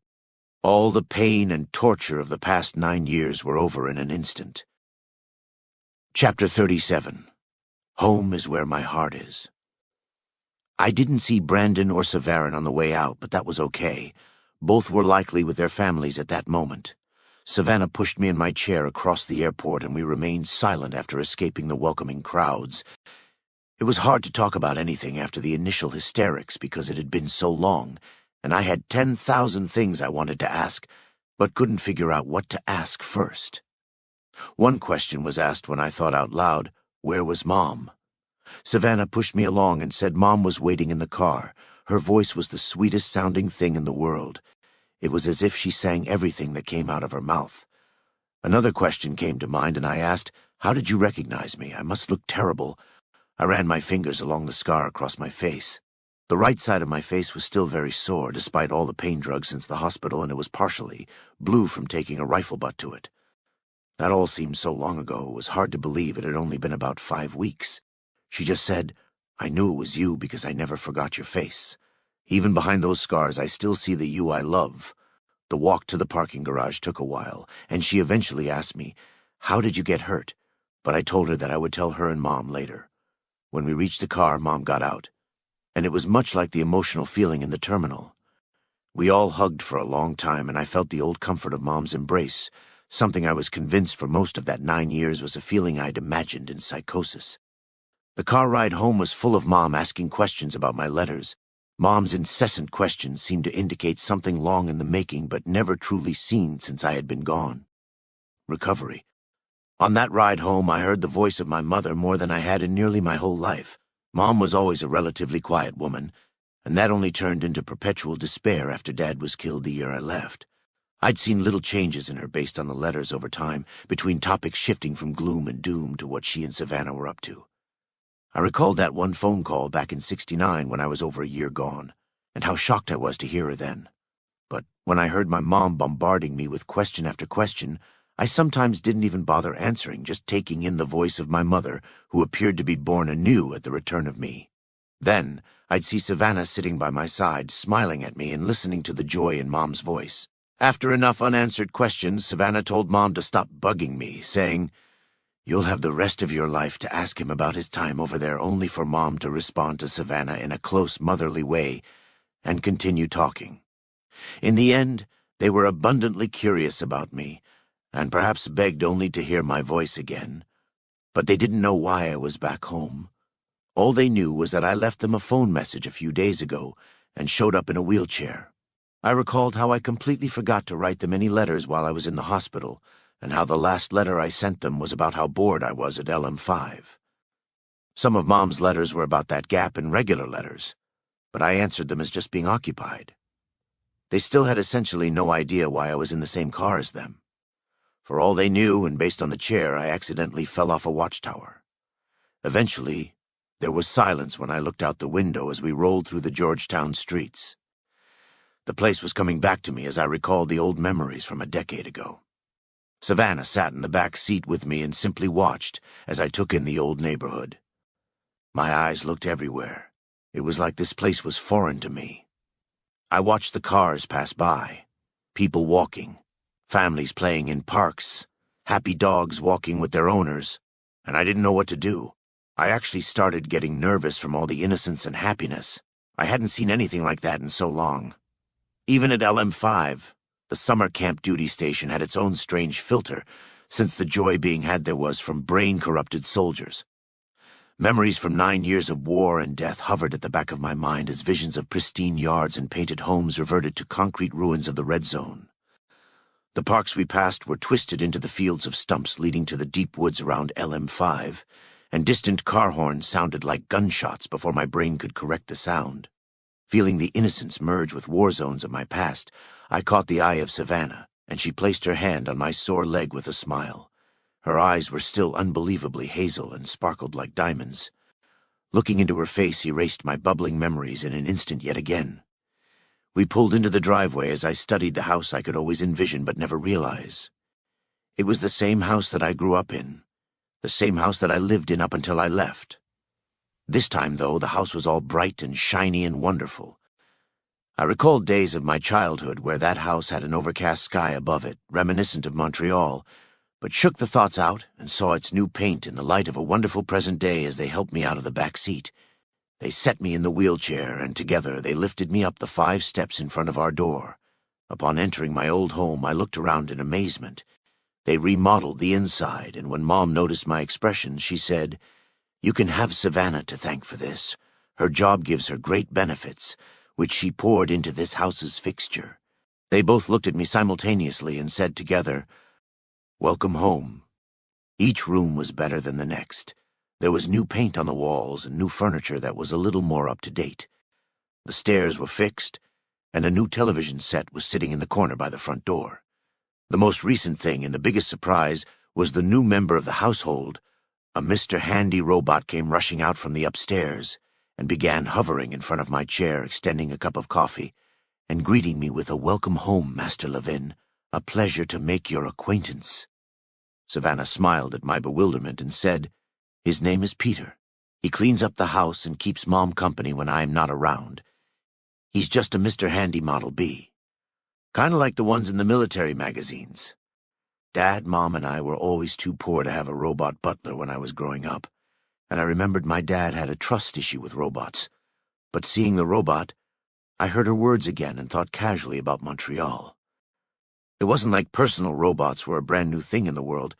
All the pain and torture of the past 9 years were over in an instant. Chapter 37. Home is where my heart is. I didn't see Brandon or Severin on the way out, but that was okay. Both were likely with their families at that moment. Savannah pushed me in my chair across the airport, and we remained silent after escaping the welcoming crowds. It was hard to talk about anything after the initial hysterics because it had been so long, and I had 10,000 things I wanted to ask, but couldn't figure out what to ask first. One question was asked when I thought out loud, where was Mom? Savannah pushed me along and said Mom was waiting in the car. Her voice was the sweetest sounding thing in the world. It was as if she sang everything that came out of her mouth. Another question came to mind, and I asked, how did you recognize me? I must look terrible. I ran my fingers along the scar across my face. The right side of my face was still very sore, despite all the pain drugs since the hospital, and it was partially blue from taking a rifle butt to it. That all seemed so long ago, it was hard to believe it had only been about 5 weeks. She just said, I knew it was you because I never forgot your face. Even behind those scars, I still see the you I love. The walk to the parking garage took a while, and she eventually asked me, how did you get hurt? But I told her that I would tell her and Mom later. When we reached the car, Mom got out, and it was much like the emotional feeling in the terminal. We all hugged for a long time, and I felt the old comfort of Mom's embrace, something I was convinced for most of that 9 years was a feeling I'd imagined in psychosis. The car ride home was full of Mom asking questions about my letters. Mom's incessant questions seemed to indicate something long in the making but never truly seen since I had been gone. Recovery. On that ride home, I heard the voice of my mother more than I had in nearly my whole life. Mom was always a relatively quiet woman, and that only turned into perpetual despair after Dad was killed the year I left. I'd seen little changes in her based on the letters over time, between topics shifting from gloom and doom to what she and Savannah were up to. I recalled that one phone call back in '69 when I was over a year gone, and how shocked I was to hear her then. But when I heard my mom bombarding me with question after question, I sometimes didn't even bother answering, just taking in the voice of my mother, who appeared to be born anew at the return of me. Then, I'd see Savannah sitting by my side, smiling at me and listening to the joy in Mom's voice. After enough unanswered questions, Savannah told Mom to stop bugging me, saying, "You'll have the rest of your life to ask him about his time over there," only for Mom to respond to Savannah in a close, motherly way and continue talking. In the end, They were abundantly curious about me, and perhaps begged only to hear my voice again. But they didn't know why I was back home. All they knew was that I left them a phone message a few days ago and showed up in a wheelchair. I recalled how I completely forgot to write them any letters while I was in the hospital, and how the last letter I sent them was about how bored I was at LM5. Some of Mom's letters were about that gap in regular letters, but I answered them as just being occupied. They still had essentially no idea why I was in the same car as them. For all they knew, and based on the chair, I accidentally fell off a watchtower. Eventually, there was silence when I looked out the window as we rolled through the Georgetown streets. The place was coming back to me as I recalled the old memories from a decade ago. Savannah sat in the back seat with me and simply watched as I took in the old neighborhood. My eyes looked everywhere. It was like this place was foreign to me. I watched the cars pass by, people walking, families playing in parks, happy dogs walking with their owners, and I didn't know what to do. I actually started getting nervous from all the innocence and happiness. I hadn't seen anything like that in so long. Even at LM5, the summer camp duty station had its own strange filter, since the joy being had there was from brain-corrupted soldiers. Memories from 9 years of war and death hovered at the back of my mind as visions of pristine yards and painted homes reverted to concrete ruins of the red zone. The parks we passed were twisted into the fields of stumps leading to the deep woods around LM5, and distant car horns sounded like gunshots before my brain could correct the sound. Feeling the innocence merge with war zones of my past, I caught the eye of Savannah, and she placed her hand on my sore leg with a smile. Her eyes were still unbelievably hazel and sparkled like diamonds. Looking into her face erased my bubbling memories in an instant yet again. We pulled into the driveway as I studied the house I could always envision but never realize. It was the same house that I grew up in, the same house that I lived in up until I left. This time, though, the house was all bright and shiny and wonderful. I recalled days of my childhood where that house had an overcast sky above it, reminiscent of Montreal, but shook the thoughts out and saw its new paint in the light of a wonderful present day as they helped me out of the back seat. They set me in the wheelchair, and together they lifted me up the 5 steps in front of our door. Upon entering my old home, I looked around in amazement. They remodeled the inside, and when Mom noticed my expression, she said, "You can have Savannah to thank for this. Her job gives her great benefits, which she poured into this house's fixture." They both looked at me simultaneously and said together, "Welcome home." Each room was better than the next. There was new paint on the walls and new furniture that was a little more up to date. The stairs were fixed, and a new television set was sitting in the corner by the front door. The most recent thing and the biggest surprise was the new member of the household. A Mr. Handy robot came rushing out from the upstairs and began hovering in front of my chair, extending a cup of coffee, and greeting me with a "Welcome home, Master Levin. A pleasure to make your acquaintance." Savannah smiled at my bewilderment and said, "His name is Peter. He cleans up the house and keeps Mom company when I'm not around. He's just a Mr. Handy Model B. Kinda like the ones in the military magazines." Dad, Mom, and I were always too poor to have a robot butler when I was growing up, and I remembered my dad had a trust issue with robots. But seeing the robot, I heard her words again and thought casually about Montreal. It wasn't like personal robots were a brand new thing in the world,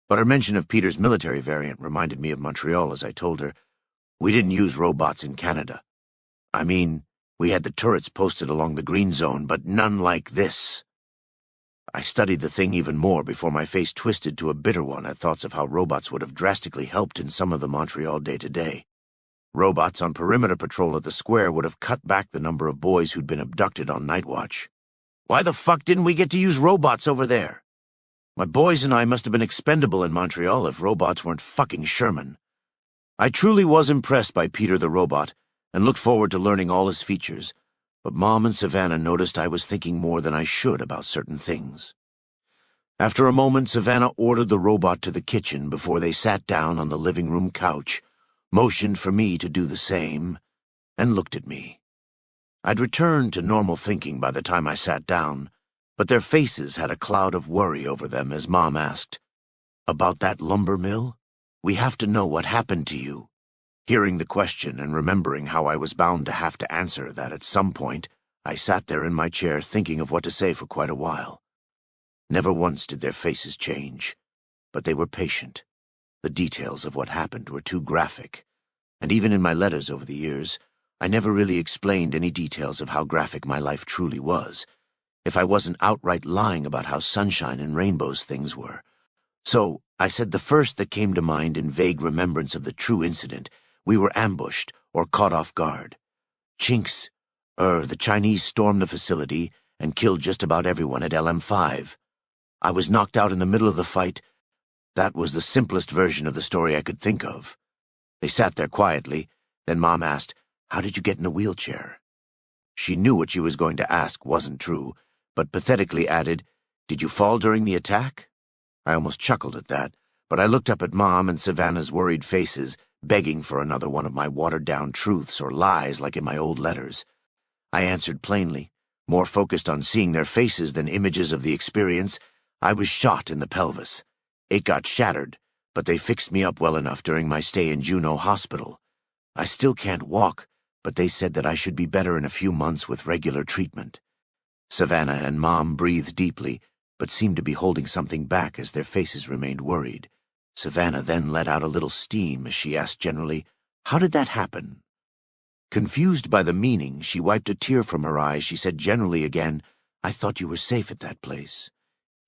but her mention of Peter's military variant reminded me of Montreal as I told her, "We didn't use robots in Canada. I mean, we had the turrets posted along the green zone, but none like this." I studied the thing even more before my face twisted to a bitter one at thoughts of how robots would have drastically helped in some of the Montreal day-to-day. Robots on perimeter patrol at the square would have cut back the number of boys who'd been abducted on night watch. Why the fuck didn't we get to use robots over there? My boys and I must have been expendable in Montreal if robots weren't fucking Sherman. I truly was impressed by Peter the robot and looked forward to learning all his features, but Mom and Savannah noticed I was thinking more than I should about certain things. After a moment, Savannah ordered the robot to the kitchen before they sat down on the living room couch, motioned for me to do the same, and looked at me. I'd returned to normal thinking by the time I sat down, but their faces had a cloud of worry over them as Mom asked, "About that lumber mill? We have to know what happened to you." Hearing the question and remembering how I was bound to have to answer that at some point, I sat there in my chair thinking of what to say for quite a while. Never once did their faces change, but they were patient. The details of what happened were too graphic, and even in my letters over the years, I never really explained any details of how graphic my life truly was, if I wasn't outright lying about how sunshine and rainbows things were. So I said the first that came to mind in vague remembrance of the true incident: we were ambushed or caught off guard. The Chinese stormed the facility and killed just about everyone at LM5. I was knocked out in the middle of the fight. That was the simplest version of the story I could think of. They sat there quietly, then Mom asked, "How did you get in a wheelchair?" She knew what she was going to ask wasn't true, but pathetically added, "Did you fall during the attack?" I almost chuckled at that, but I looked up at Mom and Savannah's worried faces, begging for another one of my watered-down truths or lies like in my old letters. I answered plainly, more focused on seeing their faces than images of the experience. I was shot in the pelvis. It got shattered, but they fixed me up well enough during my stay in Juneau Hospital. I still can't walk, but they said that I should be better in a few months with regular treatment. Savannah and Mom breathed deeply, but seemed to be holding something back as their faces remained worried. Savannah then let out a little steam as she asked generally, "How did that happen?" Confused by the meaning, she wiped a tear from her eye. She said generally again, "I thought you were safe at that place."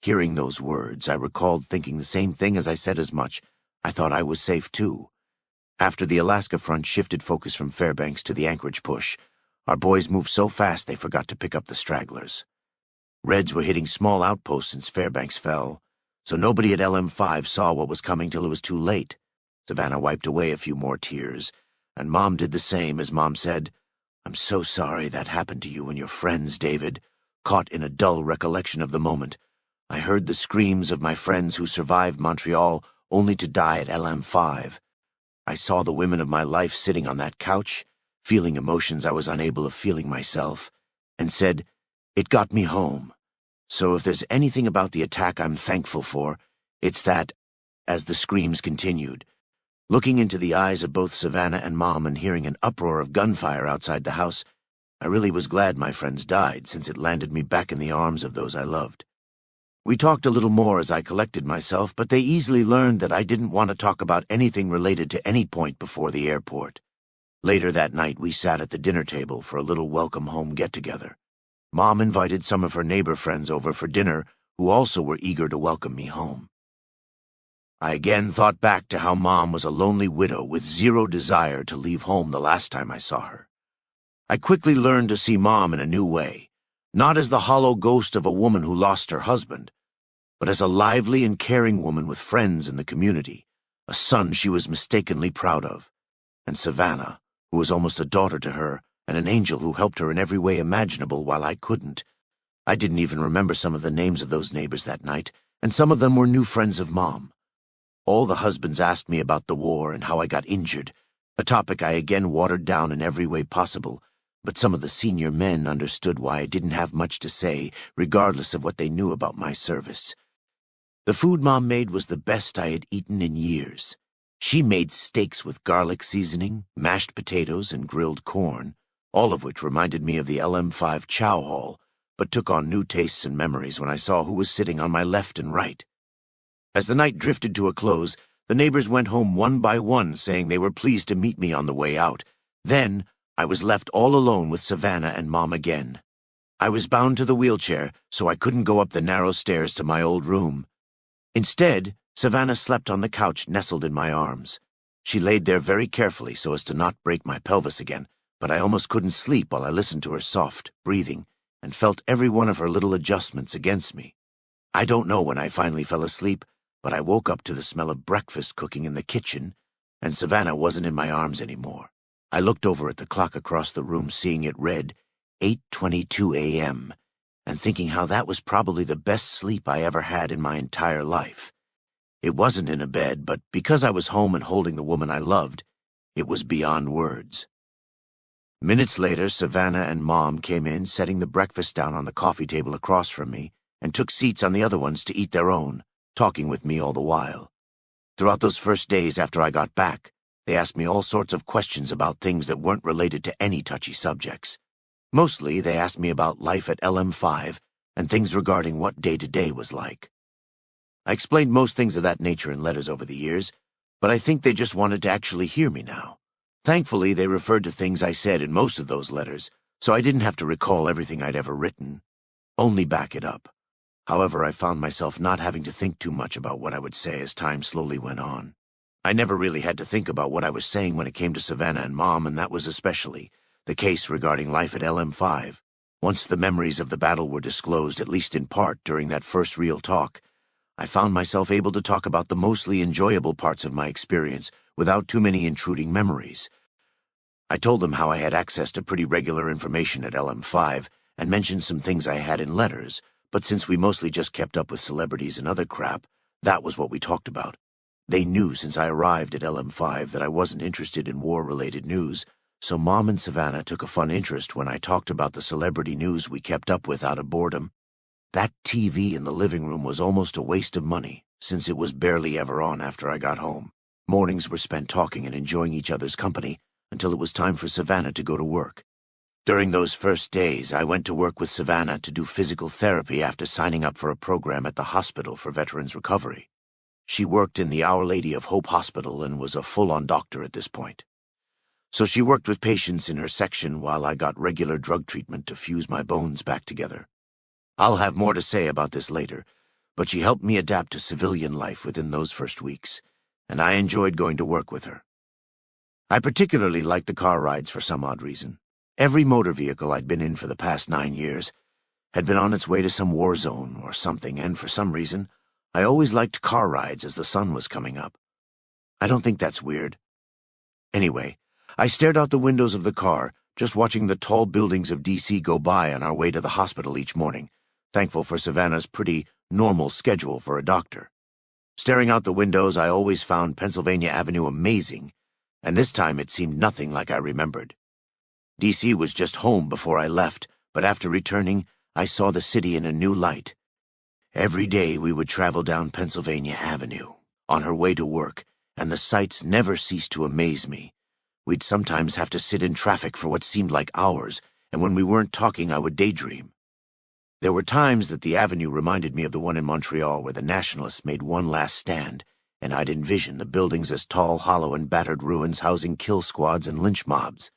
Hearing those words, I recalled thinking the same thing as I said as much. I thought I was safe too. After the Alaska front shifted focus from Fairbanks to the Anchorage push, our boys moved so fast they forgot to pick up the stragglers. Reds were hitting small outposts since Fairbanks fell, so nobody at LM5 saw what was coming till it was too late. Savannah wiped away a few more tears, and Mom did the same as Mom said, "I'm so sorry that happened to you and your friends, David." Caught in a dull recollection of the moment, I heard the screams of my friends who survived Montreal only to die at LM5. I saw the women of my life sitting on that couch, feeling emotions I was unable of feeling myself, and said, "It got me home." So if there's anything about the attack I'm thankful for, it's that, as the screams continued, looking into the eyes of both Savannah and Mom and hearing an uproar of gunfire outside the house, I really was glad my friends died, since it landed me back in the arms of those I loved. We talked a little more as I collected myself, but they easily learned that I didn't want to talk about anything related to any point before the airport. Later that night, we sat at the dinner table for a little welcome home get-together. Mom invited some of her neighbor friends over for dinner, who also were eager to welcome me home. I again thought back to how Mom was a lonely widow with zero desire to leave home the last time I saw her. I quickly learned to see Mom in a new way, not as the hollow ghost of a woman who lost her husband, but as a lively and caring woman with friends in the community, a son she was mistakenly proud of, and Savannah, who was almost a daughter to her, and an angel who helped her in every way imaginable while I couldn't. I didn't even remember some of the names of those neighbors that night, and some of them were new friends of Mom. All the husbands asked me about the war and how I got injured, a topic I again watered down in every way possible, but some of the senior men understood why I didn't have much to say, regardless of what they knew about my service. The food Mom made was the best I had eaten in years. She made steaks with garlic seasoning, mashed potatoes, and grilled corn, all of which reminded me of the LM5 chow hall, but took on new tastes and memories when I saw who was sitting on my left and right. As the night drifted to a close, the neighbors went home one by one, saying they were pleased to meet me on the way out. Then I was left all alone with Savannah and Mom again. I was bound to the wheelchair, so I couldn't go up the narrow stairs to my old room. Instead, Savannah slept on the couch nestled in my arms. She laid there very carefully so as to not break my pelvis again, but I almost couldn't sleep while I listened to her soft breathing and felt every one of her little adjustments against me. I don't know when I finally fell asleep, but I woke up to the smell of breakfast cooking in the kitchen, and Savannah wasn't in my arms anymore. I looked over at the clock across the room, seeing it read 8:22 a.m., and thinking how that was probably the best sleep I ever had in my entire life. It wasn't in a bed, but because I was home and holding the woman I loved, it was beyond words. Minutes later, Savannah and Mom came in, setting the breakfast down on the coffee table across from me, and took seats on the other ones to eat their own, talking with me all the while. Throughout those first days after I got back, they asked me all sorts of questions about things that weren't related to any touchy subjects. Mostly, they asked me about life at LM5 and things regarding what day-to-day was like. I explained most things of that nature in letters over the years, but I think they just wanted to actually hear me now. Thankfully, they referred to things I said in most of those letters, so I didn't have to recall everything I'd ever written, only back it up. However, I found myself not having to think too much about what I would say as time slowly went on. I never really had to think about what I was saying when it came to Savannah and Mom, and that was especially the case regarding life at LM5. Once the memories of the battle were disclosed, at least in part during that first real talk, I found myself able to talk about the mostly enjoyable parts of my experience without too many intruding memories. I told them how I had access to pretty regular information at LM5 and mentioned some things I had in letters, but since we mostly just kept up with celebrities and other crap, that was what we talked about. They knew since I arrived at LM5 that I wasn't interested in war-related news, so Mom and Savannah took a fun interest when I talked about the celebrity news we kept up with out of boredom. That TV in the living room was almost a waste of money, since it was barely ever on after I got home. Mornings were spent talking and enjoying each other's company until it was time for Savannah to go to work. During those first days, I went to work with Savannah to do physical therapy after signing up for a program at the hospital for veterans recovery. She worked in the Our Lady of Hope Hospital and was a full-on doctor at this point. So she worked with patients in her section while I got regular drug treatment to fuse my bones back together. I'll have more to say about this later, but she helped me adapt to civilian life within those first weeks, and I enjoyed going to work with her. I particularly liked the car rides for some odd reason. Every motor vehicle I'd been in for the past 9 years had been on its way to some war zone or something, and for some reason, I always liked car rides as the sun was coming up. I don't think that's weird. Anyway, I stared out the windows of the car, just watching the tall buildings of D.C. go by on our way to the hospital each morning, thankful for Savannah's pretty normal schedule for a doctor. Staring out the windows, I always found Pennsylvania Avenue amazing, and this time it seemed nothing like I remembered. D.C. was just home before I left, but after returning, I saw the city in a new light. Every day we would travel down Pennsylvania Avenue, on her way to work, and the sights never ceased to amaze me. We'd sometimes have to sit in traffic for what seemed like hours, and when we weren't talking, I would daydream. There were times that the avenue reminded me of the one in Montreal where the Nationalists made one last stand, and I'd envision the buildings as tall, hollow, and battered ruins housing kill squads and lynch mobs.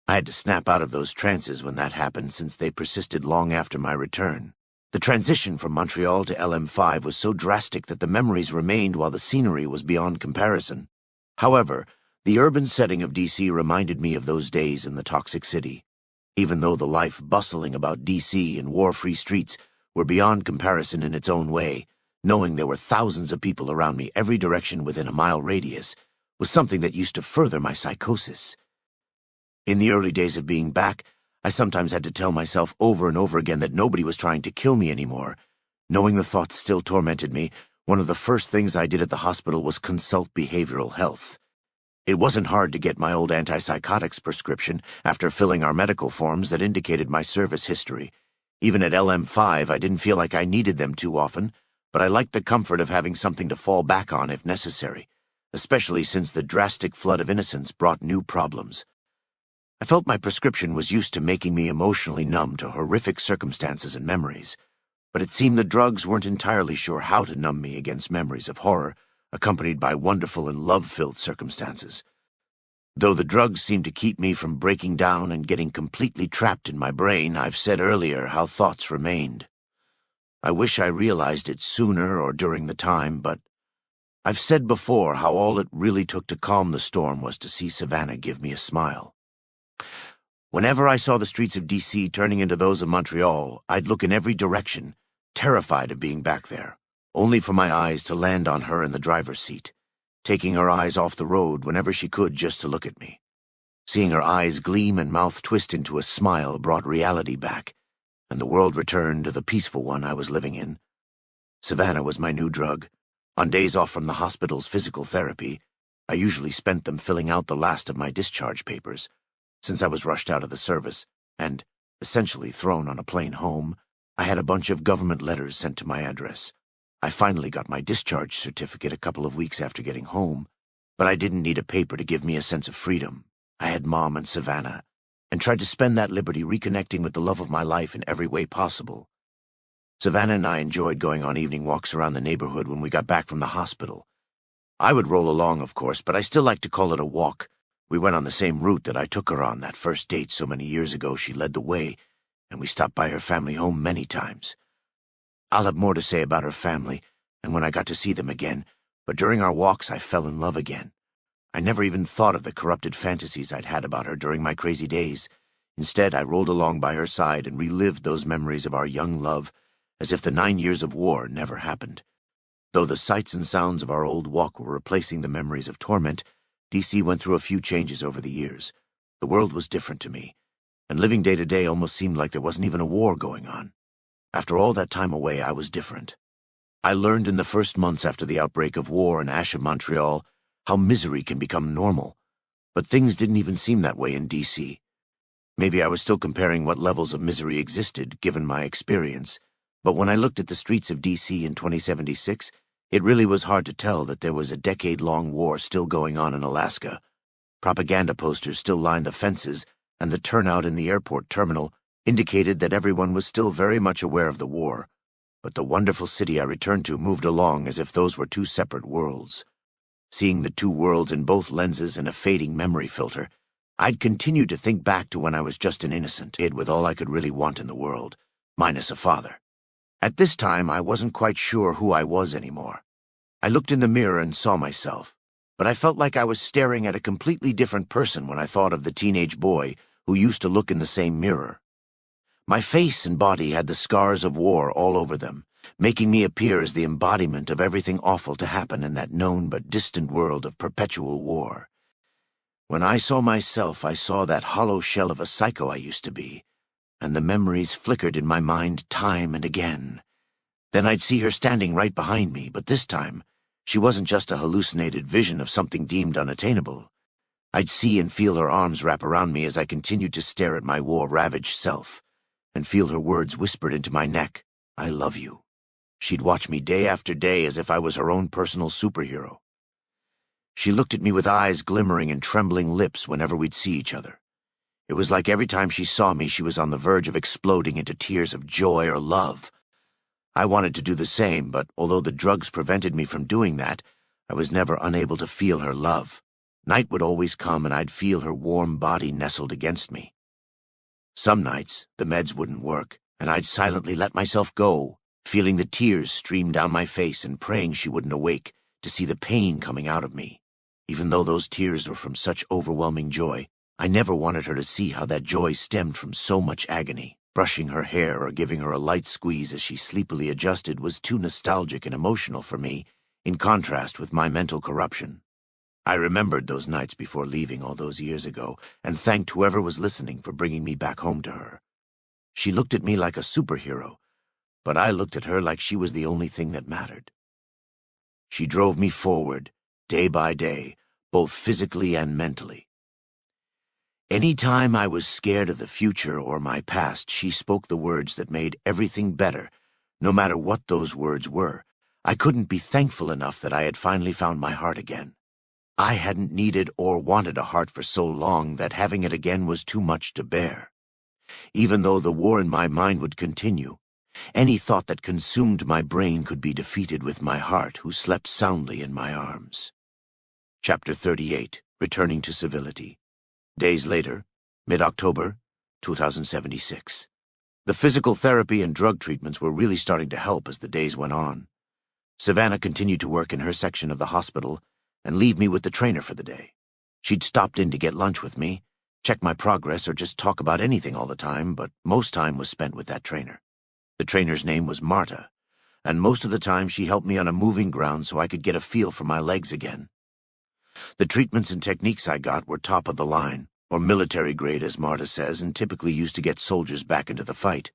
I had to snap out of those trances when that happened, since they persisted long after my return. The transition from Montreal to LM5 was so drastic that the memories remained while the scenery was beyond comparison. However, the urban setting of D.C. reminded me of those days in the toxic city. Even though the life bustling about D.C. and war-free streets were beyond comparison in its own way, knowing there were thousands of people around me every direction within a mile radius was something that used to further my psychosis. In the early days of being back, I sometimes had to tell myself over and over again that nobody was trying to kill me anymore. Knowing the thoughts still tormented me, one of the first things I did at the hospital was consult behavioral health. It wasn't hard to get my old antipsychotics prescription after filling our medical forms that indicated my service history. Even at LM5, I didn't feel like I needed them too often, but I liked the comfort of having something to fall back on if necessary, especially since the drastic flood of innocence brought new problems. I felt my prescription was used to making me emotionally numb to horrific circumstances and memories, but it seemed the drugs weren't entirely sure how to numb me against memories of horror, accompanied by wonderful and love-filled circumstances. Though the drugs seemed to keep me from breaking down and getting completely trapped in my brain, I've said earlier how thoughts remained. I wish I realized it sooner or during the time, but I've said before how all it really took to calm the storm was to see Savannah give me a smile. Whenever I saw the streets of D.C. turning into those of Montreal, I'd look in every direction, terrified of being back there, only for my eyes to land on her in the driver's seat, taking her eyes off the road whenever she could just to look at me. Seeing her eyes gleam and mouth twist into a smile brought reality back, and the world returned to the peaceful one I was living in. Savannah was my new drug. On days off from the hospital's physical therapy, I usually spent them filling out the last of my discharge papers. Since I was rushed out of the service, and essentially thrown on a plane home, I had a bunch of government letters sent to my address. I finally got my discharge certificate a couple of weeks after getting home, but I didn't need a paper to give me a sense of freedom. I had Mom and Savannah, and tried to spend that liberty reconnecting with the love of my life in every way possible. Savannah and I enjoyed going on evening walks around the neighborhood when we got back from the hospital. I would roll along, of course, but I still like to call it a walk. We went on the same route that I took her on that first date so many years ago. She led the way, and we stopped by her family home many times. I'll have more to say about her family, and when I got to see them again, but during our walks I fell in love again. I never even thought of the corrupted fantasies I'd had about her during my crazy days. Instead, I rolled along by her side and relived those memories of our young love, as if the 9 years of war never happened. Though the sights and sounds of our old walk were replacing the memories of torment, DC went through a few changes over the years. The world was different to me, and living day to day almost seemed like there wasn't even a war going on. After all that time away, I was different. I learned in the first months after the outbreak of war in Ash of Montreal how misery can become normal, but things didn't even seem that way in DC. Maybe I was still comparing what levels of misery existed, given my experience, but when I looked at the streets of DC in 2076, it really was hard to tell that there was a decade-long war still going on in Alaska. Propaganda posters still lined the fences, and the turnout in the airport terminal indicated that everyone was still very much aware of the war. But the wonderful city I returned to moved along as if those were two separate worlds. Seeing the two worlds in both lenses and a fading memory filter, I'd continued to think back to when I was just an innocent kid with all I could really want in the world, minus a father. At this time, I wasn't quite sure who I was anymore. I looked in the mirror and saw myself, but I felt like I was staring at a completely different person when I thought of the teenage boy who used to look in the same mirror. My face and body had the scars of war all over them, making me appear as the embodiment of everything awful to happen in that known but distant world of perpetual war. When I saw myself, I saw that hollow shell of a psycho I used to be, and the memories flickered in my mind time and again. Then I'd see her standing right behind me, but this time, she wasn't just a hallucinated vision of something deemed unattainable. I'd see and feel her arms wrap around me as I continued to stare at my war-ravaged self, and feel her words whispered into my neck, "I love you." She'd watch me day after day as if I was her own personal superhero. She looked at me with eyes glimmering and trembling lips whenever we'd see each other. It was like every time she saw me, she was on the verge of exploding into tears of joy or love. I wanted to do the same, but although the drugs prevented me from doing that, I was never unable to feel her love. Night would always come and I'd feel her warm body nestled against me. Some nights, the meds wouldn't work, and I'd silently let myself go, feeling the tears stream down my face and praying she wouldn't awake to see the pain coming out of me. Even though those tears were from such overwhelming joy, I never wanted her to see how that joy stemmed from so much agony. Brushing her hair or giving her a light squeeze as she sleepily adjusted was too nostalgic and emotional for me, in contrast with my mental corruption. I remembered those nights before leaving all those years ago, and thanked whoever was listening for bringing me back home to her. She looked at me like a superhero, but I looked at her like she was the only thing that mattered. She drove me forward, day by day, both physically and mentally. Any time I was scared of the future or my past, she spoke the words that made everything better, no matter what those words were. I couldn't be thankful enough that I had finally found my heart again. I hadn't needed or wanted a heart for so long that having it again was too much to bear. Even though the war in my mind would continue, any thought that consumed my brain could be defeated with my heart, who slept soundly in my arms. Chapter 38, Returning to Civility. Days later, mid-October, 2076. The physical therapy and drug treatments were really starting to help as the days went on. Savannah continued to work in her section of the hospital and leave me with the trainer for the day. She'd stopped in to get lunch with me, check my progress, or just talk about anything all the time, but most time was spent with that trainer. The trainer's name was Marta, and most of the time she helped me on a moving ground so I could get a feel for my legs again. The treatments and techniques I got were top of the line, or military grade as Marta says, and typically used to get soldiers back into the fight.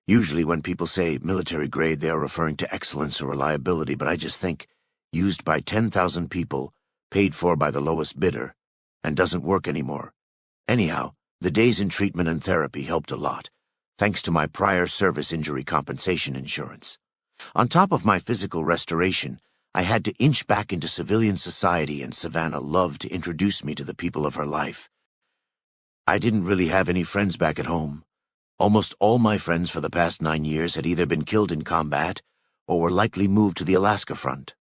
Usually when people say military grade, they are referring to excellence or reliability, but I just think used by 10,000 people, paid for by the lowest bidder, and doesn't work anymore. Anyhow, the days in treatment and therapy helped a lot, thanks to my prior service injury compensation insurance. On top of my physical restoration, I had to inch back into civilian society, and Savannah loved to introduce me to the people of her life. I didn't really have any friends back at home. Almost all my friends for the past 9 years had either been killed in combat or were likely moved to the Alaska front.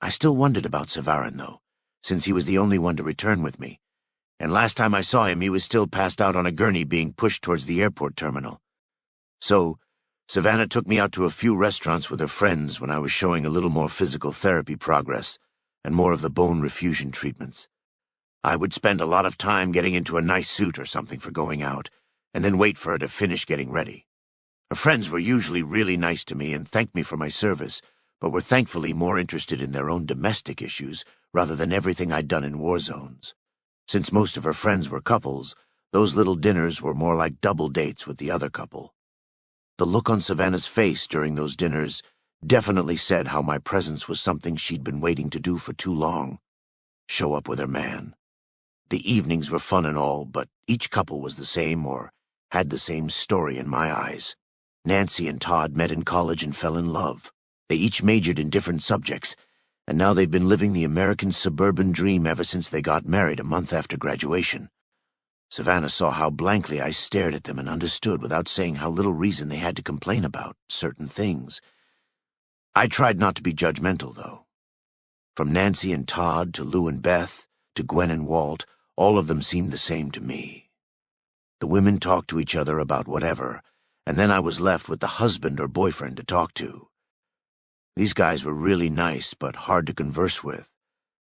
I still wondered about Savarin, though, since he was the only one to return with me, and last time I saw him he was still passed out on a gurney being pushed towards the airport terminal. So, Savannah took me out to a few restaurants with her friends when I was showing a little more physical therapy progress and more of the bone refusion treatments. I would spend a lot of time getting into a nice suit or something for going out, and then wait for her to finish getting ready. Her friends were usually really nice to me and thanked me for my service, but were thankfully more interested in their own domestic issues rather than everything I'd done in war zones. Since most of her friends were couples, those little dinners were more like double dates with the other couple. The look on Savannah's face during those dinners definitely said how my presence was something she'd been waiting to do for too long. Show up with her man. The evenings were fun and all, but each couple was the same or had the same story in my eyes. Nancy and Todd met in college and fell in love. They each majored in different subjects, and now they've been living the American suburban dream ever since they got married a month after graduation. Savannah saw how blankly I stared at them and understood without saying how little reason they had to complain about certain things. I tried not to be judgmental, though. From Nancy and Todd to Lou and Beth to Gwen and Walt, all of them seemed the same to me. The women talked to each other about whatever, and then I was left with the husband or boyfriend to talk to. These guys were really nice, but hard to converse with.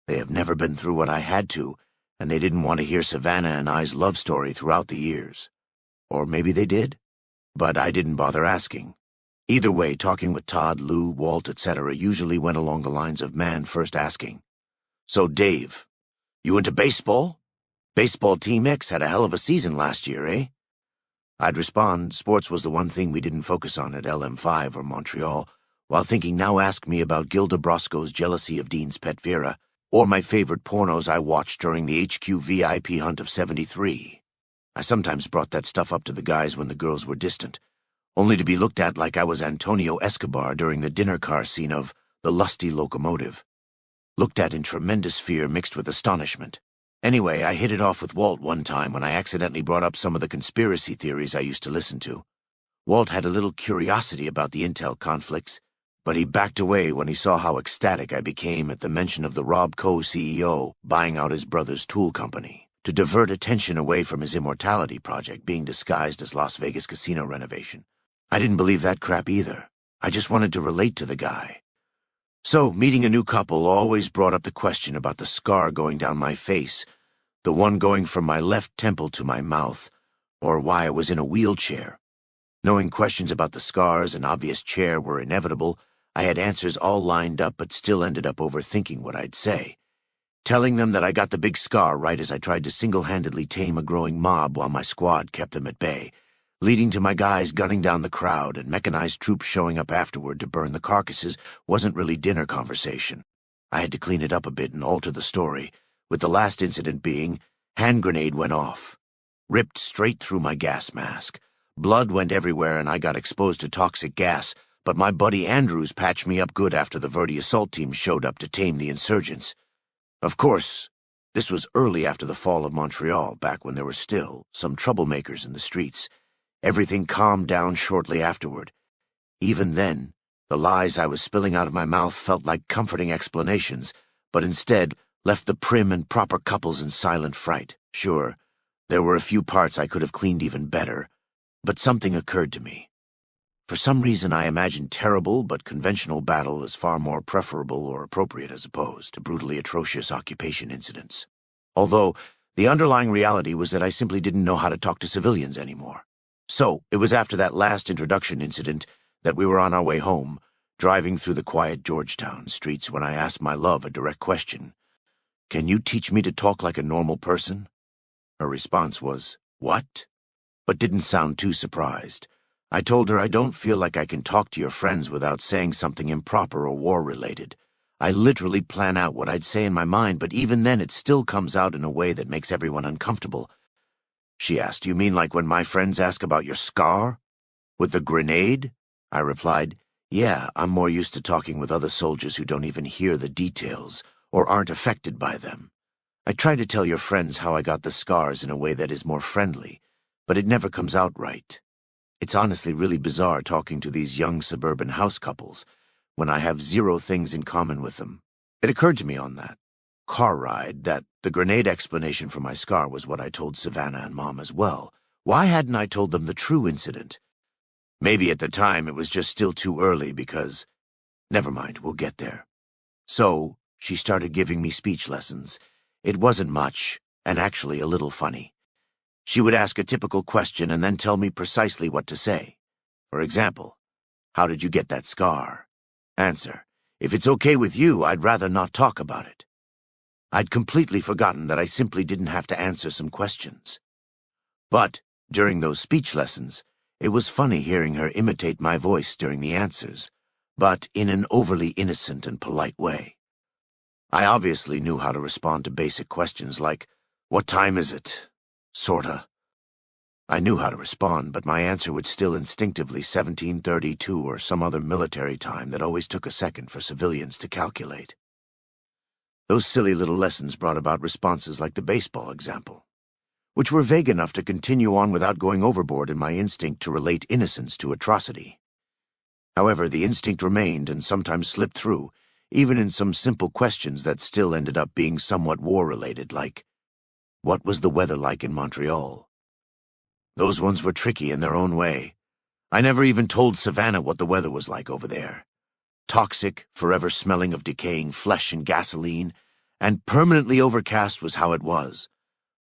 They have never been through what I had to, and they didn't want to hear Savannah and I's love story throughout the years. Or maybe they did, but I didn't bother asking. Either way, talking with Todd, Lou, Walt, etc. usually went along the lines of man first asking, "So, Dave, you into baseball? Baseball Team X had a hell of a season last year, eh?" I'd respond, sports was the one thing we didn't focus on at LM5 or Montreal, while thinking now ask me about Gilda Brosco's jealousy of Dean's pet Vera, or my favorite pornos I watched during the HQ VIP hunt of '73. I sometimes brought that stuff up to the guys when the girls were distant, only to be looked at like I was Antonio Escobar during the dinner car scene of The Lusty Locomotive. Looked at in tremendous fear mixed with astonishment. Anyway, I hit it off with Walt one time when I accidentally brought up some of the conspiracy theories I used to listen to. Walt had a little curiosity about the intel conflicts, but he backed away when he saw how ecstatic I became at the mention of the Rob Co-CEO buying out his brother's tool company to divert attention away from his immortality project being disguised as Las Vegas casino renovation. I didn't believe that crap either. I just wanted to relate to the guy. So, meeting a new couple always brought up the question about the scar going down my face, the one going from my left temple to my mouth, or why I was in a wheelchair. Knowing questions about the scars and obvious chair were inevitable, I had answers all lined up but still ended up overthinking what I'd say. Telling them that I got the big scar right as I tried to single-handedly tame a growing mob while my squad kept them at bay, leading to my guys gunning down the crowd and mechanized troops showing up afterward to burn the carcasses wasn't really dinner conversation. I had to clean it up a bit and alter the story, with the last incident being, hand grenade went off. Ripped straight through my gas mask. Blood went everywhere and I got exposed to toxic gas, but my buddy Andrews patched me up good after the Verdi assault team showed up to tame the insurgents. Of course, this was early after the fall of Montreal, back when there were still some troublemakers in the streets. Everything calmed down shortly afterward. Even then, the lies I was spilling out of my mouth felt like comforting explanations, but instead left the prim and proper couples in silent fright. Sure, there were a few parts I could have cleaned even better, but something occurred to me. For some reason I imagined terrible but conventional battle as far more preferable or appropriate as opposed to brutally atrocious occupation incidents. Although, the underlying reality was that I simply didn't know how to talk to civilians anymore. So, it was after that last introduction incident that we were on our way home, driving through the quiet Georgetown streets when I asked my love a direct question. "Can you teach me to talk like a normal person?" Her response was, "What?" But didn't sound too surprised. I told her I don't feel like I can talk to your friends without saying something improper or war-related. I literally plan out what I'd say in my mind, but even then it still comes out in a way that makes everyone uncomfortable. She asked, "You mean like when my friends ask about your scar? With the grenade?" I replied, "Yeah, I'm more used to talking with other soldiers who don't even hear the details or aren't affected by them." I try to tell your friends how I got the scars in a way that is more friendly, but it never comes out right. It's honestly really bizarre talking to these young suburban house couples when I have zero things in common with them. It occurred to me on that car ride that the grenade explanation for my scar was what I told Savannah and Mom as well. Why hadn't I told them the true incident? Maybe at the time it was just still too early because... Never mind, we'll get there. So, she started giving me speech lessons. It wasn't much, and actually a little funny. She would ask a typical question and then tell me precisely what to say. For example, how did you get that scar? Answer, if it's okay with you, I'd rather not talk about it. I'd completely forgotten that I simply didn't have to answer some questions. But, during those speech lessons, it was funny hearing her imitate my voice during the answers, but in an overly innocent and polite way. I obviously knew how to respond to basic questions like, what time is it? Sorta. I knew how to respond, but my answer would still instinctively 1732 or some other military time that always took a second for civilians to calculate. Those silly little lessons brought about responses like the baseball example, which were vague enough to continue on without going overboard in my instinct to relate innocence to atrocity. However, the instinct remained and sometimes slipped through, even in some simple questions that still ended up being somewhat war-related, like, what was the weather like in Montreal? Those ones were tricky in their own way. I never even told Savannah what the weather was like over there. Toxic, forever smelling of decaying flesh and gasoline, and permanently overcast was how it was.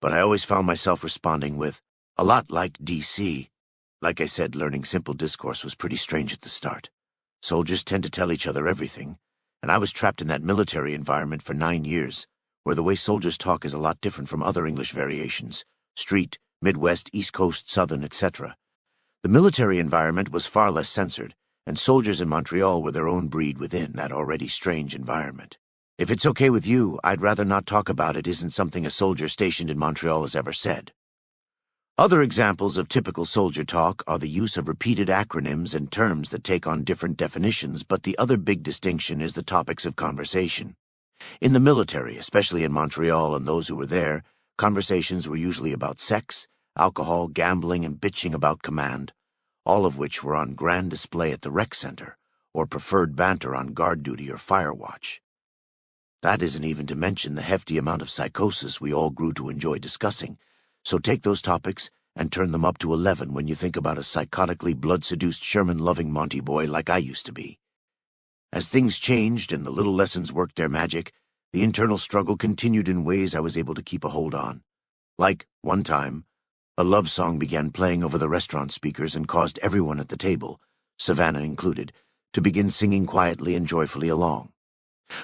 But I always found myself responding with, a lot like DC. Like I said, learning simple discourse was pretty strange at the start. Soldiers tend to tell each other everything, and I was trapped in that military environment for 9 years, where the way soldiers talk is a lot different from other English variations, street, Midwest, East Coast, Southern, etc. The military environment was far less censored, and soldiers in Montreal were their own breed within that already strange environment. If it's okay with you, I'd rather not talk about it isn't something a soldier stationed in Montreal has ever said. Other examples of typical soldier talk are the use of repeated acronyms and terms that take on different definitions, but the other big distinction is the topics of conversation. In the military, especially in Montreal and those who were there, conversations were usually about sex, alcohol, gambling, and bitching about command, all of which were on grand display at the rec center, or preferred banter on guard duty or fire watch. That isn't even to mention the hefty amount of psychosis we all grew to enjoy discussing, so take those topics and turn them up to 11 when you think about a psychotically blood-seduced Sherman-loving Monty boy like I used to be. As things changed and the little lessons worked their magic, the internal struggle continued in ways I was able to keep a hold on. Like, one time, a love song began playing over the restaurant speakers and caused everyone at the table, Savannah included, to begin singing quietly and joyfully along.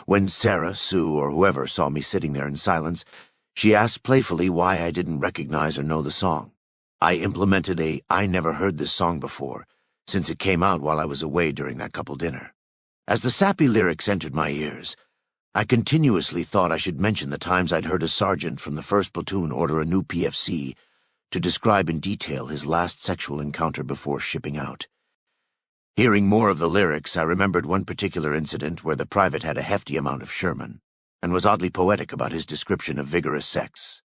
When Sarah, Sue, or whoever saw me sitting there in silence, she asked playfully why I didn't recognize or know the song. I implemented a "I never heard this song before," since it came out while I was away during that couple dinner. As the sappy lyrics entered my ears, I continuously thought I should mention the times I'd heard a sergeant from the 1st Platoon order a new PFC to describe in detail his last sexual encounter before shipping out. Hearing more of the lyrics, I remembered one particular incident where the private had a hefty amount of Sherman, and was oddly poetic about his description of vigorous sex.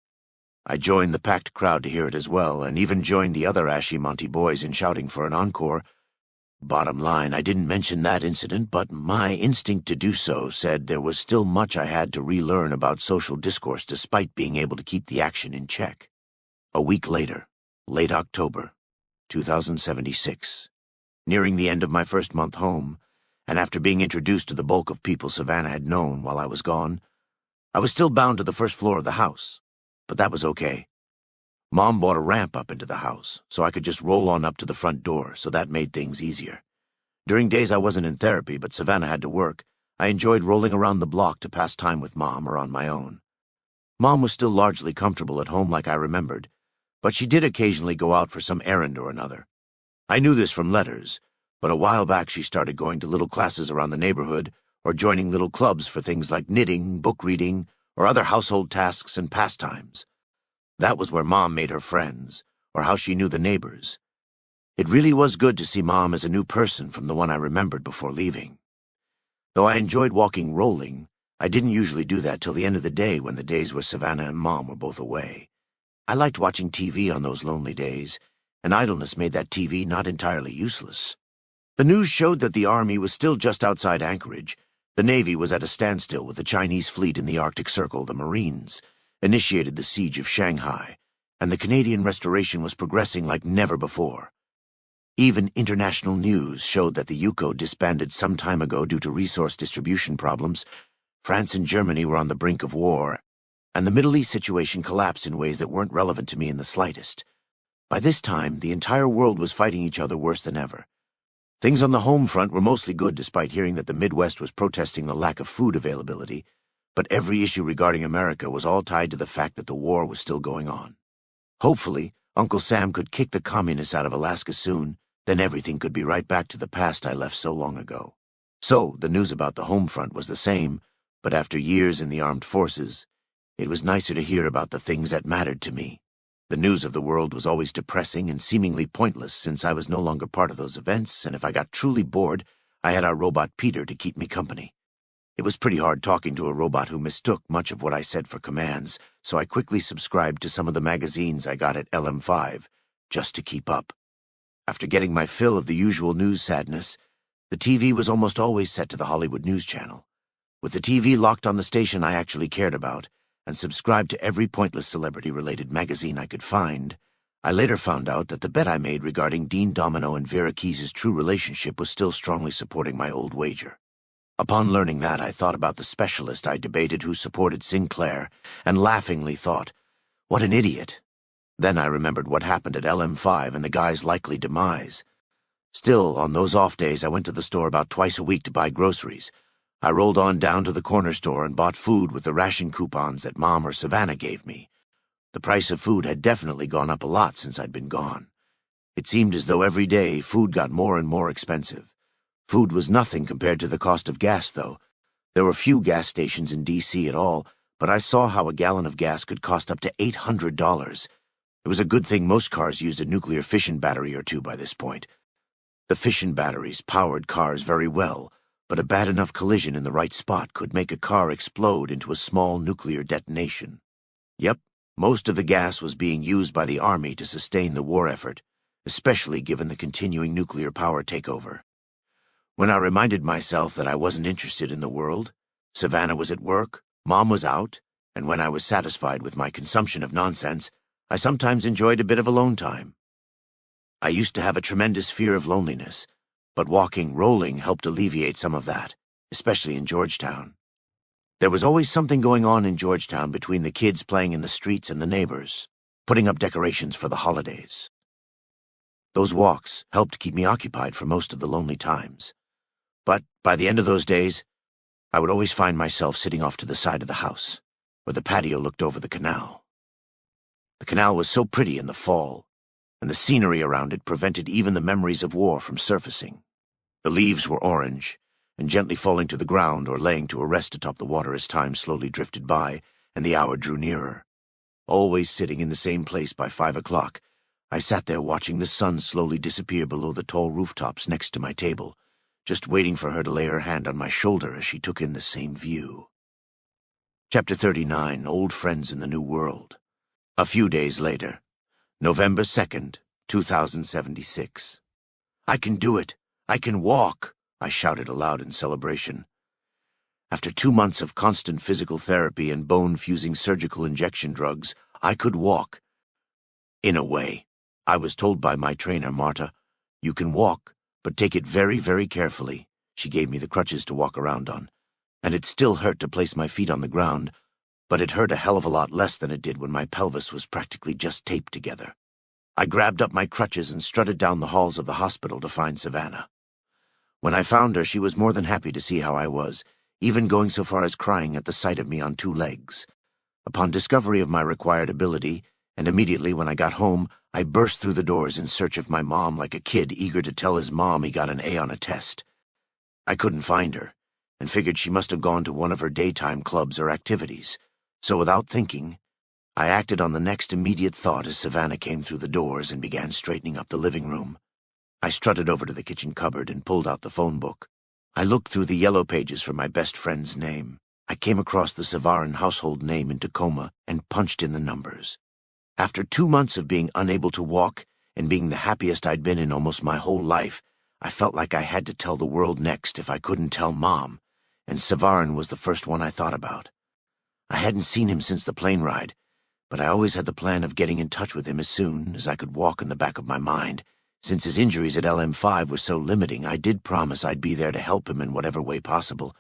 I joined the packed crowd to hear it as well, and even joined the other ashy Monty boys in shouting for an encore. Bottom line, I didn't mention that incident, but my instinct to do so said there was still much I had to relearn about social discourse despite being able to keep the action in check. A week later, late October, 2076, nearing the end of my first month home, and after being introduced to the bulk of people Savannah had known while I was gone, I was still bound to the first floor of the house, but that was okay. Mom bought a ramp up into the house, so I could just roll on up to the front door, so that made things easier. During days I wasn't in therapy, but Savannah had to work, I enjoyed rolling around the block to pass time with Mom or on my own. Mom was still largely comfortable at home like I remembered, but she did occasionally go out for some errand or another. I knew this from letters, but a while back she started going to little classes around the neighborhood or joining little clubs for things like knitting, book reading, or other household tasks and pastimes. That was where Mom made her friends, or how she knew the neighbors. It really was good to see Mom as a new person from the one I remembered before leaving. Though I enjoyed walking rolling, I didn't usually do that till the end of the day when the days where Savannah and Mom were both away. I liked watching TV on those lonely days, and idleness made that TV not entirely useless. The news showed that the Army was still just outside Anchorage. The Navy was at a standstill with the Chinese fleet in the Arctic Circle. The Marines initiated the siege of Shanghai, and the Canadian restoration was progressing like never before. Even international news showed that the UCO disbanded some time ago due to resource distribution problems. France and Germany were on the brink of war, and the Middle East situation collapsed in ways that weren't relevant to me in the slightest. By this time, the entire world was fighting each other worse than ever. Things on the home front were mostly good, despite hearing that the Midwest was protesting the lack of food availability, but every issue regarding America was all tied to the fact that the war was still going on. Hopefully, Uncle Sam could kick the communists out of Alaska soon, then everything could be right back to the past I left so long ago. So, the news about the home front was the same, but after years in the armed forces, it was nicer to hear about the things that mattered to me. The news of the world was always depressing and seemingly pointless since I was no longer part of those events, and if I got truly bored, I had our robot Peter to keep me company. It was pretty hard talking to a robot who mistook much of what I said for commands, so I quickly subscribed to some of the magazines I got at LM5, just to keep up. After getting my fill of the usual news sadness, the TV was almost always set to the Hollywood News Channel. With the TV locked on the station I actually cared about, and subscribed to every pointless celebrity-related magazine I could find, I later found out that the bet I made regarding Dean Domino and Vera Keyes' true relationship was still strongly supporting my old wager. Upon learning that, I thought about the specialist I debated who supported Sinclair, and laughingly thought, what an idiot. Then I remembered what happened at LM5 and the guy's likely demise. Still, on those off days, I went to the store about twice a week to buy groceries. I rolled on down to the corner store and bought food with the ration coupons that Mom or Savannah gave me. The price of food had definitely gone up a lot since I'd been gone. It seemed as though every day food got more and more expensive. Food was nothing compared to the cost of gas, though. There were few gas stations in D.C. at all, but I saw how a gallon of gas could cost up to $800. It was a good thing most cars used a nuclear fission battery or two by this point. The fission batteries powered cars very well, but a bad enough collision in the right spot could make a car explode into a small nuclear detonation. Yep, most of the gas was being used by the Army to sustain the war effort, especially given the continuing nuclear power takeover. When I reminded myself that I wasn't interested in the world, Savannah was at work, Mom was out, and when I was satisfied with my consumption of nonsense, I sometimes enjoyed a bit of alone time. I used to have a tremendous fear of loneliness, but rolling helped alleviate some of that, especially in Georgetown. There was always something going on in Georgetown between the kids playing in the streets and the neighbors, putting up decorations for the holidays. Those walks helped keep me occupied for most of the lonely times. But by the end of those days, I would always find myself sitting off to the side of the house, where the patio looked over the canal. The canal was so pretty in the fall, and the scenery around it prevented even the memories of war from surfacing. The leaves were orange, and gently falling to the ground or laying to rest atop the water as time slowly drifted by and the hour drew nearer. Always sitting in the same place by 5 o'clock, I sat there watching the sun slowly disappear below the tall rooftops next to my table, just waiting for her to lay her hand on my shoulder as she took in the same view. Chapter 39, Old Friends in the New World. A few days later, November 2nd, 2076. I can do it! I can walk! I shouted aloud in celebration. After 2 months of constant physical therapy and bone-fusing surgical injection drugs, I could walk. In a way. I was told by my trainer, Marta, you can walk, but take it very, very carefully. She gave me the crutches to walk around on, and it still hurt to place my feet on the ground, but it hurt a hell of a lot less than it did when my pelvis was practically just taped together. I grabbed up my crutches and strutted down the halls of the hospital to find Savannah. When I found her, she was more than happy to see how I was, even going so far as crying at the sight of me on 2 legs. Upon discovery of my required ability, and immediately when I got home, I burst through the doors in search of my mom like a kid eager to tell his mom he got an A on a test. I couldn't find her, and figured she must have gone to one of her daytime clubs or activities. So without thinking, I acted on the next immediate thought as Savannah came through the doors and began straightening up the living room. I strutted over to the kitchen cupboard and pulled out the phone book. I looked through the yellow pages for my best friend's name. I came across the Savarin household name in Tacoma and punched in the numbers. After 2 months of being unable to walk and being the happiest I'd been in almost my whole life, I felt like I had to tell the world next if I couldn't tell Mom, and Savarin was the first one I thought about. I hadn't seen him since the plane ride, but I always had the plan of getting in touch with him as soon as I could walk in the back of my mind. Since his injuries at LM5 were so limiting, I did promise I'd be there to help him in whatever way possible.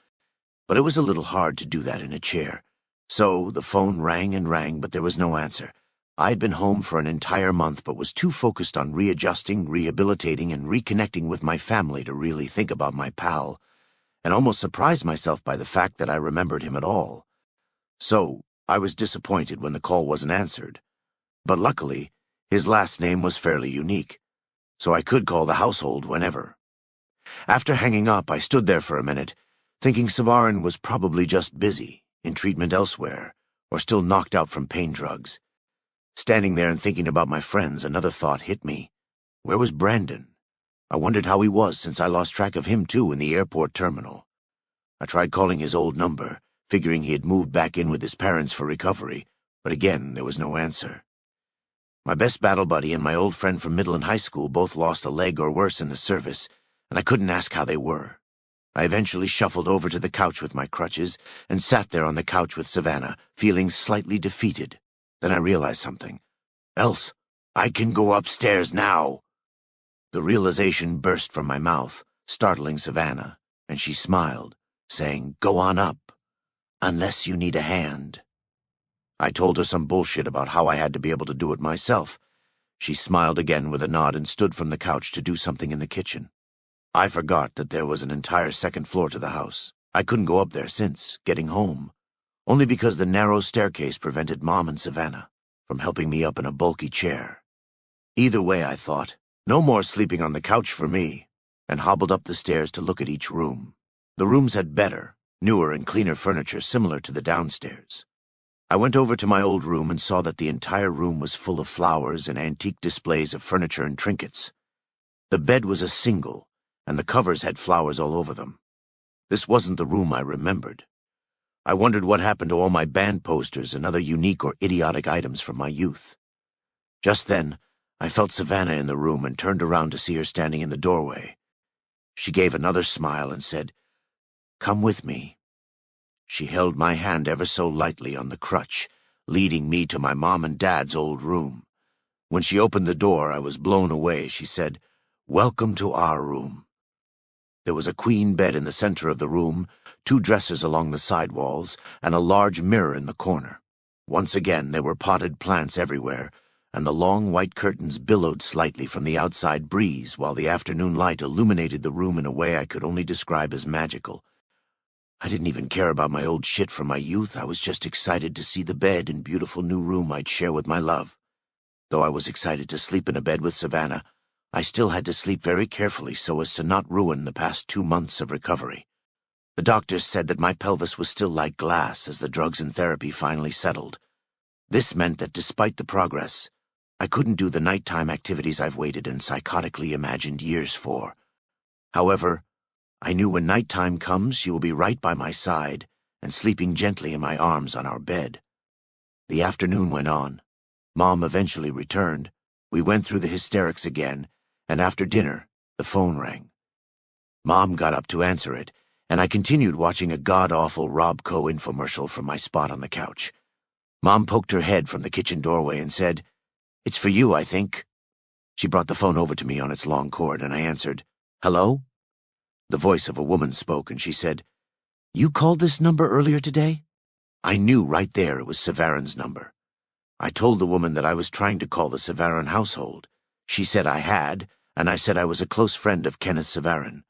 But it was a little hard to do that in a chair. So the phone rang and rang, but there was no answer. I'd been home for an entire month, but was too focused on readjusting, rehabilitating, and reconnecting with my family to really think about my pal, and almost surprised myself by the fact that I remembered him at all. So I was disappointed when the call wasn't answered. But luckily, his last name was fairly unique, so I could call the household whenever. After hanging up, I stood there for a minute, thinking Savarin was probably just busy, in treatment elsewhere, or still knocked out from pain drugs. Standing there and thinking about my friends, another thought hit me. Where was Brandon? I wondered how he was since I lost track of him too in the airport terminal. I tried calling his old number, figuring he had moved back in with his parents for recovery, but again there was no answer. My best battle buddy and my old friend from middle and high school both lost a leg or worse in the service, and I couldn't ask how they were. I eventually shuffled over to the couch with my crutches and sat there on the couch with Savannah, feeling slightly defeated. Then I realized something. Else, I can go upstairs now. The realization burst from my mouth, startling Savannah, and she smiled, saying, "Go on up, unless you need a hand." I told her some bullshit about how I had to be able to do it myself. She smiled again with a nod and stood from the couch to do something in the kitchen. I forgot that there was an entire second floor to the house. I couldn't go up there since getting home, only because the narrow staircase prevented Mom and Savannah from helping me up in a bulky chair. Either way, I thought, no more sleeping on the couch for me, and hobbled up the stairs to look at each room. The rooms had better, newer and cleaner furniture similar to the downstairs. I went over to my old room and saw that the entire room was full of flowers and antique displays of furniture and trinkets. The bed was a single, and the covers had flowers all over them. This wasn't the room I remembered. I wondered what happened to all my band posters and other unique or idiotic items from my youth. Just then, I felt Savannah in the room and turned around to see her standing in the doorway. She gave another smile and said, "Come with me." She held my hand ever so lightly on the crutch, leading me to my mom and dad's old room. When she opened the door, I was blown away. She said, "Welcome to our room." There was a queen bed in the center of the room, 2 dressers along the side walls, and a large mirror in the corner. Once again, there were potted plants everywhere, and the long white curtains billowed slightly from the outside breeze while the afternoon light illuminated the room in a way I could only describe as magical. I didn't even care about my old shit from my youth. I was just excited to see the bed and beautiful new room I'd share with my love. Though I was excited to sleep in a bed with Savannah, I still had to sleep very carefully so as to not ruin the past 2 months of recovery. The doctors said that my pelvis was still like glass as the drugs and therapy finally settled. This meant that despite the progress, I couldn't do the nighttime activities I've waited and psychotically imagined years for. However, I knew when nighttime comes she will be right by my side and sleeping gently in my arms on our bed. The afternoon went on. Mom eventually returned. We went through the hysterics again, and after dinner, the phone rang. Mom got up to answer it, and I continued watching a god-awful Robco infomercial from my spot on the couch. Mom poked her head from the kitchen doorway and said, "It's for you, I think." She brought the phone over to me on its long cord, and I answered, "Hello?" The voice of a woman spoke, and she said, "You called this number earlier today?" I knew right there it was Savarin's number. I told the woman that I was trying to call the Savarin household. She said I had, and I said I was a close friend of Kenneth Savarin.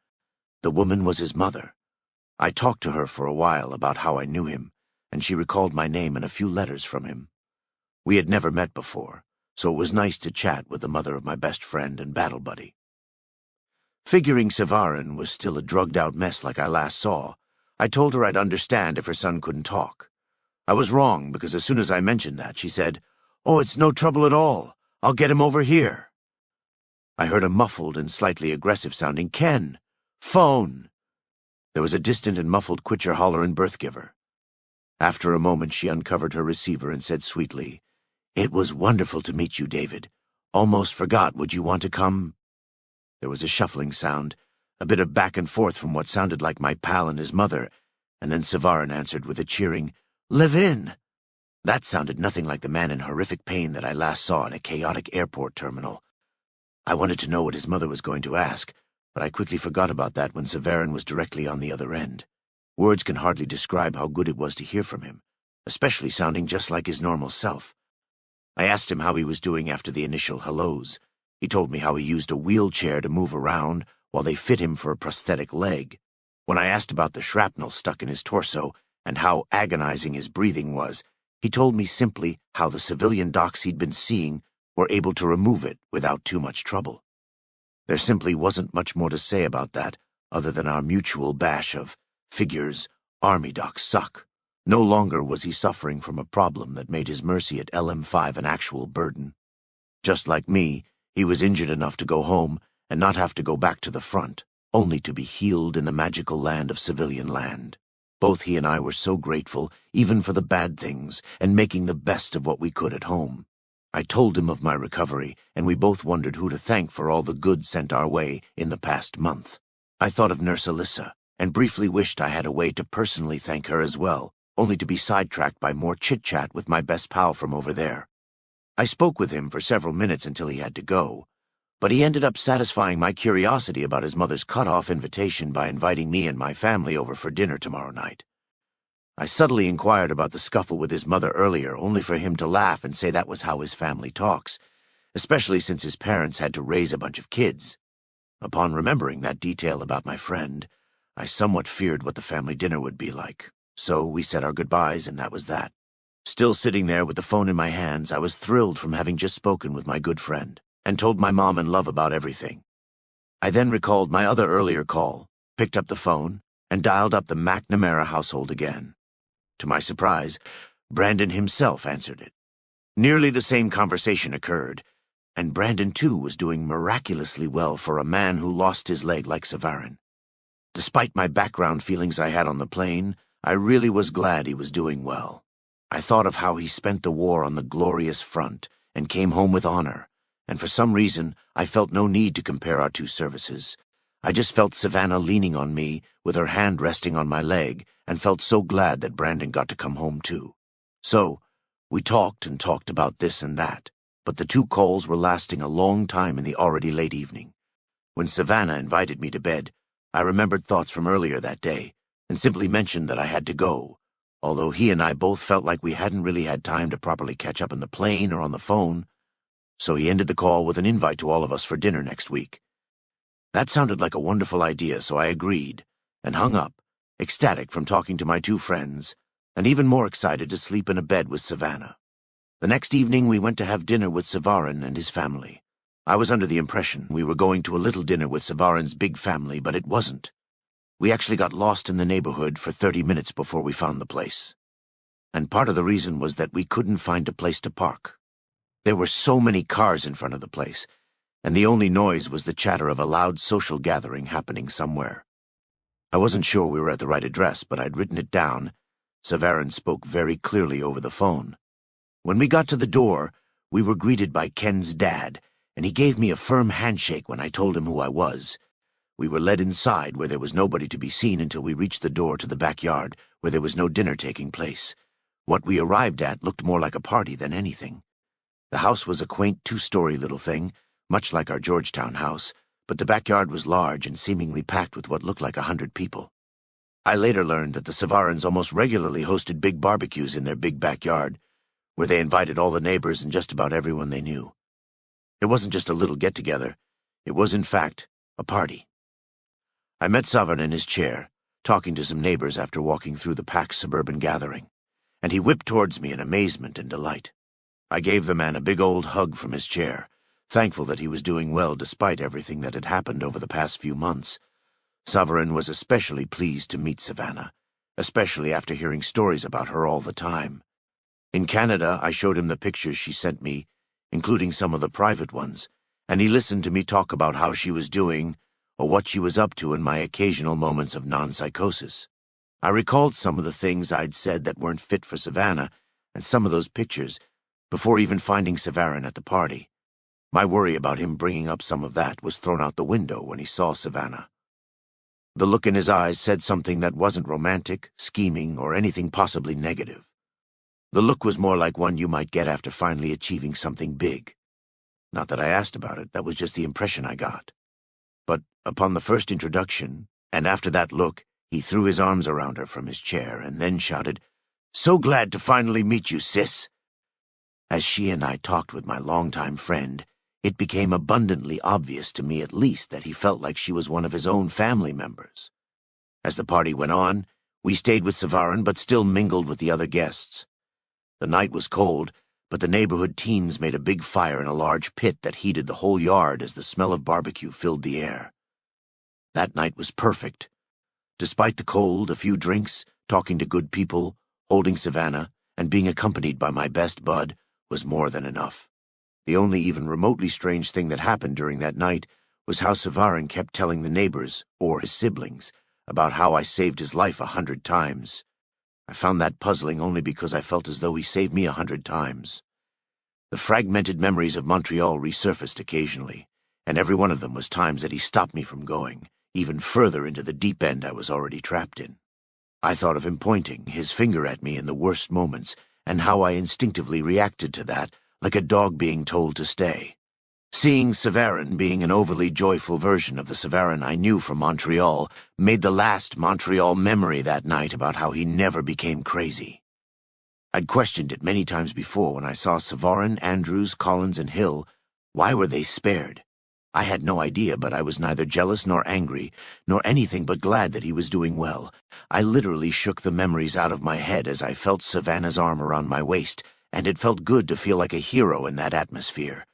The woman was his mother. I talked to her for a while about how I knew him, and she recalled my name and a few letters from him. We had never met before, so it was nice to chat with the mother of my best friend and battle buddy. Figuring Savarin was still a drugged-out mess like I last saw, I told her I'd understand if her son couldn't talk. I was wrong, because as soon as I mentioned that, she said, "Oh, it's no trouble at all. I'll get him over here." I heard a muffled and slightly aggressive-sounding "Ken! Phone!" There was a distant and muffled Quitcher holler in Birthgiver. After a moment, she uncovered her receiver and said sweetly, "It was wonderful to meet you, David. Almost forgot. Would you want to come?" There was a shuffling sound, a bit of back and forth from what sounded like my pal and his mother, and then Savarin answered with a cheering, "Levin!" That sounded nothing like the man in horrific pain that I last saw in a chaotic airport terminal. I wanted to know what his mother was going to ask, but I quickly forgot about that when Savarin was directly on the other end. Words can hardly describe how good it was to hear from him, especially sounding just like his normal self. I asked him how he was doing after the initial hellos. He told me how he used a wheelchair to move around while they fit him for a prosthetic leg. When I asked about the shrapnel stuck in his torso and how agonizing his breathing was, he told me simply how the civilian docs he'd been seeing were able to remove it without too much trouble. There simply wasn't much more to say about that other than our mutual bash of figures, army docs suck. No longer was he suffering from a problem that made his mercy at LM5 an actual burden. Just like me, he was injured enough to go home and not have to go back to the front, only to be healed in the magical land of civilian land. Both he and I were so grateful, even for the bad things, and making the best of what we could at home. I told him of my recovery, and we both wondered who to thank for all the good sent our way in the past month. I thought of Nurse Alyssa, and briefly wished I had a way to personally thank her as well, only to be sidetracked by more chit-chat with my best pal from over there. I spoke with him for several minutes until he had to go, but he ended up satisfying my curiosity about his mother's cut-off invitation by inviting me and my family over for dinner tomorrow night. I subtly inquired about the scuffle with his mother earlier, only for him to laugh and say that was how his family talks, especially since his parents had to raise a bunch of kids. Upon remembering that detail about my friend, I somewhat feared what the family dinner would be like, so we said our goodbyes and that was that. Still sitting there with the phone in my hands, I was thrilled from having just spoken with my good friend, and told my mom and love about everything. I then recalled my other earlier call, picked up the phone, and dialed up the McNamara household again. To my surprise, Brandon himself answered it. Nearly the same conversation occurred, and Brandon too was doing miraculously well for a man who lost his leg like Savarin. Despite my background feelings I had on the plane, I really was glad he was doing well. I thought of how he spent the war on the glorious front and came home with honor, and for some reason I felt no need to compare our two services. I just felt Savannah leaning on me with her hand resting on my leg and felt so glad that Brandon got to come home too. So, we talked and talked about this and that, but the two calls were lasting a long time in the already late evening. When Savannah invited me to bed, I remembered thoughts from earlier that day and simply mentioned that I had to go, although he and I both felt like we hadn't really had time to properly catch up in the plane or on the phone, so he ended the call with an invite to all of us for dinner next week. That sounded like a wonderful idea, so I agreed, and hung up, ecstatic from talking to my two friends, and even more excited to sleep in a bed with Savannah. The next evening we went to have dinner with Savarin and his family. I was under the impression we were going to a little dinner with Savarin's big family, but it wasn't. We actually got lost in the neighborhood for 30 minutes before we found the place. And part of the reason was that we couldn't find a place to park. There were so many cars in front of the place, and the only noise was the chatter of a loud social gathering happening somewhere. I wasn't sure we were at the right address, but I'd written it down. Savarin spoke very clearly over the phone. When we got to the door, we were greeted by Ken's dad, and he gave me a firm handshake when I told him who I was. We were led inside, where there was nobody to be seen until we reached the door to the backyard, where there was no dinner taking place. What we arrived at looked more like a party than anything. The house was a quaint two-story little thing, much like our Georgetown house, but the backyard was large and seemingly packed with what looked like 100 people. I later learned that the Savarins almost regularly hosted big barbecues in their big backyard, where they invited all the neighbors and just about everyone they knew. It wasn't just a little get-together. It was, in fact, a party. I met Savarin in his chair, talking to some neighbors after walking through the packed suburban gathering, and he whipped towards me in amazement and delight. I gave the man a big old hug from his chair, thankful that he was doing well despite everything that had happened over the past few months. Savarin was especially pleased to meet Savannah, especially after hearing stories about her all the time. In Canada, I showed him the pictures she sent me, including some of the private ones, and he listened to me talk about how she was doing or what she was up to in my occasional moments of non-psychosis. I recalled some of the things I'd said that weren't fit for Savannah, and some of those pictures, before even finding Savarin at the party. My worry about him bringing up some of that was thrown out the window when he saw Savannah. The look in his eyes said something that wasn't romantic, scheming, or anything possibly negative. The look was more like one you might get after finally achieving something big. Not that I asked about it, that was just the impression I got. But upon the first introduction, and after that look, he threw his arms around her from his chair and then shouted, "So glad to finally meet you, sis." As she and I talked with my longtime friend, it became abundantly obvious to me at least that he felt like she was one of his own family members. As the party went on, we stayed with Savarin but still mingled with the other guests. The night was cold, but the neighborhood teens made a big fire in a large pit that heated the whole yard as the smell of barbecue filled the air. That night was perfect. Despite the cold, a few drinks, talking to good people, holding Savannah, and being accompanied by my best bud was more than enough. The only even remotely strange thing that happened during that night was how Savarin kept telling the neighbors, or his siblings, about how I saved his life 100 times. I found that puzzling only because I felt as though he saved me 100 times. The fragmented memories of Montreal resurfaced occasionally, and every one of them was times that he stopped me from going, even further into the deep end I was already trapped in. I thought of him pointing his finger at me in the worst moments, and how I instinctively reacted to that, like a dog being told to stay. Seeing Savarin being an overly joyful version of the Savarin I knew from Montreal made the last Montreal memory that night about how he never became crazy. I'd questioned it many times before when I saw Savarin, Andrews, Collins, and Hill. Why were they spared? I had no idea, but I was neither jealous nor angry, nor anything but glad that he was doing well. I literally shook the memories out of my head as I felt Savannah's arm around my waist, and it felt good to feel like a hero in that atmosphere.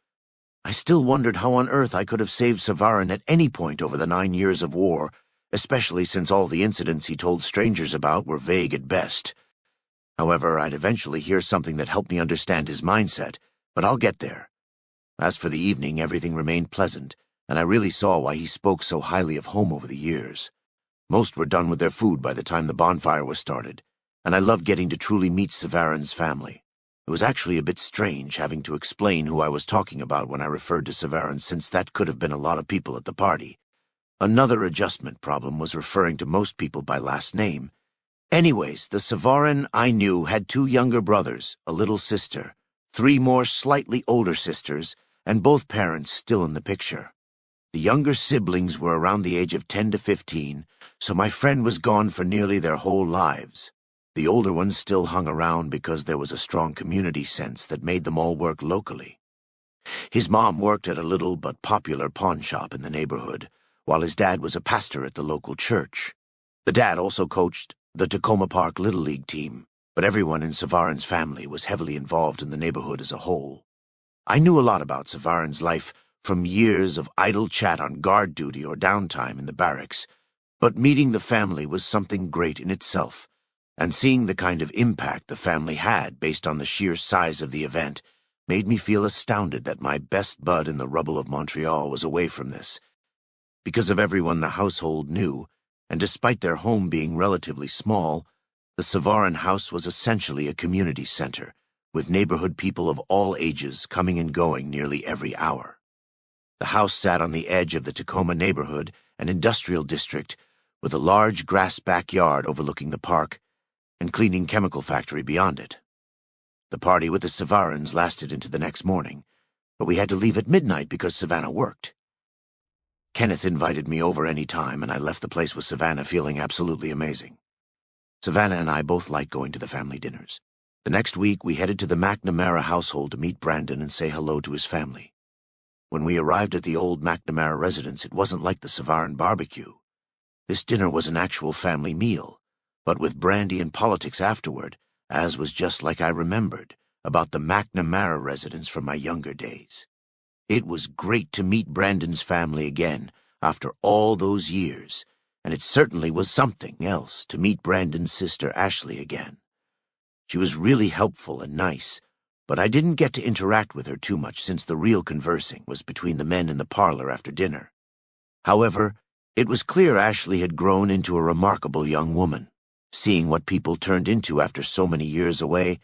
I still wondered how on earth I could have saved Savarin at any point over the 9 years of war, especially since all the incidents he told strangers about were vague at best. However, I'd eventually hear something that helped me understand his mindset, but I'll get there. As for the evening, everything remained pleasant, and I really saw why he spoke so highly of home over the years. Most were done with their food by the time the bonfire was started, and I loved getting to truly meet Savarin's family. It was actually a bit strange having to explain who I was talking about when I referred to Savarin, since that could have been a lot of people at the party. Another adjustment problem was referring to most people by last name. Anyways, the Savarin I knew had 2 younger brothers, a little sister, 3 more slightly older sisters, and both parents still in the picture. The younger siblings were around the age of 10 to 15, so my friend was gone for nearly their whole lives. The older ones still hung around because there was a strong community sense that made them all work locally. His mom worked at a little but popular pawn shop in the neighborhood, while his dad was a pastor at the local church. The dad also coached the Tacoma Park Little League team, but everyone in Savarin's family was heavily involved in the neighborhood as a whole. I knew a lot about Savarin's life from years of idle chat on guard duty or downtime in the barracks, but meeting the family was something great in itself, and seeing the kind of impact the family had based on the sheer size of the event made me feel astounded that my best bud in the rubble of Montreal was away from this. Because of everyone the household knew, and despite their home being relatively small, the Savarin house was essentially a community center, with neighborhood people of all ages coming and going nearly every hour. The house sat on the edge of the Tacoma neighborhood, an industrial district, with a large grass backyard overlooking the park and cleaning chemical factory beyond it. The party with the Savarins lasted into the next morning, but we had to leave at midnight because Savannah worked. Kenneth invited me over any time, and I left the place with Savannah feeling absolutely amazing. Savannah and I both liked going to the family dinners. The next week, we headed to the McNamara household to meet Brandon and say hello to his family. When we arrived at the old McNamara residence, it wasn't like the Savarin barbecue. This dinner was an actual family meal, but with brandy and politics afterward, as was just like I remembered about the McNamara residence from my younger days. It was great to meet Brandon's family again after all those years, and it certainly was something else to meet Brandon's sister Ashley again. She was really helpful and nice, but I didn't get to interact with her too much since the real conversing was between the men in the parlor after dinner. However, it was clear Ashley had grown into a remarkable young woman. Seeing what people turned into after so many years away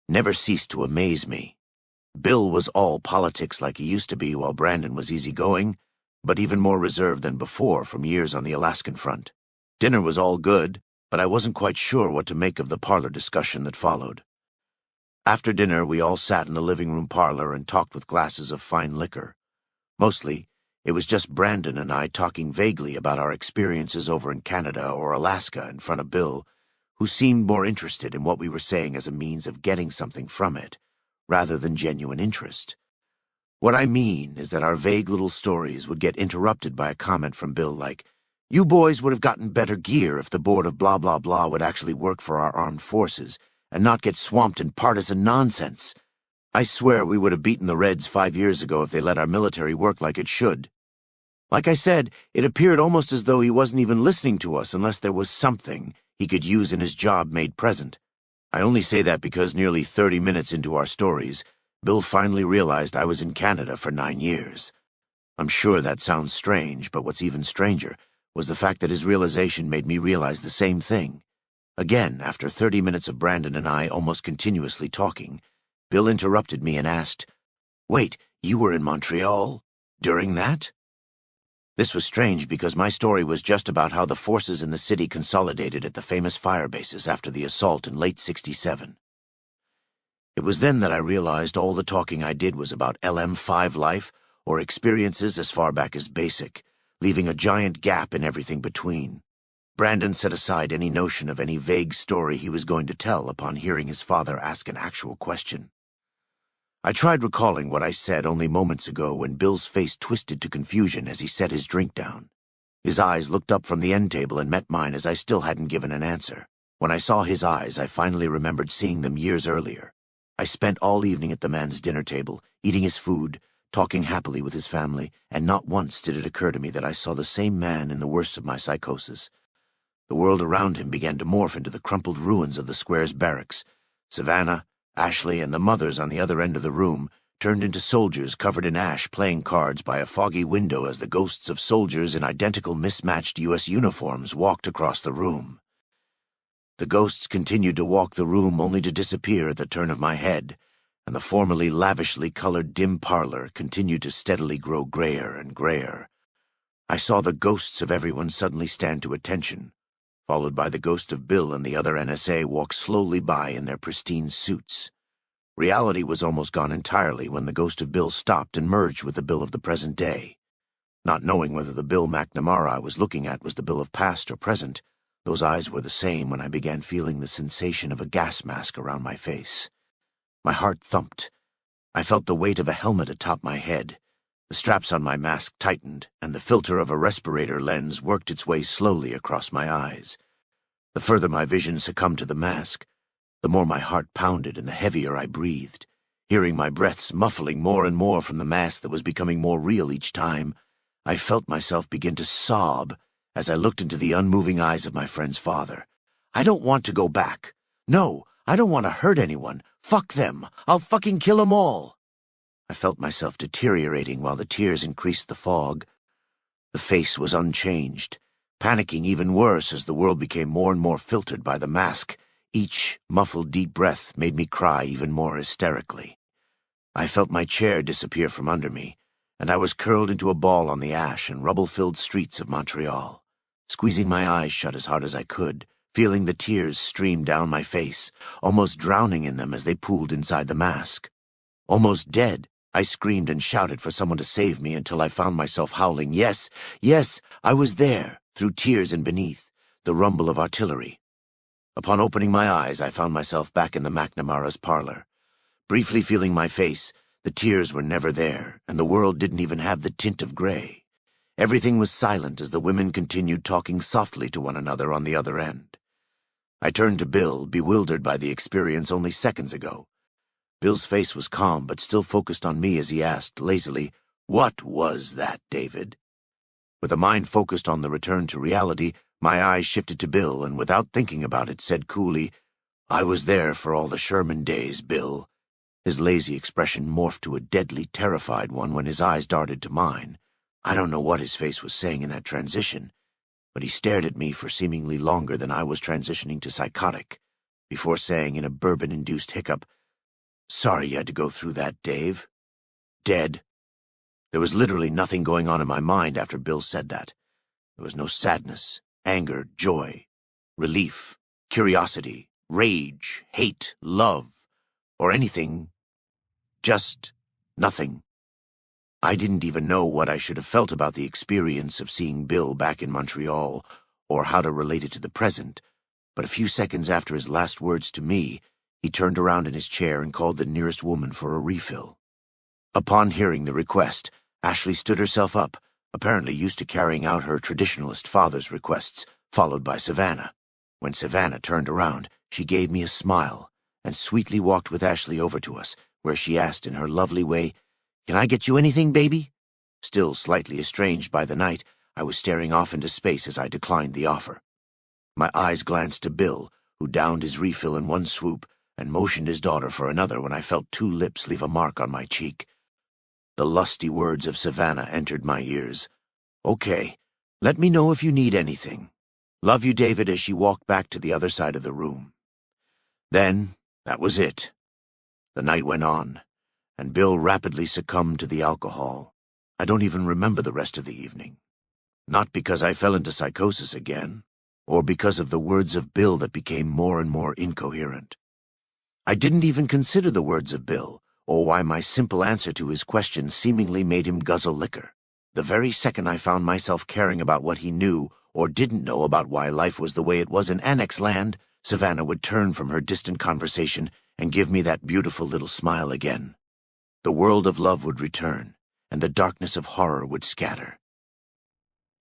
never ceased to amaze me. Bill was all politics like he used to be, while Brandon was easygoing, but even more reserved than before from years on the Alaskan front. Dinner was all good, but I wasn't quite sure what to make of the parlor discussion that followed. After dinner, we all sat in the living room parlor and talked with glasses of fine liquor. Mostly, it was just Brandon and I talking vaguely about our experiences over in Canada or Alaska in front of Bill, who seemed more interested in what we were saying as a means of getting something from it, rather than genuine interest. What I mean is that our vague little stories would get interrupted by a comment from Bill like, "You boys would have gotten better gear if the board of blah blah blah would actually work for our armed forces and not get swamped in partisan nonsense. I swear we would have beaten the Reds 5 years ago if they let our military work like it should." Like I said, it appeared almost as though he wasn't even listening to us unless there was something he could use in his job made present. I only say that because nearly 30 minutes into our stories, Bill finally realized I was in Canada for 9 years. I'm sure that sounds strange, but what's even stranger was the fact that his realization made me realize the same thing. Again, after 30 minutes of Brandon and I almost continuously talking, Bill interrupted me and asked, "Wait, you were in Montreal during that?" This was strange because my story was just about how the forces in the city consolidated at the famous fire bases after the assault in late '67. It was then that I realized all the talking I did was about LM5 life or experiences as far back as basic, leaving a giant gap in everything between. Brandon set aside any notion of any vague story he was going to tell upon hearing his father ask an actual question. I tried recalling what I said only moments ago when Bill's face twisted to confusion as he set his drink down. His eyes looked up from the end table and met mine as I still hadn't given an answer. When I saw his eyes, I finally remembered seeing them years earlier. I spent all evening at the man's dinner table, eating his food, talking happily with his family, and not once did it occur to me that I saw the same man in the worst of my psychosis. The world around him began to morph into the crumpled ruins of the square's barracks. Savannah, Ashley, and the mothers on the other end of the room turned into soldiers covered in ash playing cards by a foggy window as the ghosts of soldiers in identical mismatched U.S. uniforms walked across the room. The ghosts continued to walk the room only to disappear at the turn of my head, and the formerly lavishly colored dim parlor continued to steadily grow grayer and grayer. I saw the ghosts of everyone suddenly stand to attention, followed by the ghost of Bill and the other NSA walk slowly by in their pristine suits. Reality was almost gone entirely when the ghost of Bill stopped and merged with the Bill of the present day. Not knowing whether the Bill McNamara I was looking at was the Bill of past or present, those eyes were the same when I began feeling the sensation of a gas mask around my face. My heart thumped. I felt the weight of a helmet atop my head. The straps on my mask tightened, and the filter of a respirator lens worked its way slowly across my eyes. The further my vision succumbed to the mask, the more my heart pounded and the heavier I breathed, hearing my breaths muffling more and more from the mask that was becoming more real each time. I felt myself begin to sob as I looked into the unmoving eyes of my friend's father. "I don't want to go back. No, I don't want to hurt anyone. Fuck them. I'll fucking kill them all." I felt myself deteriorating while the tears increased the fog. The face was unchanged, panicking even worse as the world became more and more filtered by the mask. Each muffled deep breath made me cry even more hysterically. I felt my chair disappear from under me, and I was curled into a ball on the ash and rubble-filled streets of Montreal, squeezing my eyes shut as hard as I could, feeling the tears stream down my face, almost drowning in them as they pooled inside the mask. Almost dead, I screamed and shouted for someone to save me until I found myself howling, "Yes, yes, I was there," through tears and beneath the rumble of artillery. Upon opening my eyes, I found myself back in the McNamara's parlor. Briefly feeling my face, the tears were never there, and the world didn't even have the tint of gray. Everything was silent as the women continued talking softly to one another on the other end. I turned to Bill, bewildered by the experience only seconds ago. Bill's face was calm but still focused on me as he asked, lazily, "What was that, David?" With a mind focused on the return to reality, my eyes shifted to Bill and without thinking about it said coolly, "I was there for all the Sherman days, Bill." His lazy expression morphed to a deadly, terrified one when his eyes darted to mine. I don't know what his face was saying in that transition. but he stared at me for seemingly longer than I was transitioning to psychotic, before saying in a bourbon-induced hiccup, "Sorry you had to go through that, Dave. Dead." There was literally nothing going on in my mind after Bill said that. There was no sadness, anger, joy, relief, curiosity, rage, hate, love, or anything. Just nothing. I didn't even know what I should have felt about the experience of seeing Bill back in Montreal, or how to relate it to the present, but a few seconds after his last words to me, he turned around in his chair and called the nearest woman for a refill. Upon hearing the request, Ashley stood herself up, apparently used to carrying out her traditionalist father's requests, followed by Savannah. When Savannah turned around, she gave me a smile, and sweetly walked with Ashley over to us, where she asked in her lovely way, "Can I get you anything, baby?" Still slightly estranged by the night, I was staring off into space as I declined the offer. My eyes glanced to Bill, who downed his refill in one swoop and motioned his daughter for another when I felt two lips leave a mark on my cheek. The lusty words of Savannah entered my ears. "Okay, let me know if you need anything. Love you, David," as she walked back to the other side of the room. Then, that was it. The night went on, and Bill rapidly succumbed to the alcohol. I don't even remember the rest of the evening. Not because I fell into psychosis again, or because of the words of Bill that became more and more incoherent. I didn't even consider the words of Bill, or why my simple answer to his question seemingly made him guzzle liquor. The very second I found myself caring about what he knew or didn't know about why life was the way it was in Annex Land, Savannah would turn from her distant conversation and give me that beautiful little smile again. The world of love would return, and the darkness of horror would scatter.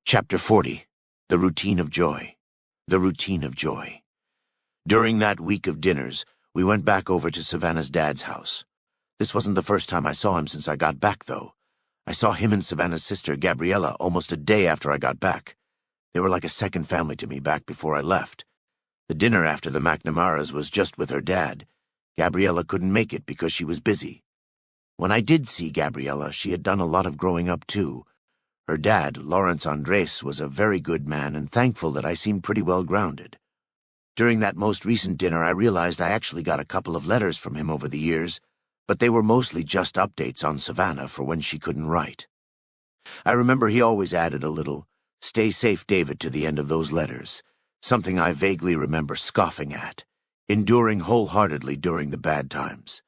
Chapter 40. The Routine of Joy. The Routine of Joy. During that week of dinners, we went back over to Savannah's dad's house. This wasn't the first time I saw him since I got back, though. I saw him and Savannah's sister, Gabriella, almost a day after I got back. They were like a second family to me back before I left. The dinner after the McNamara's was just with her dad. Gabriella couldn't make it because she was busy. When I did see Gabriella, she had done a lot of growing up, too. Her dad, Lawrence Andres, was a very good man and thankful that I seemed pretty well grounded. During that most recent dinner, I realized I actually got a couple of letters from him over the years, but they were mostly just updates on Savannah for when she couldn't write. I remember he always added a little, "Stay safe, David," to the end of those letters, something I vaguely remember scoffing at, enduring wholeheartedly during the bad times.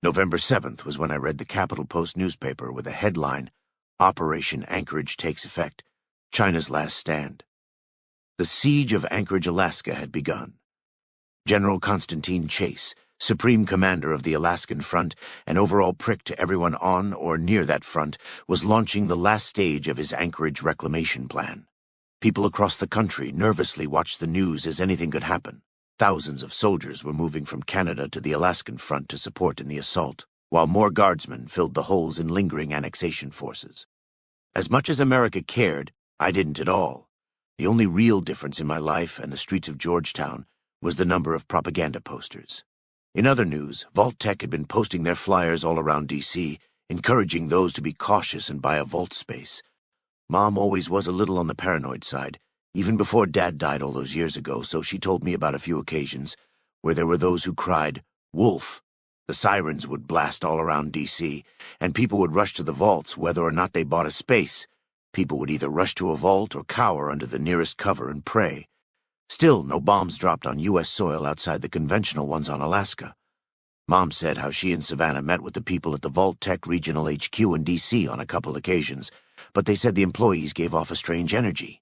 November 7th was when I read the Capital Post newspaper with a headline, "Operation Anchorage Takes Effect, China's Last Stand." The siege of Anchorage, Alaska had begun. General Constantine Chase, Supreme Commander of the Alaskan Front and overall prick to everyone on or near that front, was launching the last stage of his Anchorage reclamation plan. People across the country nervously watched the news as anything could happen. Thousands of soldiers were moving from Canada to the Alaskan Front to support in the assault, while more guardsmen filled the holes in lingering annexation forces. As much as America cared, I didn't at all. The only real difference in my life and the streets of Georgetown was the number of propaganda posters. In other news, Vault-Tec had been posting their flyers all around D.C., encouraging those to be cautious and buy a vault space. Mom always was a little on the paranoid side, even before Dad died all those years ago, so she told me about a few occasions where there were those who cried, "Wolf!" The sirens would blast all around D.C., and people would rush to the vaults whether or not they bought a space. People would either rush to a vault or cower under the nearest cover and pray. Still, no bombs dropped on U.S. soil outside the conventional ones on Alaska. Mom said how she and Savannah met with the people at the Vault-Tec Regional HQ in D.C. on a couple occasions, but they said the employees gave off a strange energy.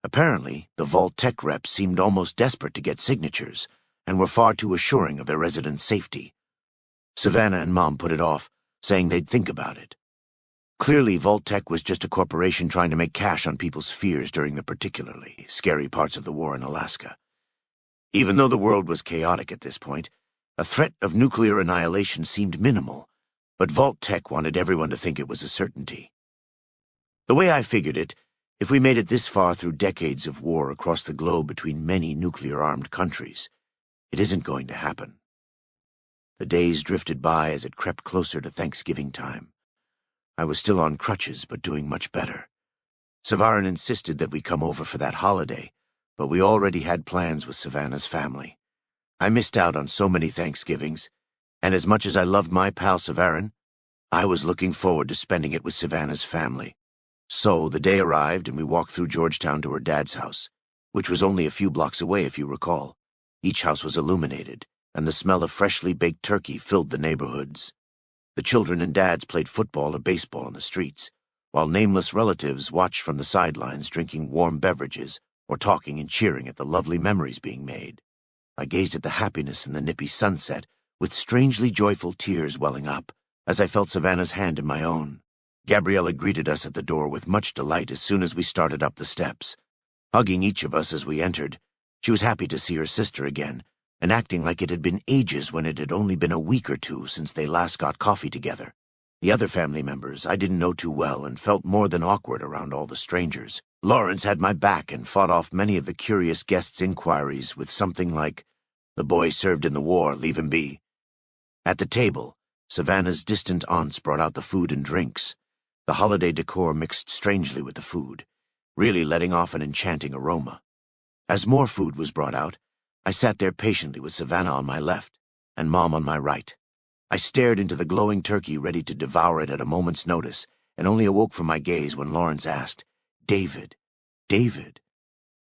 Apparently, the Vault-Tec reps seemed almost desperate to get signatures, and were far too assuring of their residents' safety. Savannah and Mom put it off, saying they'd think about it. Clearly, Vault-Tec was just a corporation trying to make cash on people's fears during the particularly scary parts of the war in Alaska. Even though the world was chaotic at this point, a threat of nuclear annihilation seemed minimal, but Vault-Tec wanted everyone to think it was a certainty. The way I figured it, if we made it this far through decades of war across the globe between many nuclear-armed countries, it isn't going to happen. The days drifted by as it crept closer to Thanksgiving time. I was still on crutches, but doing much better. Savarin insisted that we come over for that holiday, but we already had plans with Savannah's family. I missed out on so many Thanksgivings, and as much as I loved my pal Savarin, I was looking forward to spending it with Savannah's family. So the day arrived and we walked through Georgetown to her dad's house, which was only a few blocks away if you recall. Each house was illuminated, and the smell of freshly baked turkey filled the neighborhoods. The children and dads played football or baseball in the streets, while nameless relatives watched from the sidelines drinking warm beverages or talking and cheering at the lovely memories being made. I gazed at the happiness in the nippy sunset with strangely joyful tears welling up as I felt Savannah's hand in my own. Gabriella greeted us at the door with much delight as soon as we started up the steps. Hugging each of us as we entered, she was happy to see her sister again, and acting like it had been ages when it had only been a week or two since they last got coffee together. The other family members I didn't know too well and felt more than awkward around all the strangers. Lawrence had my back and fought off many of the curious guests' inquiries with something like, "The boy served in the war, leave him be." At the table, Savannah's distant aunts brought out the food and drinks. The holiday decor mixed strangely with the food, really letting off an enchanting aroma. As more food was brought out, I sat there patiently with Savannah on my left and Mom on my right. I stared into the glowing turkey ready to devour it at a moment's notice, and only awoke from my gaze when Lawrence asked, "David, David."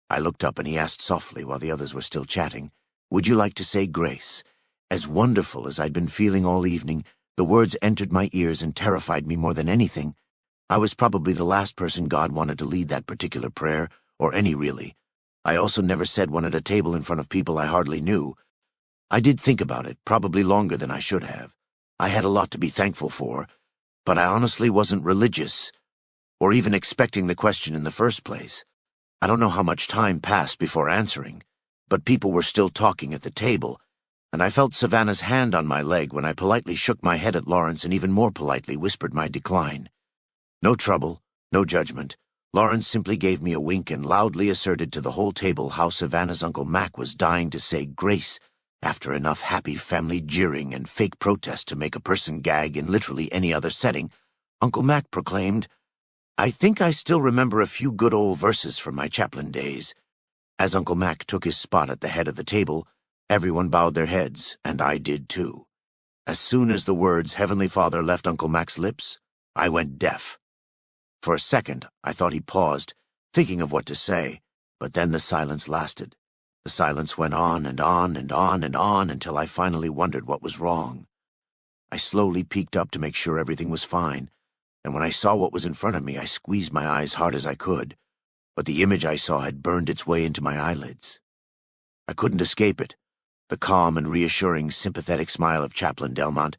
I looked up and he asked softly while the others were still chatting, "Would you like to say grace?" As wonderful as I'd been feeling all evening, the words entered my ears and terrified me more than anything. I was probably the last person God wanted to lead that particular prayer, or any really. I also never said one at a table in front of people I hardly knew. I did think about it, probably longer than I should have. I had a lot to be thankful for, but I honestly wasn't religious, or even expecting the question in the first place. I don't know how much time passed before answering, but people were still talking at the table, and I felt Savannah's hand on my leg when I politely shook my head at Lawrence and even more politely whispered my decline. No trouble, no judgment. Lawrence simply gave me a wink and loudly asserted to the whole table how Savannah's Uncle Mac was dying to say grace after enough happy family jeering and fake protest to make a person gag in literally any other setting. Uncle Mac proclaimed, "I think I still remember a few good old verses from my chaplain days." As Uncle Mac took his spot at the head of the table, everyone bowed their heads, and I did too. As soon as the words Heavenly Father left Uncle Mac's lips, I went deaf. For a second, I thought he paused, thinking of what to say, but then the silence lasted. The silence went on and on and on and on until I finally wondered what was wrong. I slowly peeked up to make sure everything was fine, and when I saw what was in front of me, I squeezed my eyes hard as I could, but the image I saw had burned its way into my eyelids. I couldn't escape it, the calm and reassuring, sympathetic smile of Chaplain Delmont.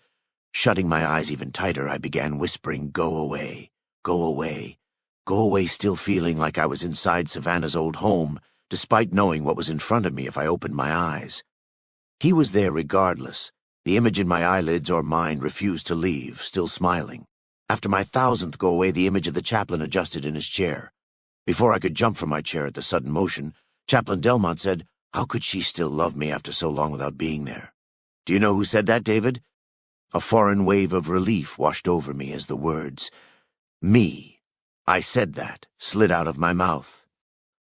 Shutting my eyes even tighter, I began whispering, "Go away. Go away, go away," still feeling like I was inside Savannah's old home, despite knowing what was in front of me if I opened my eyes. He was there regardless. The image in my eyelids or mind refused to leave, still smiling. After my 1000th go away, the image of the chaplain adjusted in his chair. Before I could jump from my chair at the sudden motion, Chaplain Delmont said, "How could she still love me after so long without being there?" Do you know who said that, David? A foreign wave of relief washed over me as the words, "Me." I said that, slid out of my mouth.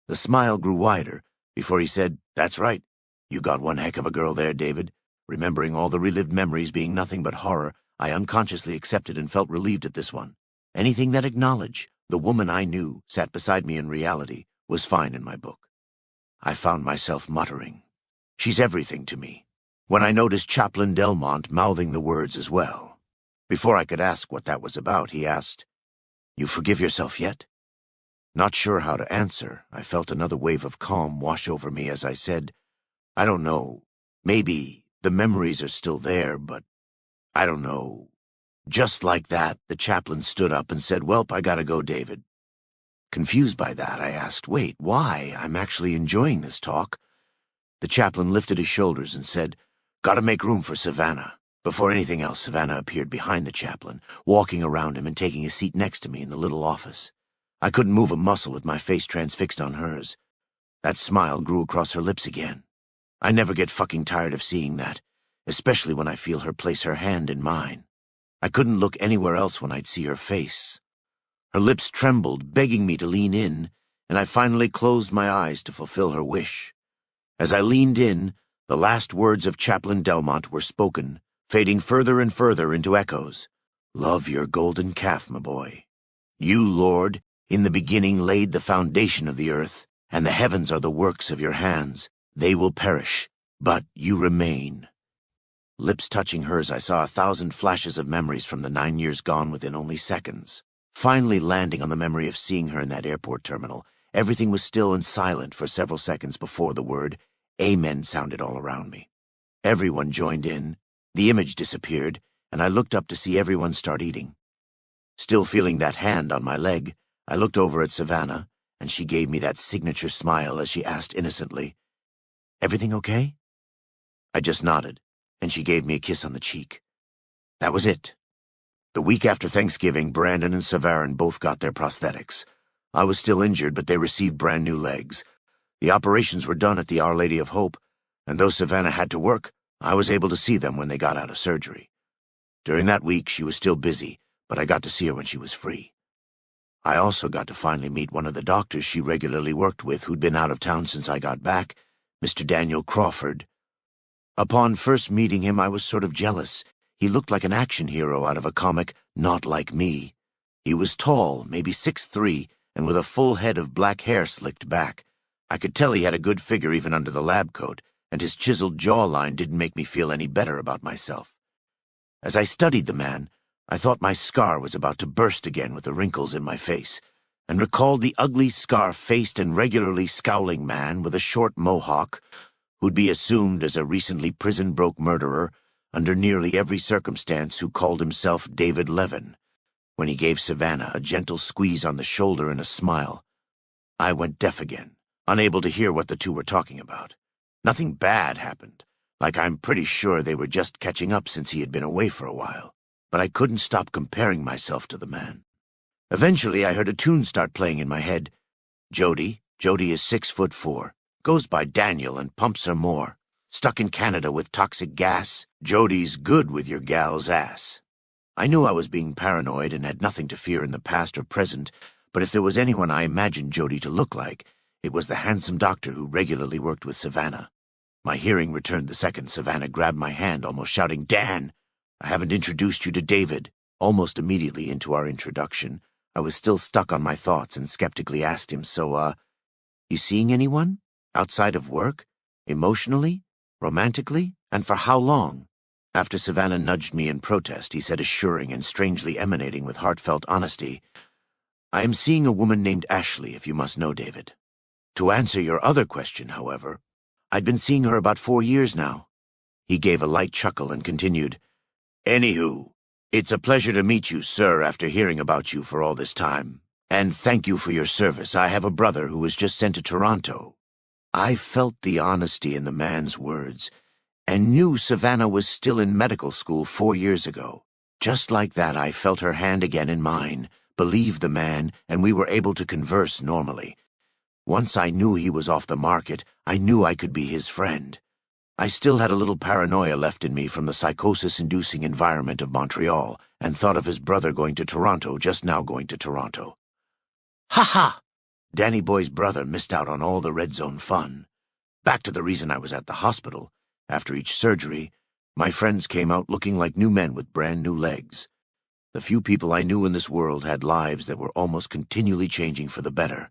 The smile grew wider before he said, "That's right. You got one heck of a girl there, David." Remembering all the relived memories being nothing but horror, I unconsciously accepted and felt relieved at this one. Anything that acknowledged the woman I knew sat beside me in reality was fine in my book. I found myself muttering, "She's everything to me," when I noticed Chaplain Delmont mouthing the words as well. Before I could ask what that was about, he asked, "You forgive yourself yet?" Not sure how to answer, I felt another wave of calm wash over me as I said, "I don't know. Maybe the memories are still there, but I don't know." Just like that, the chaplain stood up and said, "Welp, I gotta go, David." Confused by that, I asked, "Wait, why? I'm actually enjoying this talk." The chaplain lifted his shoulders and said, "Gotta make room for Savannah." Before anything else, Savannah appeared behind the chaplain, walking around him and taking a seat next to me in the little office. I couldn't move a muscle with my face transfixed on hers. That smile grew across her lips again. I never get fucking tired of seeing that, especially when I feel her place her hand in mine. I couldn't look anywhere else when I'd see her face. Her lips trembled, begging me to lean in, and I finally closed my eyes to fulfill her wish. As I leaned in, the last words of Chaplain Delmont were spoken, fading further and further into echoes. Love your golden calf, my boy. You, Lord, in the beginning laid the foundation of the earth, and the heavens are the works of your hands. They will perish, but you remain. Lips touching hers, I saw 1,000 flashes of memories from the 9 years gone within only seconds. Finally landing on the memory of seeing her in that airport terminal, everything was still and silent for several seconds before the word Amen sounded all around me. Everyone joined in, the image disappeared, and I looked up to see everyone start eating. Still feeling that hand on my leg, I looked over at Savannah, and she gave me that signature smile as she asked innocently, "Everything okay?" I just nodded, and she gave me a kiss on the cheek. That was it. The week after Thanksgiving, Brandon and Savarin both got their prosthetics. I was still injured, but they received brand new legs. The operations were done at the Our Lady of Hope, and though Savannah had to work, I was able to see them when they got out of surgery. During that week, she was still busy, but I got to see her when she was free. I also got to finally meet one of the doctors she regularly worked with who'd been out of town since I got back, Mr. Daniel Crawford. Upon first meeting him, I was sort of jealous. He looked like an action hero out of a comic, Not Like Me. He was tall, maybe 6'3", and with a full head of black hair slicked back. I could tell he had a good figure even under the lab coat, and his chiseled jawline didn't make me feel any better about myself. As I studied the man, I thought my scar was about to burst again with the wrinkles in my face, and recalled the ugly, scar-faced and regularly scowling man with a short mohawk who'd be assumed as a recently prison-broke murderer under nearly every circumstance who called himself David Levin. When he gave Savannah a gentle squeeze on the shoulder and a smile, I went deaf again, unable to hear what the two were talking about. Nothing bad happened, like I'm pretty sure they were just catching up since he had been away for a while, but I couldn't stop comparing myself to the man. Eventually, I heard a tune start playing in my head. Jody is 6'4", goes by Daniel and pumps her more. Stuck in Canada with toxic gas, Jody's good with your gal's ass. I knew I was being paranoid and had nothing to fear in the past or present, but if there was anyone I imagined Jody to look like, it was the handsome doctor who regularly worked with Savannah. My hearing returned the second Savannah grabbed my hand, almost shouting, "Dan, I haven't introduced you to David." Almost immediately into our introduction, I was still stuck on my thoughts and skeptically asked him, "So, you seeing anyone? Outside of work? Emotionally? Romantically? And for how long?" After Savannah nudged me in protest, he said, assuring and strangely emanating with heartfelt honesty, "I am seeing a woman named Ashley, if you must know, David. To answer your other question, however, I'd been seeing her about 4 years now." He gave a light chuckle and continued, "Anywho, it's a pleasure to meet you, sir, after hearing about you for all this time. And thank you for your service. I have a brother who was just sent to Toronto." I felt the honesty in the man's words, and knew Savannah was still in medical school 4 years ago. Just like that, I felt her hand again in mine, believed the man, and we were able to converse normally. Once I knew he was off the market, I knew I could be his friend. I still had a little paranoia left in me from the psychosis-inducing environment of Montreal, and thought of his brother going to Toronto, just now going to Toronto. Ha ha! Danny Boy's brother missed out on all the red zone fun. Back to the reason I was at the hospital. After each surgery, my friends came out looking like new men with brand new legs. The few people I knew in this world had lives that were almost continually changing for the better.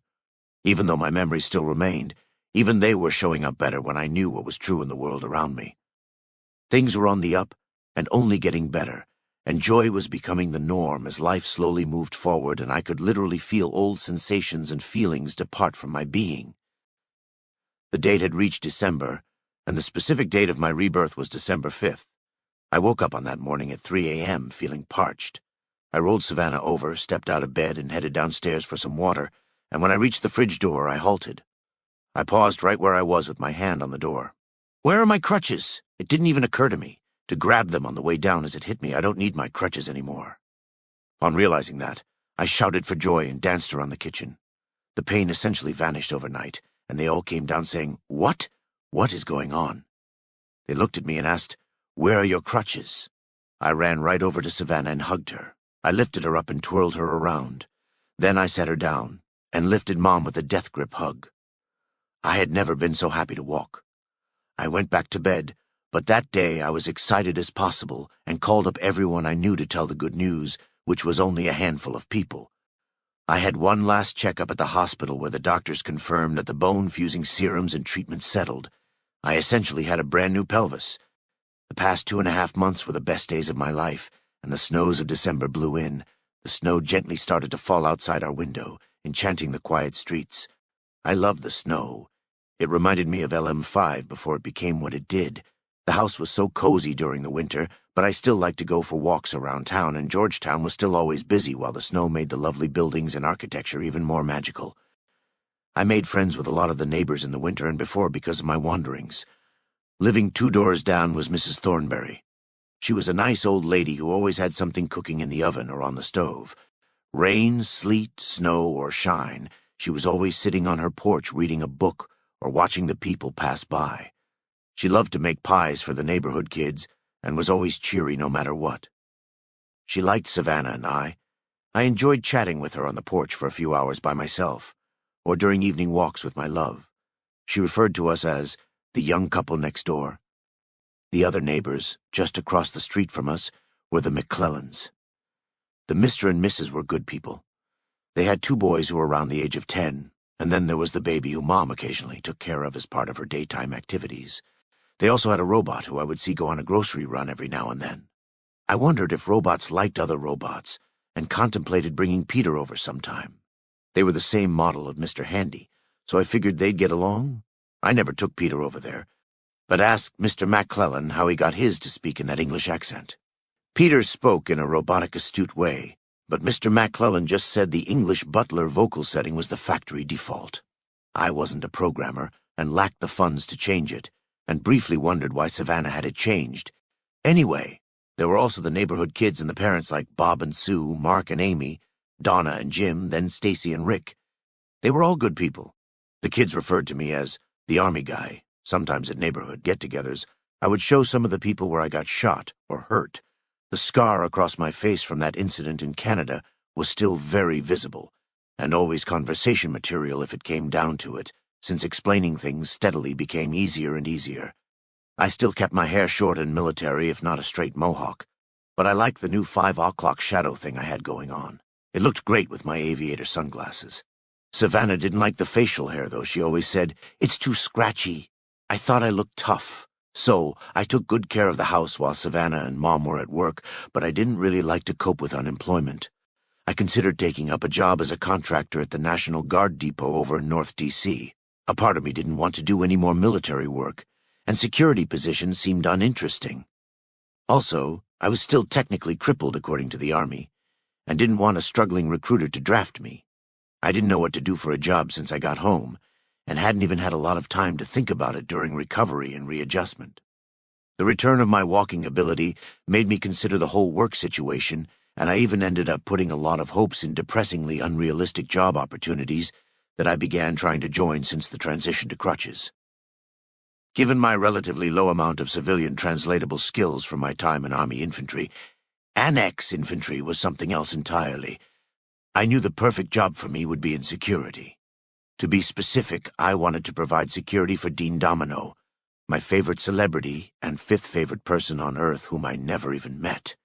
Even though my memories still remained, even they were showing up better when I knew what was true in the world around me. Things were on the up and only getting better, and joy was becoming the norm as life slowly moved forward and I could literally feel old sensations and feelings depart from my being. The date had reached December, and the specific date of my rebirth was December 5th. I woke up on that morning at 3 a.m. feeling parched. I rolled Savannah over, stepped out of bed, and headed downstairs for some water, and when I reached the fridge door, I halted. I paused right where I was with my hand on the door. Where are my crutches? It didn't even occur to me to grab them on the way down as it hit me. I don't need my crutches anymore. On realizing that, I shouted for joy and danced around the kitchen. The pain essentially vanished overnight, and they all came down saying, "What? What is going on?" They looked at me and asked, "Where are your crutches?" I ran right over to Savannah and hugged her. I lifted her up and twirled her around. Then I sat her down and lifted Mom with a death grip hug. I had never been so happy to walk. I went back to bed, but that day I was excited as possible and called up everyone I knew to tell the good news, which was only a handful of people. I had one last checkup at the hospital where the doctors confirmed that the bone-fusing serums and treatments settled. I essentially had a brand new pelvis. The past 2.5 months were the best days of my life, and the snows of December blew in. The snow gently started to fall outside our window, enchanting the quiet streets. I loved the snow. It reminded me of LM5 before it became what it did. The house was so cozy during the winter, but I still liked to go for walks around town, and Georgetown was still always busy while the snow made the lovely buildings and architecture even more magical. I made friends with a lot of the neighbors in the winter and before because of my wanderings. Living 2 doors down was Mrs. Thornberry. She was a nice old lady who always had something cooking in the oven or on the stove. Rain, sleet, snow, or shine, she was always sitting on her porch reading a book or watching the people pass by. She loved to make pies for the neighborhood kids and was always cheery no matter what. She liked Savannah and I. I enjoyed chatting with her on the porch for a few hours by myself, or during evening walks with my love. She referred to us as the young couple next door. The other neighbors, just across the street from us, were the McClellans. The Mr. and Mrs. were good people. They had 2 boys who were around the age of 10, and then there was the baby who Mom occasionally took care of as part of her daytime activities. They also had a robot who I would see go on a grocery run every now and then. I wondered if robots liked other robots, and contemplated bringing Peter over sometime. They were the same model of Mr. Handy, so I figured they'd get along. I never took Peter over there, but asked Mr. McClellan how he got his to speak in that English accent. Peter spoke in a robotic, astute way, but Mr. McClellan just said the English butler vocal setting was the factory default. I wasn't a programmer and lacked the funds to change it, and briefly wondered why Savannah had it changed. Anyway, there were also the neighborhood kids and the parents like Bob and Sue, Mark and Amy, Donna and Jim, then Stacy and Rick. They were all good people. The kids referred to me as the army guy. Sometimes at neighborhood get-togethers, I would show some of the people where I got shot or hurt. The scar across my face from that incident in Canada was still very visible, and always conversation material if it came down to it, since explaining things steadily became easier and easier. I still kept my hair short and military, if not a straight mohawk, but I liked the new 5 o'clock shadow thing I had going on. It looked great with my aviator sunglasses. Savannah didn't like the facial hair, though. She always said, "It's too scratchy." I thought I looked tough, so I took good care of the house while Savannah and Mom were at work, but I didn't really like to cope with unemployment. I considered taking up a job as a contractor at the National Guard Depot over in North D.C. A part of me didn't want to do any more military work, and security positions seemed uninteresting. Also, I was still technically crippled according to the Army, and didn't want a struggling recruiter to draft me. I didn't know what to do for a job since I got home, and hadn't even had a lot of time to think about it during recovery and readjustment. The return of my walking ability made me consider the whole work situation, and I even ended up putting a lot of hopes in depressingly unrealistic job opportunities that I began trying to join since the transition to crutches. Given my relatively low amount of civilian translatable skills from my time in Army infantry, Annex infantry was something else entirely. I knew the perfect job for me would be in security. To be specific, I wanted to provide security for Dean Domino, my favorite celebrity and 5th favorite person on Earth whom I never even met.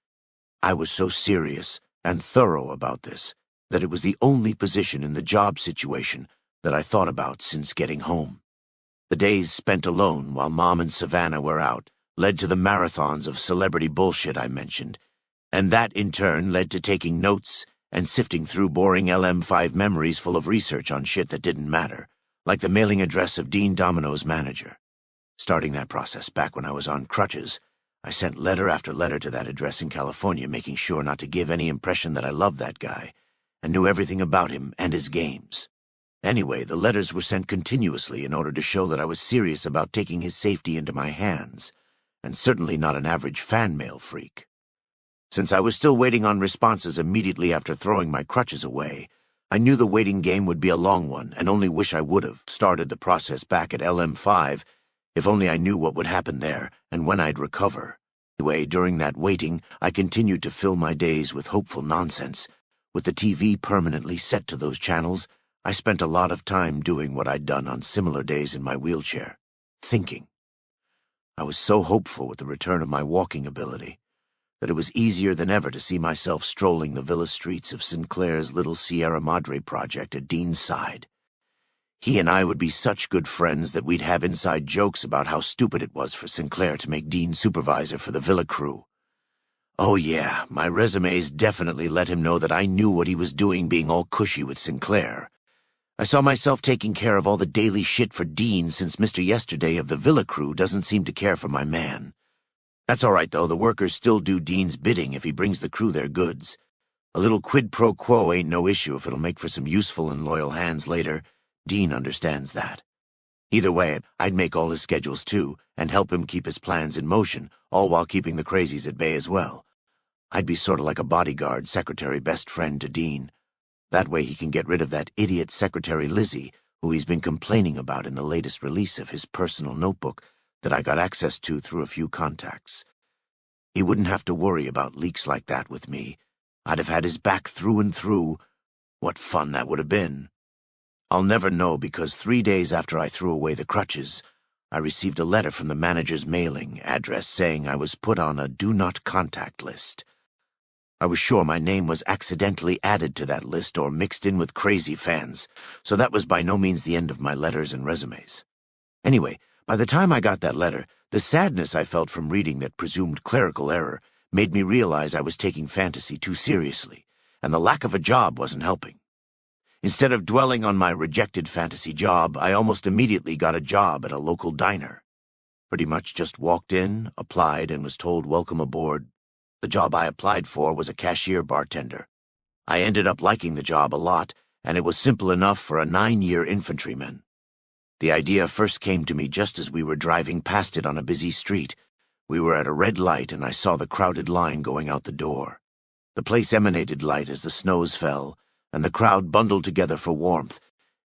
I was so serious and thorough about this that it was the only position in the job situation that I thought about since getting home. The days spent alone while Mom and Savannah were out led to the marathons of celebrity bullshit I mentioned, and that in turn led to taking notes and sifting through boring LM5 memories full of research on shit that didn't matter, like the mailing address of Dean Domino's manager. Starting that process back when I was on crutches, I sent letter after letter to that address in California, making sure not to give any impression that I loved that guy and knew everything about him and his games. Anyway, the letters were sent continuously in order to show that I was serious about taking his safety into my hands, and certainly not an average fan mail freak. Since I was still waiting on responses immediately after throwing my crutches away, I knew the waiting game would be a long one, and only wish I would have started the process back at LM5 if only I knew what would happen there and when I'd recover. Anyway, during that waiting, I continued to fill my days with hopeful nonsense, With the TV permanently set to those channels, I spent a lot of time doing what I'd done on similar days in my wheelchair, thinking. I was so hopeful with the return of my walking ability that it was easier than ever to see myself strolling the villa streets of Sinclair's little Sierra Madre project at Dean's side. He and I would be such good friends that we'd have inside jokes about how stupid it was for Sinclair to make Dean supervisor for the villa crew. Oh yeah, my resumes definitely let him know that I knew what he was doing being all cushy with Sinclair. I saw myself taking care of all the daily shit for Dean since Mr. Yesterday of the villa crew doesn't seem to care for my man. That's all right, though. The workers still do Dean's bidding if he brings the crew their goods. A little quid pro quo ain't no issue if it'll make for some useful and loyal hands later. Dean understands that. Either way, I'd make all his schedules too, and help him keep his plans in motion, all while keeping the crazies at bay as well. I'd be sort of like a bodyguard, secretary, best friend to Dean. That way he can get rid of that idiot Secretary Lizzie, who he's been complaining about in the latest release of his personal notebook that I got access to through a few contacts. He wouldn't have to worry about leaks like that with me. I'd have had his back through and through. What fun that would have been. I'll never know because 3 days after I threw away the crutches, I received a letter from the manager's mailing address saying I was put on a do not contact list. I was sure my name was accidentally added to that list or mixed in with crazy fans, so that was by no means the end of my letters and resumes. Anyway, by the time I got that letter, the sadness I felt from reading that presumed clerical error made me realize I was taking fantasy too seriously, and the lack of a job wasn't helping. Instead of dwelling on my rejected fantasy job, I almost immediately got a job at a local diner. Pretty much just walked in, applied, and was told welcome aboard. The job I applied for was a cashier bartender. I ended up liking the job a lot, and it was simple enough for a 9-year infantryman. The idea first came to me just as we were driving past it on a busy street. We were at a red light, and I saw the crowded line going out the door. The place emanated light as the snows fell, and the crowd bundled together for warmth.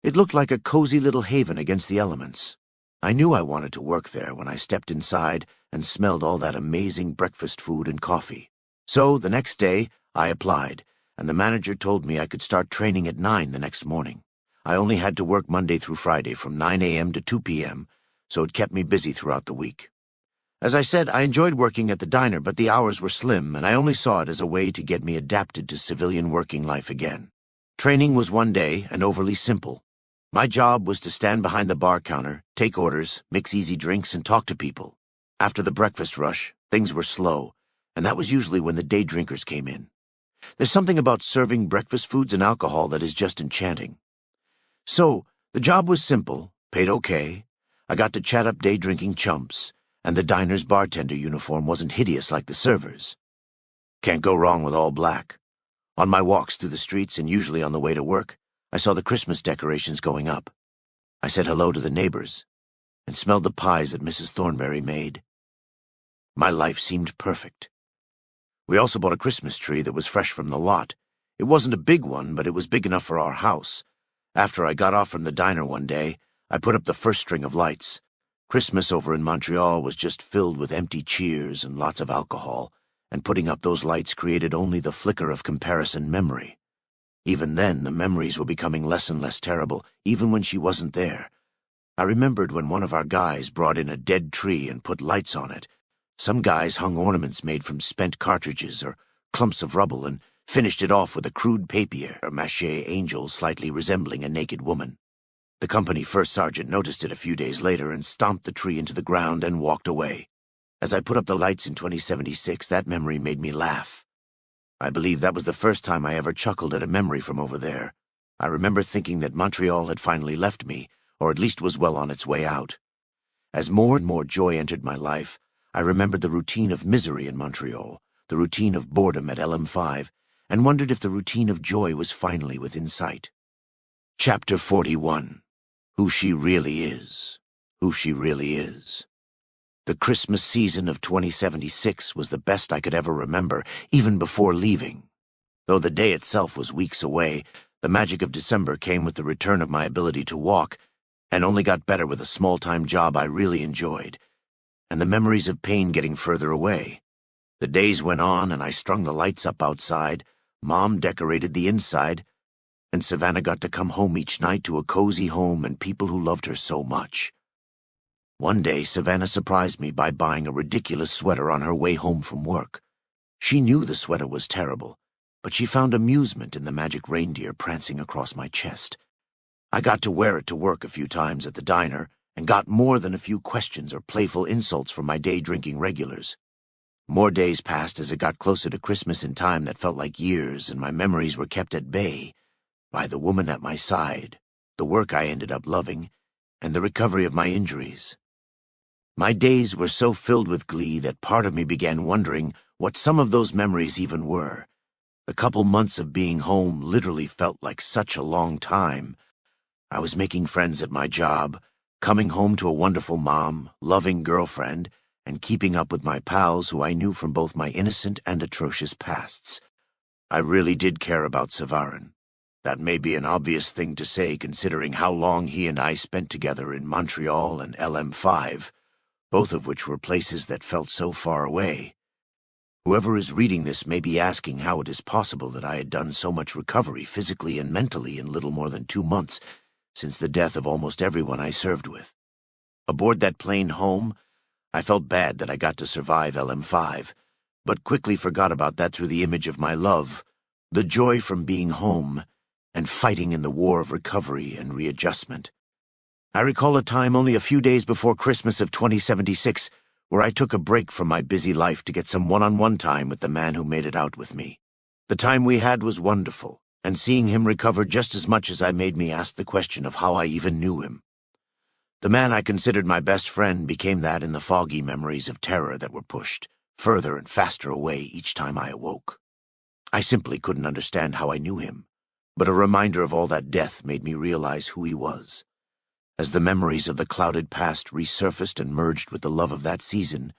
It looked like a cozy little haven against the elements. I knew I wanted to work there when I stepped inside and smelled all that amazing breakfast food and coffee. So, the next day, I applied, and the manager told me I could start training at 9 the next morning. I only had to work Monday through Friday from 9 a.m. to 2 p.m., so it kept me busy throughout the week. As I said, I enjoyed working at the diner, but the hours were slim, and I only saw it as a way to get me adapted to civilian working life again. Training was one day and overly simple. My job was to stand behind the bar counter, take orders, mix easy drinks, and talk to people. After the breakfast rush, things were slow, and that was usually when the day drinkers came in. There's something about serving breakfast foods and alcohol that is just enchanting. So, the job was simple, paid okay. I got to chat up day-drinking chumps, and the diner's bartender uniform wasn't hideous like the servers. Can't go wrong with all black. On my walks through the streets and usually on the way to work, I saw the Christmas decorations going up. I said hello to the neighbors and smelled the pies that Mrs. Thornberry made. My life seemed perfect. We also bought a Christmas tree that was fresh from the lot. It wasn't a big one, but it was big enough for our house. After I got off from the diner one day, I put up the first string of lights. Christmas over in Montreal was just filled with empty cheers and lots of alcohol, and putting up those lights created only the flicker of comparison memory. Even then, the memories were becoming less and less terrible, even when she wasn't there. I remembered when one of our guys brought in a dead tree and put lights on it. Some guys hung ornaments made from spent cartridges or clumps of rubble and finished it off with a crude papier-mâché angel slightly resembling a naked woman. The company first sergeant noticed it a few days later and stomped the tree into the ground and walked away. As I put up the lights in 2076, that memory made me laugh. I believe that was the first time I ever chuckled at a memory from over there. I remember thinking that Montreal had finally left me, or at least was well on its way out. As more and more joy entered my life, I remembered the routine of misery in Montreal, the routine of boredom at LM5, and wondered if the routine of joy was finally within sight. Chapter 41. Who She Really Is. Who She Really Is. The Christmas season of 2076 was the best I could ever remember, even before leaving. Though the day itself was weeks away, the magic of December came with the return of my ability to walk, and only got better with a small-time job I really enjoyed, and the memories of pain getting further away. The days went on, and I strung the lights up outside, Mom decorated the inside, and Savannah got to come home each night to a cozy home and people who loved her so much. One day, Savannah surprised me by buying a ridiculous sweater on her way home from work. She knew the sweater was terrible, but she found amusement in the magic reindeer prancing across my chest. I got to wear it to work a few times at the diner, and got more than a few questions or playful insults from my day-drinking regulars. More days passed as it got closer to Christmas in time that felt like years, and my memories were kept at bay by the woman at my side, the work I ended up loving, and the recovery of my injuries. My days were so filled with glee that part of me began wondering what some of those memories even were. The couple months of being home literally felt like such a long time. I was making friends at my job, coming home to a wonderful mom, loving girlfriend, and keeping up with my pals who I knew from both my innocent and atrocious pasts. I really did care about Savarin. That may be an obvious thing to say considering how long he and I spent together in Montreal and LM5, both of which were places that felt so far away. Whoever is reading this may be asking how it is possible that I had done so much recovery physically and mentally in little more than 2 months since the death of almost everyone I served with. Aboard that plane home, I felt bad that I got to survive LM5, but quickly forgot about that through the image of my love, the joy from being home, and fighting in the war of recovery and readjustment. I recall a time only a few days before Christmas of 2076 where I took a break from my busy life to get some one-on-one time with the man who made it out with me. The time we had was wonderful, and seeing him recover just as much as I made me ask the question of how I even knew him. The man I considered my best friend became that in the foggy memories of terror that were pushed further and faster away each time I awoke. I simply couldn't understand how I knew him, but a reminder of all that death made me realize who he was. As the memories of the clouded past resurfaced and merged with the love of that season,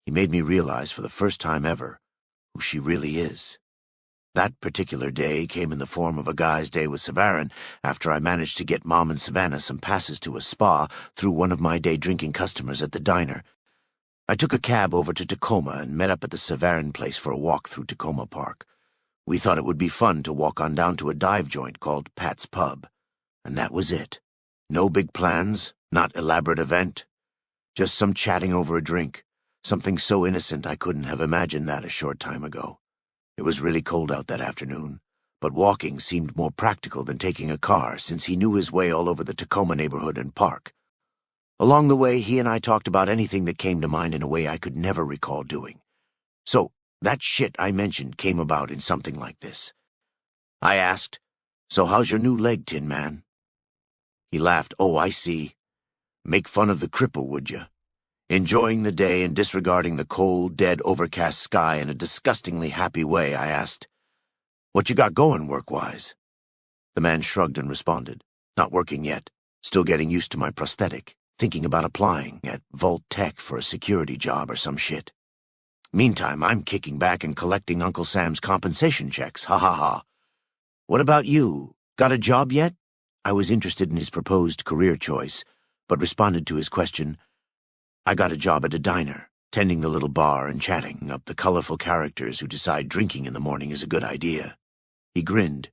he made me realize for the first time ever who she really is. That particular day came in the form of a guy's day with Savarin after I managed to get Mom and Savannah some passes to a spa through one of my day-drinking customers at the diner. I took a cab over to Tacoma and met up at the Savarin place for a walk through Tacoma Park. We thought it would be fun to walk on down to a dive joint called Pat's Pub. And that was it. No big plans, not elaborate event. Just some chatting over a drink. Something so innocent I couldn't have imagined that a short time ago. It was really cold out that afternoon, but walking seemed more practical than taking a car since he knew his way all over the Tacoma neighborhood and park. Along the way, he and I talked about anything that came to mind in a way I could never recall doing. So, that shit I mentioned came about in something like this. I asked, "So how's your new leg, Tin Man?" He laughed. "Oh, I see. Make fun of the cripple, would you?" Enjoying the day and disregarding the cold, dead, overcast sky in a disgustingly happy way, I asked, "What you got going work-wise?" The man shrugged and responded, "Not working yet. Still getting used to my prosthetic. Thinking about applying at Vault Tech for a security job or some shit. Meantime, I'm kicking back and collecting Uncle Sam's compensation checks. Ha ha ha. What about you? Got a job yet?" I was interested in his proposed career choice, but responded to his question, "I got a job at a diner, tending the little bar and chatting up the colorful characters who decide drinking in the morning is a good idea." He grinned.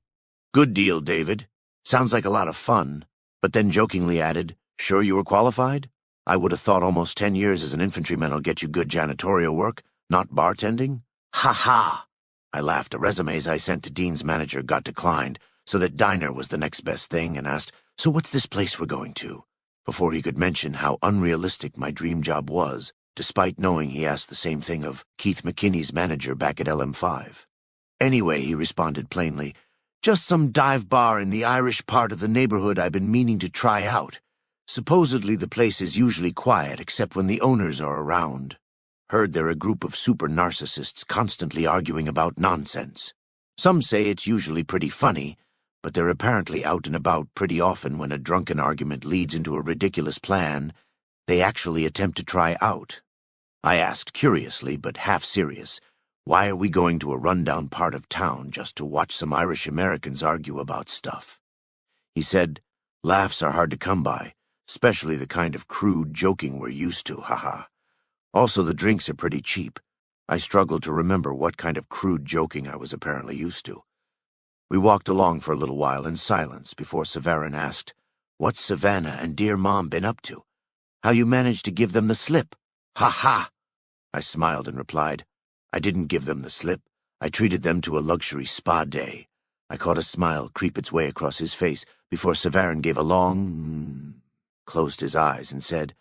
"Good deal, David. Sounds like a lot of fun," but then jokingly added, "Sure you were qualified? I would have thought almost 10 years as an infantryman'll get you good janitorial work, not bartending." "Ha ha!" I laughed. The resumes I sent to Dean's manager got declined, so that diner was the next best thing, and asked, "So what's this place we're going to?" before he could mention how unrealistic my dream job was, despite knowing he asked the same thing of Keith McKinney's manager back at LM5. "Anyway," he responded plainly, "just some dive bar in the Irish part of the neighborhood I've been meaning to try out. Supposedly the place is usually quiet except when the owners are around. Heard they're a group of super narcissists constantly arguing about nonsense. Some say it's usually pretty funny, but they're apparently out and about pretty often when a drunken argument leads into a ridiculous plan they actually attempt to try out." I asked curiously, but half serious, "Why are we going to a rundown part of town just to watch some Irish Americans argue about stuff?" He said, "Laughs are hard to come by, especially the kind of crude joking we're used to, haha. Also, the drinks are pretty cheap." I struggled to remember what kind of crude joking I was apparently used to. We walked along for a little while in silence before Severin asked, "What's Savannah and dear Mom been up to? How you managed to give them the slip?" "Ha ha!" I smiled and replied, "I didn't give them the slip. I treated them to a luxury spa day." I caught a smile creep its way across his face before Severin gave a long, closed his eyes and said,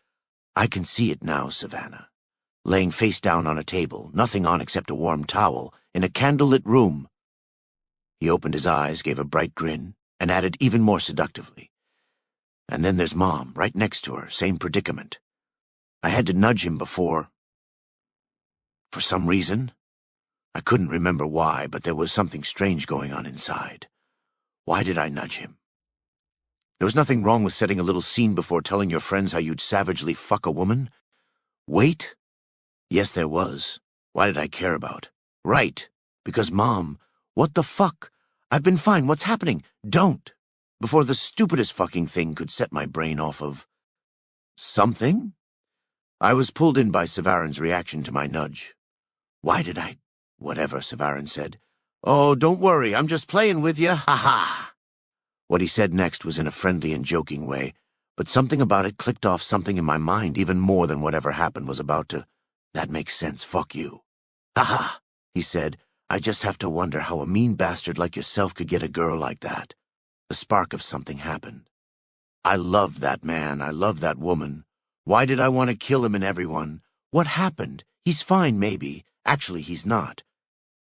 "I can see it now, Savannah. Laying face down on a table, nothing on except a warm towel, in a candlelit room." He opened his eyes, gave a bright grin, and added even more seductively, "And then there's Mom, right next to her, same predicament. I had to nudge him before. For some reason. I couldn't remember why, but there was something strange going on inside. Why did I nudge him? There was nothing wrong with setting a little scene before telling your friends how you'd savagely fuck a woman. Wait? Yes, there was. Why did I care about? Right, because Mom, what the fuck? I've been fine, what's happening? Don't! Before the stupidest fucking thing could set my brain off of... something? I was pulled in by Sevarin's reaction to my nudge. Why did I... Whatever, Severin said. "Oh, don't worry, I'm just playing with you, ha-ha." What he said next was in a friendly and joking way, but something about it clicked off something in my mind even more than whatever happened was about to... That makes sense, fuck you. "Ha-ha," he said, "I just have to wonder how a mean bastard like yourself could get a girl like that." The spark of something happened. I loved that man, I loved that woman. Why did I want to kill him and everyone? What happened? He's fine, maybe. Actually, he's not.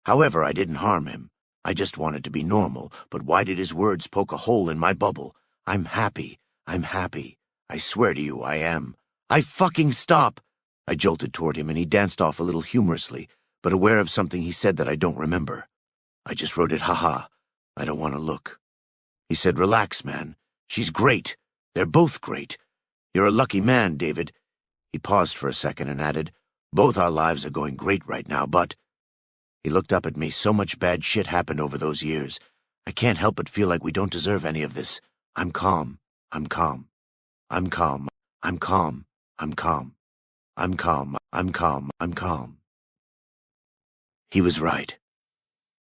However, I didn't harm him. I just wanted to be normal, but why did his words poke a hole in my bubble? I'm happy. I'm happy. I swear to you, I am. I fucking stop! I jolted toward him, and he danced off a little humorously, but aware of something he said that I don't remember. I just wrote it, haha. I don't want to look. He said, "Relax, man. She's great. They're both great. You're a lucky man, David." He paused for a second and added, "Both our lives are going great right now, but..." He looked up at me. "So much bad shit happened over those years. I can't help but feel like we don't deserve any of this. I'm calm. I'm calm. I'm calm. I'm calm. I'm calm. I'm calm. I'm calm. I'm calm." He was right.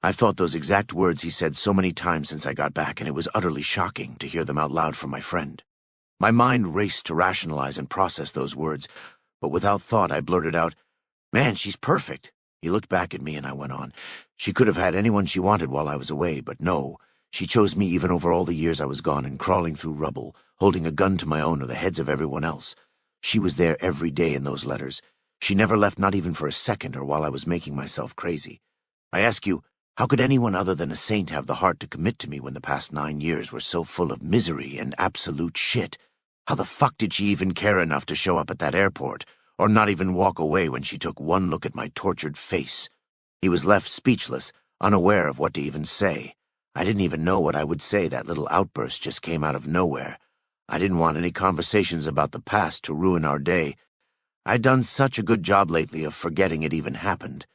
I've thought those exact words he said so many times since I got back, and it was utterly shocking to hear them out loud from my friend. My mind raced to rationalize and process those words, but without thought I blurted out, "Man, she's perfect." He looked back at me and I went on. "She could have had anyone she wanted while I was away, but no. She chose me even over all the years I was gone and crawling through rubble, holding a gun to my own or the heads of everyone else. She was there every day in those letters. She never left, not even for a second or while I was making myself crazy. I ask you, how could anyone other than a saint have the heart to commit to me when the past 9 years were so full of misery and absolute shit? How the fuck did she even care enough to show up at that airport, or not even walk away when she took one look at my tortured face?" He was left speechless, unaware of what to even say. I didn't even know what I would say. That little outburst just came out of nowhere. I didn't want any conversations about the past to ruin our day. I'd done such a good job lately of forgetting it even happened,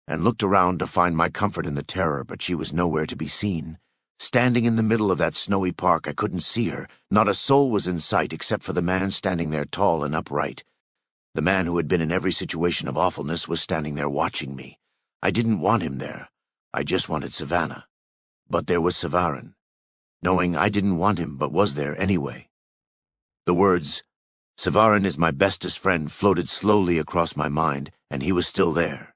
and looked around to find my comfort in the terror, but she was nowhere to be seen. Standing in the middle of that snowy park, I couldn't see her. Not a soul was in sight except for the man standing there tall and upright. The man who had been in every situation of awfulness was standing there watching me. I didn't want him there. I just wanted Savannah. But there was Severin, knowing I didn't want him but was there anyway. The words, "Severin is my bestest friend," floated slowly across my mind, and he was still there.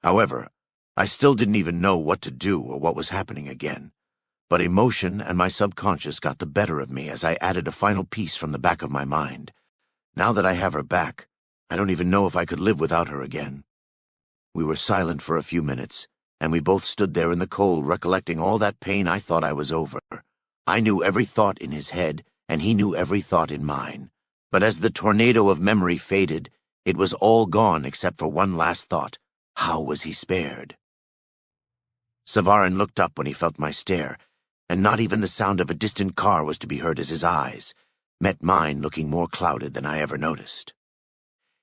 However, I still didn't even know what to do or what was happening again. But emotion and my subconscious got the better of me as I added a final piece from the back of my mind. Now that I have her back, I don't even know if I could live without her again. We were silent for a few minutes, and we both stood there in the cold, recollecting all that pain. I thought I was over. I knew every thought in his head, and he knew every thought in mine. But as the tornado of memory faded, it was all gone except for one last thought. How was he spared? Severin looked up when he felt my stare, and not even the sound of a distant car was to be heard as his eyes met mine, looking more clouded than I ever noticed.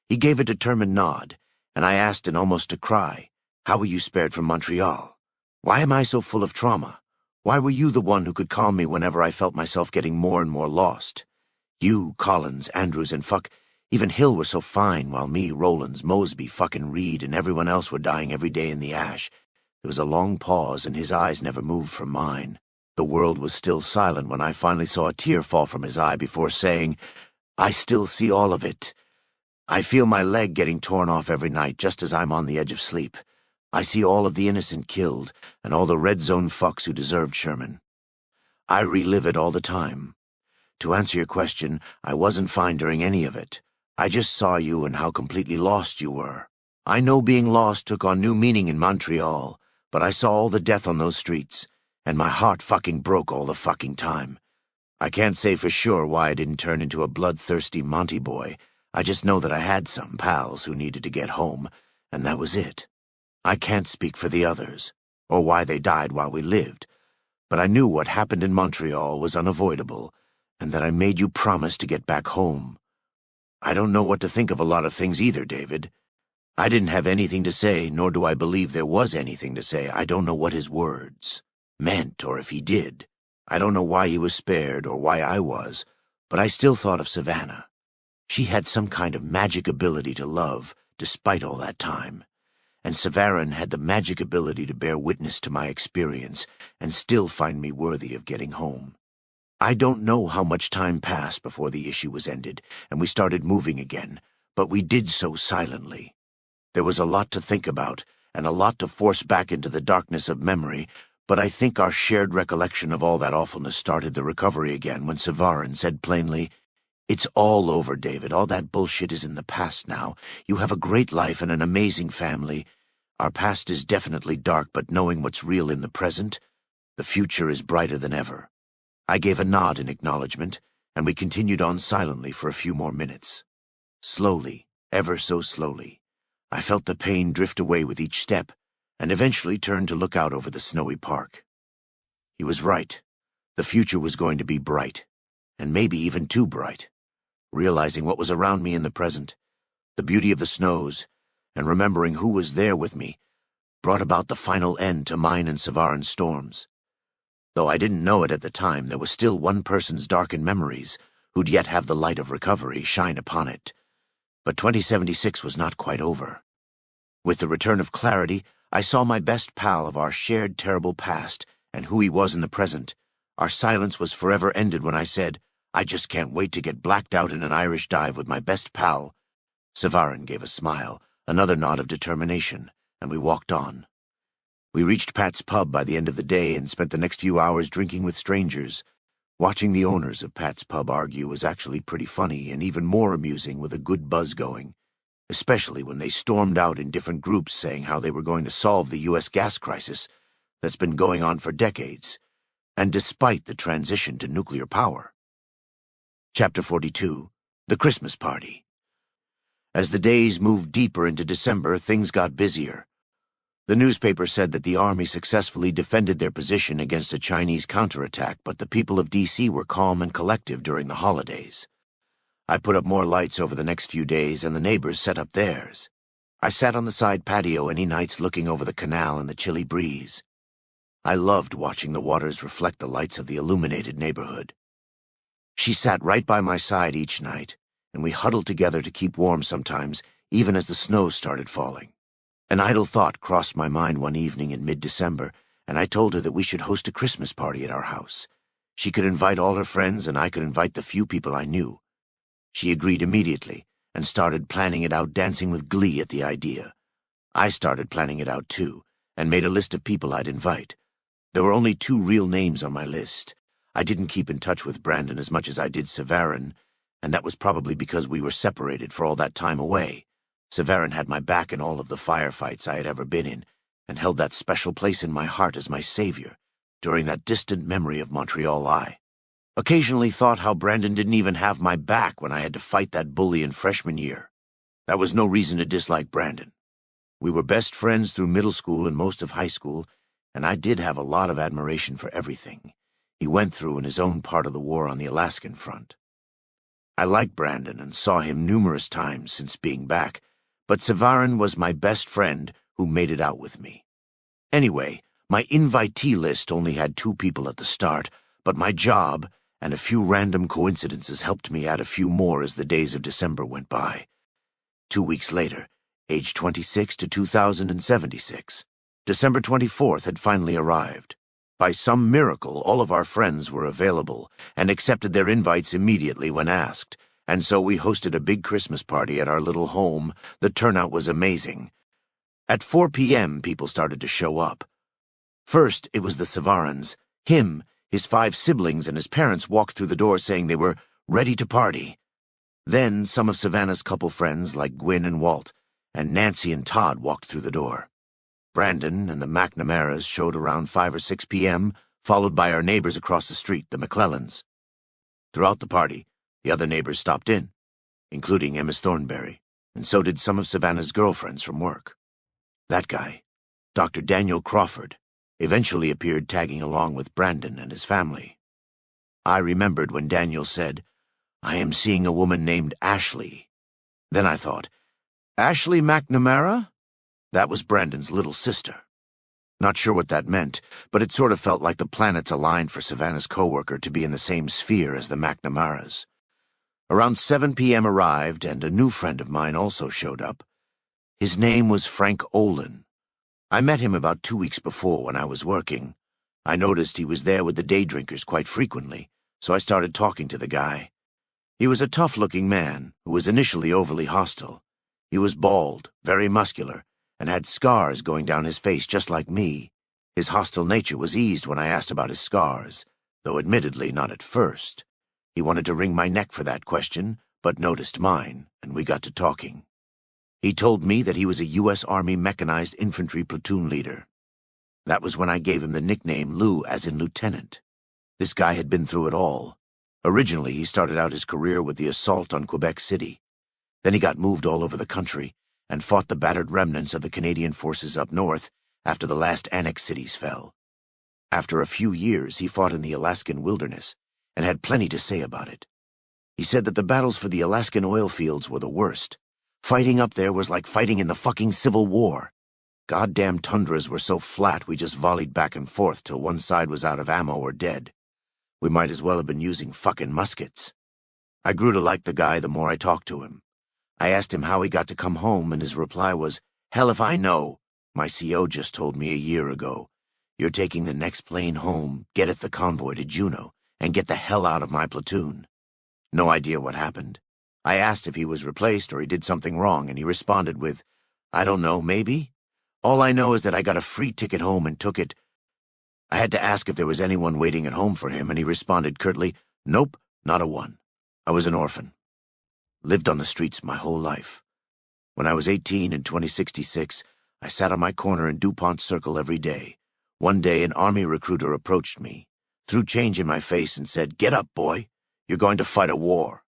He gave a determined nod, and I asked in almost a cry, "How were you spared from Montreal? Why am I so full of trauma? Why were you the one who could calm me whenever I felt myself getting more and more lost? You, Collins, Andrews, and even Hill were so fine, while me, Rollins, Mosby, fucking Reed, and everyone else were dying every day in the ash. There was a long pause, and his eyes never moved from mine. The world was still silent when I finally saw a tear fall from his eye before saying, "I still see all of it. I feel my leg getting torn off every night just as I'm on the edge of sleep. I see all of the innocent killed, and all the red zone fucks who deserved Sherman. I relive it all the time. To answer your question, I wasn't fine during any of it. I just saw you and how completely lost you were. I know being lost took on new meaning in Montreal, but I saw all the death on those streets, and my heart fucking broke all the fucking time. I can't say for sure why I didn't turn into a bloodthirsty Monty boy. I just know that I had some pals who needed to get home, and that was it. I can't speak for the others, or why they died while we lived, but I knew what happened in Montreal was unavoidable, and that I made you promise to get back home. I don't know what to think of a lot of things either, David. I didn't have anything to say, nor do I believe there was anything to say. I don't know what his words meant, or if he did. I don't know why he was spared, or why I was, but I still thought of Savannah. She had some kind of magic ability to love, despite all that time. And Savarin had the magic ability to bear witness to my experience and still find me worthy of getting home. I don't know how much time passed before the issue was ended and we started moving again, but we did so silently. There was a lot to think about and a lot to force back into the darkness of memory, but I think our shared recollection of all that awfulness started the recovery again when Savarin said plainly, "It's all over, David. All that bullshit is in the past now. You have a great life and an amazing family. Our past is definitely dark, but knowing what's real in the present, the future is brighter than ever." I gave a nod in acknowledgement, and we continued on silently for a few more minutes. Slowly, ever so slowly, I felt the pain drift away with each step, and eventually turned to look out over the snowy park. He was right. The future was going to be bright, and maybe even too bright. Realizing what was around me in the present, the beauty of the snows, and remembering who was there with me, brought about the final end to mine and Savarin's storms. Though I didn't know it at the time, there was still one person's darkened memories who'd yet have the light of recovery shine upon it. But 2076 was not quite over. With the return of clarity, I saw my best pal of our shared terrible past and who he was in the present. Our silence was forever ended when I said, "I just can't wait to get blacked out in an Irish dive with my best pal." Savarin gave a smile, another nod of determination, and we walked on. We reached Pat's pub by the end of the day and spent the next few hours drinking with strangers. Watching the owners of Pat's pub argue was actually pretty funny and even more amusing with a good buzz going, especially when they stormed out in different groups saying how they were going to solve the U.S. gas crisis that's been going on for decades, and despite the transition to nuclear power. Chapter 42, The Christmas Party. As the days moved deeper into December, things got busier. The newspaper said that the army successfully defended their position against a Chinese counterattack, but the people of D.C. were calm and collective during the holidays. I put up more lights over the next few days, and the neighbors set up theirs. I sat on the side patio any nights looking over the canal in the chilly breeze. I loved watching the waters reflect the lights of the illuminated neighborhood. She sat right by my side each night, and we huddled together to keep warm sometimes, even as the snow started falling. An idle thought crossed my mind one evening in mid-December, and I told her that we should host a Christmas party at our house. She could invite all her friends, and I could invite the few people I knew. She agreed immediately, and started planning it out, dancing with glee at the idea. I started planning it out too, and made a list of people I'd invite. There were only 2 real names on my list. I didn't keep in touch with Brandon as much as I did Savarin, and that was probably because we were separated for all that time away. Savarin had my back in all of the firefights I had ever been in, and held that special place in my heart as my savior during that distant memory of Montreal. I occasionally thought how Brandon didn't even have my back when I had to fight that bully in freshman year. That was no reason to dislike Brandon. We were best friends through middle school and most of high school, and I did have a lot of admiration for everything he went through in his own part of the war on the Alaskan front. I liked Brandon and saw him numerous times since being back, but Savarin was my best friend who made it out with me. Anyway, my invitee list only had 2 people at the start, but my job and a few random coincidences helped me add a few more as the days of December went by. 2 weeks later, age 26 to 2076. December 24th had finally arrived. By some miracle, all of our friends were available and accepted their invites immediately when asked, and so we hosted a big Christmas party at our little home. The turnout was amazing. At 4 p.m., people started to show up. First, it was the Savarans. Him, his 5 siblings, and his parents walked through the door saying they were ready to party. Then, some of Savannah's couple friends like Gwyn and Walt, and Nancy and Todd walked through the door. Brandon and the McNamaras showed around 5 or 6 p.m., followed by our neighbors across the street, the McClellans. Throughout the party, the other neighbors stopped in, including Emma Thornberry, and so did some of Savannah's girlfriends from work. That guy, Dr. Daniel Crawford, eventually appeared tagging along with Brandon and his family. I remembered when Daniel said, "I am seeing a woman named Ashley." Then I thought, Ashley McNamara? That was Brandon's little sister. Not sure what that meant, but it sort of felt like the planets aligned for Savannah's coworker to be in the same sphere as the McNamaras. Around 7 p.m. arrived, and a new friend of mine also showed up. His name was Frank Olin. I met him about 2 weeks before when I was working. I noticed he was there with the day drinkers quite frequently, so I started talking to the guy. He was a tough-looking man who was initially overly hostile. He was bald, very muscular, and had scars going down his face just like me. His hostile nature was eased when I asked about his scars, though admittedly not at first. He wanted to wring my neck for that question, but noticed mine, and we got to talking. He told me that he was a U.S. Army mechanized infantry platoon leader. That was when I gave him the nickname Lou, as in lieutenant. This guy had been through it all. Originally, he started out his career with the assault on Quebec City. Then he got moved all over the country and fought the battered remnants of the Canadian forces up north after the last annexed cities fell. After a few years, he fought in the Alaskan wilderness and had plenty to say about it. He said that the battles for the Alaskan oil fields were the worst. Fighting up there was like fighting in the fucking Civil War. Goddamn tundras were so flat we just volleyed back and forth till one side was out of ammo or dead. We might as well have been using fucking muskets. I grew to like the guy the more I talked to him. I asked him how he got to come home, and his reply was, "Hell if I know. My CO just told me a year ago. You're taking the next plane home, get at the convoy to Juneau, and get the hell out of my platoon." No idea what happened. I asked if he was replaced or he did something wrong, and he responded with, "I don't know, maybe? All I know is that I got a free ticket home and took it." I had to ask if there was anyone waiting at home for him, and he responded curtly, "Nope, not a one. I was an orphan. Lived on the streets my whole life. When I was 18 in 2066, I sat on my corner in DuPont Circle every day. One day an Army recruiter approached me, threw change in my face and said, 'Get up, boy. You're going to fight a war.'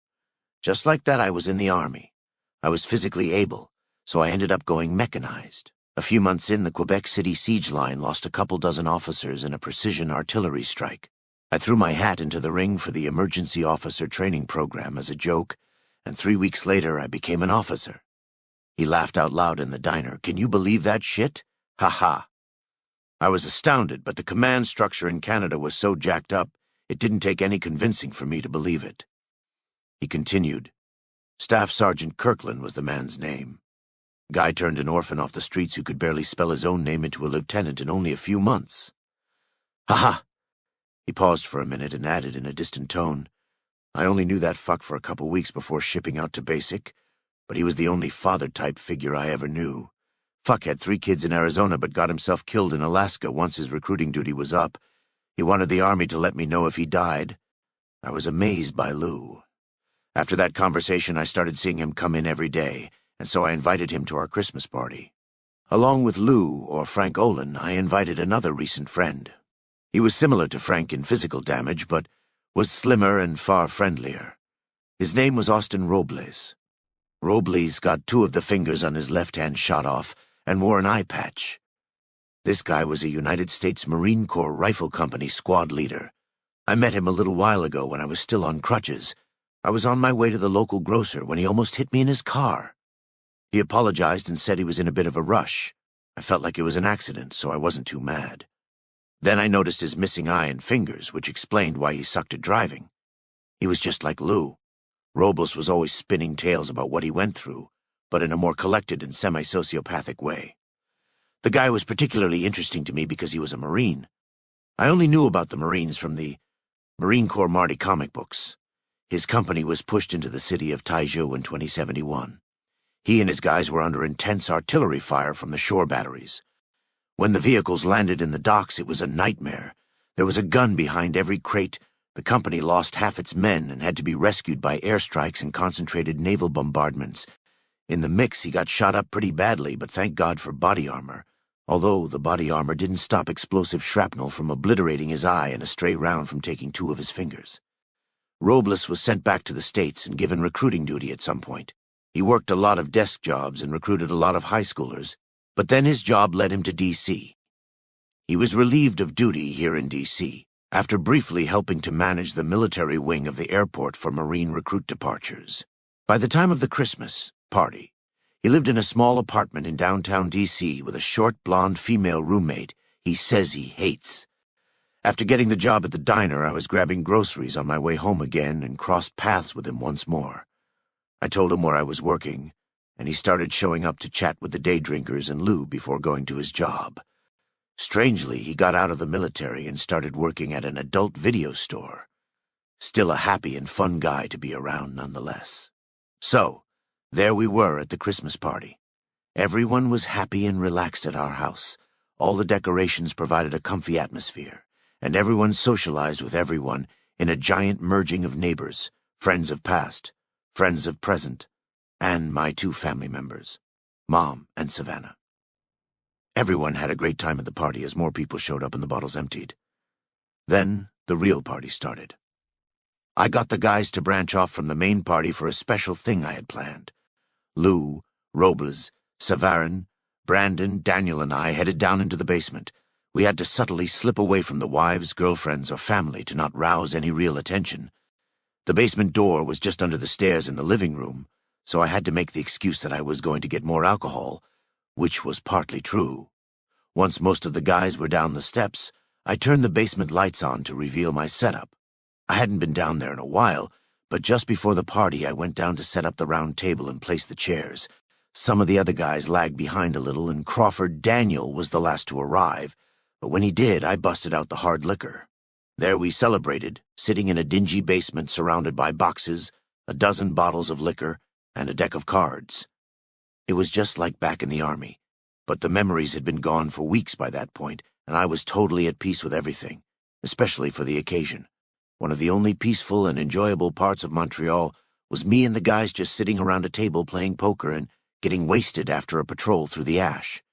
Just like that, I was in the Army. I was physically able, so I ended up going mechanized. A few months in, the Quebec City siege line lost a couple dozen officers in a precision artillery strike. I threw my hat into the ring for the emergency officer training program as a joke, and 3 weeks later I became an officer." He laughed out loud in the diner. "Can you believe that shit? Ha ha." I was astounded, but the command structure in Canada was so jacked up, it didn't take any convincing for me to believe it. He continued. Staff Sergeant Kirkland was the man's name. Guy turned an orphan off the streets who could barely spell his own name into a lieutenant in only a few months. Ha ha. He paused for a minute and added in a distant tone, "I only knew that fuck for a couple weeks before shipping out to basic, but he was the only father-type figure I ever knew. Fuck had 3 kids in Arizona but got himself killed in Alaska once his recruiting duty was up. He wanted the Army to let me know if he died. I was amazed by Lou. After that conversation, I started seeing him come in every day, and so I invited him to our Christmas party. Along with Lou, or Frank Olin, I invited another recent friend. He was similar to Frank in physical damage, but was slimmer and far friendlier. His name was Austin Robles. Robles got 2 of the fingers on his left hand shot off and wore an eye patch. This guy was a United States Marine Corps Rifle Company squad leader. I met him a little while ago when I was still on crutches. I was on my way to the local grocer when he almost hit me in his car. He apologized and said he was in a bit of a rush. I felt like it was an accident, so I wasn't too mad. Then I noticed his missing eye and fingers, which explained why he sucked at driving. He was just like Lou. Robles was always spinning tales about what he went through, but in a more collected and semi-sociopathic way. The guy was particularly interesting to me because he was a Marine. I only knew about the Marines from the Marine Corps Marty comic books. His company was pushed into the city of Taizhou in 2071. He and his guys were under intense artillery fire from the shore batteries. When the vehicles landed in the docks, it was a nightmare. There was a gun behind every crate. The company lost half its men and had to be rescued by airstrikes and concentrated naval bombardments. In the mix, he got shot up pretty badly, but thank God for body armor. Although the body armor didn't stop explosive shrapnel from obliterating his eye and a stray round from taking 2 of his fingers. Robles was sent back to the States and given recruiting duty at some point. He worked a lot of desk jobs and recruited a lot of high schoolers, but then his job led him to D.C. He was relieved of duty here in D.C., after briefly helping to manage the military wing of the airport for Marine recruit departures. By the time of the Christmas party, he lived in a small apartment in downtown D.C. with a short, blonde female roommate he says he hates. After getting the job at the diner, I was grabbing groceries on my way home again and crossed paths with him once more. I told him where I was working, and he started showing up to chat with the day drinkers and Lou before going to his job. Strangely, he got out of the military and started working at an adult video store. Still a happy and fun guy to be around nonetheless. So, there we were at the Christmas party. Everyone was happy and relaxed at our house. All the decorations provided a comfy atmosphere, and everyone socialized with everyone in a giant merging of neighbors, friends of past, friends of present, and my 2 family members, Mom and Savannah. Everyone had a great time at the party as more people showed up and the bottles emptied. Then the real party started. I got the guys to branch off from the main party for a special thing I had planned. Lou, Robles, Savarin, Brandon, Daniel, and I headed down into the basement. We had to subtly slip away from the wives, girlfriends, or family to not rouse any real attention. The basement door was just under the stairs in the living room, so I had to make the excuse that I was going to get more alcohol, which was partly true. Once most of the guys were down the steps, I turned the basement lights on to reveal my setup. I hadn't been down there in a while, but just before the party I went down to set up the round table and place the chairs. Some of the other guys lagged behind a little, and Crawford Daniel was the last to arrive, but when he did, I busted out the hard liquor. There we celebrated, sitting in a dingy basement surrounded by boxes, a dozen bottles of liquor, and a deck of cards. It was just like back in the army, but the memories had been gone for weeks by that point, and I was totally at peace with everything, especially for the occasion. One of the only peaceful and enjoyable parts of Montreal was me and the guys just sitting around a table playing poker and getting wasted after a patrol through the ash.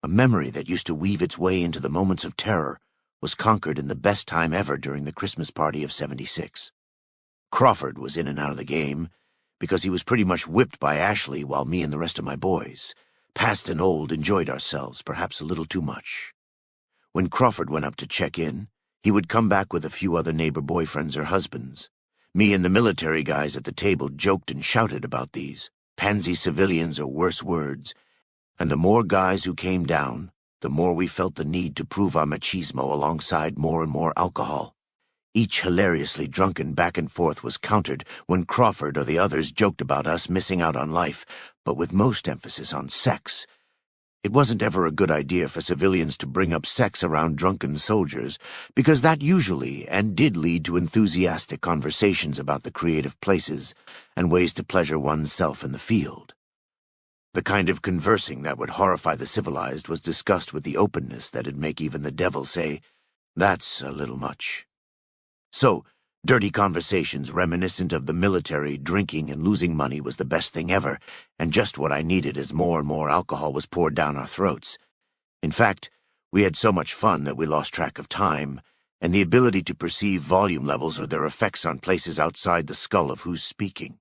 A memory that used to weave its way into the moments of terror was conquered in the best time ever during the Christmas party of '76. Crawford was in and out of the game, because he was pretty much whipped by Ashley while me and the rest of my boys, past and old, enjoyed ourselves, perhaps a little too much. When Crawford went up to check in, he would come back with a few other neighbor boyfriends or husbands. Me and the military guys at the table joked and shouted about these, pansy civilians or worse words, and the more guys who came down, the more we felt the need to prove our machismo alongside more and more alcohol. Each hilariously drunken back and forth was countered when Crawford or the others joked about us missing out on life, but with most emphasis on sex. It wasn't ever a good idea for civilians to bring up sex around drunken soldiers, because that usually and did lead to enthusiastic conversations about the creative places and ways to pleasure oneself in the field. The kind of conversing that would horrify the civilized was discussed with the openness that'd make even the devil say, "That's a little much." So, dirty conversations reminiscent of the military, drinking and losing money was the best thing ever, and just what I needed as more and more alcohol was poured down our throats. In fact, we had so much fun that we lost track of time, and the ability to perceive volume levels or their effects on places outside the skull of who's speaking.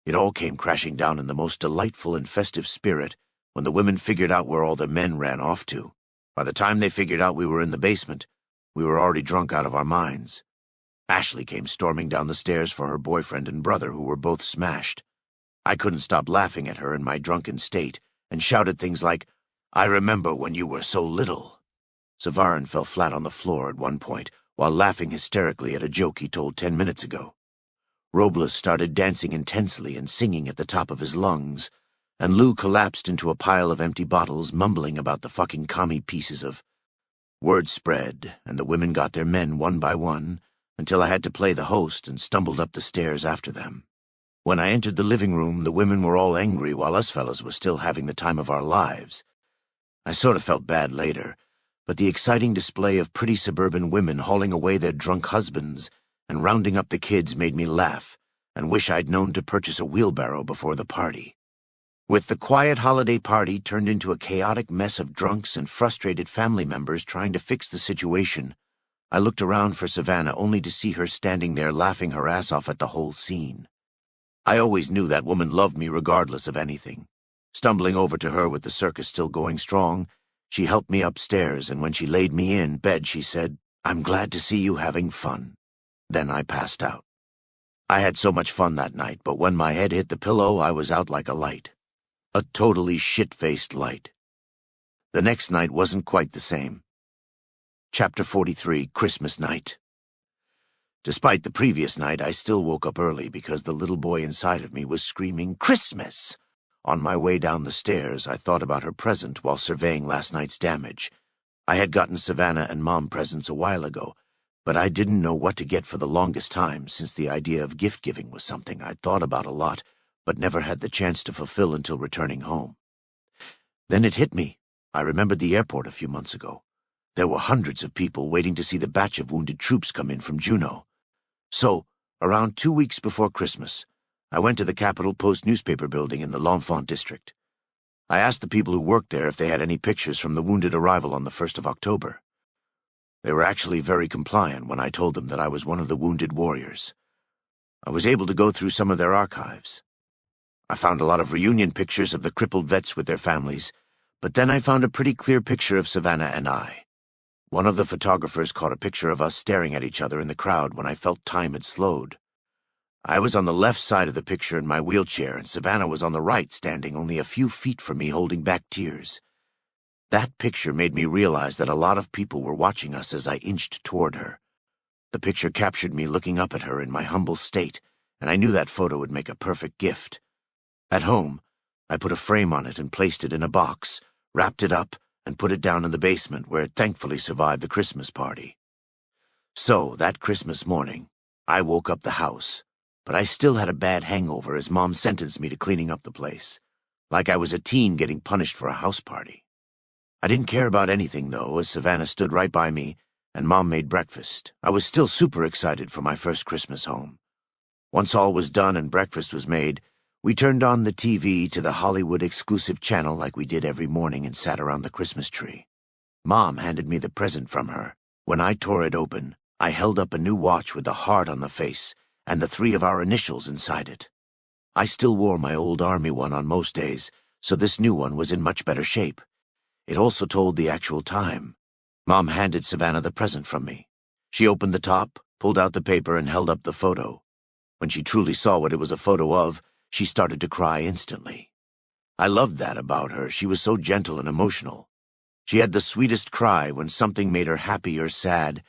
It all came crashing down in the most delightful and festive spirit when the women figured out where all the men ran off to. By the time they figured out we were in the basement, we were already drunk out of our minds. Ashley came storming down the stairs for her boyfriend and brother, who were both smashed. I couldn't stop laughing at her in my drunken state, and shouted things like, "I remember when you were so little." Savarin fell flat on the floor at one point, while laughing hysterically at a joke he told 10 minutes ago. Robles started dancing intensely and singing at the top of his lungs, and Lou collapsed into a pile of empty bottles, mumbling about the fucking commie pieces of... Word spread, and the women got their men one by one, until I had to play the host and stumbled up the stairs after them. When I entered the living room, the women were all angry while us fellas were still having the time of our lives. I sort of felt bad later, but the exciting display of pretty suburban women hauling away their drunk husbands and rounding up the kids made me laugh and wish I'd known to purchase a wheelbarrow before the party. With the quiet holiday party turned into a chaotic mess of drunks and frustrated family members trying to fix the situation, I looked around for Savannah only to see her standing there laughing her ass off at the whole scene. I always knew that woman loved me regardless of anything. Stumbling over to her with the circus still going strong, she helped me upstairs, and when she laid me in bed, she said, "I'm glad to see you having fun." Then I passed out. I had so much fun that night, but when my head hit the pillow, I was out like a light. A totally shit-faced light. The next night wasn't quite the same. Chapter 43, Christmas Night. Despite the previous night, I still woke up early because the little boy inside of me was screaming, "Christmas!" On my way down the stairs, I thought about her present while surveying last night's damage. I had gotten Savannah and Mom presents a while ago, but I didn't know what to get for the longest time since the idea of gift-giving was something I'd thought about a lot, but never had the chance to fulfill until returning home. Then it hit me. I remembered the airport a few months ago. There were hundreds of people waiting to see the batch of wounded troops come in from Juneau. So, around 2 weeks before Christmas, I went to the Capitol Post newspaper building in the L'Enfant district. I asked the people who worked there if they had any pictures from the wounded arrival on the 1st of October. They were actually very compliant when I told them that I was one of the wounded warriors. I was able to go through some of their archives. I found a lot of reunion pictures of the crippled vets with their families, but then I found a pretty clear picture of Savannah and I. One of the photographers caught a picture of us staring at each other in the crowd when I felt time had slowed. I was on the left side of the picture in my wheelchair, and Savannah was on the right, standing only a few feet from me, holding back tears. That picture made me realize that a lot of people were watching us as I inched toward her. The picture captured me looking up at her in my humble state, and I knew that photo would make a perfect gift. At home, I put a frame on it and placed it in a box, wrapped it up, and put it down in the basement where it thankfully survived the Christmas party. So, that Christmas morning, I woke up the house, but I still had a bad hangover as Mom sentenced me to cleaning up the place, like I was a teen getting punished for a house party. I didn't care about anything, though, as Savannah stood right by me, and Mom made breakfast. I was still super excited for my first Christmas home. Once all was done and breakfast was made, we turned on the TV to the Hollywood exclusive channel like we did every morning and sat around the Christmas tree. Mom handed me the present from her. When I tore it open, I held up a new watch with a heart on the face and the 3 of our initials inside it. I still wore my old Army one on most days, so this new one was in much better shape. It also told the actual time. Mom handed Savannah the present from me. She opened the top, pulled out the paper, and held up the photo. When she truly saw what it was a photo of, she started to cry instantly. I loved that about her. She was so gentle and emotional. She had the sweetest cry when something made her happy or sad,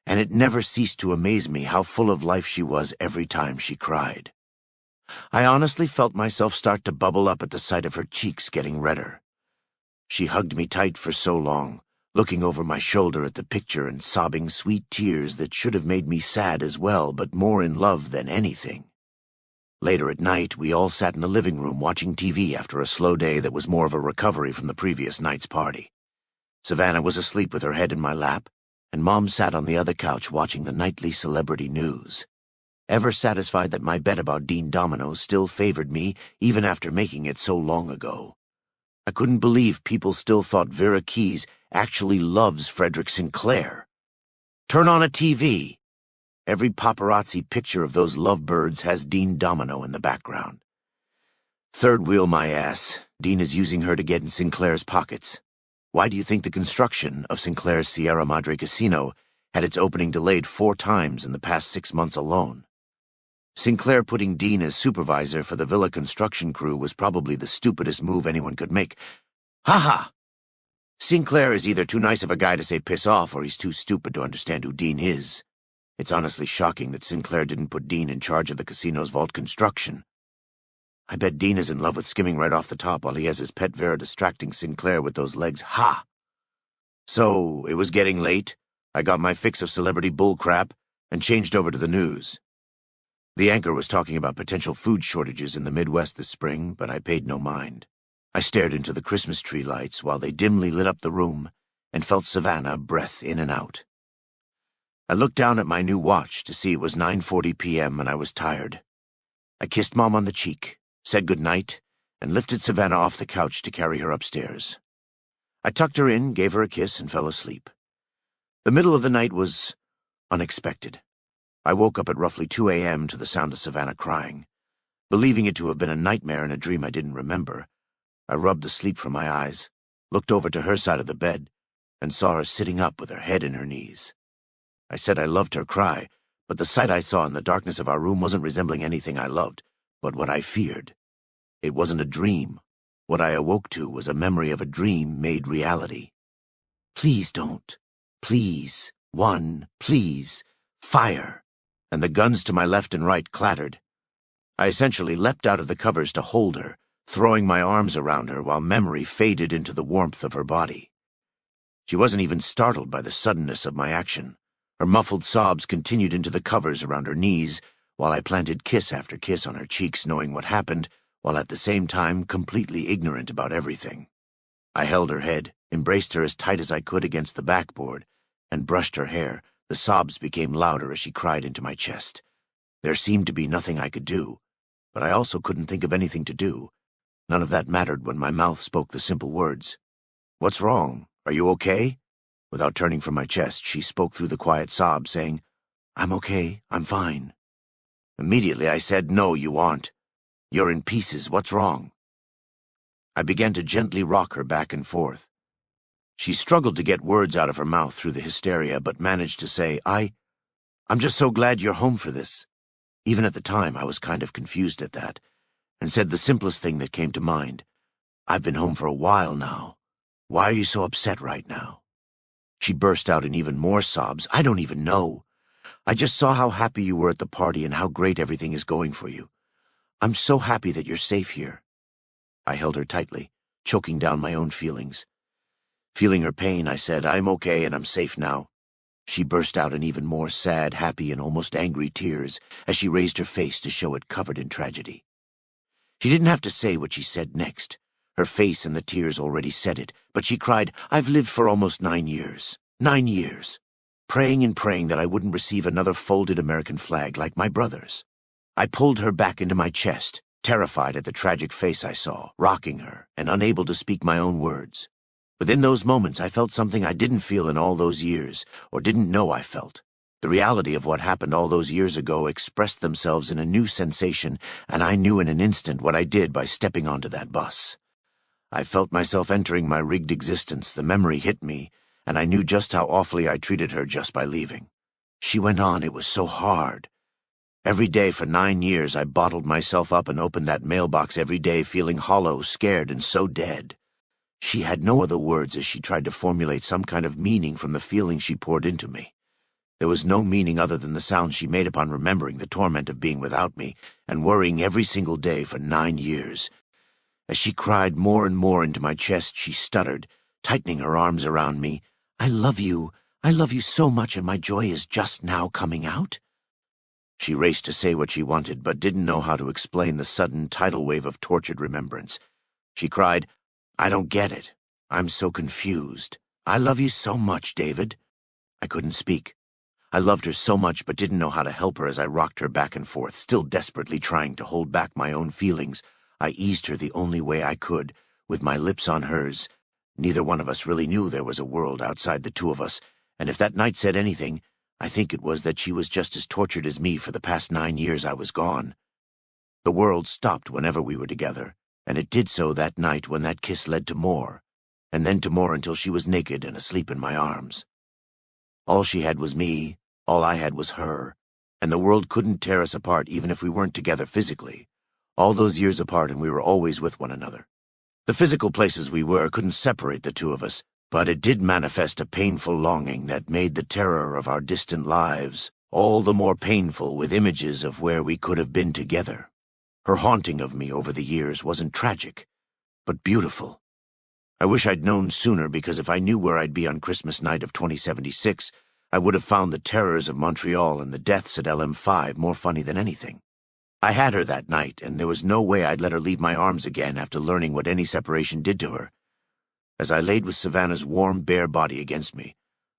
and it never ceased to amaze me how full of life she was every time she cried. I honestly felt myself start to bubble up at the sight of her cheeks getting redder. She hugged me tight for so long, looking over my shoulder at the picture and sobbing sweet tears that should have made me sad as well, but more in love than anything. Later at night, we all sat in the living room watching TV after a slow day that was more of a recovery from the previous night's party. Savannah was asleep with her head in my lap, and Mom sat on the other couch watching the nightly celebrity news. Ever satisfied that my bet about Dean Domino still favored me even after making it so long ago. I couldn't believe people still thought Vera Keyes actually loves Frederick Sinclair. Turn on a TV. Every paparazzi picture of those lovebirds has Dean Domino in the background. Third wheel my ass. Dean is using her to get in Sinclair's pockets. Why do you think the construction of Sinclair's Sierra Madre Casino had its opening delayed 4 times in the past 6 months alone? Sinclair putting Dean as supervisor for the villa construction crew was probably the stupidest move anyone could make. Ha! Sinclair is either too nice of a guy to say piss off, or he's too stupid to understand who Dean is. It's honestly shocking that Sinclair didn't put Dean in charge of the casino's vault construction. I bet Dean is in love with skimming right off the top while he has his pet Vera distracting Sinclair with those legs. Ha! So, it was getting late. I got my fix of celebrity bullcrap and changed over to the news. The anchor was talking about potential food shortages in the Midwest this spring, but I paid no mind. I stared into the Christmas tree lights while they dimly lit up the room and felt Savannah breath in and out. I looked down at my new watch to see it was 9:40 p.m. and I was tired. I kissed Mom on the cheek, said goodnight, and lifted Savannah off the couch to carry her upstairs. I tucked her in, gave her a kiss, and fell asleep. The middle of the night was unexpected. I woke up at roughly 2 a.m. to the sound of Savannah crying. Believing it to have been a nightmare and a dream I didn't remember, I rubbed the sleep from my eyes, looked over to her side of the bed, and saw her sitting up with her head in her knees. I said I loved her cry, but the sight I saw in the darkness of our room wasn't resembling anything I loved, but what I feared. It wasn't a dream. What I awoke to was a memory of a dream made reality. Please don't. Please. One. Please. Fire. And the guns to my left and right clattered. I essentially leapt out of the covers to hold her, throwing my arms around her while memory faded into the warmth of her body. She wasn't even startled by the suddenness of my action. Her muffled sobs continued into the covers around her knees, while I planted kiss after kiss on her cheeks, knowing what happened, while at the same time completely ignorant about everything. I held her head, embraced her as tight as I could against the backboard, and brushed her hair. The sobs became louder as she cried into my chest. There seemed to be nothing I could do, but I also couldn't think of anything to do. None of that mattered when my mouth spoke the simple words. "What's wrong? Are you okay?" Without turning from my chest, she spoke through the quiet sobs, saying, "I'm okay, I'm fine." Immediately I said, "No, you aren't. You're in pieces. What's wrong?" I began to gently rock her back and forth. She struggled to get words out of her mouth through the hysteria, but managed to say, I'm just so glad you're home for this." Even at the time, I was kind of confused at that, and said the simplest thing that came to mind. "I've been home for a while now. Why are you so upset right now?" She burst out in even more sobs. "I don't even know. I just saw how happy you were at the party and how great everything is going for you. I'm so happy that you're safe here." I held her tightly, choking down my own feelings. Feeling her pain, I said, "I'm okay and I'm safe now." She burst out in even more sad, happy, and almost angry tears as she raised her face to show it covered in tragedy. She didn't have to say what she said next. Her face and the tears already said it, but she cried, "I've lived for almost 9 years. 9 years. Praying and praying that I wouldn't receive another folded American flag like my brother's." I pulled her back into my chest, terrified at the tragic face I saw, rocking her, and unable to speak my own words. Within those moments, I felt something I didn't feel in all those years, or didn't know I felt. The reality of what happened all those years ago expressed themselves in a new sensation, and I knew in an instant what I did by stepping onto that bus. I felt myself entering my rigged existence. The memory hit me, and I knew just how awfully I treated her just by leaving. She went on, "It was so hard. Every day for 9 years I bottled myself up and opened that mailbox every day feeling hollow, scared, and so dead." She had no other words as she tried to formulate some kind of meaning from the feeling she poured into me. There was no meaning other than the sounds she made upon remembering the torment of being without me and worrying every single day for 9 years. As she cried more and more into my chest, she stuttered, tightening her arms around me. I love you so much, and my joy is just now coming out." She raced to say what she wanted, but didn't know how to explain the sudden tidal wave of tortured remembrance. She cried, "I don't get it. I'm so confused. I love you so much, David." I couldn't speak. I loved her so much but didn't know how to help her as I rocked her back and forth, still desperately trying to hold back my own feelings. I eased her the only way I could, with my lips on hers. Neither one of us really knew there was a world outside the two of us, and if that night said anything, I think it was that she was just as tortured as me for the past 9 years I was gone. The world stopped whenever we were together, and it did so that night when that kiss led to more, and then to more until she was naked and asleep in my arms. All she had was me, all I had was her, and the world couldn't tear us apart even if we weren't together physically. All those years apart, and we were always with one another. The physical places we were couldn't separate the two of us, but it did manifest a painful longing that made the terror of our distant lives all the more painful with images of where we could have been together. Her haunting of me over the years wasn't tragic, but beautiful. I wish I'd known sooner, because if I knew where I'd be on Christmas night of 2076, I would have found the terrors of Montreal and the deaths at LM5 more funny than anything. I had her that night, and there was no way I'd let her leave my arms again after learning what any separation did to her. As I laid with Savannah's warm, bare body against me,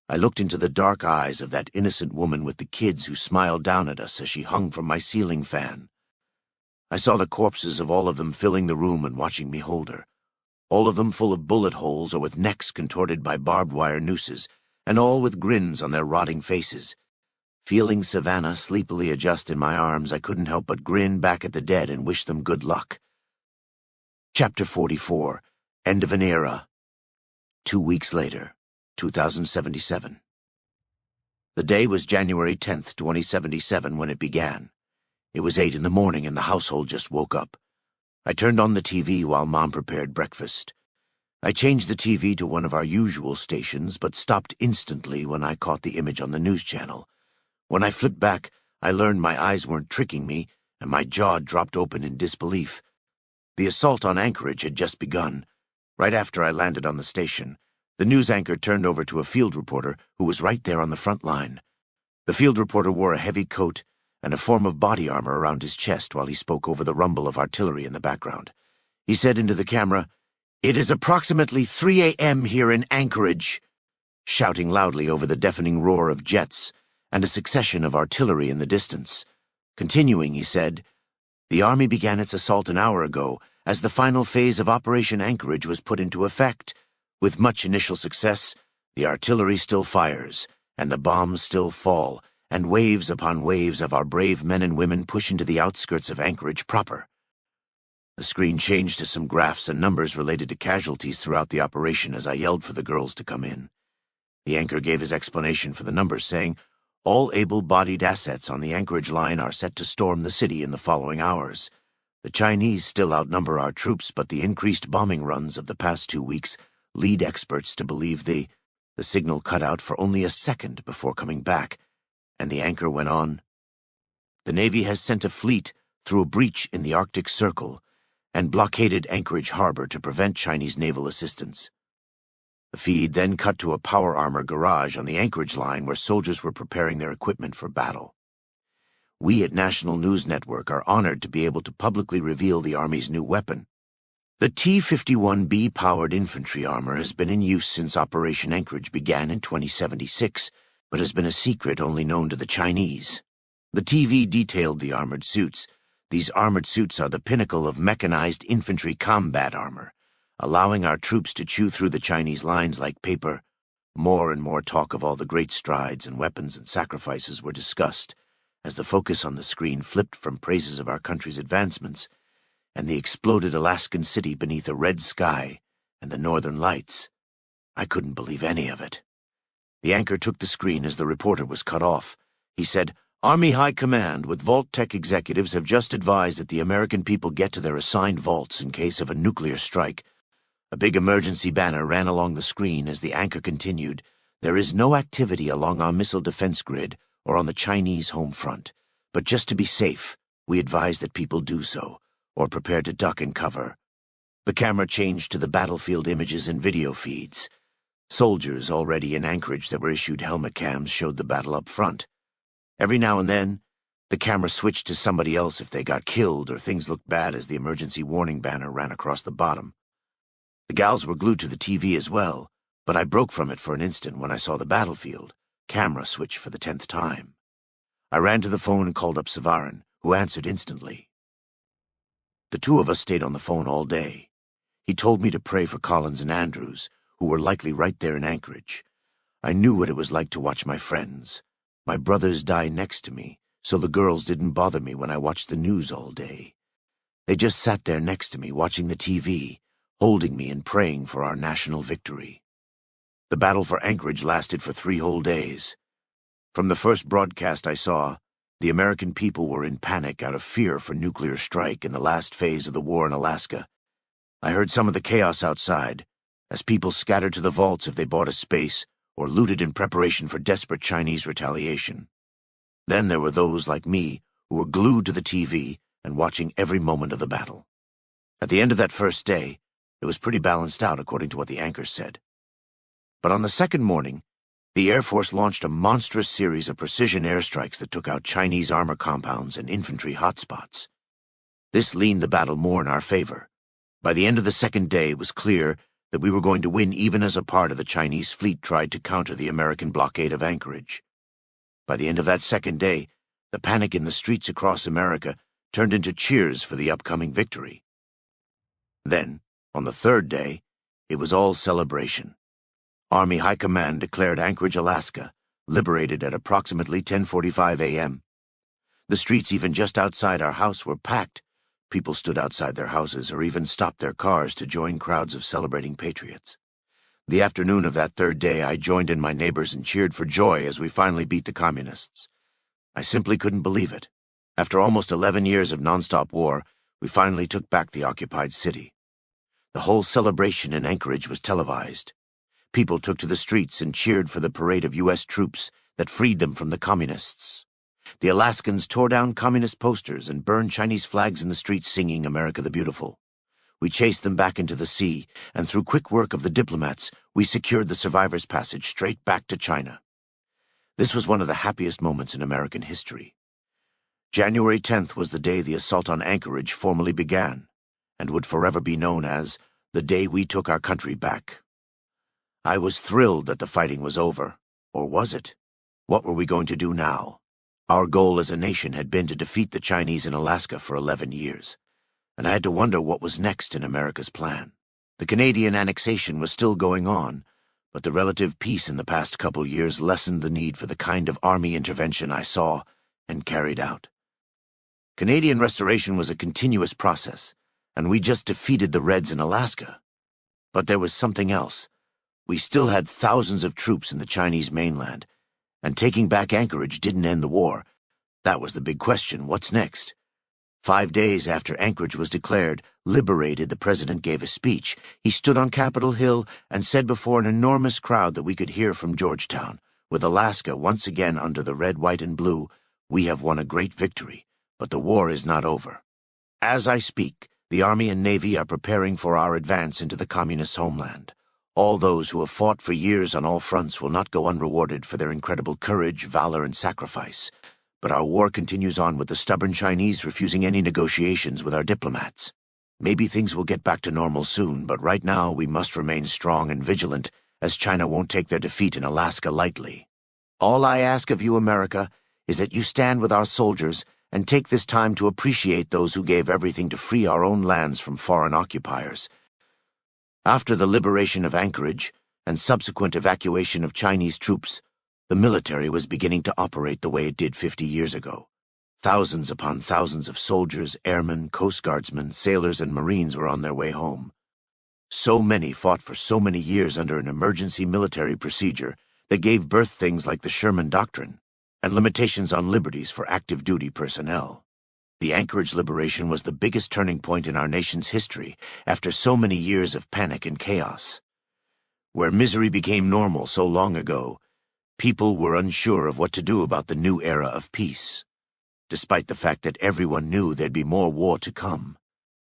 I looked into the dark eyes of that innocent woman with the kids who smiled down at us as she hung from my ceiling fan. I saw the corpses of all of them filling the room and watching me hold her, all of them full of bullet holes or with necks contorted by barbed wire nooses, and all with grins on their rotting faces. Feeling Savannah sleepily adjust in my arms, I couldn't help but grin back at the dead and wish them good luck. Chapter 44. End of an Era. 2 weeks later, 2077. The day was January 10th, 2077 when it began. It was 8 in the morning and the household just woke up. I turned on the TV while Mom prepared breakfast. I changed the TV to one of our usual stations, but stopped instantly when I caught the image on the news channel. When I flipped back, I learned my eyes weren't tricking me, and my jaw dropped open in disbelief. The assault on Anchorage had just begun. Right after I landed on the station, the news anchor turned over to a field reporter who was right there on the front line. The field reporter wore a heavy coat and a form of body armor around his chest while he spoke over the rumble of artillery in the background. He said into the camera, "It is approximately 3 a.m. here in Anchorage," shouting loudly over the deafening roar of jets and a succession of artillery in the distance. Continuing, he said, "The Army began its assault an hour ago as the final phase of Operation Anchorage was put into effect. With much initial success, the artillery still fires, and the bombs still fall, and waves upon waves of our brave men and women push into the outskirts of Anchorage proper." The screen changed to some graphs and numbers related to casualties throughout the operation as I yelled for the girls to come in. The anchor gave his explanation for the numbers, saying, "All able-bodied assets on the Anchorage line are set to storm the city in the following hours. The Chinese still outnumber our troops, but the increased bombing runs of the past 2 weeks lead experts to believe the signal cut out for only a second before coming back," and the anchor went on. "The Navy has sent a fleet through a breach in the Arctic Circle and blockaded Anchorage Harbor to prevent Chinese naval assistance." The feed then cut to a power armor garage on the Anchorage line where soldiers were preparing their equipment for battle. We at National News Network are honored to be able to publicly reveal the Army's new weapon. The T-51B-powered infantry armor has been in use since Operation Anchorage began in 2076, but has been a secret only known to the Chinese. The TV detailed the armored suits. These armored suits are the pinnacle of mechanized infantry combat armor, allowing our troops to chew through the Chinese lines like paper. More and more talk of all the great strides and weapons and sacrifices were discussed, as the focus on the screen flipped from praises of our country's advancements and the exploded Alaskan city beneath a red sky and the northern lights. I couldn't believe any of it. The anchor took the screen as the reporter was cut off. He said, "Army High Command with Vault Tech executives have just advised that the American people get to their assigned vaults in case of a nuclear strike." A big emergency banner ran along the screen as the anchor continued, "There is no activity along our missile defense grid or on the Chinese home front, but just to be safe, we advise that people do so, or prepare to duck and cover." The camera changed to the battlefield images and video feeds. Soldiers already in Anchorage that were issued helmet cams showed the battle up front. Every now and then, the camera switched to somebody else if they got killed or things looked bad as the emergency warning banner ran across the bottom. The gals were glued to the TV as well, but I broke from it for an instant when I saw the battlefield camera switch for the 10th time. I ran to the phone and called up Savarin, who answered instantly. The two of us stayed on the phone all day. He told me to pray for Collins and Andrews, who were likely right there in Anchorage. I knew what it was like to watch my friends, my brothers, die next to me, so the girls didn't bother me when I watched the news all day. They just sat there next to me watching the TV, holding me and praying for our national victory. The battle for Anchorage lasted for 3 whole days. From the first broadcast I saw, the American people were in panic out of fear for nuclear strike in the last phase of the war in Alaska. I heard some of the chaos outside, as people scattered to the vaults if they bought a space or looted in preparation for desperate Chinese retaliation. Then there were those like me who were glued to the TV and watching every moment of the battle. At the end of that first day, it was pretty balanced out according to what the anchors said. But on the second morning, the Air Force launched a monstrous series of precision airstrikes that took out Chinese armor compounds and infantry hotspots. This leaned the battle more in our favor. By the end of the second day, it was clear that we were going to win even as a part of the Chinese fleet tried to counter the American blockade of Anchorage. By the end of that second day, the panic in the streets across America turned into cheers for the upcoming victory. Then, on the third day, it was all celebration. Army High Command declared Anchorage, Alaska, liberated at approximately 10:45 a.m. The streets even just outside our house were packed. People stood outside their houses or even stopped their cars to join crowds of celebrating patriots. The afternoon of that third day, I joined in my neighbors and cheered for joy as we finally beat the communists. I simply couldn't believe it. After almost 11 years of nonstop war, we finally took back the occupied city. The whole celebration in Anchorage was televised. People took to the streets and cheered for the parade of U.S. troops that freed them from the communists. The Alaskans tore down communist posters and burned Chinese flags in the streets singing America the Beautiful. We chased them back into the sea, and through quick work of the diplomats, we secured the survivors' passage straight back to China. This was one of the happiest moments in American history. January 10th was the day the assault on Anchorage formally began, and would forever be known as the day we took our country back. I was thrilled that the fighting was over. Or was it? What were we going to do now? Our goal as a nation had been to defeat the Chinese in Alaska for 11 years, and I had to wonder what was next in America's plan. The Canadian Annexation was still going on, but the relative peace in the past couple years lessened the need for the kind of army intervention I saw and carried out. Canadian restoration was a continuous process, and we just defeated the Reds in Alaska. But there was something else. We still had thousands of troops in the Chinese mainland, and taking back Anchorage didn't end the war. That was the big question. What's next? 5 days after Anchorage was declared liberated, the president gave a speech. He stood on Capitol Hill and said before an enormous crowd that we could hear from Georgetown, with Alaska once again under the red, white, and blue, "We have won a great victory, but the war is not over. As I speak, the Army and Navy are preparing for our advance into the communist homeland. All those who have fought for years on all fronts will not go unrewarded for their incredible courage, valor, and sacrifice. But our war continues on with the stubborn Chinese refusing any negotiations with our diplomats. Maybe things will get back to normal soon, but right now we must remain strong and vigilant, as China won't take their defeat in Alaska lightly. All I ask of you, America, is that you stand with our soldiers and take this time to appreciate those who gave everything to free our own lands from foreign occupiers." After the liberation of Anchorage and subsequent evacuation of Chinese troops, the military was beginning to operate the way it did 50 years ago. Thousands upon thousands of soldiers, airmen, Coast Guardsmen, sailors, and Marines were on their way home. So many fought for so many years under an emergency military procedure that gave birth things like the Sherman Doctrine and limitations on liberties for active duty personnel. The Anchorage liberation was the biggest turning point in our nation's history after so many years of panic and chaos. Where misery became normal so long ago, people were unsure of what to do about the new era of peace, despite the fact that everyone knew there'd be more war to come.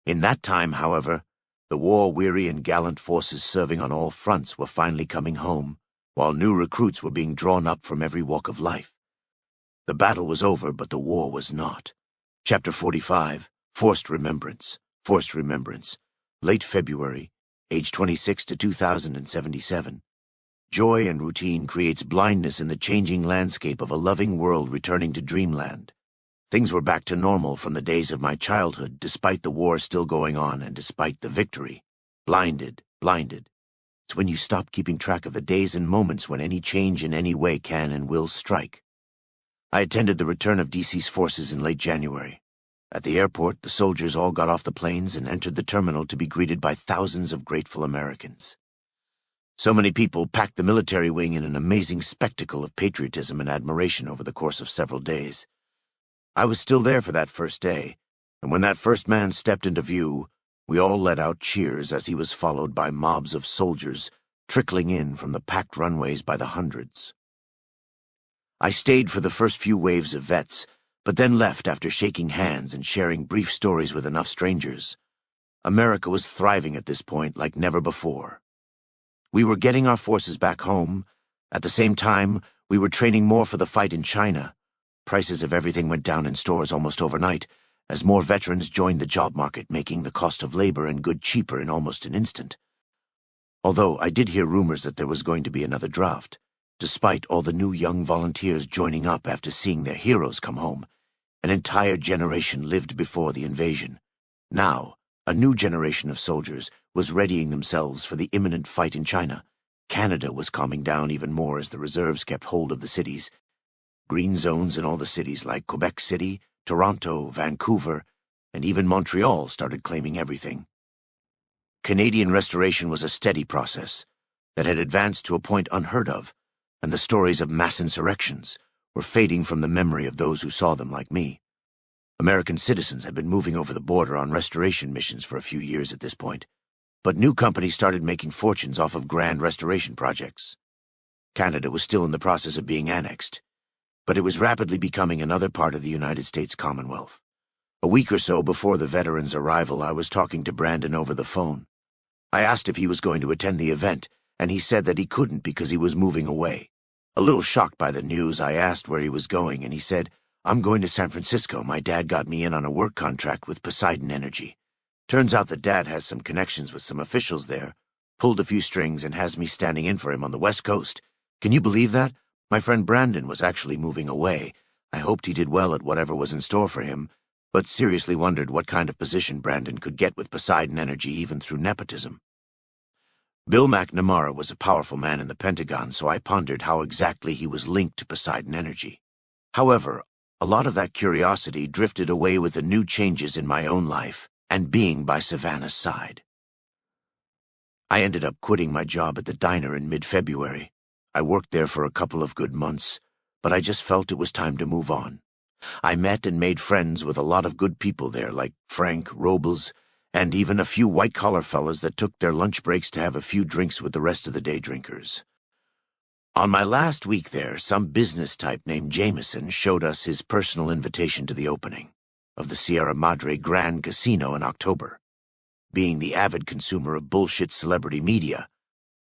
In that time, however, the war-weary and gallant forces serving on all fronts were finally coming home, while new recruits were being drawn up from every walk of life. The battle was over, but the war was not. Chapter 45, Forced Remembrance. Forced Remembrance. Late February, age 26 to 2077. Joy and routine creates blindness in the changing landscape of a loving world returning to dreamland. Things were back to normal from the days of my childhood, despite the war still going on and despite the victory. Blinded. It's when you stop keeping track of the days and moments when any change in any way can and will strike. I attended the return of DC's forces in late January. At the airport, the soldiers all got off the planes and entered the terminal to be greeted by thousands of grateful Americans. So many people packed the military wing in an amazing spectacle of patriotism and admiration over the course of several days. I was still there for that first day, and when that first man stepped into view, we all let out cheers as he was followed by mobs of soldiers trickling in from the packed runways by the hundreds. I stayed for the first few waves of vets, but then left after shaking hands and sharing brief stories with enough strangers. America was thriving at this point like never before. We were getting our forces back home. At the same time, we were training more for the fight in China. Prices of everything went down in stores almost overnight, as more veterans joined the job market, making the cost of labor and good cheaper in almost an instant. Although I did hear rumors that there was going to be another draft, despite all the new young volunteers joining up after seeing their heroes come home. An entire generation lived before the invasion. Now, a new generation of soldiers was readying themselves for the imminent fight in China. Canada was calming down even more as the reserves kept hold of the cities. Green zones in all the cities like Quebec City, Toronto, Vancouver, and even Montreal started claiming everything. Canadian restoration was a steady process that had advanced to a point unheard of, and the stories of mass insurrections were fading from the memory of those who saw them like me. American citizens had been moving over the border on restoration missions for a few years at this point, but new companies started making fortunes off of grand restoration projects. Canada was still in the process of being annexed, but it was rapidly becoming another part of the United States Commonwealth. A week or so before the veterans' arrival, I was talking to Brandon over the phone. I asked if he was going to attend the event, and he said that he couldn't because he was moving away. A little shocked by the news, I asked where he was going, and he said, "I'm going to San Francisco. My dad got me in on a work contract with Poseidon Energy. Turns out that Dad has some connections with some officials there, pulled a few strings, and has me standing in for him on the West Coast. Can you believe that? My friend Brandon was actually moving away. I hoped he did well at whatever was in store for him, but seriously wondered what kind of position Brandon could get with Poseidon Energy even through nepotism." Bill McNamara was a powerful man in the Pentagon, so I pondered how exactly he was linked to Poseidon Energy. However, a lot of that curiosity drifted away with the new changes in my own life and being by Savannah's side. I ended up quitting my job at the diner in mid-February. I worked there for a couple of good months, but I just felt it was time to move on. I met and made friends with a lot of good people there, like Frank, Robles, and even a few white-collar fellas that took their lunch breaks to have a few drinks with the rest of the day drinkers. On my last week there, some business type named Jameson showed us his personal invitation to the opening of the Sierra Madre Grand Casino in October. Being the avid consumer of bullshit celebrity media,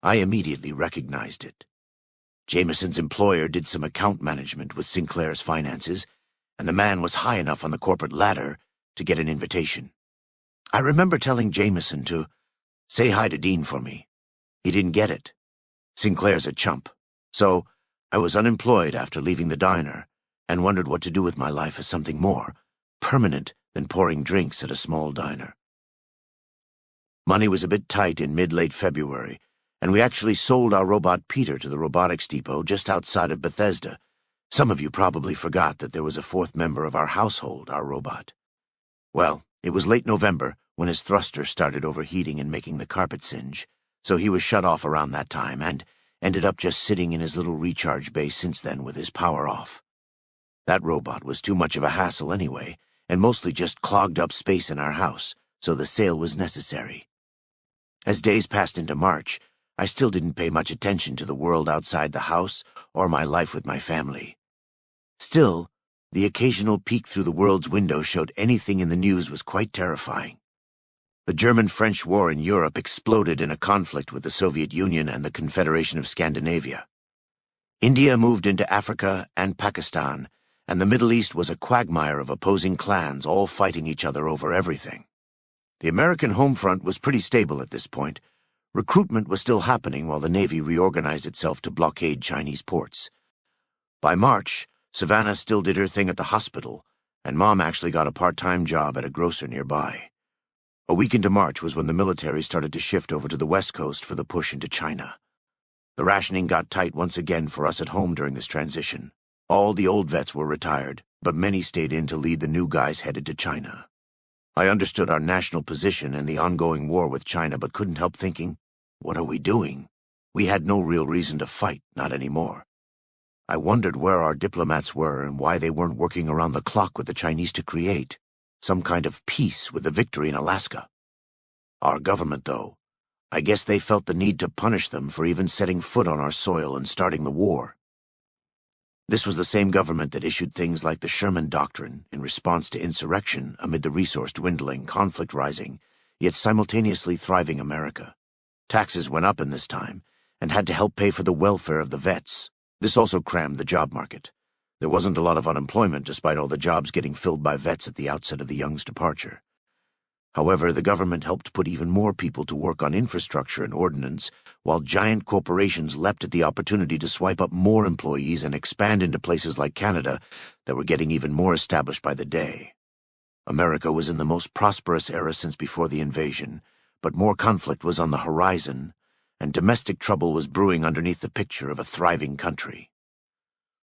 I immediately recognized it. Jameson's employer did some account management with Sinclair's finances, and the man was high enough on the corporate ladder to get an invitation. I remember telling Jameson to say hi to Dean for me. He didn't get it. Sinclair's a chump. So I was unemployed after leaving the diner and wondered what to do with my life as something more permanent than pouring drinks at a small diner. Money was a bit tight in mid-late February, and we actually sold our robot Peter to the robotics depot just outside of Bethesda. Some of you probably forgot that there was a fourth member of our household, our robot. Well, it was late November when his thruster started overheating and making the carpet singe, so he was shut off around that time and ended up just sitting in his little recharge bay since then with his power off. That robot was too much of a hassle anyway, and mostly just clogged up space in our house, so the sale was necessary. As days passed into March, I still didn't pay much attention to the world outside the house or my life with my family. Still, the occasional peek through the world's window showed anything in the news was quite terrifying. The German-French War in Europe exploded in a conflict with the Soviet Union and the Confederation of Scandinavia. India moved into Africa and Pakistan, and the Middle East was a quagmire of opposing clans all fighting each other over everything. The American home front was pretty stable at this point. Recruitment was still happening while the Navy reorganized itself to blockade Chinese ports. By March, Savannah still did her thing at the hospital, and Mom actually got a part-time job at a grocer nearby. A week into March was when the military started to shift over to the West Coast for the push into China. The rationing got tight once again for us at home during this transition. All the old vets were retired, but many stayed in to lead the new guys headed to China. I understood our national position and the ongoing war with China, but couldn't help thinking, what are we doing? We had no real reason to fight, not anymore. I wondered where our diplomats were and why they weren't working around the clock with the Chinese to create some kind of peace with the victory in Alaska. Our government, though, I guess they felt the need to punish them for even setting foot on our soil and starting the war. This was the same government that issued things like the Sherman Doctrine in response to insurrection amid the resource dwindling, conflict rising, yet simultaneously thriving America. Taxes went up in this time and had to help pay for the welfare of the vets. This also crammed the job market. There wasn't a lot of unemployment despite all the jobs getting filled by vets at the outset of the Young's departure. However, the government helped put even more people to work on infrastructure and ordnance, while giant corporations leapt at the opportunity to swipe up more employees and expand into places like Canada that were getting even more established by the day. America was in the most prosperous era since before the invasion, but more conflict was on the horizon, and domestic trouble was brewing underneath the picture of a thriving country.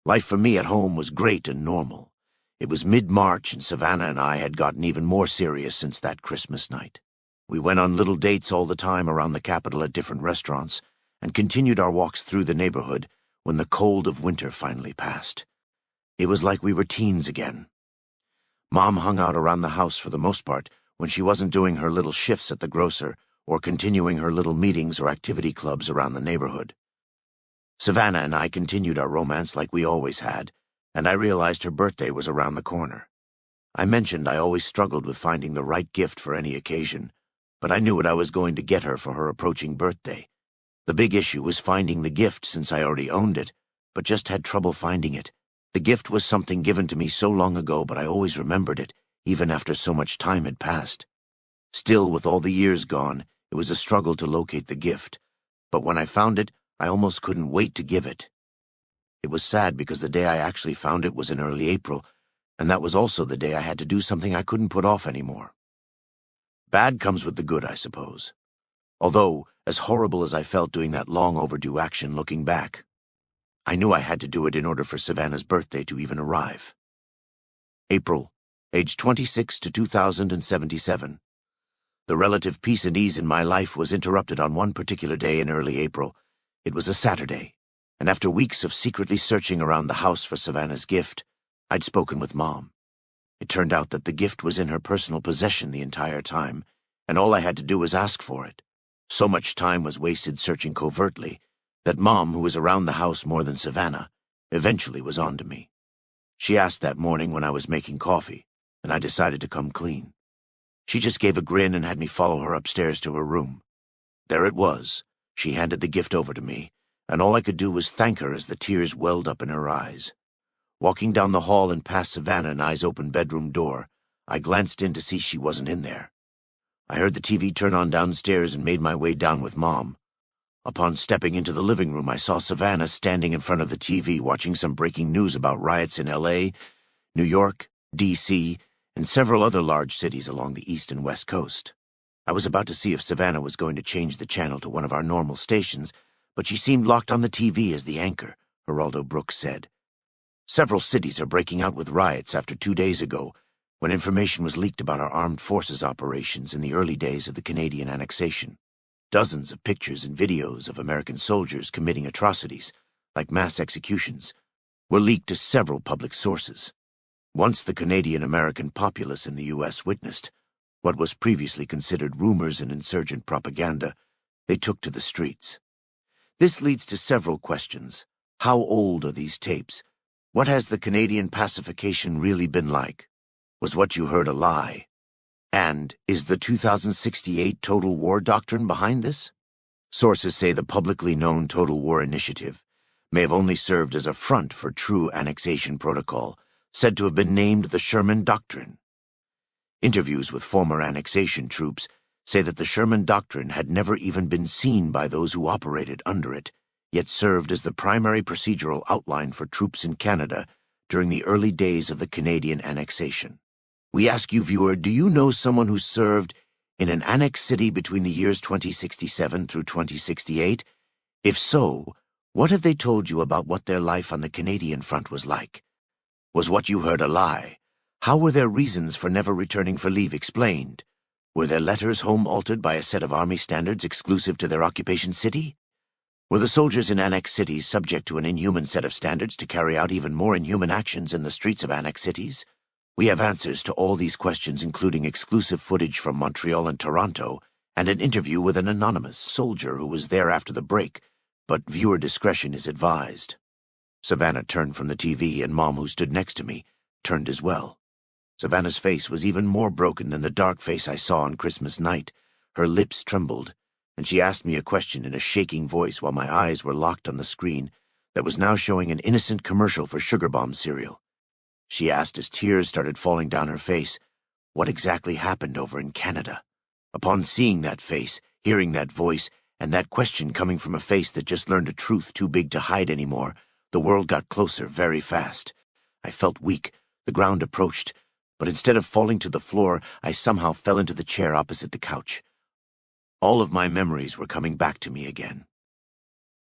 Life for me at home was great and normal. It was mid-March, and Savannah and I had gotten even more serious since that Christmas night. We went on little dates all the time around the capital at different restaurants, and continued our walks through the neighborhood when the cold of winter finally passed. It was like we were teens again. Mom hung out around the house for the most part when she wasn't doing her little shifts at the grocer or continuing her little meetings or activity clubs around the neighborhood. Savannah and I continued our romance like we always had, and I realized her birthday was around the corner. I mentioned I always struggled with finding the right gift for any occasion, but I knew what I was going to get her for her approaching birthday. The big issue was finding the gift since I already owned it, but just had trouble finding it. The gift was something given to me so long ago, but I always remembered it, even after so much time had passed. Still, with all the years gone, it was a struggle to locate the gift, but when I found it, I almost couldn't wait to give it. It was sad because the day I actually found it was in early April, and that was also the day I had to do something I couldn't put off anymore. Bad comes with the good, I suppose. Although, as horrible as I felt doing that long overdue action looking back, I knew I had to do it in order for Savannah's birthday to even arrive. April, age 26 to 2077. The relative peace and ease in my life was interrupted on one particular day in early April. It was a Saturday, and after weeks of secretly searching around the house for Savannah's gift, I'd spoken with Mom. It turned out that the gift was in her personal possession the entire time, and all I had to do was ask for it. So much time was wasted searching covertly that Mom, who was around the house more than Savannah, eventually was on to me. She asked that morning when I was making coffee, and I decided to come clean. She just gave a grin and had me follow her upstairs to her room. There it was. She handed the gift over to me, and all I could do was thank her as the tears welled up in her eyes. Walking down the hall and past Savannah and I's open bedroom door, I glanced in to see she wasn't in there. I heard the TV turn on downstairs and made my way down with Mom. Upon stepping into the living room, I saw Savannah standing in front of the TV watching some breaking news about riots in L.A., New York, D.C., and several other large cities along the east and west coast. I was about to see if Savannah was going to change the channel to one of our normal stations, but she seemed locked on the TV as the anchor, Geraldo Brooks said. Several cities are breaking out with riots after 2 days ago, when information was leaked about our armed forces operations in the early days of the Canadian Annexation. Dozens of pictures and videos of American soldiers committing atrocities, like mass executions, were leaked to several public sources. Once the Canadian-American populace in the U.S. witnessed what was previously considered rumors and insurgent propaganda, they took to the streets. This leads to several questions. How old are these tapes? What has the Canadian pacification really been like? Was what you heard a lie? And is the 2068 Total War Doctrine behind this? Sources say the publicly known Total War Initiative may have only served as a front for true annexation protocol, said to have been named the Sherman Doctrine. Interviews with former annexation troops say that the Sherman Doctrine had never even been seen by those who operated under it, yet served as the primary procedural outline for troops in Canada during the early days of the Canadian Annexation. We ask you, viewer, do you know someone who served in an annexed city between the years 2067 through 2068? If so, what have they told you about what their life on the Canadian front was like? Was what you heard a lie? How were their reasons for never returning for leave explained? Were their letters home altered by a set of Army standards exclusive to their occupation city? Were the soldiers in annexed cities subject to an inhuman set of standards to carry out even more inhuman actions in the streets of annexed cities? We have answers to all these questions, including exclusive footage from Montreal and Toronto, and an interview with an anonymous soldier who was there after the break, but viewer discretion is advised. Savannah turned from the TV, and Mom, who stood next to me, turned as well. Savannah's face was even more broken than the dark face I saw on Christmas night. Her lips trembled, and she asked me a question in a shaking voice while my eyes were locked on the screen that was now showing an innocent commercial for Sugar Bomb cereal. She asked as tears started falling down her face, what exactly happened over in Canada? Upon seeing that face, hearing that voice, and that question coming from a face that just learned a truth too big to hide anymore, the world got closer very fast. I felt weak. The ground approached, but instead of falling to the floor, I somehow fell into the chair opposite the couch. All of my memories were coming back to me again.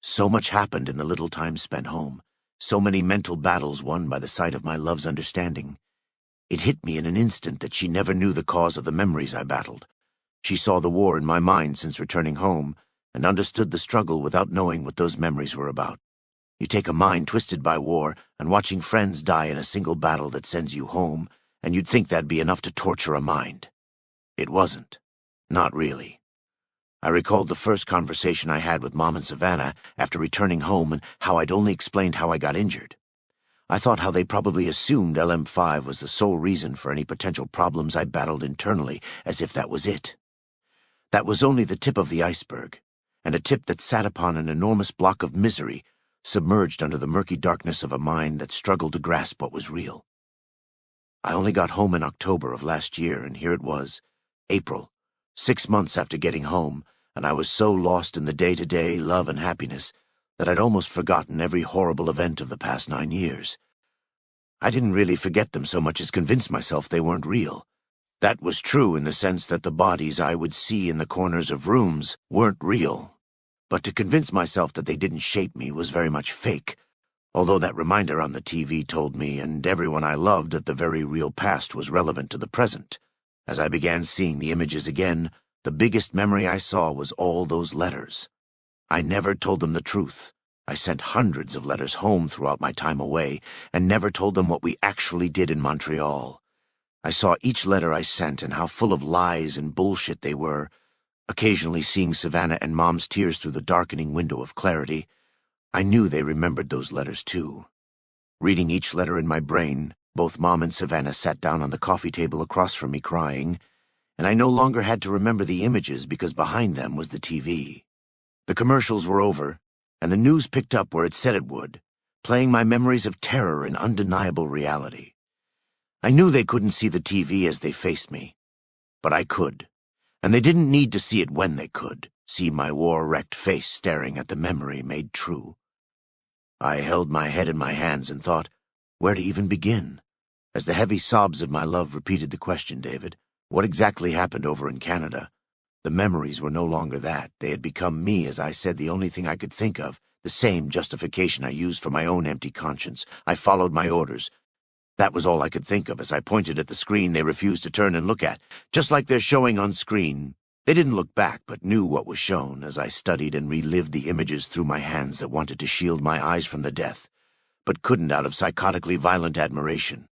So much happened in the little time spent home, so many mental battles won by the sight of my love's understanding. It hit me in an instant that she never knew the cause of the memories I battled. She saw the war in my mind since returning home, and understood the struggle without knowing what those memories were about. You take a mind twisted by war and watching friends die in a single battle that sends you home, and you'd think that'd be enough to torture a mind. It wasn't. Not really. I recalled the first conversation I had with Mom and Savannah after returning home and how I'd only explained how I got injured. I thought how they probably assumed LM5 was the sole reason for any potential problems I battled internally, as if that was it. That was only the tip of the iceberg, and a tip that sat upon an enormous block of misery, submerged under the murky darkness of a mind that struggled to grasp what was real. I only got home in October of last year, and here it was, April, 6 months after getting home, and I was so lost in the day-to-day love and happiness that I'd almost forgotten every horrible event of the past 9 years. I didn't really forget them so much as convince myself they weren't real. That was true in the sense that the bodies I would see in the corners of rooms weren't real. But to convince myself that they didn't shape me was very much fake, although that reminder on the TV told me and everyone I loved that the very real past was relevant to the present. As I began seeing the images again, the biggest memory I saw was all those letters. I never told them the truth. I sent hundreds of letters home throughout my time away, and never told them what we actually did in Montreal. I saw each letter I sent and how full of lies and bullshit they were, occasionally seeing Savannah and Mom's tears through the darkening window of clarity. I knew they remembered those letters too. Reading each letter in my brain, both Mom and Savannah sat down on the coffee table across from me crying, and I no longer had to remember the images because behind them was the TV. The commercials were over, and the news picked up where it said it would, playing my memories of terror in undeniable reality. I knew they couldn't see the TV as they faced me, but I could, and they didn't need to see it when they could, see my war-wrecked face staring at the memory made true. I held my head in my hands and thought, where to even begin? As the heavy sobs of my love repeated the question, David, what exactly happened over in Canada? The memories were no longer that. They had become me as I said the only thing I could think of, the same justification I used for my own empty conscience. I followed my orders. That was all I could think of as I pointed at the screen they refused to turn and look at, just like they're showing on screen. They didn't look back, but knew what was shown as I studied and relived the images through my hands that wanted to shield my eyes from the death, but couldn't out of psychotically violent admiration.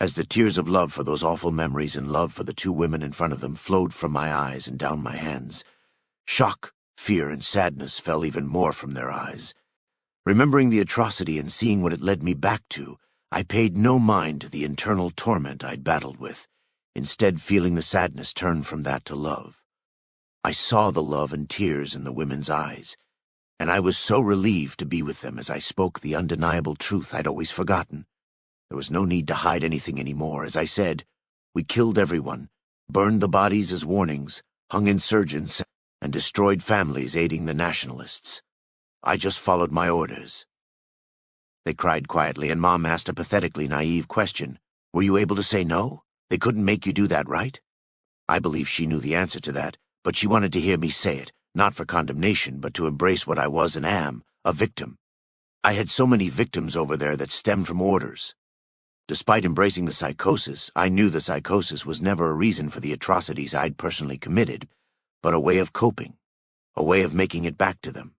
As the tears of love for those awful memories and love for the two women in front of them flowed from my eyes and down my hands, shock, fear, and sadness fell even more from their eyes. Remembering the atrocity and seeing what it led me back to, I paid no mind to the internal torment I'd battled with, instead feeling the sadness turn from that to love. I saw the love and tears in the women's eyes, and I was so relieved to be with them as I spoke the undeniable truth I'd always forgotten. There was no need to hide anything anymore. As I said, we killed everyone, burned the bodies as warnings, hung insurgents, and destroyed families aiding the nationalists. I just followed my orders. They cried quietly, and Mom asked a pathetically naive question. Were you able to say no? They couldn't make you do that, right? I believe she knew the answer to that, but she wanted to hear me say it, not for condemnation, but to embrace what I was and am, a victim. I had so many victims over there that stemmed from orders. Despite embracing the psychosis, I knew the psychosis was never a reason for the atrocities I'd personally committed, but a way of coping, a way of making it back to them.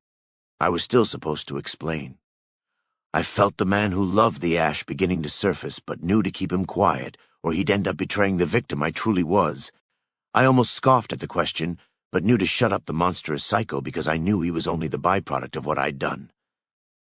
I was still supposed to explain. I felt the man who loved the ash beginning to surface, but knew to keep him quiet, or he'd end up betraying the victim I truly was. I almost scoffed at the question, but knew to shut up the monstrous psycho because I knew he was only the byproduct of what I'd done.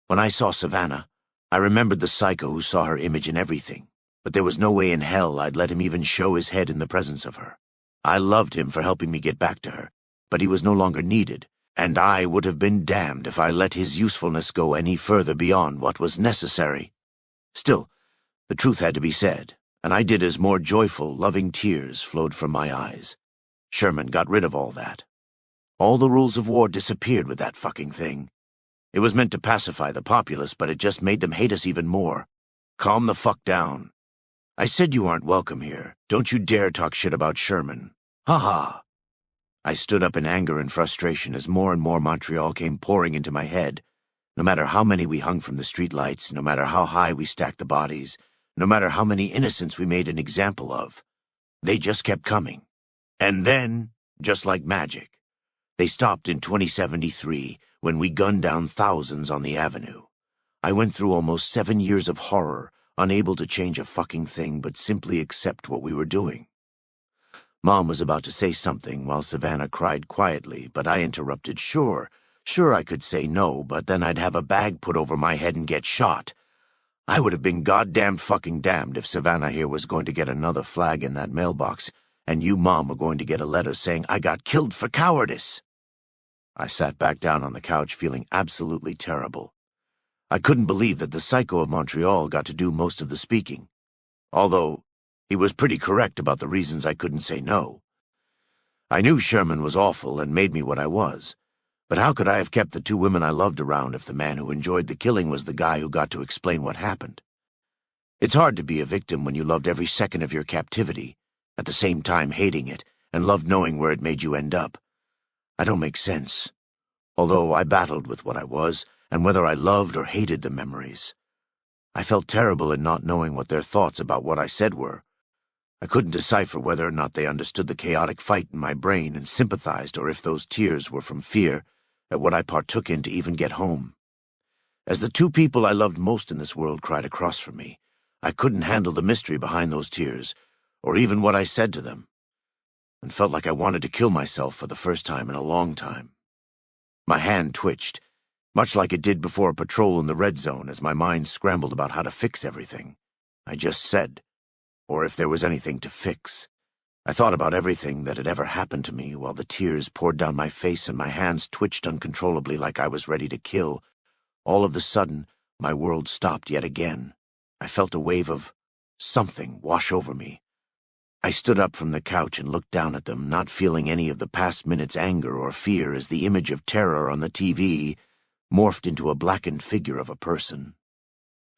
When I saw Savannah, I remembered the psycho who saw her image in everything, but there was no way in hell I'd let him even show his head in the presence of her. I loved him for helping me get back to her, but he was no longer needed, and I would have been damned if I let his usefulness go any further beyond what was necessary. Still, the truth had to be said, and I did as more joyful, loving tears flowed from my eyes. Sherman got rid of all that. All the rules of war disappeared with that fucking thing. It was meant to pacify the populace, but it just made them hate us even more. Calm the fuck down. I said you aren't welcome here. Don't you dare talk shit about Sherman. Ha ha. I stood up in anger and frustration as more and more Montreal came pouring into my head. No matter how many we hung from the streetlights, no matter how high we stacked the bodies, no matter how many innocents we made an example of, they just kept coming. And then, just like magic, they stopped in 2073 when we gunned down thousands on the avenue. I went through almost 7 years of horror, unable to change a fucking thing but simply accept what we were doing. Mom was about to say something while Savannah cried quietly, but I interrupted. Sure I could say no, but then I'd have a bag put over my head and get shot. I would have been goddamn fucking damned if Savannah here was going to get another flag in that mailbox, and you, Mom, were going to get a letter saying I got killed for cowardice. I sat back down on the couch feeling absolutely terrible. I couldn't believe that the psycho of Montreal got to do most of the speaking, although he was pretty correct about the reasons I couldn't say no. I knew Sherman was awful and made me what I was, but how could I have kept the 2 women I loved around if the man who enjoyed the killing was the guy who got to explain what happened? It's hard to be a victim when you loved every second of your captivity, at the same time hating it, and loved knowing where it made you end up. I don't make sense, although I battled with what I was, and whether I loved or hated the memories. I felt terrible in not knowing what their thoughts about what I said were. I couldn't decipher whether or not they understood the chaotic fight in my brain and sympathized, or if those tears were from fear at what I partook in to even get home. As the 2 people I loved most in this world cried across from me, I couldn't handle the mystery behind those tears, or even what I said to them, and felt like I wanted to kill myself for the first time in a long time. My hand twitched, much like it did before a patrol in the red zone as my mind scrambled about how to fix everything. I just said, or if there was anything to fix. I thought about everything that had ever happened to me while the tears poured down my face and my hands twitched uncontrollably like I was ready to kill. All of a sudden, my world stopped yet again. I felt a wave of something wash over me. I stood up from the couch and looked down at them, not feeling any of the past minute's anger or fear as the image of terror on the TV morphed into a blackened figure of a person.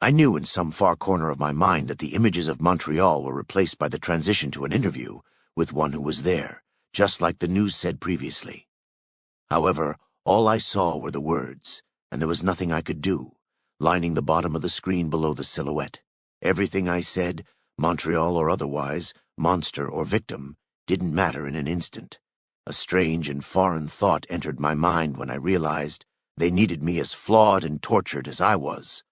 I knew in some far corner of my mind that the images of Montreal were replaced by the transition to an interview with one who was there, just like the news said previously. However, all I saw were the words, and there was nothing I could do, lining the bottom of the screen below the silhouette. Everything I said, Montreal or otherwise, monster or victim, didn't matter in an instant. A strange and foreign thought entered my mind when I realized they needed me as flawed and tortured as I was.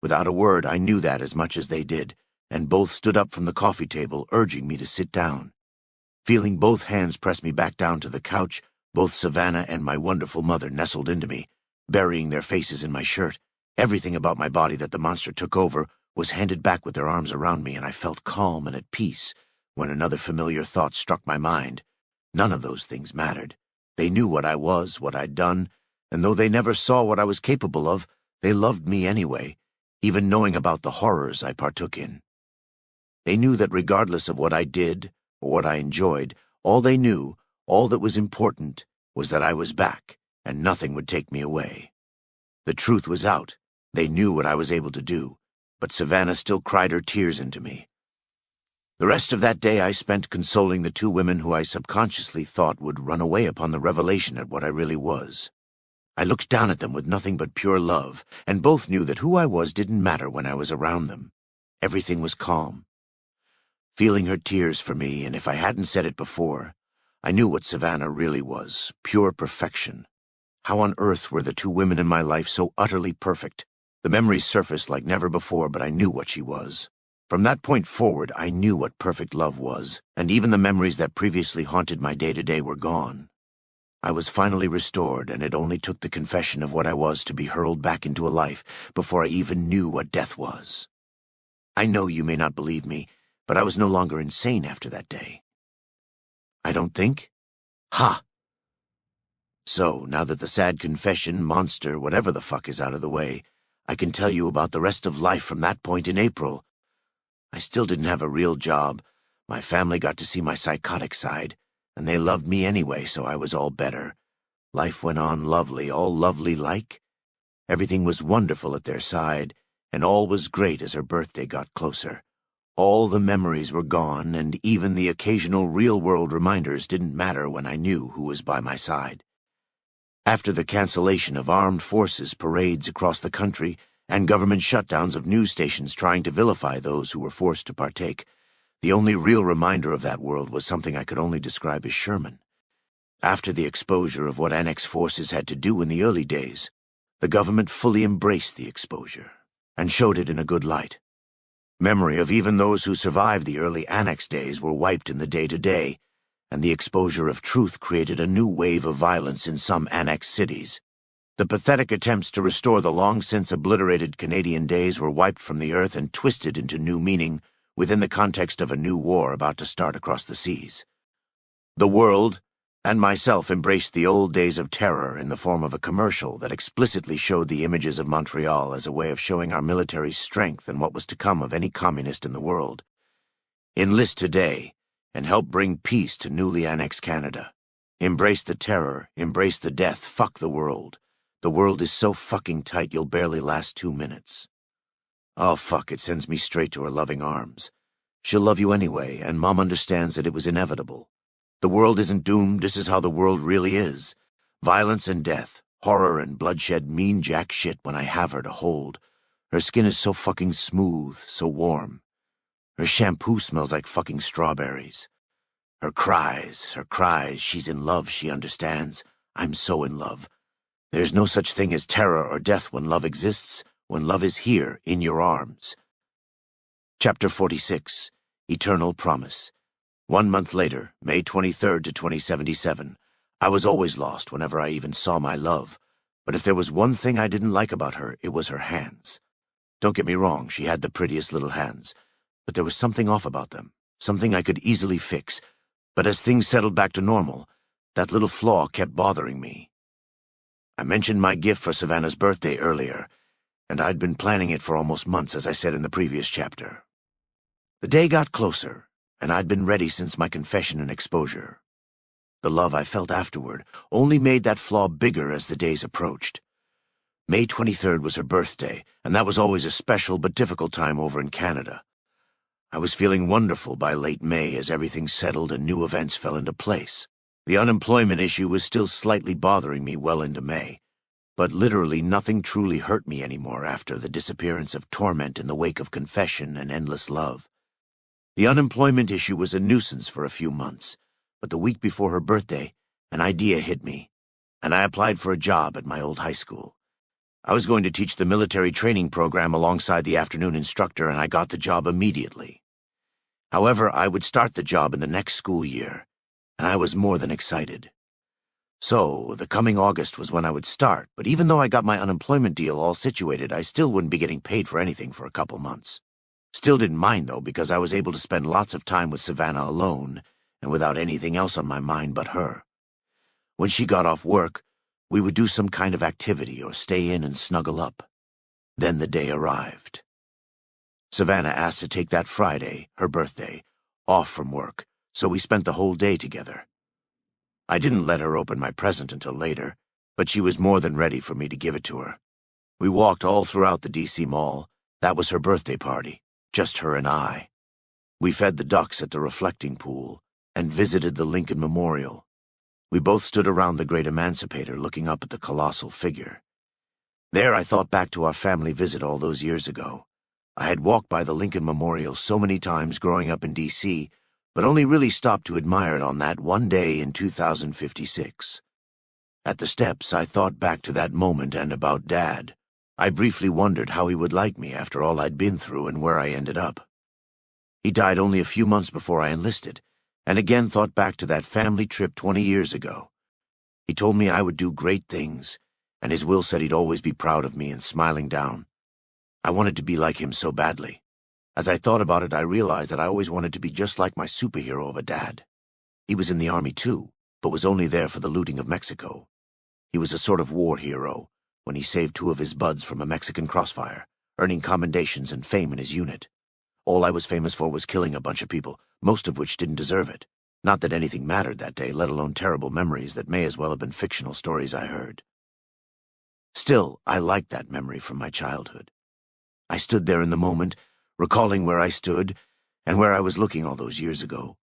Without a word, I knew that as much as they did, and both stood up from the coffee table, urging me to sit down. Feeling both hands press me back down to the couch, both Savannah and my wonderful mother nestled into me, burying their faces in my shirt. Everything about my body that the monster took over was handed back with their arms around me, and I felt calm and at peace when another familiar thought struck my mind. None of those things mattered. They knew what I was, what I'd done, and though they never saw what I was capable of, they loved me anyway, even knowing about the horrors I partook in. They knew that regardless of what I did or what I enjoyed, all they knew, all that was important, was that I was back, and nothing would take me away. The truth was out. They knew what I was able to do, but Savannah still cried her tears into me. The rest of that day I spent consoling the 2 women who I subconsciously thought would run away upon the revelation at what I really was. I looked down at them with nothing but pure love, and both knew that who I was didn't matter when I was around them. Everything was calm. Feeling her tears for me, and if I hadn't said it before, I knew what Savannah really was, pure perfection. How on earth were the 2 women in my life so utterly perfect? The memories surfaced like never before, but I knew what she was. From that point forward, I knew what perfect love was, and even the memories that previously haunted my day-to-day were gone. I was finally restored, and it only took the confession of what I was to be hurled back into a life before I even knew what death was. I know you may not believe me, but I was no longer insane after that day. I don't think? Ha! So, now that the sad confession, monster, whatever the fuck is out of the way, I can tell you about the rest of life from that point in April. I still didn't have a real job. My family got to see my psychotic side, and they loved me anyway, so I was all better. Life went on lovely, all lovely-like. Everything was wonderful at their side, and all was great as her birthday got closer. All the memories were gone, and even the occasional real-world reminders didn't matter when I knew who was by my side. After the cancellation of armed forces parades across the country and government shutdowns of news stations trying to vilify those who were forced to partake, the only real reminder of that world was something I could only describe as Sherman. After the exposure of what Annex forces had to do in the early days, the government fully embraced the exposure and showed it in a good light. Memory of even those who survived the early Annex days were wiped in the day-to-day, and the exposure of truth created a new wave of violence in some Annex cities. The pathetic attempts to restore the long-since obliterated Canadian days were wiped from the earth and twisted into new meaning within the context of a new war about to start across the seas. The world, and myself, embraced the old days of terror in the form of a commercial that explicitly showed the images of Montreal as a way of showing our military's strength and what was to come of any communist in the world. Enlist today, and help bring peace to newly annexed Canada. Embrace the terror, embrace the death, fuck the world. The world is so fucking tight you'll barely last 2 minutes. Oh fuck, it sends me straight to her loving arms. She'll love you anyway, and Mom understands that it was inevitable. The world isn't doomed, this is how the world really is. Violence and death, horror and bloodshed mean jack shit when I have her to hold. Her skin is so fucking smooth, so warm. Her shampoo smells like fucking strawberries. Her cries, she's in love, she understands. I'm so in love. There's no such thing as terror or death when love exists, when love is here, in your arms. Chapter 46, Eternal Promise. 1 month later, May 23rd to 2077. I was always lost whenever I even saw my love, but if there was one thing I didn't like about her, it was her hands. Don't get me wrong, she had the prettiest little hands, but there was something off about them, something I could easily fix. But as things settled back to normal, that little flaw kept bothering me. I mentioned my gift for Savannah's birthday earlier, and I'd been planning it for almost months, as I said in the previous chapter. The day got closer, and I'd been ready since my confession and exposure. The love I felt afterward only made that flaw bigger as the days approached. May 23rd was her birthday, and that was always a special but difficult time over in Canada. I was feeling wonderful by late May as everything settled and new events fell into place. The unemployment issue was still slightly bothering me well into May, but literally nothing truly hurt me anymore after the disappearance of torment in the wake of confession and endless love. The unemployment issue was a nuisance for a few months, but the week before her birthday, an idea hit me, and I applied for a job at my old high school. I was going to teach the military training program alongside the afternoon instructor, and I got the job immediately. However, I would start the job in the next school year, and I was more than excited. So, the coming August was when I would start, but even though I got my unemployment deal all situated, I still wouldn't be getting paid for anything for a couple months. Still didn't mind, though, because I was able to spend lots of time with Savannah alone, and without anything else on my mind but her. When she got off work, we would do some kind of activity or stay in and snuggle up. Then the day arrived. Savannah asked to take that Friday, her birthday, off from work, so we spent the whole day together. I didn't let her open my present until later, but she was more than ready for me to give it to her. We walked all throughout the D.C. Mall. That was her birthday party, just her and I. We fed the ducks at the reflecting pool and visited the Lincoln Memorial. We both stood around the great emancipator looking up at the colossal figure. There I thought back to our family visit all those years ago. I had walked by the Lincoln Memorial so many times growing up in D.C., but only really stopped to admire it on that one day in 2056. At the steps, I thought back to that moment and about Dad. I briefly wondered how he would like me after all I'd been through and where I ended up. He died only a few months before I enlisted, and again thought back to that family trip 20 years ago. He told me I would do great things, and his will said he'd always be proud of me and smiling down. I wanted to be like him so badly. As I thought about it, I realized that I always wanted to be just like my superhero of a dad. He was in the army too, but was only there for the looting of Mexico. He was a sort of war hero when he saved 2 of his buds from a Mexican crossfire, earning commendations and fame in his unit. All I was famous for was killing a bunch of people, most of which didn't deserve it. Not that anything mattered that day, let alone terrible memories that may as well have been fictional stories I heard. Still, I liked that memory from my childhood. I stood there in the moment, recalling where I stood and where I was looking all those years ago.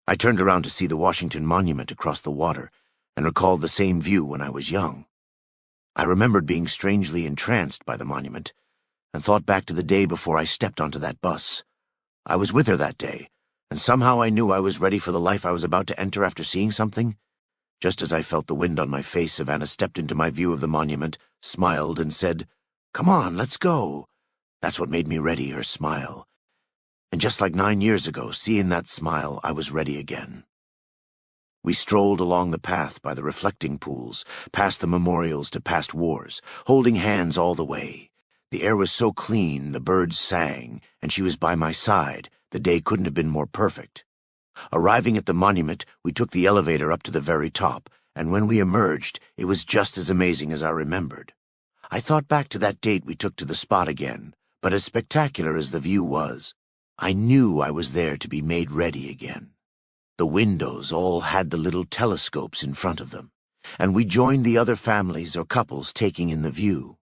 I turned around to see the Washington Monument across the water and recalled the same view when I was young. I remembered being strangely entranced by the monument and thought back to the day before I stepped onto that bus. I was with her that day, and somehow I knew I was ready for the life I was about to enter after seeing something. Just as I felt the wind on my face, Savannah stepped into my view of the monument, smiled, and said, "Come on, let's go." That's what made me ready, her smile. And just like 9 years ago, seeing that smile, I was ready again. We strolled along the path by the reflecting pools, past the memorials to past wars, holding hands all the way. The air was so clean, the birds sang, and she was by my side. The day couldn't have been more perfect. Arriving at the monument, we took the elevator up to the very top, and when we emerged, it was just as amazing as I remembered. I thought back to that date we took to the spot again, but as spectacular as the view was, I knew I was there to be made ready again. The windows all had the little telescopes in front of them, and we joined the other families or couples taking in the view.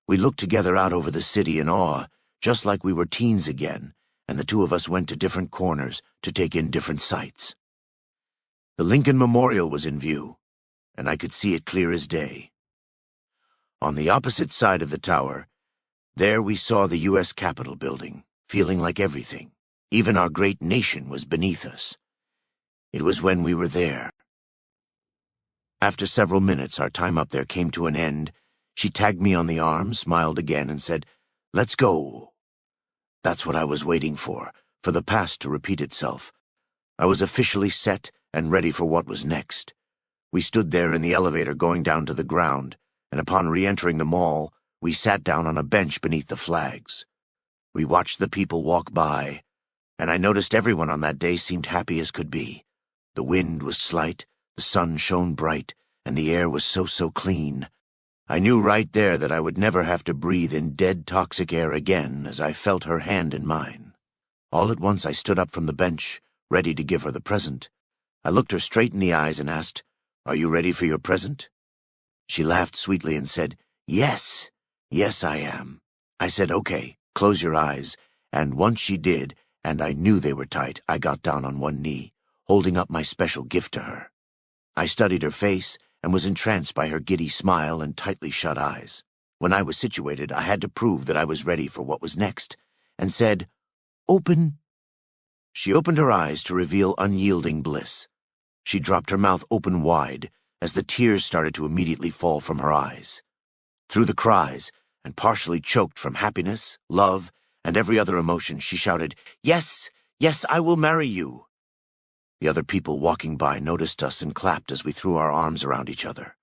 We looked together out over the city in awe, just like we were teens again, and the 2 of us went to different corners to take in different sights. The Lincoln Memorial was in view, and I could see it clear as day. On the opposite side of the tower, there we saw the U.S. Capitol building, feeling like everything, even our great nation, was beneath us. It was when we were there. After several minutes, our time up there came to an end. She tagged me on the arm, smiled again, and said, "Let's go." That's what I was waiting for the past to repeat itself. I was officially set and ready for what was next. We stood there in the elevator going down to the ground, and upon re-entering the mall, we sat down on a bench beneath the flags. We watched the people walk by, and I noticed everyone on that day seemed happy as could be. The wind was slight, the sun shone bright, and the air was so clean. I knew right there that I would never have to breathe in dead, toxic air again as I felt her hand in mine. All at once I stood up from the bench, ready to give her the present. I looked her straight in the eyes and asked, "Are you ready for your present?" She laughed sweetly and said, "Yes, yes I am." I said, "Okay, close your eyes," and once she did, and I knew they were tight, I got down on one knee, holding up my special gift to her. I studied her face and was entranced by her giddy smile and tightly shut eyes. When I was situated, I had to prove that I was ready for what was next, and said, "Open." She opened her eyes to reveal unyielding bliss. She dropped her mouth open wide as the tears started to immediately fall from her eyes. Through the cries, and partially choked from happiness, love, and every other emotion, she shouted, "Yes, yes, I will marry you." The other people walking by noticed us and clapped as we threw our arms around each other.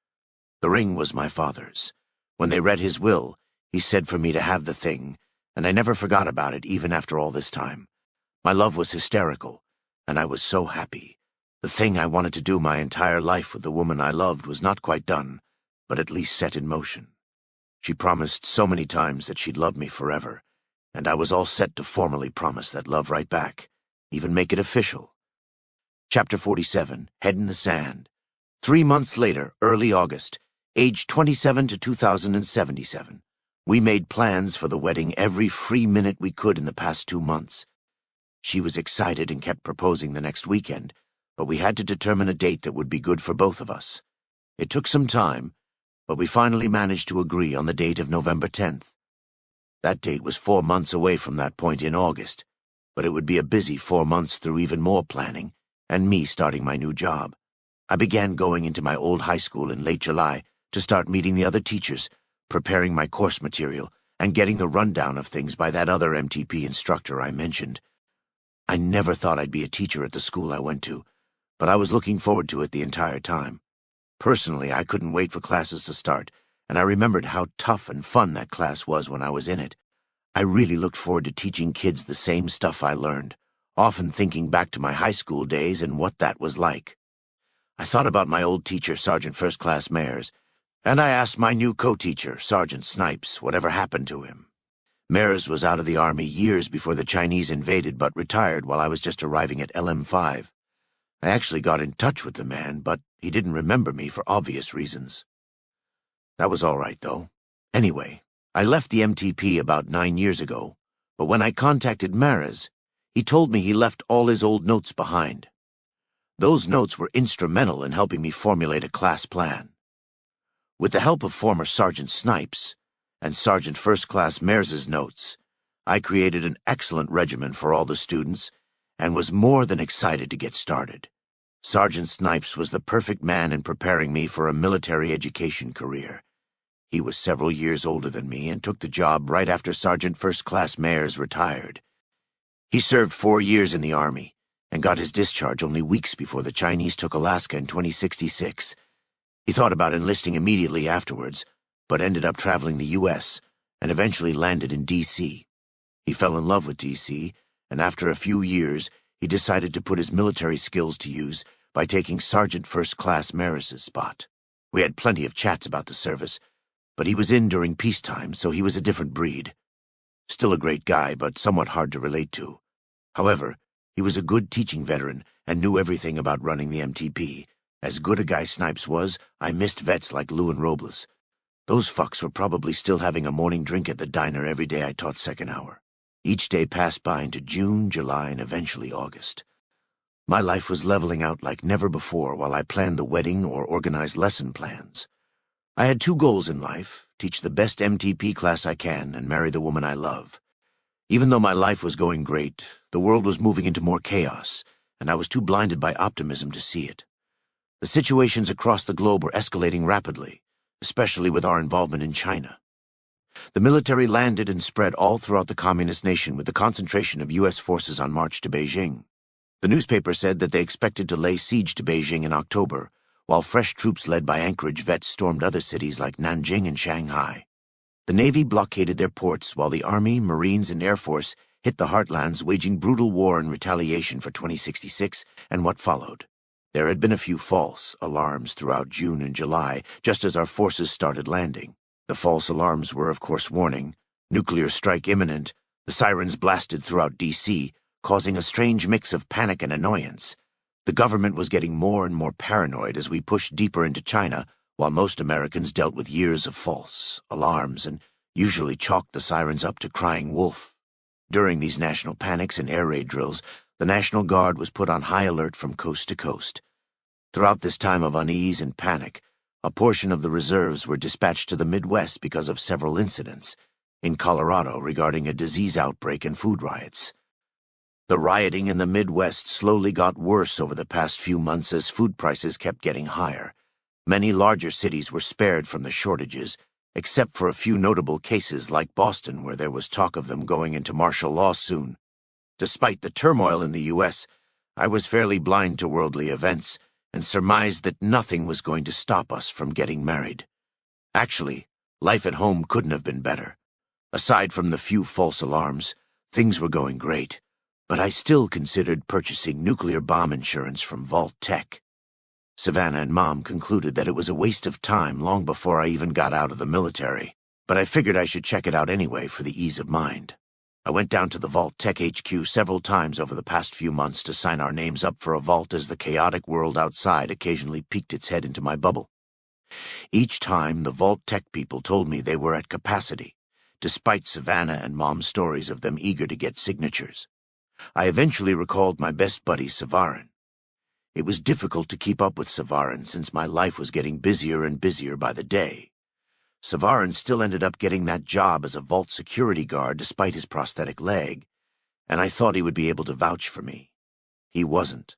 The ring was my father's. When they read his will, he said for me to have the thing, and I never forgot about it even after all this time. My love was hysterical, and I was so happy. The thing I wanted to do my entire life with the woman I loved was not quite done, but at least set in motion. She promised so many times that she'd love me forever, and I was all set to formally promise that love right back, even make it official. Chapter 47, Head in the Sand. 3 months later, early August, aged 27 to 2077. We made plans for the wedding every free minute we could in the past 2 months. She was excited and kept proposing the next weekend, but we had to determine a date that would be good for both of us. It took some time, but we finally managed to agree on the date of November 10th. That date was 4 months away from that point in August, but it would be a busy 4 months through even more planning, and me starting my new job. I began going into my old high school in late July to start meeting the other teachers, preparing my course material, and getting the rundown of things by that other MTP instructor I mentioned. I never thought I'd be a teacher at the school I went to, but I was looking forward to it the entire time. Personally, I couldn't wait for classes to start, and I remembered how tough and fun that class was when I was in it. I really looked forward to teaching kids the same stuff I learned, often thinking back to my high school days and what that was like. I thought about my old teacher, Sergeant First Class Mayers, and I asked my new co-teacher, Sergeant Snipes, whatever happened to him. Mayers was out of the Army years before the Chinese invaded, but retired while I was just arriving at LM5. I actually got in touch with the man, but he didn't remember me for obvious reasons. That was all right, though. Anyway, I left the MTP about 9 years ago, but when I contacted Mares, he told me he left all his old notes behind. Those notes were instrumental in helping me formulate a class plan. With the help of former Sergeant Snipes and Sergeant First Class Mares's notes, I created an excellent regimen for all the students and was more than excited to get started. Sergeant Snipes was the perfect man in preparing me for a military education career. He was several years older than me and took the job right after Sergeant First Class Mayers retired. He served 4 years in the Army and got his discharge only weeks before the Chinese took Alaska in 2066. He thought about enlisting immediately afterwards, but ended up traveling the U.S. and eventually landed in D.C. He fell in love with D.C., and after a few years, he decided to put his military skills to use by taking Sergeant First Class Maris's spot. We had plenty of chats about the service, but he was in during peacetime, so he was a different breed. Still a great guy, but somewhat hard to relate to. However, he was a good teaching veteran and knew everything about running the MTP. As good a guy Snipes was, I missed vets like Lou and Robles. Those fucks were probably still having a morning drink at the diner every day I taught second hour. Each day passed by into June, July, and eventually August. My life was leveling out like never before while I planned the wedding or organized lesson plans. I had 2 goals in life: teach the best MTP class I can and marry the woman I love. Even though my life was going great, the world was moving into more chaos, and I was too blinded by optimism to see it. The situations across the globe were escalating rapidly, especially with our involvement in China. The military landed and spread all throughout the communist nation with the concentration of U.S. forces on march to Beijing. The newspaper said that they expected to lay siege to Beijing in October, while fresh troops led by Anchorage vets stormed other cities like Nanjing and Shanghai. The Navy blockaded their ports while the Army, Marines, and Air Force hit the heartlands, waging brutal war in retaliation for 2066 and what followed. There had been a few false alarms throughout June and July, just as our forces started landing. The false alarms were, of course, warning: nuclear strike imminent. The sirens blasted throughout D.C., causing a strange mix of panic and annoyance. The government was getting more and more paranoid as we pushed deeper into China, while most Americans dealt with years of false alarms and usually chalked the sirens up to crying wolf. During these national panics and air raid drills, the National Guard was put on high alert from coast to coast. Throughout this time of unease and panic, a portion of the reserves were dispatched to the Midwest because of several incidents, in Colorado regarding a disease outbreak and food riots. The rioting in the Midwest slowly got worse over the past few months as food prices kept getting higher. Many larger cities were spared from the shortages, except for a few notable cases like Boston, where there was talk of them going into martial law soon. Despite the turmoil in the U.S., I was fairly blind to worldly events and surmised that nothing was going to stop us from getting married. Actually, life at home couldn't have been better. Aside from the few false alarms, things were going great, but I still considered purchasing nuclear bomb insurance from Vault Tech. Savannah and Mom concluded that it was a waste of time long before I even got out of the military, but I figured I should check it out anyway for the ease of mind. I went down to the Vault Tech HQ several times over the past few months to sign our names up for a vault as the chaotic world outside occasionally peeked its head into my bubble. Each time, the Vault Tech people told me they were at capacity, despite Savannah and Mom's stories of them eager to get signatures. I eventually recalled my best buddy, Savarin. It was difficult to keep up with Savarin since my life was getting busier and busier by the day. Savarin still ended up getting that job as a vault security guard despite his prosthetic leg, and I thought he would be able to vouch for me. He wasn't.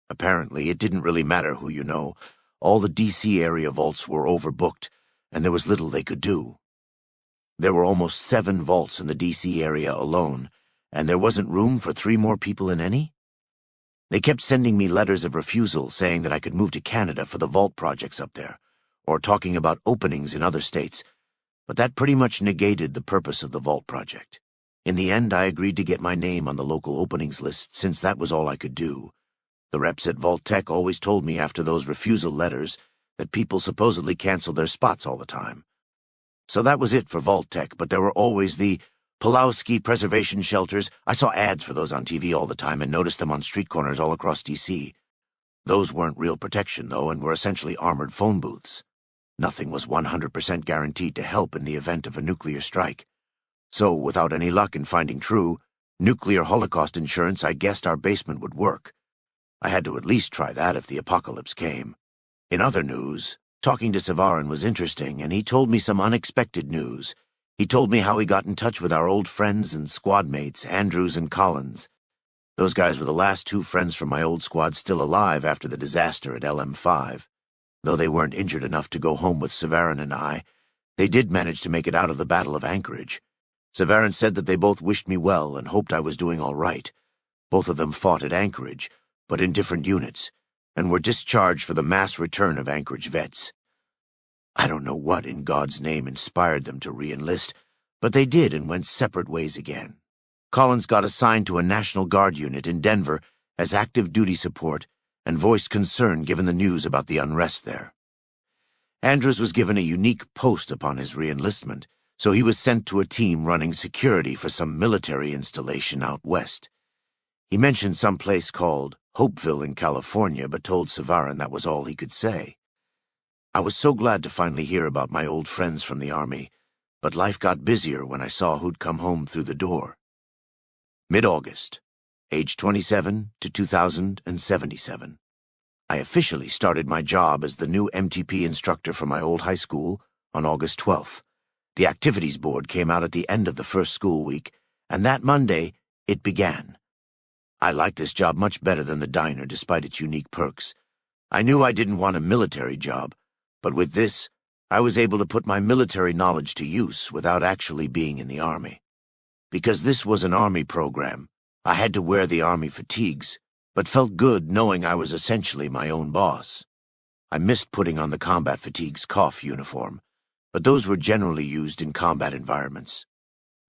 Apparently, it didn't really matter who you know. All the D.C. area vaults were overbooked, and there was little they could do. There were almost 7 vaults in the D.C. area alone, and there wasn't room for 3 more people in any? They kept sending me letters of refusal saying that I could move to Canada for the vault projects up there, or talking about openings in other states, but that pretty much negated the purpose of the vault project. In the end, I agreed to get my name on the local openings list since that was all I could do. The reps at Vault Tech always told me after those refusal letters that people supposedly canceled their spots all the time. So that was it for Vault Tech, but there were always the Pulowski preservation shelters. I saw ads for those on TV all the time and noticed them on street corners all across D.C. Those weren't real protection, though, and were essentially armored phone booths. Nothing was 100% guaranteed to help in the event of a nuclear strike. So, without any luck in finding true, nuclear holocaust insurance, I guessed our basement would work. I had to at least try that if the apocalypse came. In other news, talking to Savarin was interesting, and he told me some unexpected news. He told me how he got in touch with our old friends and squad mates, Andrews and Collins. Those guys were the last two friends from my old squad still alive after the disaster at LM5. Though they weren't injured enough to go home with Savarin and I, they did manage to make it out of the Battle of Anchorage. Savarin said that they both wished me well and hoped I was doing all right. Both of them fought at Anchorage, but in different units, and were discharged for the mass return of Anchorage vets. I don't know what in God's name inspired them to re-enlist, but they did and went separate ways again. Collins got assigned to a National Guard unit in Denver as active duty support and voiced concern given the news about the unrest there. Andrews was given a unique post upon his re-enlistment, so he was sent to a team running security for some military installation out west. He mentioned some place called Hopeville in California, but told Savarin that was all he could say. I was so glad to finally hear about my old friends from the Army, but life got busier when I saw who'd come home through the door. Mid-August, age 27 to 2077. I officially started my job as the new MTP instructor for my old high school on August 12th. The activities board came out at the end of the first school week, and that Monday, it began. I liked this job much better than the diner, despite its unique perks. I knew I didn't want a military job, but with this, I was able to put my military knowledge to use without actually being in the Army. Because this was an Army program, I had to wear the Army fatigues, but felt good knowing I was essentially my own boss. I missed putting on the combat fatigues cough uniform, but those were generally used in combat environments.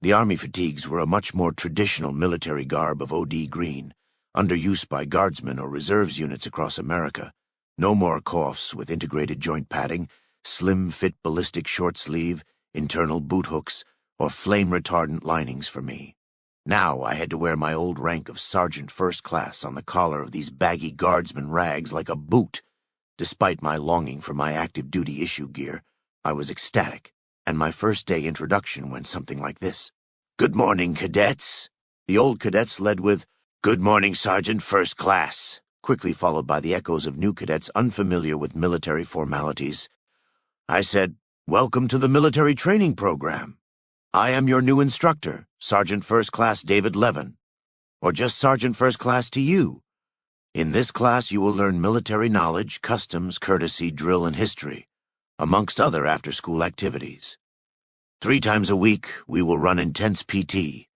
The Army fatigues were a much more traditional military garb of OD green, under use by guardsmen or reserves units across America. No more coifs with integrated joint padding, slim-fit ballistic short sleeve, internal boot hooks, or flame-retardant linings for me. Now I had to wear my old rank of Sergeant First Class on the collar of these baggy guardsman rags like a boot. Despite my longing for my active duty issue gear, I was ecstatic, and my first day introduction went something like this. "Good morning, cadets." The old cadets led with, "Good morning, Sergeant First Class," quickly followed by the echoes of new cadets unfamiliar with military formalities. I said, "Welcome to the military training program. I am your new instructor, Sergeant First Class David Levin, or just Sergeant First Class to you. In this class you will learn military knowledge, customs, courtesy, drill, and history, amongst other after-school activities. 3 times a week we will run intense PT,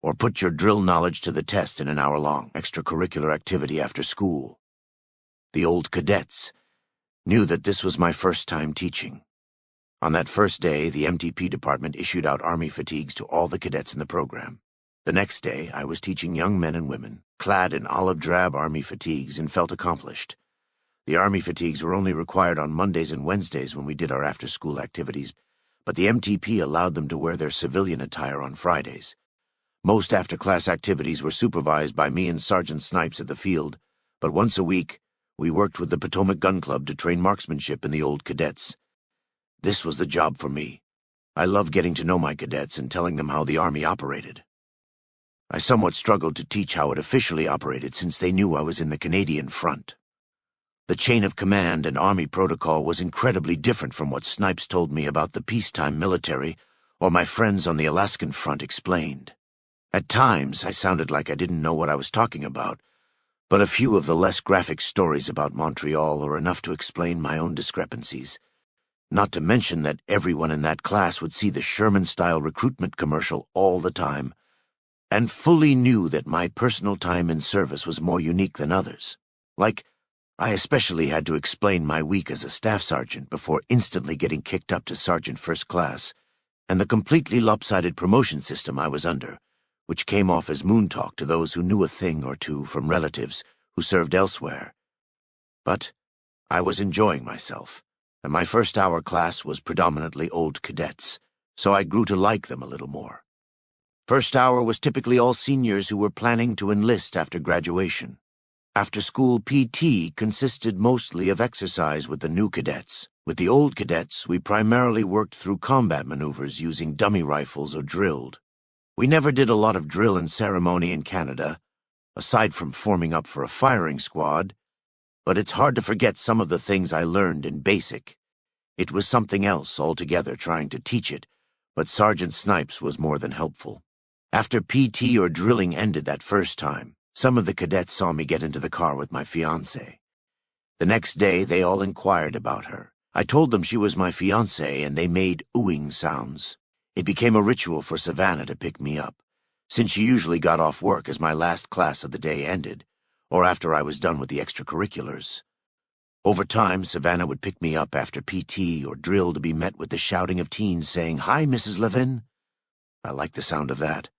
or put your drill knowledge to the test in an hour-long extracurricular activity after school." The old cadets knew that this was my first time teaching. On that first day, the MTP department issued out Army fatigues to all the cadets in the program. The next day, I was teaching young men and women, clad in olive-drab Army fatigues, and felt accomplished. The Army fatigues were only required on Mondays and Wednesdays when we did our after-school activities, but the MTP allowed them to wear their civilian attire on Fridays. Most after-class activities were supervised by me and Sergeant Snipes at the field, but once a week, we worked with the Potomac Gun Club to train marksmanship in the old cadets. This was the job for me. I loved getting to know my cadets and telling them how the Army operated. I somewhat struggled to teach how it officially operated since they knew I was in the Canadian front. The chain of command and Army protocol was incredibly different from what Snipes told me about the peacetime military or my friends on the Alaskan front explained. At times, I sounded like I didn't know what I was talking about, but a few of the less graphic stories about Montreal are enough to explain my own discrepancies. Not to mention that everyone in that class would see the Sherman-style recruitment commercial all the time. and fully knew that my personal time in service was more unique than others. Like, I especially had to explain my week as a staff sergeant before instantly getting kicked up to sergeant first class, and the completely lopsided promotion system I was under, which came off as moon talk to those who knew a thing or two from relatives who served elsewhere. But I was enjoying myself, and my first hour class was predominantly old cadets, so I grew to like them a little more. First hour was typically all seniors who were planning to enlist after graduation. After-school PT consisted mostly of exercise with the new cadets. With the old cadets, we primarily worked through combat maneuvers using dummy rifles or drilled. We never did a lot of drill and ceremony in Canada, aside from forming up for a firing squad, but it's hard to forget some of the things I learned in basic. It was something else altogether trying to teach it, but Sergeant Snipes was more than helpful. After PT or drilling ended that first time, some of the cadets saw me get into the car with my fiancée. The next day, they all inquired about her. I told them she was my fiancée, and they made oohing sounds. It became a ritual for Savannah to pick me up, since she usually got off work as my last class of the day ended, or after I was done with the extracurriculars. Over time, Savannah would pick me up after PT or drill to be met with the shouting of teens saying, "Hi, Mrs. Levin." I liked the sound of that.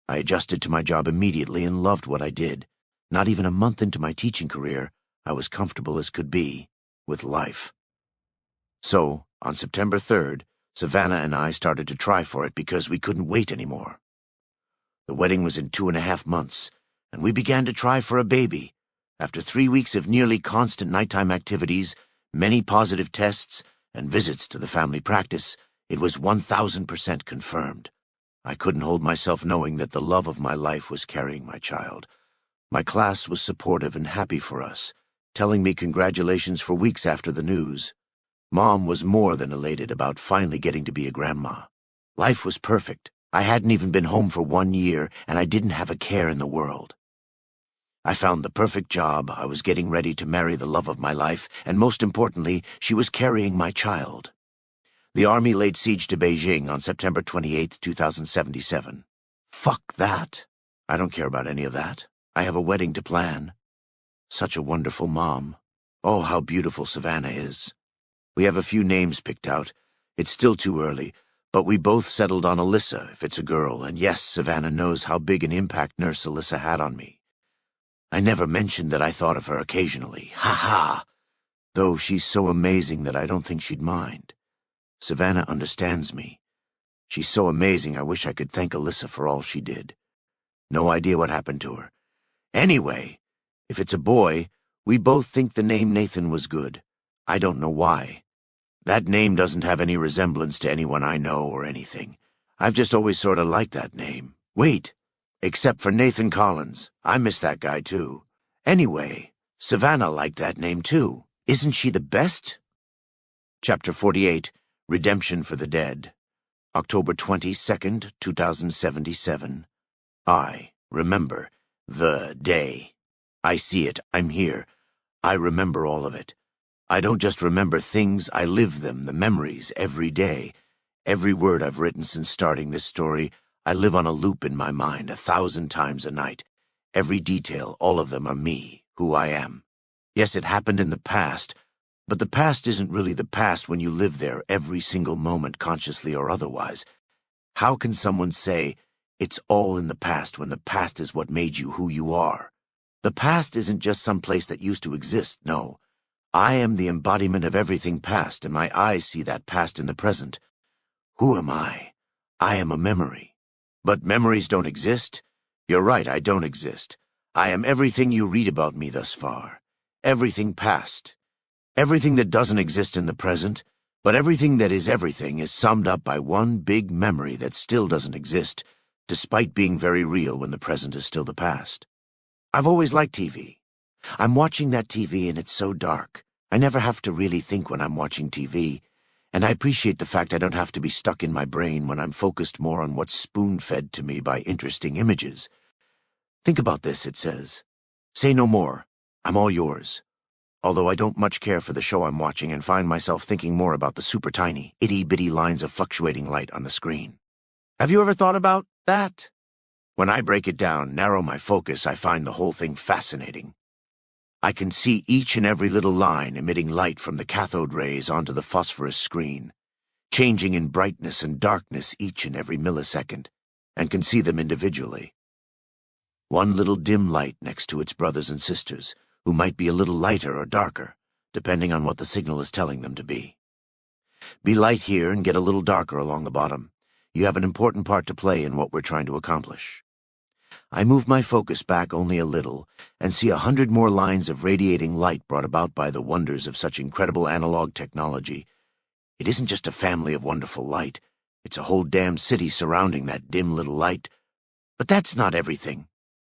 I adjusted to my job immediately and loved what I did. Not even a month into my teaching career, I was comfortable as could be with life. So, on September 3rd, Savannah and I started to try for it because we couldn't wait anymore. The wedding was in 2.5 months, and we began to try for a baby. After 3 weeks of nearly constant nighttime activities, many positive tests, and visits to the family practice, it was 1000% confirmed. I couldn't hold myself knowing that the love of my life was carrying my child. My class was supportive and happy for us, telling me congratulations for weeks after the news. Mom was more than elated about finally getting to be a grandma. Life was perfect. I hadn't even been home for 1 year, and I didn't have a care in the world. I found the perfect job, I was getting ready to marry the love of my life, and most importantly, she was carrying my child. The Army laid siege to Beijing on September 28, 2077. Fuck that. I don't care about any of that. I have a wedding to plan. Such a wonderful mom. Oh, how beautiful Savannah is. We have a few names picked out. It's still too early, but we both settled on Alyssa if it's a girl, and yes, Savannah knows how big an impact Nurse Alyssa had on me. I never mentioned that I thought of her occasionally. Ha ha! Though she's so amazing that I don't think she'd mind. Savannah understands me. She's so amazing I wish I could thank Alyssa for all she did. No idea what happened to her. Anyway, if it's a boy, we both think the name Nathan was good. I don't know why. That name doesn't have any resemblance to anyone I know or anything. I've just always sort of liked that name. Wait, except for Nathan Collins. I miss that guy too. Anyway, Savannah liked that name too. Isn't she the best? Chapter 48. Redemption for the Dead. October 22nd, 2077. I remember the day. I see it. I'm here. I remember all of it. I don't just remember things, I live them, the memories, every day. Every word I've written since starting this story, I live on a loop in my mind 1,000 times a night. Every detail, all of them are me, who I am. Yes, it happened in the past, but the past isn't really the past when you live there every single moment, consciously or otherwise. How can someone say, it's all in the past when the past is what made you who you are? The past isn't just some place that used to exist, no. I am the embodiment of everything past, and my eyes see that past in the present. Who am I? I am a memory. But memories don't exist? You're right, I don't exist. I am everything you read about me thus far. Everything past. Everything that doesn't exist in the present, but everything that is everything is summed up by one big memory that still doesn't exist, despite being very real when the present is still the past. I've always liked TV. I'm watching that TV and it's so dark. I never have to really think when I'm watching TV, and I appreciate the fact I don't have to be stuck in my brain when I'm focused more on what's spoon-fed to me by interesting images. Think about this, it says. Say no more. I'm all yours. Although I don't much care for the show I'm watching and find myself thinking more about the super tiny, itty-bitty lines of fluctuating light on the screen. Have you ever thought about that? When I break it down, narrow my focus, I find the whole thing fascinating. I can see each and every little line emitting light from the cathode rays onto the phosphorus screen, changing in brightness and darkness each and every millisecond, and can see them individually. One little dim light next to its brothers and sisters, who might be a little lighter or darker, depending on what the signal is telling them to be. Be light here and get a little darker along the bottom. You have an important part to play in what we're trying to accomplish. I move my focus back only a little and see 100 more lines of radiating light brought about by the wonders of such incredible analog technology. It isn't just a family of wonderful light. It's a whole damn city surrounding that dim little light. But that's not everything.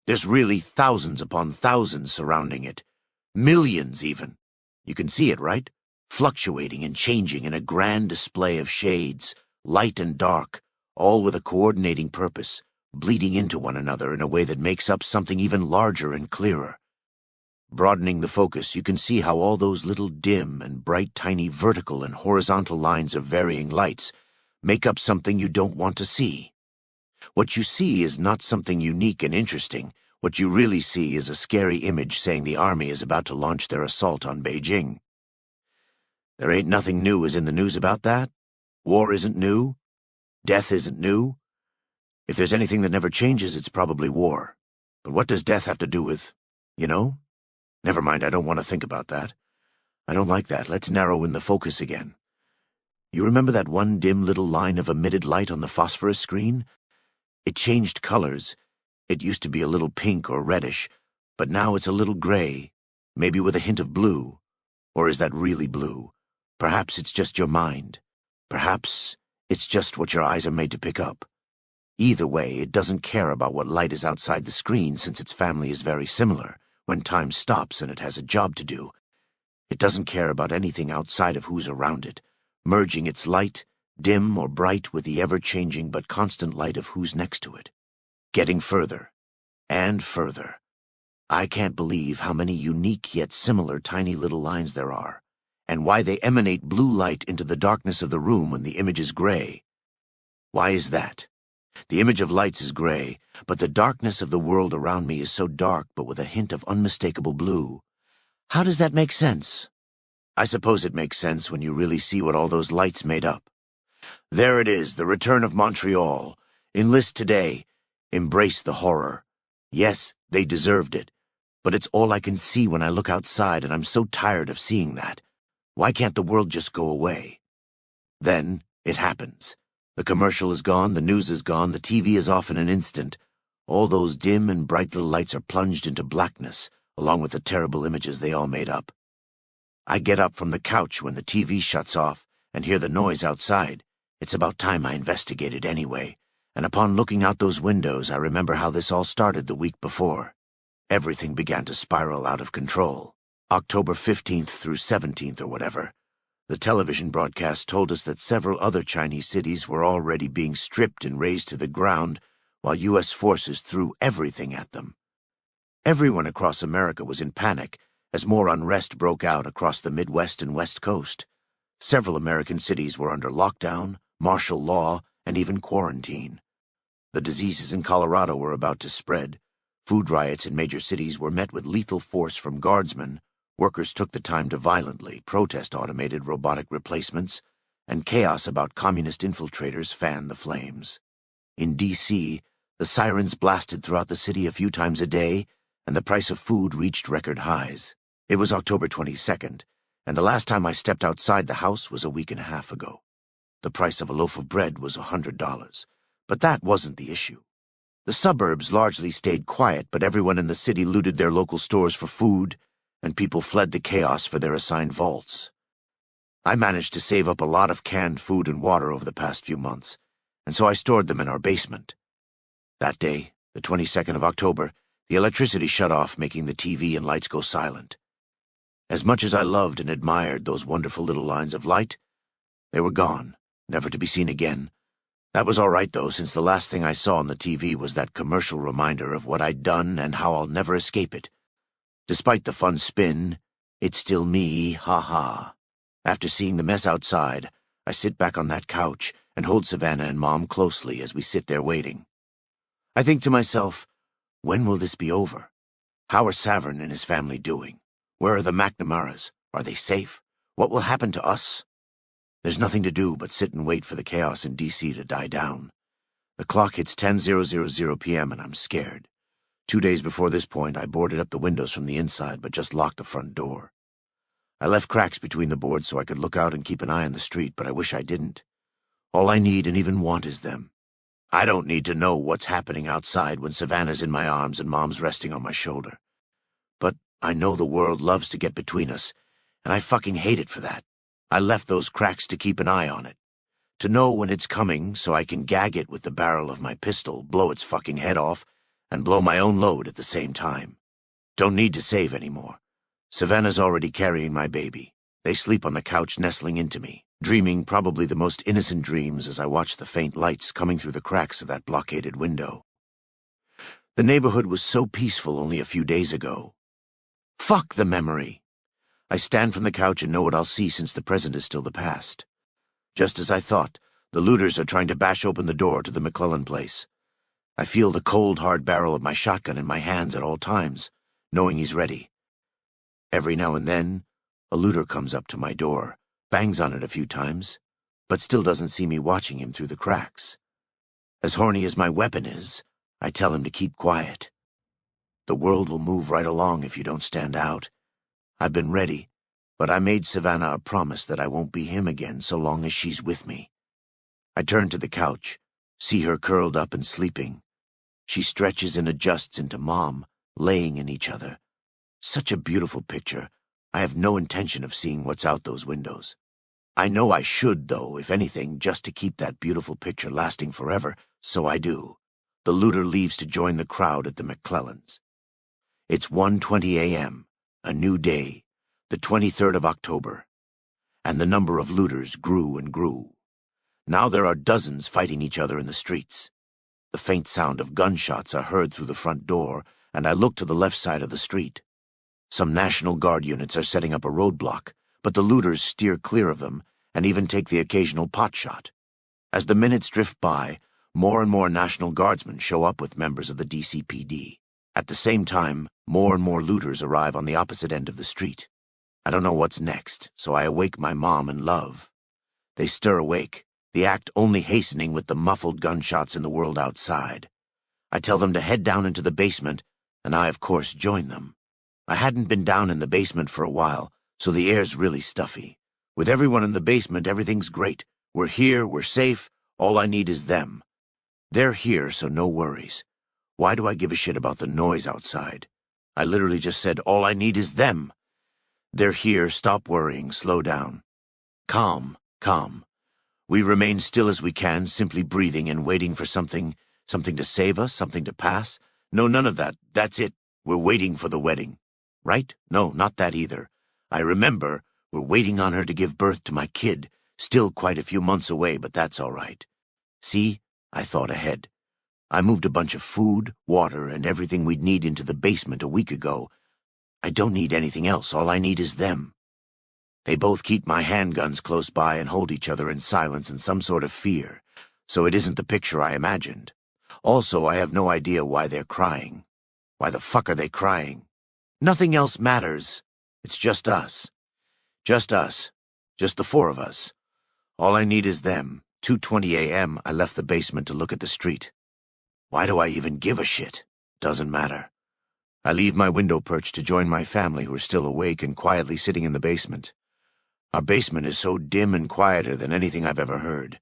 There's really thousands upon thousands surrounding it. Millions, even. You can see it, right? Fluctuating and changing in a grand display of shades, light and dark, all with a coordinating purpose, bleeding into one another in a way that makes up something even larger and clearer. Broadening the focus, you can see how all those little dim and bright tiny vertical and horizontal lines of varying lights make up something you don't want to see. What you see is not something unique and interesting. What you really see is a scary image saying the army is about to launch their assault on Beijing. There ain't nothing new is in the news about that. War isn't new. Death isn't new. If there's anything that never changes, it's probably war. But what does death have to do with, you know? Never mind, I don't want to think about that. I don't like that. Let's narrow in the focus again. You remember that one dim little line of emitted light on the phosphorus screen? It changed colors. It used to be a little pink or reddish, but now it's a little gray, maybe with a hint of blue. Or is that really blue? Perhaps it's just your mind. Perhaps it's just what your eyes are made to pick up. Either way, it doesn't care about what light is outside the screen since its family is very similar when time stops and it has a job to do. It doesn't care about anything outside of who's around it, merging its light, dim or bright, with the ever-changing but constant light of who's next to it. Getting further and further. I can't believe how many unique yet similar tiny little lines there are, and why they emanate blue light into the darkness of the room when the image is gray. Why is that? The image of lights is gray, but the darkness of the world around me is so dark but with a hint of unmistakable blue. How does that make sense? I suppose it makes sense when you really see what all those lights made up. There it is, the return of Montreal. Enlist today. Embrace the horror. Yes, they deserved it. But it's all I can see when I look outside, and I'm so tired of seeing that. Why can't the world just go away? Then it happens. The commercial is gone, the news is gone, the TV is off in an instant. All those dim and bright little lights are plunged into blackness, along with the terrible images they all made up. I get up from the couch when the TV shuts off and hear the noise outside. It's about time I investigated anyway, and upon looking out those windows I remember how this all started the week before. Everything began to spiral out of control. October 15th through 17th or whatever. The television broadcast told us that several other Chinese cities were already being stripped and razed to the ground while U.S. forces threw everything at them. Everyone across America was in panic as more unrest broke out across the Midwest and West Coast. Several American cities were under lockdown, martial law, and even quarantine. The diseases in Colorado were about to spread. Food riots in major cities were met with lethal force from guardsmen. Workers took the time to violently protest automated robotic replacements, and chaos about communist infiltrators fanned the flames. In D.C., the sirens blasted throughout the city a few times a day, and the price of food reached record highs. It was October 22nd, and the last time I stepped outside the house was a week and a half ago. The price of a loaf of bread was $100, but that wasn't the issue. The suburbs largely stayed quiet, but everyone in the city looted their local stores for food, and people fled the chaos for their assigned vaults. I managed to save up a lot of canned food and water over the past few months, and so I stored them in our basement. That day, the 22nd of October, the electricity shut off, making the TV and lights go silent. As much as I loved and admired those wonderful little lines of light, they were gone, never to be seen again. That was all right, though, since the last thing I saw on the TV was that commercial reminder of what I'd done and how I'll never escape it. Despite the fun spin, it's still me, ha-ha. After seeing the mess outside, I sit back on that couch and hold Savannah and Mom closely as we sit there waiting. I think to myself, when will this be over? How are Savern and his family doing? Where are the McNamaras? Are they safe? What will happen to us? There's nothing to do but sit and wait for the chaos in D.C. to die down. The clock hits 10:000 p.m. and I'm scared. 2 days before this point, I boarded up the windows from the inside but just locked the front door. I left cracks between the boards so I could look out and keep an eye on the street, but I wish I didn't. All I need and even want is them. I don't need to know what's happening outside when Savannah's in my arms and Mom's resting on my shoulder. But I know the world loves to get between us, and I fucking hate it for that. I left those cracks to keep an eye on it. To know when it's coming so I can gag it with the barrel of my pistol, blow its fucking head off, and blow my own load at the same time. Don't need to save anymore. Savannah's already carrying my baby. They sleep on the couch nestling into me, dreaming probably the most innocent dreams as I watch the faint lights coming through the cracks of that blockaded window. The neighborhood was so peaceful only a few days ago. Fuck the memory. I stand from the couch and know what I'll see since the present is still the past. Just as I thought, the looters are trying to bash open the door to the McClellan place. I feel the cold, hard barrel of my shotgun in my hands at all times, knowing he's ready. Every now and then, a looter comes up to my door, bangs on it a few times, but still doesn't see me watching him through the cracks. As horny as my weapon is, I tell him to keep quiet. The world will move right along if you don't stand out. I've been ready, but I made Savannah a promise that I won't be him again so long as she's with me. I turn to the couch, see her curled up and sleeping. She stretches and adjusts into Mom, laying in each other. Such a beautiful picture. I have no intention of seeing what's out those windows. I know I should, though, if anything, just to keep that beautiful picture lasting forever, so I do. The looter leaves to join the crowd at the McClellans. It's 1:20 a.m., a new day, the 23rd of October, and the number of looters grew and grew. Now there are dozens fighting each other in the streets. The faint sound of gunshots are heard through the front door, and I look to the left side of the street. Some National Guard units are setting up a roadblock, but the looters steer clear of them and even take the occasional pot shot. As the minutes drift by, more and more National Guardsmen show up with members of the DCPD. At the same time, more and more looters arrive on the opposite end of the street. I don't know what's next, so I awake my mom and love. They stir awake, the act only hastening with the muffled gunshots in the world outside. I tell them to head down into the basement, and I, of course, join them. I hadn't been down in the basement for a while, so the air's really stuffy. With everyone in the basement, everything's great. We're here, we're safe, all I need is them. They're here, so no worries. Why do I give a shit about the noise outside? I literally just said, all I need is them. They're here, stop worrying, slow down. Calm, calm. We remain still as we can, simply breathing and waiting for something to save us, something to pass. No, none of that. That's it. We're waiting for the wedding. Right? No, not that either. I remember, we're waiting on her to give birth to my kid. Still quite a few months away, but that's all right. See? I thought ahead. I moved a bunch of food, water, and everything we'd need into the basement a week ago. I don't need anything else. All I need is them. They both keep my handguns close by and hold each other in silence and some sort of fear, so it isn't the picture I imagined. Also, I have no idea why they're crying. Why the fuck are they crying? Nothing else matters. It's just us. Just us. Just the four of us. All I need is them. 2:20 a.m., I left the basement to look at the street. Why do I even give a shit? Doesn't matter. I leave my window perch to join my family who are still awake and quietly sitting in the basement. Our basement is so dim and quieter than anything I've ever heard.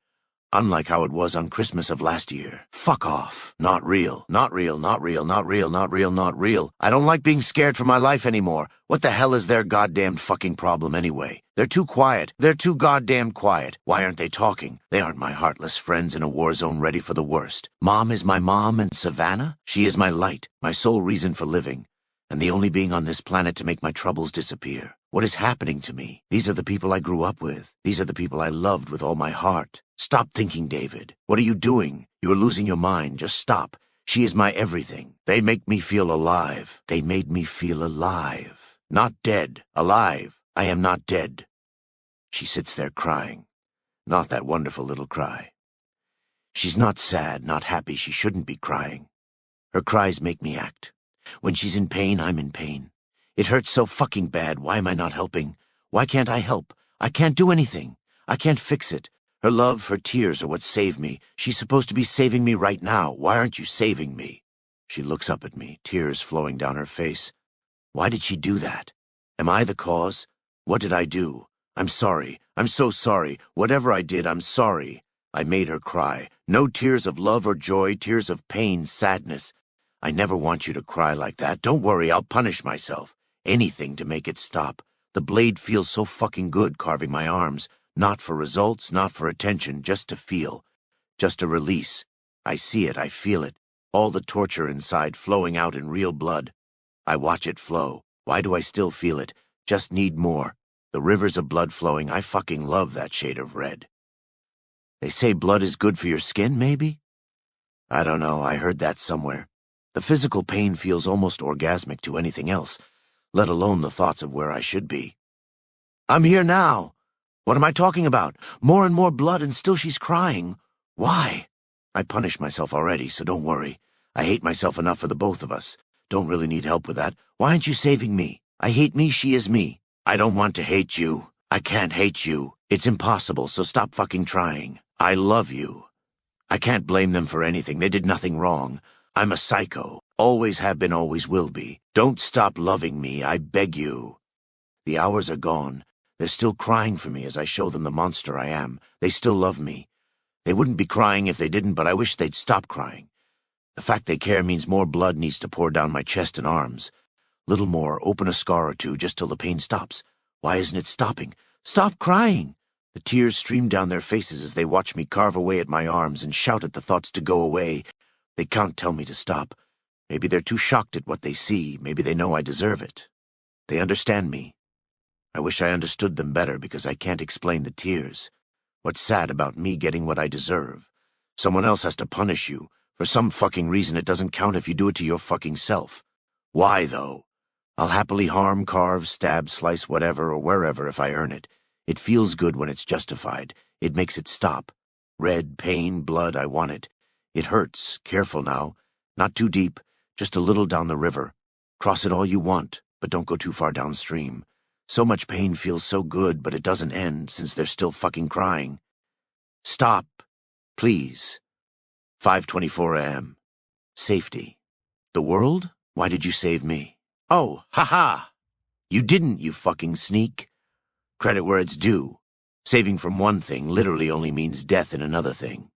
Unlike how it was on Christmas of last year. Fuck off. Not real. Not real, not real, not real, not real, not real. I don't like being scared for my life anymore. What the hell is their goddamned fucking problem anyway? They're too quiet. They're too goddamn quiet. Why aren't they talking? They aren't my heartless friends in a war zone ready for the worst. Mom is my mom, and Savannah? She is my light, my sole reason for living, and the only being on this planet to make my troubles disappear. What is happening to me? These are the people I grew up with. These are the people I loved with all my heart. Stop thinking, David. What are you doing? You are losing your mind. Just stop. She is my everything. They make me feel alive. They made me feel alive. Not dead. Alive. I am not dead. She sits there crying. Not that wonderful little cry. She's not sad, not happy. She shouldn't be crying. Her cries make me act. When she's in pain, I'm in pain. It hurts so fucking bad. Why am I not helping? Why can't I help? I can't do anything. I can't fix it. Her love, her tears are what save me. She's supposed to be saving me right now. Why aren't you saving me? She looks up at me, tears flowing down her face. Why did she do that? Am I the cause? What did I do? I'm sorry. I'm so sorry. Whatever I did, I'm sorry. I made her cry. No tears of love or joy, tears of pain, sadness. I never want you to cry like that. Don't worry, I'll punish myself. Anything to make it stop. The blade feels so fucking good carving my arms. Not for results, not for attention, just to feel. Just a release. I see it, I feel it. All the torture inside flowing out in real blood. I watch it flow. Why do I still feel it? Just need more. The rivers of blood flowing, I fucking love that shade of red. They say blood is good for your skin, maybe? I don't know, I heard that somewhere. The physical pain feels almost orgasmic to anything else, let alone the thoughts of where I should be. I'm here now. What am I talking about? More and more blood and still she's crying. Why? I punish myself already, so don't worry. I hate myself enough for the both of us. Don't really need help with that. Why aren't you saving me? I hate me, she is me. I don't want to hate you. I can't hate you. It's impossible, so stop fucking trying. I love you. I can't blame them for anything. They did nothing wrong. I'm a psycho. Always have been, always will be. Don't stop loving me, I beg you. The hours are gone. They're still crying for me as I show them the monster I am. They still love me. They wouldn't be crying if they didn't, but I wish they'd stop crying. The fact they care means more blood needs to pour down my chest and arms. Little more, open a scar or two just till the pain stops. Why isn't it stopping? Stop crying! The tears stream down their faces as they watch me carve away at my arms and shout at the thoughts to go away. They can't tell me to stop. Maybe they're too shocked at what they see. Maybe they know I deserve it. They understand me. I wish I understood them better because I can't explain the tears. What's sad about me getting what I deserve? Someone else has to punish you. For some fucking reason it doesn't count if you do it to your fucking self. Why, though? I'll happily harm, carve, stab, slice whatever or wherever if I earn it. It feels good when it's justified. It makes it stop. Red, pain, blood, I want it. It hurts. Careful now. Not too deep. Just a little down the river. Cross it all you want, but don't go too far downstream. So much pain feels so good, but it doesn't end since they're still fucking crying. Stop. Please. 5:24 a.m. Safety. The world? Why did you save me? Oh, ha-ha! You didn't, you fucking sneak. Credit where it's due. Saving from one thing literally only means death in another thing.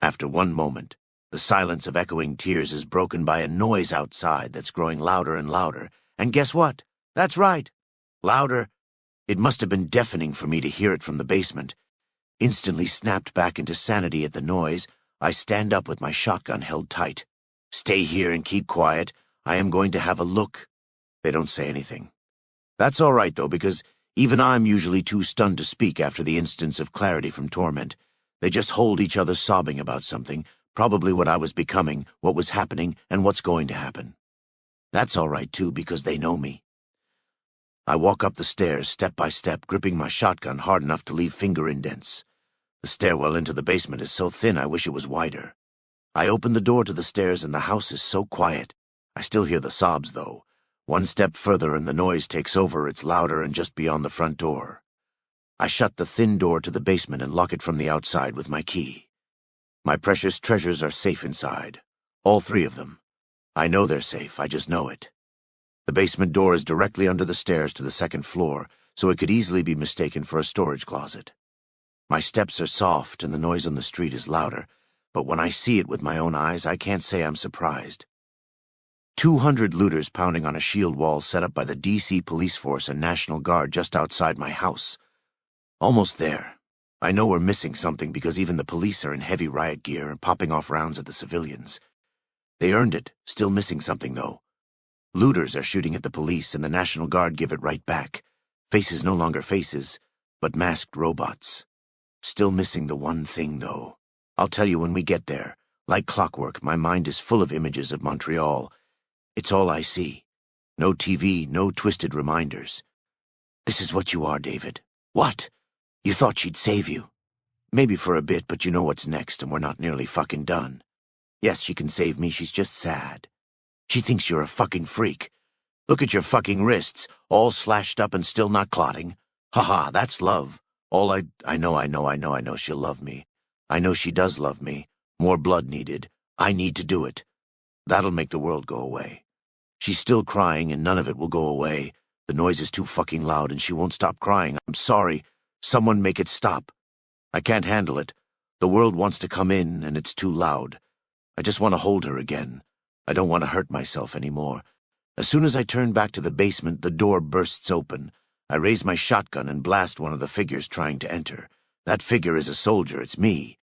After one moment, the silence of echoing tears is broken by a noise outside that's growing louder and louder. And guess what? That's right. Louder. It must have been deafening for me to hear it from the basement. Instantly snapped back into sanity at the noise, I stand up with my shotgun held tight. Stay here and keep quiet. I am going to have a look. They don't say anything. That's all right, though, because even I'm usually too stunned to speak after the instance of clarity from torment. They just hold each other sobbing about something, probably what I was becoming, what was happening, and what's going to happen. That's all right, too, because they know me. I walk up the stairs step by step, gripping my shotgun hard enough to leave finger indents. The stairwell into the basement is so thin I wish it was wider. I open the door to the stairs and the house is so quiet. I still hear the sobs, though. One step further and the noise takes over. It's louder and just beyond the front door. I shut the thin door to the basement and lock it from the outside with my key. My precious treasures are safe inside. All three of them. I know they're safe, I just know it. The basement door is directly under the stairs to the second floor, so it could easily be mistaken for a storage closet. My steps are soft and the noise on the street is louder, but when I see it with my own eyes, I can't say I'm surprised. 200 looters pounding on a shield wall set up by the D.C. police force and National Guard just outside my house. Almost there. I know we're missing something because even the police are in heavy riot gear and popping off rounds at the civilians. They earned it, still missing something though. Looters are shooting at the police and the National Guard give it right back. Faces no longer faces, but masked robots. Still missing the one thing though. I'll tell you when we get there. Like clockwork, my mind is full of images of Montreal. It's all I see. No TV, no twisted reminders. This is what you are, David. What? You thought she'd save you. Maybe for a bit, but you know what's next and we're not nearly fucking done. Yes, she can save me, she's just sad. She thinks you're a fucking freak. Look at your fucking wrists, all slashed up and still not clotting. Haha, that's love. I know she'll love me. I know she does love me. More blood needed. I need to do it. That'll make the world go away. She's still crying and none of it will go away. The noise is too fucking loud and she won't stop crying. I'm sorry. Someone make it stop. I can't handle it. The world wants to come in and it's too loud. I just want to hold her again. I don't want to hurt myself anymore. As soon as I turn back to the basement, the door bursts open. I raise my shotgun and blast one of the figures trying to enter. That figure is a soldier, it's me.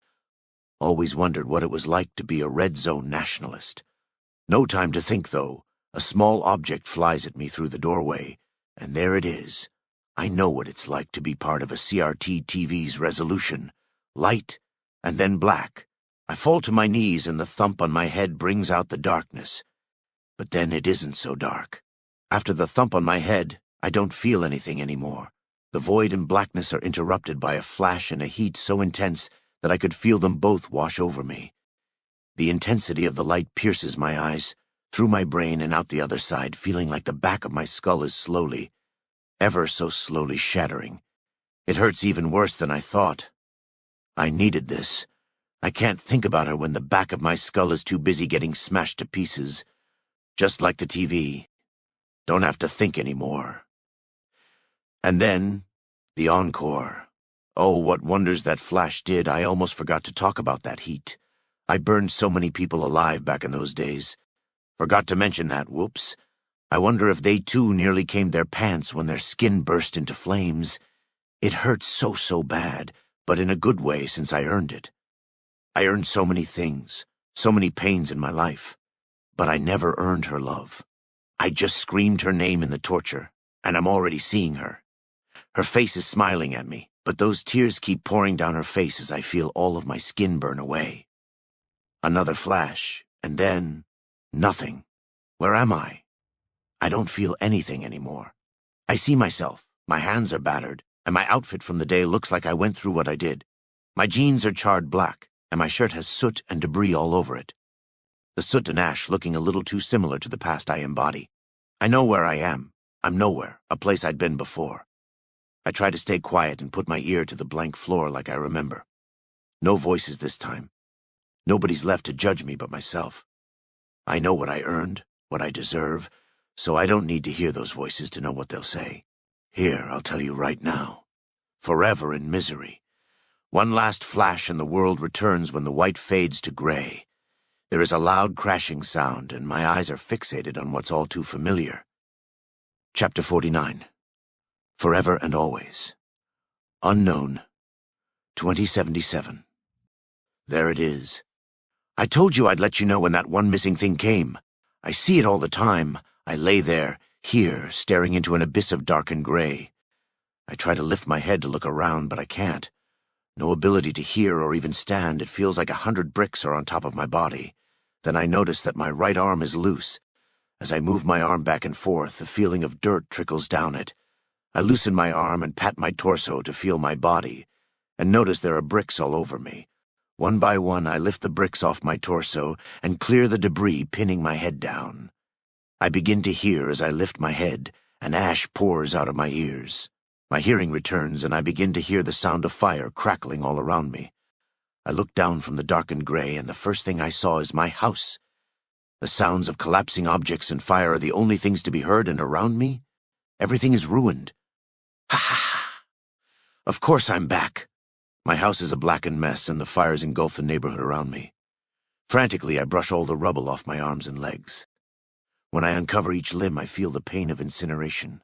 Always wondered what it was like to be a red zone nationalist. No time to think, though. A small object flies at me through the doorway, and there it is. I know what it's like to be part of a CRT TV's resolution. Light, and then black. I fall to my knees and the thump on my head brings out the darkness. But then it isn't so dark. After the thump on my head, I don't feel anything anymore. The void and blackness are interrupted by a flash and a heat so intense that I could feel them both wash over me. The intensity of the light pierces my eyes, through my brain and out the other side, feeling like the back of my skull is slowly, ever so slowly shattering. It hurts even worse than I thought. I needed this. I can't think about her when the back of my skull is too busy getting smashed to pieces. Just like the TV. Don't have to think anymore. And then, the encore. Oh, what wonders that flash did. I almost forgot to talk about that heat. I burned so many people alive back in those days. Forgot to mention that, whoops. I wonder if they too nearly came their pants when their skin burst into flames. It hurt so bad, but in a good way since I earned it. I earned so many things, so many pains in my life. But I never earned her love. I just screamed her name in the torture, and I'm already seeing her. Her face is smiling at me, but those tears keep pouring down her face as I feel all of my skin burn away. Another flash, and then nothing. Where am I? I don't feel anything anymore. I see myself. My hands are battered, and my outfit from the day looks like I went through what I did. My jeans are charred black, and my shirt has soot and debris all over it. The soot and ash looking a little too similar to the past I embody. I know where I am. I'm nowhere, a place I'd been before. I try to stay quiet and put my ear to the blank floor like I remember. No voices this time. Nobody's left to judge me but myself. I know what I earned, what I deserve, so I don't need to hear those voices to know what they'll say. Here, I'll tell you right now. Forever in misery. One last flash and the world returns when the white fades to gray. There is a loud crashing sound, and my eyes are fixated on what's all too familiar. Chapter 49. Forever and Always. Unknown. 2077. There it is. I told you I'd let you know when that one missing thing came. I see it all the time. I lay there, here, staring into an abyss of dark and gray. I try to lift my head to look around, but I can't. No ability to hear or even stand. It feels like 100 bricks are on top of my body. Then I notice that my right arm is loose. As I move my arm back and forth, the feeling of dirt trickles down it. I loosen my arm and pat my torso to feel my body, and notice there are bricks all over me. One by one, I lift the bricks off my torso and clear the debris, pinning my head down. I begin to hear as I lift my head, and ash pours out of my ears. My hearing returns, and I begin to hear the sound of fire crackling all around me. I look down from the darkened gray, and the first thing I saw is my house. The sounds of collapsing objects and fire are the only things to be heard, and around me, everything is ruined. Ha ha ha! Of course I'm back. My house is a blackened mess, and the fires engulf the neighborhood around me. Frantically, I brush all the rubble off my arms and legs. When I uncover each limb, I feel the pain of incineration.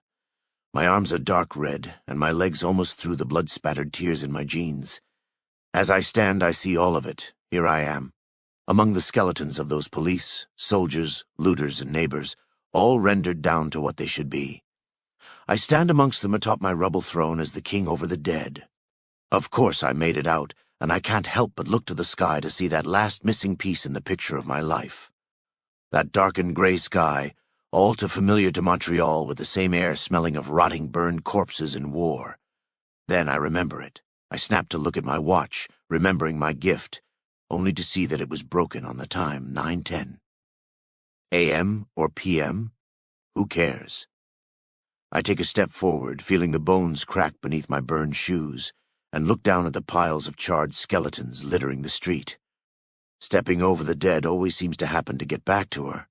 My arms are dark red, and my legs almost through the blood-spattered tears in my jeans. As I stand, I see all of it. Here I am, among the skeletons of those police, soldiers, looters, and neighbors, all rendered down to what they should be. I stand amongst them atop my rubble throne as the king over the dead. Of course I made it out, and I can't help but look to the sky to see that last missing piece in the picture of my life. That darkened gray sky, all too familiar to Montreal, with the same air smelling of rotting burned corpses and war. Then I remember it. I snap to look at my watch, remembering my gift. only to see that it was broken on the time, 9:10. AM or PM? Who cares? I take a step forward, feeling the bones crack beneath my burned shoes, and look down at the piles of charred skeletons littering the street. Stepping over the dead always seems to happen to get back to her.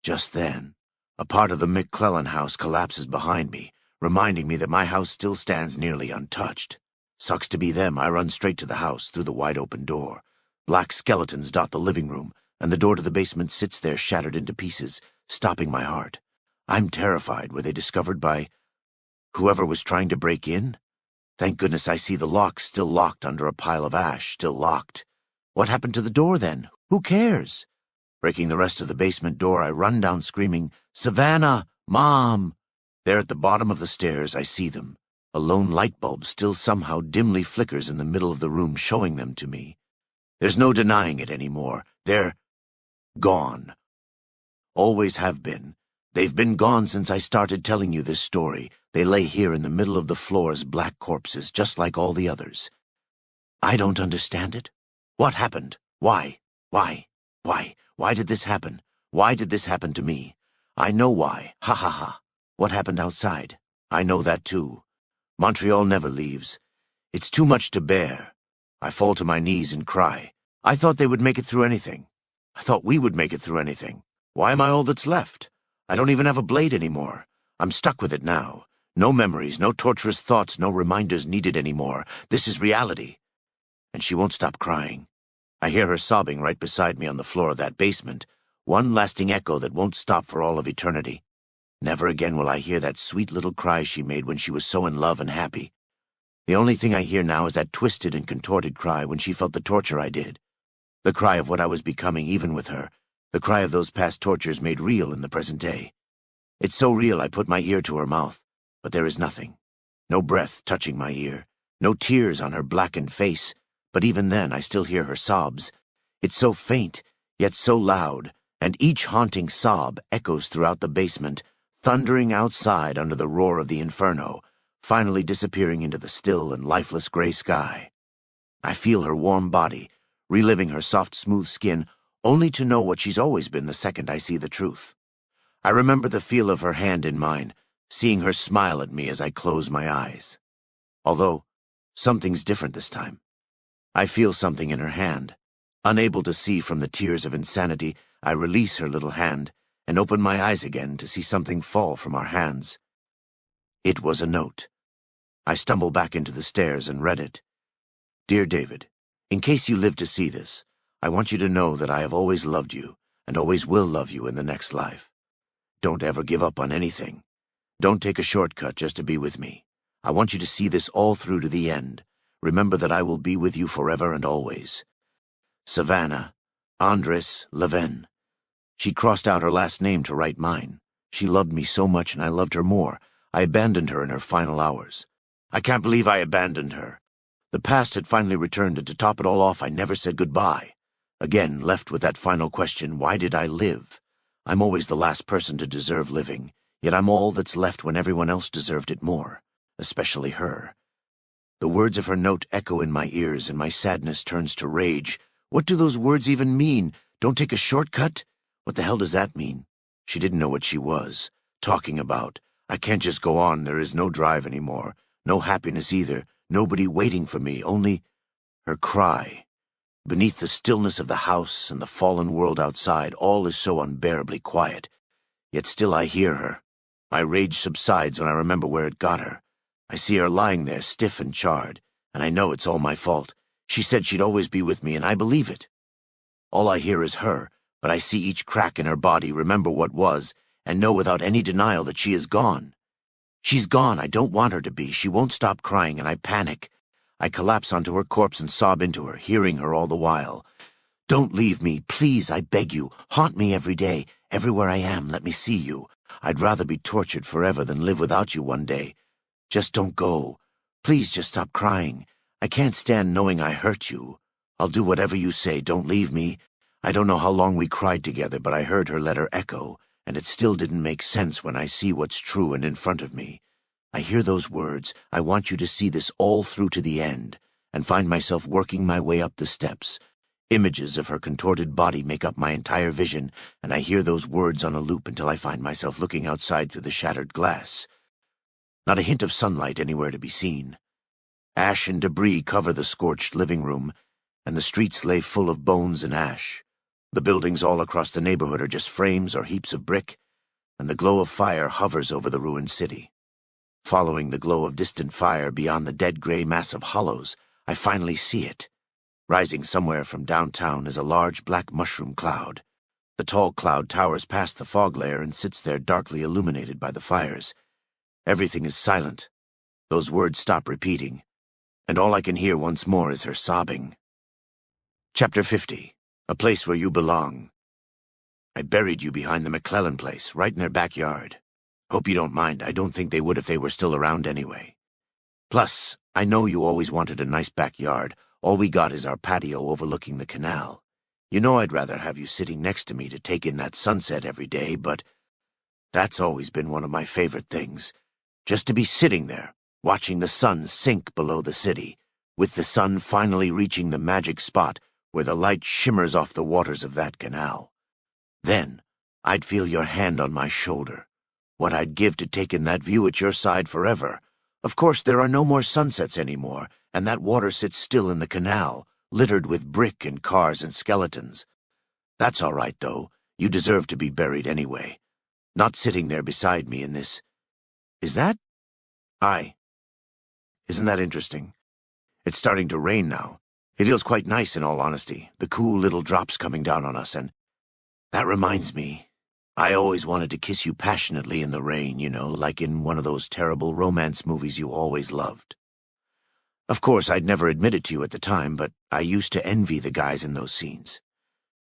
Just then, a part of the McClellan house collapses behind me, reminding me that my house still stands nearly untouched. Sucks to be them, I run straight to the house through the wide-open door. Black skeletons dot the living room, and the door to the basement sits there shattered into pieces, stopping my heart. I'm terrified. Were they discovered by whoever was trying to break in? Thank goodness I see the lock still locked under a pile of ash, still locked. What happened to the door then? Who cares? Breaking the rest of the basement door, I run down screaming, "Savannah! Mom!" There at the bottom of the stairs, I see them. A lone light bulb still somehow dimly flickers in the middle of the room, showing them to me. There's no denying it anymore. They're gone. Always have been. They've been gone since I started telling you this story. They lay here in the middle of the floor as black corpses, just like all the others. I don't understand it. What happened? Why? Why did this happen? Why did this happen to me? I know why. Ha ha ha. What happened outside? I know that too. Montreal never leaves. It's too much to bear. I fall to my knees and cry. I thought they would make it through anything. I thought we would make it through anything. Why am I all that's left? I don't even have a blade anymore. I'm stuck with it now. No memories, no torturous thoughts, no reminders needed anymore. This is reality. And she won't stop crying. I hear her sobbing right beside me on the floor of that basement, one lasting echo that won't stop for all of eternity. Never again will I hear that sweet little cry she made when she was so in love and happy. The only thing I hear now is that twisted and contorted cry when she felt the torture I did. The cry of what I was becoming even with her, the cry of those past tortures made real in the present day. It's so real I put my ear to her mouth, but there is nothing. No breath touching my ear, no tears on her blackened face, but even then I still hear her sobs. It's so faint, yet so loud, and each haunting sob echoes throughout the basement, thundering outside under the roar of the inferno, finally disappearing into the still and lifeless gray sky. I feel her warm body, reliving her soft, smooth skin, only to know what she's always been the second I see the truth. I remember the feel of her hand in mine, seeing her smile at me as I close my eyes. Although, something's different this time. I feel something in her hand. Unable to see from the tears of insanity, I release her little hand and open my eyes again to see something fall from our hands. It was a note. I stumbled back into the stairs and read it. Dear David, in case you live to see this, I want you to know that I have always loved you and always will love you in the next life. Don't ever give up on anything. Don't take a shortcut just to be with me. I want you to see this all through to the end. Remember that I will be with you forever and always. Savannah, Andres, Levin. She crossed out her last name to write mine. She loved me so much and I loved her more. I abandoned her in her final hours. I can't believe I abandoned her. The past had finally returned, and to top it all off, I never said goodbye. Again, left with that final question, why did I live? I'm always the last person to deserve living, yet I'm all that's left when everyone else deserved it more, especially her. The words of her note echo in my ears, and my sadness turns to rage. What do those words even mean? Don't take a shortcut? What the hell does that mean? She didn't know what she was talking about. I can't just go on. There is no drive anymore. No happiness either. Nobody waiting for me. Only her cry. Beneath the stillness of the house and the fallen world outside, all is so unbearably quiet. Yet still I hear her. My rage subsides when I remember where it got her. I see her lying there, stiff and charred, and I know it's all my fault. She said she'd always be with me, and I believe it. All I hear is her, but I see each crack in her body, remember what was, and know without any denial that she is gone. She's gone. I don't want her to be. She won't stop crying, and I panic. I collapse onto her corpse and sob into her, hearing her all the while. Don't leave me, please, I beg you. Haunt me every day. Everywhere I am, let me see you. I'd rather be tortured forever than live without you one day. Just don't go. Please just stop crying. I can't stand knowing I hurt you. I'll do whatever you say. Don't leave me. I don't know how long we cried together, but I heard her letter echo, and it still didn't make sense when I see what's true and in front of me. I hear those words, I want you to see this all through to the end, and find myself working my way up the steps. Images of her contorted body make up my entire vision, and I hear those words on a loop until I find myself looking outside through the shattered glass. Not a hint of sunlight anywhere to be seen. Ash and debris cover the scorched living room, and the streets lay full of bones and ash. The buildings all across the neighborhood are just frames or heaps of brick, and the glow of fire hovers over the ruined city. Following the glow of distant fire beyond the dead gray mass of hollows, I finally see it. Rising somewhere from downtown is a large black mushroom cloud. The tall cloud towers past the fog layer and sits there darkly illuminated by the fires. Everything is silent. Those words stop repeating, and all I can hear once more is her sobbing. Chapter 50. A place where you belong. I buried you behind the McClellan place, right in their backyard. Hope you don't mind. I don't think they would if they were still around anyway. Plus, I know you always wanted a nice backyard. All we got is our patio overlooking the canal. You know I'd rather have you sitting next to me to take in that sunset every day, but that's always been one of my favorite things. Just to be sitting there, watching the sun sink below the city, with the sun finally reaching the magic spot where the light shimmers off the waters of that canal. Then, I'd feel your hand on my shoulder. What I'd give to take in that view at your side forever. Of course, there are no more sunsets anymore, and that water sits still in the canal, littered with brick and cars and skeletons. That's all right, though. You deserve to be buried anyway. Not sitting there beside me in this. Is that? Isn't that interesting? It's starting to rain now. It feels quite nice, in all honesty, the cool little drops coming down on us, and that reminds me. I always wanted to kiss you passionately in the rain, you know, like in one of those terrible romance movies you always loved. Of course, I'd never admit it to you at the time, but I used to envy the guys in those scenes.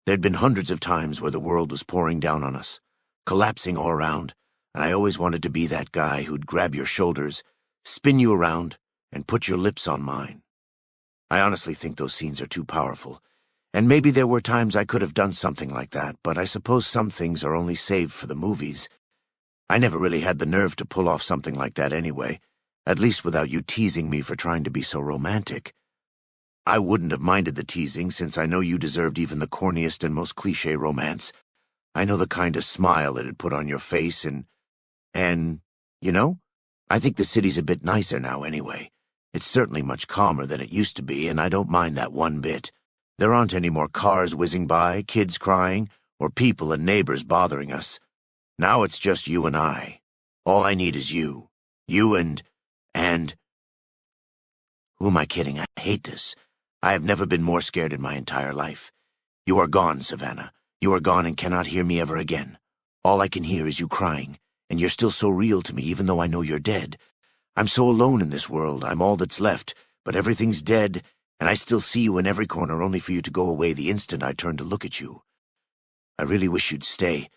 There'd been hundreds of times where the world was pouring down on us, collapsing all around, and I always wanted to be that guy who'd grab your shoulders, spin you around, and put your lips on mine. I honestly think those scenes are too powerful, and maybe there were times I could have done something like that, but I suppose some things are only saved for the movies. I never really had the nerve to pull off something like that anyway, at least without you teasing me for trying to be so romantic. I wouldn't have minded the teasing, since I know you deserved even the corniest and most cliché romance. I know the kind of smile it'd put on your face, and, you know, I think the city's a bit nicer now anyway. It's certainly much calmer than it used to be, and I don't mind that one bit. There aren't any more cars whizzing by, kids crying, or people and neighbors bothering us. Now it's just you and I. All I need is you. You and... Who am I kidding? I hate this. I have never been more scared in my entire life. You are gone, Savannah. You are gone and cannot hear me ever again. All I can hear is you crying, and you're still so real to me even though I know you're dead. I'm so alone in this world, I'm all that's left, but everything's dead, and I still see you in every corner only for you to go away the instant I turn to look at you. I really wish you'd stay.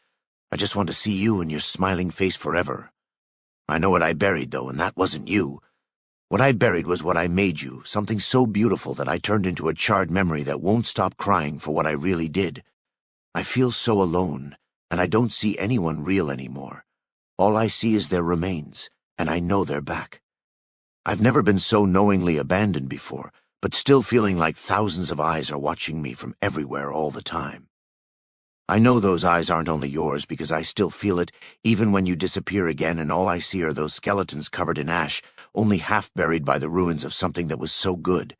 I just want to see you and your smiling face forever. I know what I buried, though, and that wasn't you. What I buried was what I made you, something so beautiful that I turned into a charred memory that won't stop crying for what I really did. I feel so alone, and I don't see anyone real anymore. All I see is their remains, and I know they're back. I've never been so knowingly abandoned before, but still feeling like thousands of eyes are watching me from everywhere all the time. I know those eyes aren't only yours because I still feel it, even when you disappear again and all I see are those skeletons covered in ash, only half buried by the ruins of something that was so good.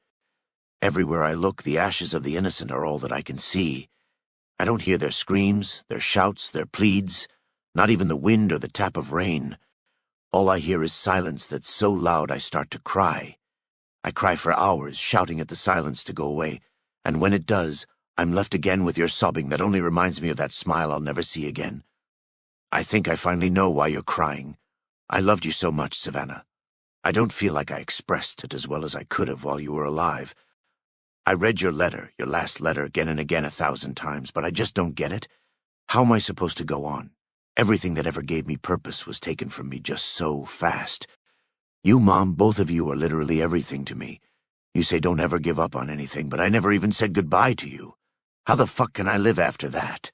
Everywhere I look, the ashes of the innocent are all that I can see. I don't hear their screams, their shouts, their pleads, not even the wind or the tap of rain. All I hear is silence that's so loud I start to cry. I cry for hours, shouting at the silence to go away, and when it does, I'm left again with your sobbing that only reminds me of that smile I'll never see again. I think I finally know why you're crying. I loved you so much, Savannah. I don't feel like I expressed it as well as I could have while you were alive. I read your letter, your last letter, again and again 1,000 times, but I just don't get it. How am I supposed to go on? Everything that ever gave me purpose was taken from me just so fast. You, Mom, both of you are literally everything to me. You say don't ever give up on anything, but I never even said goodbye to you. How the fuck can I live after that?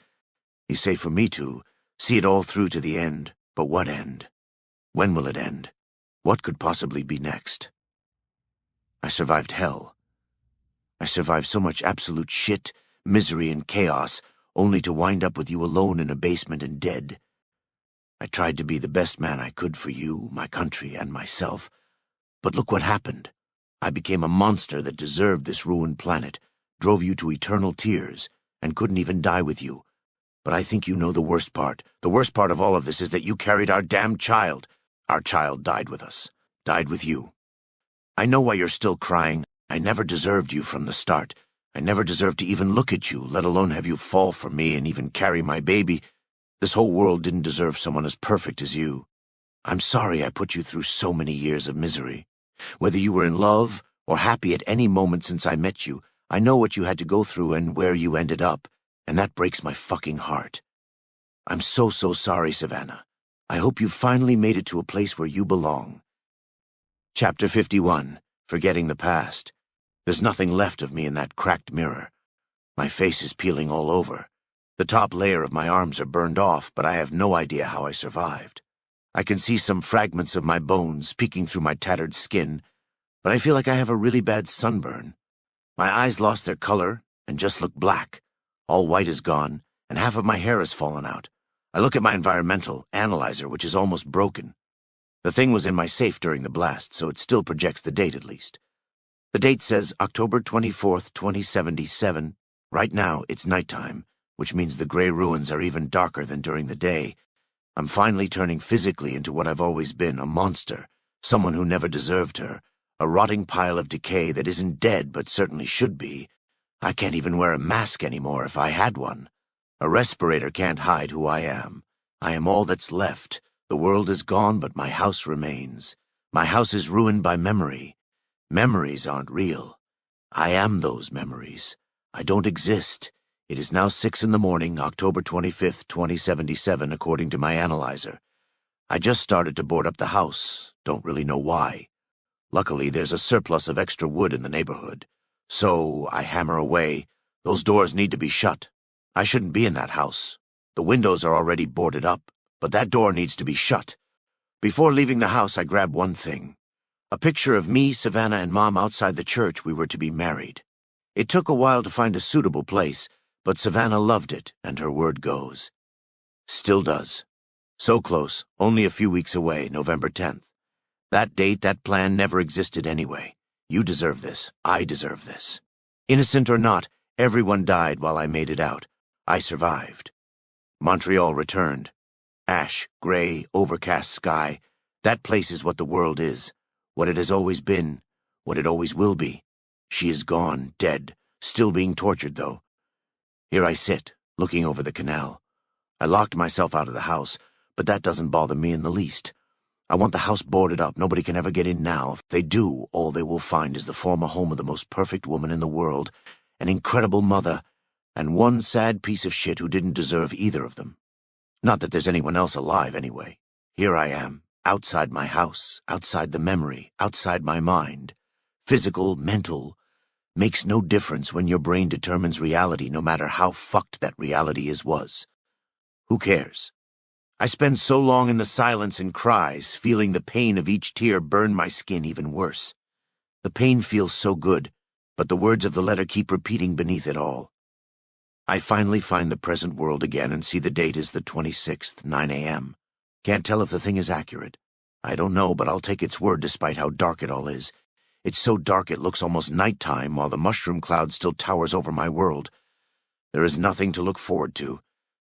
You say for me to see it all through to the end, but what end? When will it end? What could possibly be next? I survived hell. I survived so much absolute shit, misery, and chaos, only to wind up with you alone in a basement and dead. I tried to be the best man I could for you, my country, and myself. But look what happened. I became a monster that deserved this ruined planet, drove you to eternal tears, and couldn't even die with you. But I think you know the worst part. The worst part of all of this is that you carried our damned child. Our child died with us. Died with you. I know why you're still crying. I never deserved you from the start. I never deserved to even look at you, let alone have you fall for me and even carry my baby. This whole world didn't deserve someone as perfect as you. I'm sorry I put you through so many years of misery. Whether you were in love or happy at any moment since I met you, I know what you had to go through and where you ended up, and that breaks my fucking heart. I'm so sorry, Savannah. I hope you finally made it to a place where you belong. Chapter 51, Forgetting the Past. There's nothing left of me in that cracked mirror. My face is peeling all over. The top layer of my arms are burned off, but I have no idea how I survived. I can see some fragments of my bones peeking through my tattered skin, but I feel like I have a really bad sunburn. My eyes lost their color and just look black. All white is gone, and half of my hair has fallen out. I look at my environmental analyzer, which is almost broken. The thing was in my safe during the blast, so it still projects the date at least. The date says October 24th, 2077. Right now, it's nighttime, which means the gray ruins are even darker than during the day. I'm finally turning physically into what I've always been, a monster, someone who never deserved her, a rotting pile of decay that isn't dead but certainly should be. I can't even wear a mask anymore if I had one. A respirator can't hide who I am. I am all that's left. The world is gone, but my house remains. My house is ruined by memory. Memories aren't real. I am those memories. I don't exist. It is now 6 in the morning, October 25th, 2077, according to my analyzer. I just started to board up the house. Don't really know why. Luckily, there's a surplus of extra wood in the neighborhood. So I hammer away. Those doors need to be shut. I shouldn't be in that house. The windows are already boarded up, but that door needs to be shut. Before leaving the house, I grab one thing. A picture of me, Savannah, and Mom outside the church we were to be married. It took a while to find a suitable place, but Savannah loved it, and her word goes. Still does. So close, only a few weeks away, November 10th. That date, that plan never existed anyway. You deserve this. I deserve this. Innocent or not, everyone died while I made it out. I survived. Montreal returned. Ash, gray, overcast sky. That place is what the world is. What it has always been. What it always will be. She is gone, dead. Still being tortured, though. Here I sit, looking over the canal. I locked myself out of the house, but that doesn't bother me in the least. I want the house boarded up. Nobody can ever get in now. If they do, all they will find is the former home of the most perfect woman in the world, an incredible mother, and one sad piece of shit who didn't deserve either of them. Not that there's anyone else alive, anyway. Here I am, outside my house, outside the memory, outside my mind. Physical, mental, makes no difference when your brain determines reality, no matter how fucked that reality was. Who cares? I spend so long in the silence and cries, feeling the pain of each tear burn my skin even worse. The pain feels so good, but the words of the letter keep repeating beneath it all. I finally find the present world again and see the date is the 26th, 9 a.m. Can't tell if the thing is accurate. I don't know, but I'll take its word despite how dark it all is. It's so dark it looks almost nighttime while the mushroom cloud still towers over my world. There is nothing to look forward to,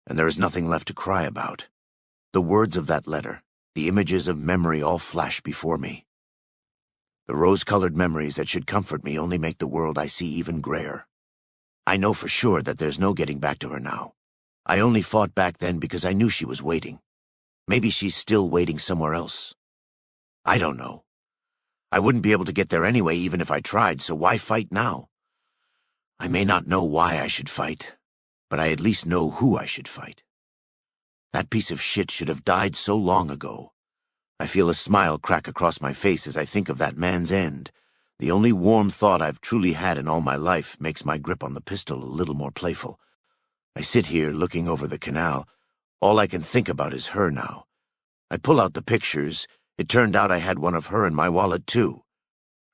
and there is nothing left to cry about. The words of that letter, the images of memory all flash before me. The rose-colored memories that should comfort me only make the world I see even grayer. I know for sure that there's no getting back to her now. I only fought back then because I knew she was waiting. Maybe she's still waiting somewhere else. I don't know. I wouldn't be able to get there anyway even if I tried, so why fight now? I may not know why I should fight, but I at least know who I should fight. That piece of shit should have died so long ago. I feel a smile crack across my face as I think of that man's end. The only warm thought I've truly had in all my life makes my grip on the pistol a little more playful. I sit here looking over the canal. All I can think about is her now. I pull out the pictures. It turned out I had one of her in my wallet, too.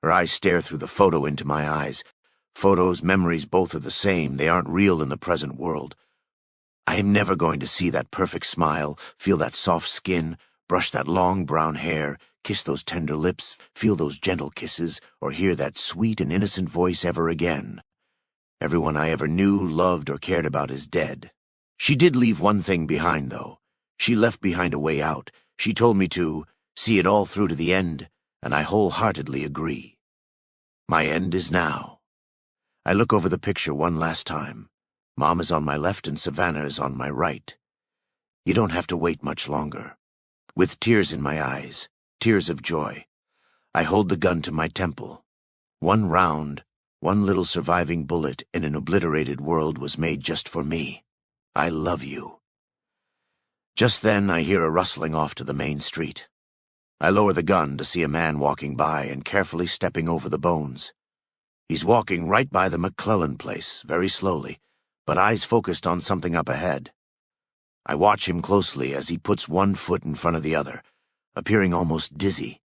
Her eyes stare through the photo into my eyes. Photos, memories, both are the same. They aren't real in the present world. I am never going to see that perfect smile, feel that soft skin, brush that long brown hair, kiss those tender lips, feel those gentle kisses, or hear that sweet and innocent voice ever again. Everyone I ever knew, loved, or cared about is dead. She did leave one thing behind, though. She left behind a way out. She told me to see it all through to the end, and I wholeheartedly agree. My end is now. I look over the picture one last time. Mom is on my left and Savannah is on my right. You don't have to wait much longer. With tears in my eyes, tears of joy, I hold the gun to my temple. One round, one little surviving bullet in an obliterated world was made just for me. I love you. Just then I hear a rustling off to the main street. I lower the gun to see a man walking by and carefully stepping over the bones. He's walking right by the McClellan place, very slowly, but eyes focused on something up ahead. I watch him closely as he puts one foot in front of the other, appearing almost dizzy.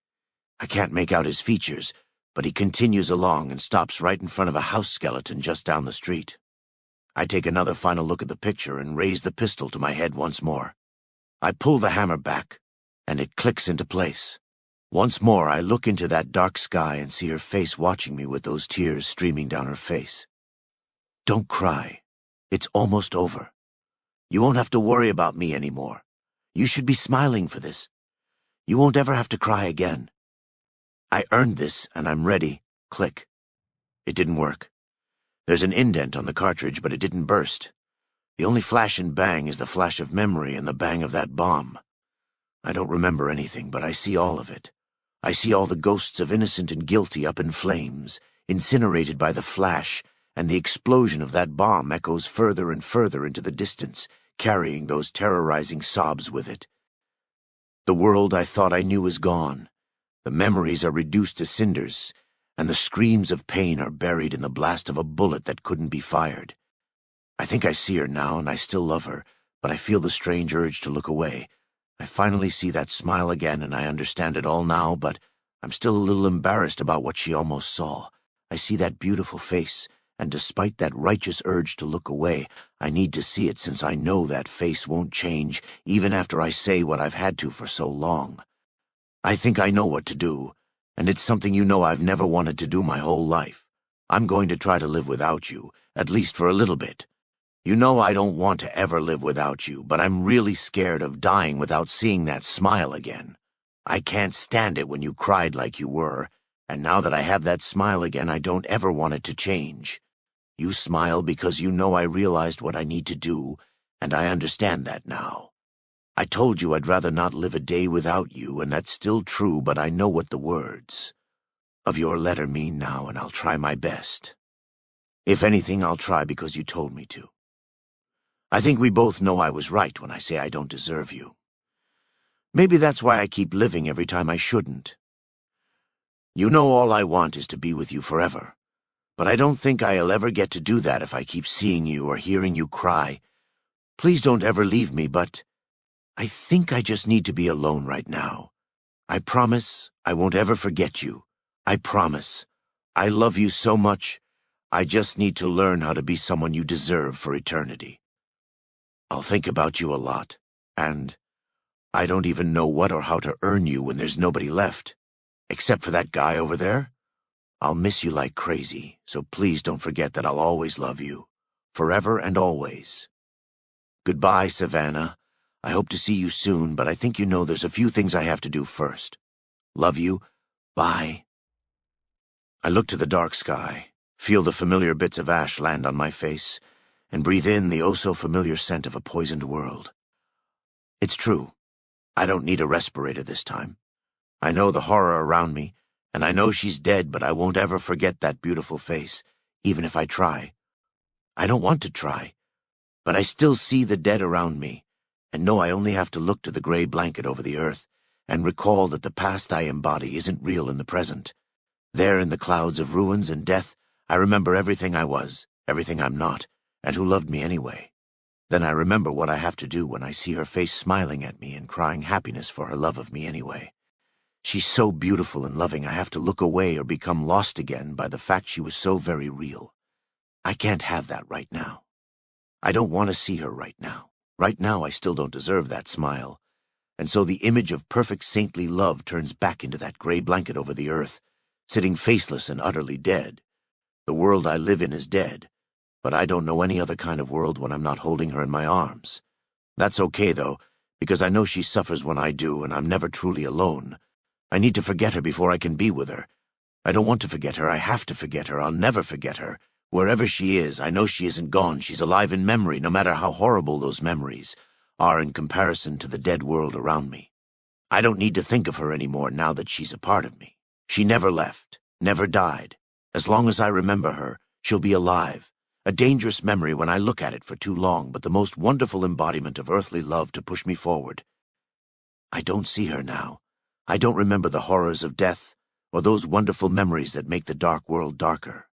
I can't make out his features, but he continues along and stops right in front of a house skeleton just down the street. I take another final look at the picture and raise the pistol to my head once more. I pull the hammer back, and it clicks into place. Once more I look into that dark sky and see her face watching me with those tears streaming down her face. Don't cry. It's almost over. You won't have to worry about me anymore. You should be smiling for this. You won't ever have to cry again. I earned this, and I'm ready. Click. It didn't work. There's an indent on the cartridge, but it didn't burst. The only flash and bang is the flash of memory and the bang of that bomb. I don't remember anything, but I see all of it. I see all the ghosts of innocent and guilty up in flames, incinerated by the flash, and the explosion of that bomb echoes further and further into the distance, carrying those terrorizing sobs with it. The world I thought I knew is gone. The memories are reduced to cinders, and the screams of pain are buried in the blast of a bullet that couldn't be fired. I think I see her now, and I still love her, but I feel the strange urge to look away. I finally see that smile again, and I understand it all now, but I'm still a little embarrassed about what she almost saw. I see that beautiful face, and despite that righteous urge to look away, I need to see it since I know that face won't change, even after I say what I've had to for so long. I think I know what to do, and it's something you know I've never wanted to do my whole life. I'm going to try to live without you, at least for a little bit. You know I don't want to ever live without you, but I'm really scared of dying without seeing that smile again. I can't stand it when you cried like you were, and now that I have that smile again, I don't ever want it to change. You smile because you know I realized what I need to do, and I understand that now. I told you I'd rather not live a day without you, and that's still true, but I know what the words of your letter mean now, and I'll try my best. If anything, I'll try because you told me to. I think we both know I was right when I say I don't deserve you. Maybe that's why I keep living every time I shouldn't. You know all I want is to be with you forever, but I don't think I'll ever get to do that if I keep seeing you or hearing you cry. Please don't ever leave me, but I think I just need to be alone right now. I promise I won't ever forget you. I promise. I love you so much. I just need to learn how to be someone you deserve for eternity. I'll think about you a lot, and I don't even know what or how to earn you when there's nobody left, except for that guy over there. I'll miss you like crazy, so please don't forget that I'll always love you, forever and always. Goodbye, Savannah. I hope to see you soon, but I think you know there's a few things I have to do first. Love you. Bye. I look to the dark sky, feel the familiar bits of ash land on my face, and breathe in the oh-so-familiar scent of a poisoned world. It's true. I don't need a respirator this time. I know the horror around me, and I know she's dead, but I won't ever forget that beautiful face, even if I try. I don't want to try, but I still see the dead around me, and know I only have to look to the gray blanket over the earth, and recall that the past I embody isn't real in the present. There in the clouds of ruins and death, I remember everything I was, everything I'm not, and who loved me anyway. Then I remember what I have to do when I see her face smiling at me and crying happiness for her love of me anyway. She's so beautiful and loving I have to look away or become lost again by the fact she was so very real. I can't have that right now. I don't want to see her right now. Right now I still don't deserve that smile. And so the image of perfect saintly love turns back into that gray blanket over the earth, sitting faceless and utterly dead. The world I live in is dead, but I don't know any other kind of world when I'm not holding her in my arms. That's okay, though, because I know she suffers when I do, and I'm never truly alone. I need to forget her before I can be with her. I don't want to forget her. I have to forget her. I'll never forget her. Wherever she is, I know she isn't gone. She's alive in memory, no matter how horrible those memories are in comparison to the dead world around me. I don't need to think of her anymore now that she's a part of me. She never left, never died. As long as I remember her, she'll be alive. A dangerous memory when I look at it for too long, but the most wonderful embodiment of earthly love to push me forward. I don't see her now. I don't remember the horrors of death, or those wonderful memories that make the dark world darker.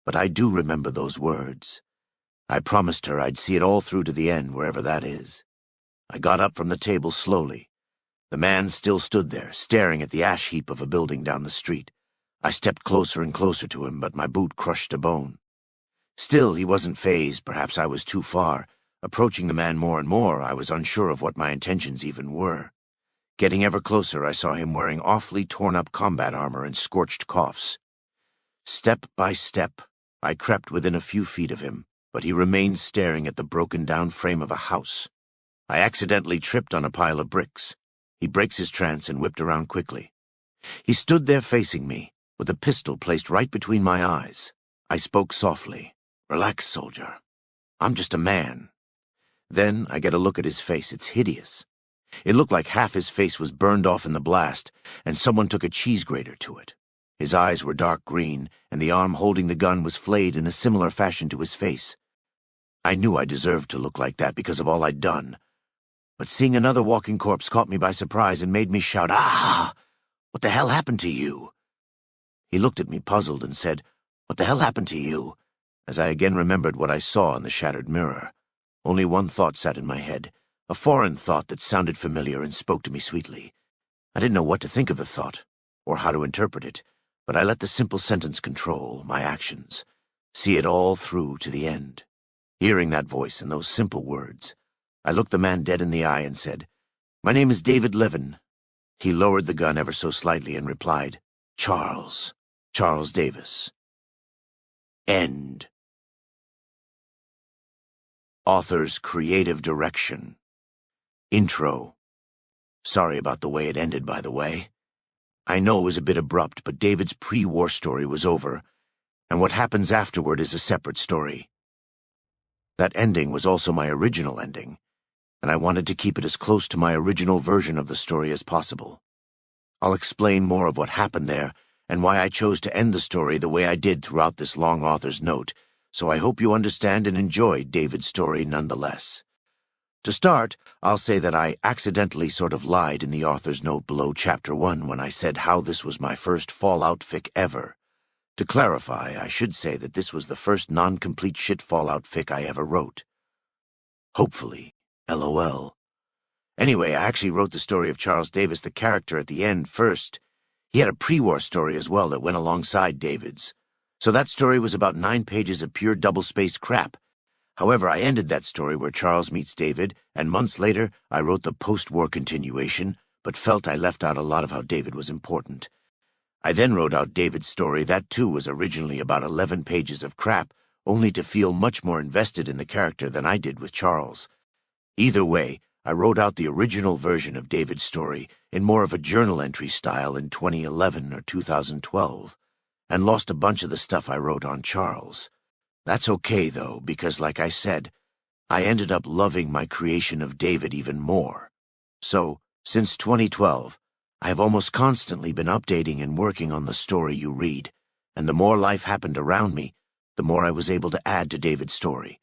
But I do remember those words. I promised her I'd see it all through to the end, wherever that is. I got up from the table slowly. The man still stood there, staring at the ash heap of a building down the street. I stepped closer and closer to him, but my boot crushed a bone. Still, he wasn't fazed. Perhaps I was too far. Approaching the man more and more, I was unsure of what my intentions even were. Getting ever closer, I saw him wearing awfully torn-up combat armor and scorched cuffs. Step by step, I crept within a few feet of him, but he remained staring at the broken-down frame of a house. I accidentally tripped on a pile of bricks. He breaks his trance and whipped around quickly. He stood there facing me, with a pistol placed right between my eyes. I spoke softly. "Relax, soldier. I'm just a man." Then I get a look at his face. It's hideous. It looked like half his face was burned off in the blast, and someone took a cheese grater to it. His eyes were dark green, and the arm holding the gun was flayed in a similar fashion to his face. I knew I deserved to look like that because of all I'd done. But seeing another walking corpse caught me by surprise and made me shout, "Ah! What the hell happened to you?" He looked at me puzzled and said, "What the hell happened to you?" as I again remembered what I saw in the shattered mirror. Only one thought sat in my head, a foreign thought that sounded familiar and spoke to me sweetly. I didn't know what to think of the thought, or how to interpret it, but I let the simple sentence control my actions, see it all through to the end. Hearing that voice and those simple words, I looked the man dead in the eye and said, "My name is David Levin." He lowered the gun ever so slightly and replied, "Charles Davis." End. Author's creative direction. Intro. Sorry about the way it ended, by the way. I know it was a bit abrupt, but David's pre-war story was over, and what happens afterward is a separate story. That ending was also my original ending, and I wanted to keep it as close to my original version of the story as possible. I'll explain more of what happened there and why I chose to end the story the way I did throughout this long author's note, so I hope you understand and enjoy David's story nonetheless. To start, I'll say that I accidentally sort of lied in the author's note below Chapter 1 when I said how this was my first Fallout fic ever. To clarify, I should say that this was the first non-complete shit Fallout fic I ever wrote. Hopefully. LOL. Anyway, I actually wrote the story of Charles Davis, the character, at the end first. He had a pre-war story as well that went alongside David's. So that story was about 9 pages of pure double-spaced crap. However, I ended that story where Charles meets David, and months later I wrote the post-war continuation, but felt I left out a lot of how David was important. I then wrote out David's story. That too was originally about 11 pages of crap, only to feel much more invested in the character than I did with Charles. Either way, I wrote out the original version of David's story in more of a journal entry style in 2011 or 2012, and lost a bunch of the stuff I wrote on Charles. That's okay, though, because like I said, I ended up loving my creation of David even more. So, since 2012, I have almost constantly been updating and working on the story you read, and the more life happened around me, the more I was able to add to David's story.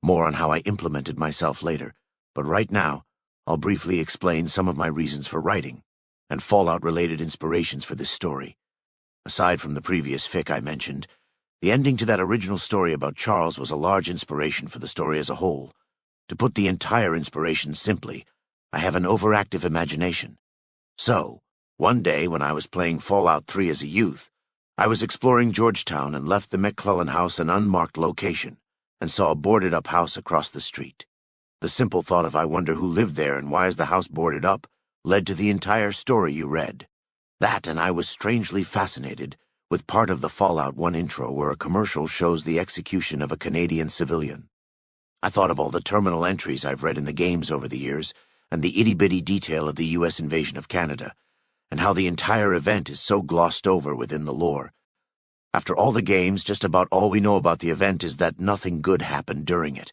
More on how I implemented myself later, but right now, I'll briefly explain some of my reasons for writing, and Fallout-related inspirations for this story. Aside from the previous fic I mentioned, the ending to that original story about Charles was a large inspiration for the story as a whole. To put the entire inspiration simply, I have an overactive imagination. So, One day, when I was playing Fallout 3 as a youth, I was exploring Georgetown and left the McClellan house an unmarked location, and saw a boarded-up house across the street. The simple thought of I wonder who lived there and why is the house boarded up led to the entire story you read. That, and I was strangely fascinated with part of the Fallout 1 intro where a commercial shows the execution of a Canadian civilian. I thought of all the terminal entries I've read in the games over the years, and the itty-bitty detail of the U.S. invasion of Canada, and how the entire event is so glossed over within the lore. After all the games, just about all we know about the event is that nothing good happened during it.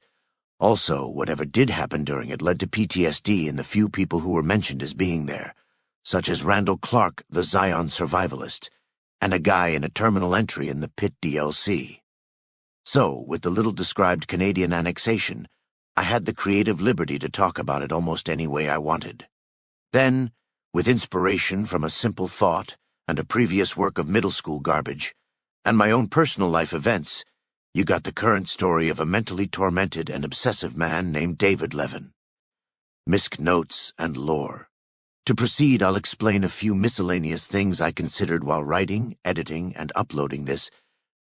Also, whatever did happen during it led to PTSD in the few people who were mentioned as being there, such as Randall Clark, the Zion survivalist, and a guy in a terminal entry in the Pit DLC. So, with the little described Canadian annexation, I had the creative liberty to talk about it almost any way I wanted. Then, with inspiration from a simple thought and a previous work of middle school garbage, and my own personal life events, you got the current story of a mentally tormented and obsessive man named David Levin. Misc notes and lore. To proceed, I'll explain a few miscellaneous things I considered while writing, editing, and uploading this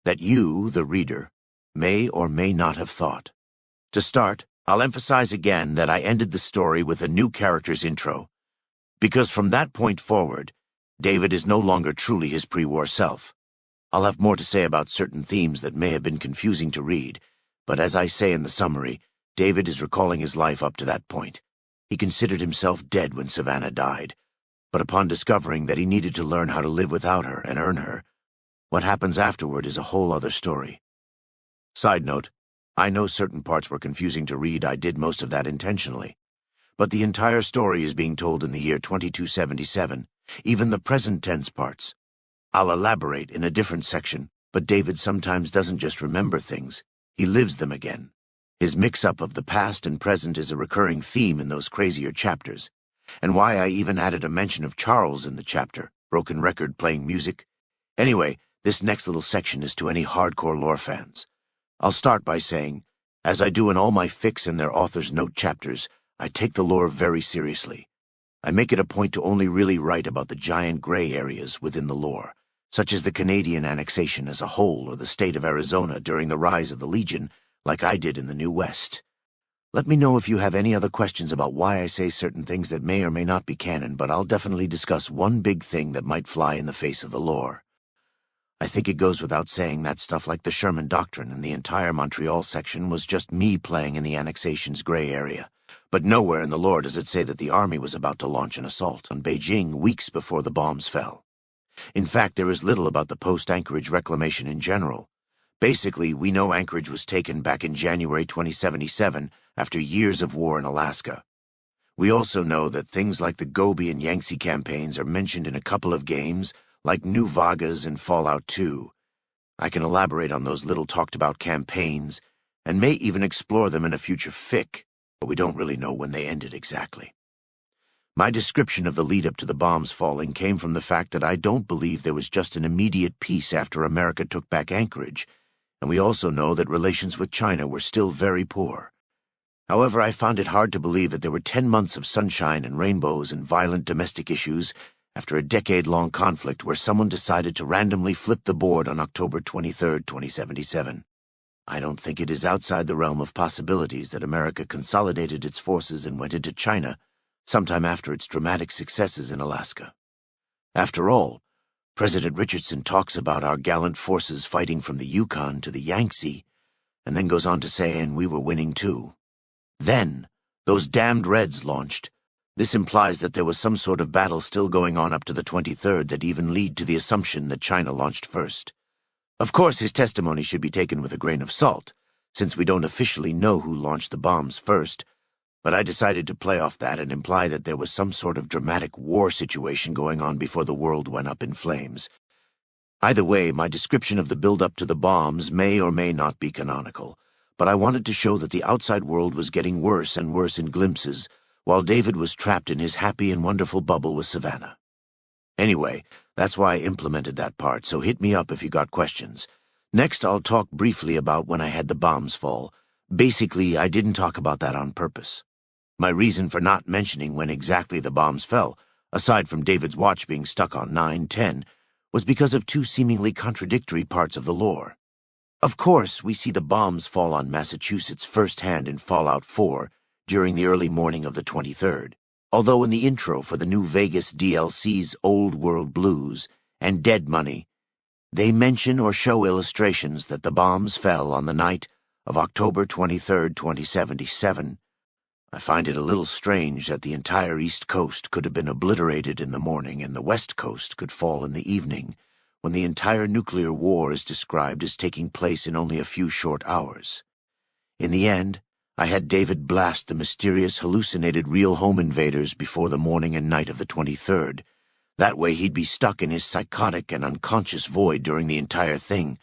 that you, the reader, may or may not have thought. To start, I'll emphasize again that I ended the story with a new character's intro, because from that point forward, David is no longer truly his pre-war self. I'll have more to say about certain themes that may have been confusing to read, but as I say in the summary, David is recalling his life up to that point. He considered himself dead when Savannah died, but upon discovering that he needed to learn how to live without her and earn her, what happens afterward is a whole other story. Side note, I know certain parts were confusing to read. I did most of that intentionally. But the entire story is being told in the year 2277, even the present tense parts. I'll elaborate in a different section, but David sometimes doesn't just remember things, he lives them again. His mix-up of the past and present is a recurring theme in those crazier chapters, and why I even added a mention of Charles in the chapter, broken record playing music. Anyway, this next little section is to any hardcore lore fans. I'll start by saying, as I do in all my fics and their author's note chapters, I take the lore very seriously. I make it a point to only really write about the giant gray areas within the lore, such as the Canadian annexation as a whole or the state of Arizona during the rise of the Legion, like I did in the New West. Let me know if you have any other questions about why I say certain things that may or may not be canon, but I'll definitely discuss one big thing that might fly in the face of the lore. I think it goes without saying that stuff like the Sherman Doctrine and the entire Montreal section was just me playing in the annexation's gray area. But nowhere in the lore does it say that the army was about to launch an assault on Beijing weeks before the bombs fell. In fact, there is little about the post-Anchorage reclamation in general. Basically, we know Anchorage was taken back in January 2077 after years of war in Alaska. We also know that things like the Gobi and Yangtze campaigns are mentioned in a couple of games, like New Vegas and Fallout 2. I can elaborate on those little talked-about campaigns, and may even explore them in a future fic, but we don't really know when they ended exactly. My description of the lead-up to the bombs falling came from the fact that I don't believe there was just an immediate peace after America took back Anchorage, and we also know that relations with China were still very poor. However, I found it hard to believe that there were 10 months of sunshine and rainbows and violent domestic issues after a decade-long conflict where someone decided to randomly flip the board on October 23, 2077. I don't think it is outside the realm of possibilities that America consolidated its forces and went into China sometime after its dramatic successes in Alaska. After all, President Richardson talks about our gallant forces fighting from the Yukon to the Yangtze, and then goes on to say, and we were winning too. Then, those damned Reds launched. This implies that there was some sort of battle still going on up to the 23rd that even lead to the assumption that China launched first. Of course, his testimony should be taken with a grain of salt, since we don't officially know who launched the bombs first, but I decided to play off that and imply that there was some sort of dramatic war situation going on before the world went up in flames. Either way, my description of the build-up to the bombs may or may not be canonical, but I wanted to show that the outside world was getting worse and worse in glimpses, while David was trapped in his happy and wonderful bubble with Savannah. Anyway, that's why I implemented that part, so hit me up if you got questions. Next, I'll talk briefly about when I had the bombs fall. Basically, I didn't talk about that on purpose. My reason for not mentioning when exactly the bombs fell aside from David's watch being stuck on 9-10, was because of two seemingly contradictory parts of the lore. Of course, we see the bombs fall on Massachusetts firsthand in Fallout 4 during the early morning of the 23rd, although in the intro for the new Vegas DLC's Old World Blues and Dead Money, they mention or show illustrations that the bombs fell on the night of October 23, 2077. I find it a little strange that the entire East Coast could have been obliterated in the morning and the West Coast could fall in the evening, when the entire nuclear war is described as taking place in only a few short hours. In the end, I had David blast the mysterious hallucinated real home invaders before the morning and night of the 23rd. That way he'd be stuck in his psychotic and unconscious void during the entire thing,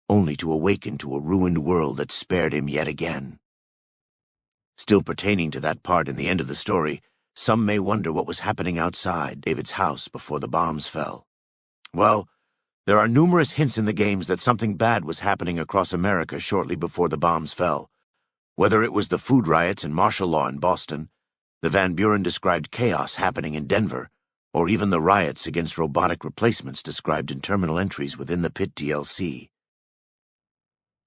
only to awaken to a ruined world that spared him yet again. Still pertaining to that part in the end of the story, some may wonder what was happening outside David's house before the bombs fell. Well, there are numerous hints in the games that something bad was happening across America shortly before the bombs fell. Whether it was the food riots and martial law in Boston, the Van Buren-described chaos happening in Denver, or even the riots against robotic replacements described in terminal entries within the Pit DLC.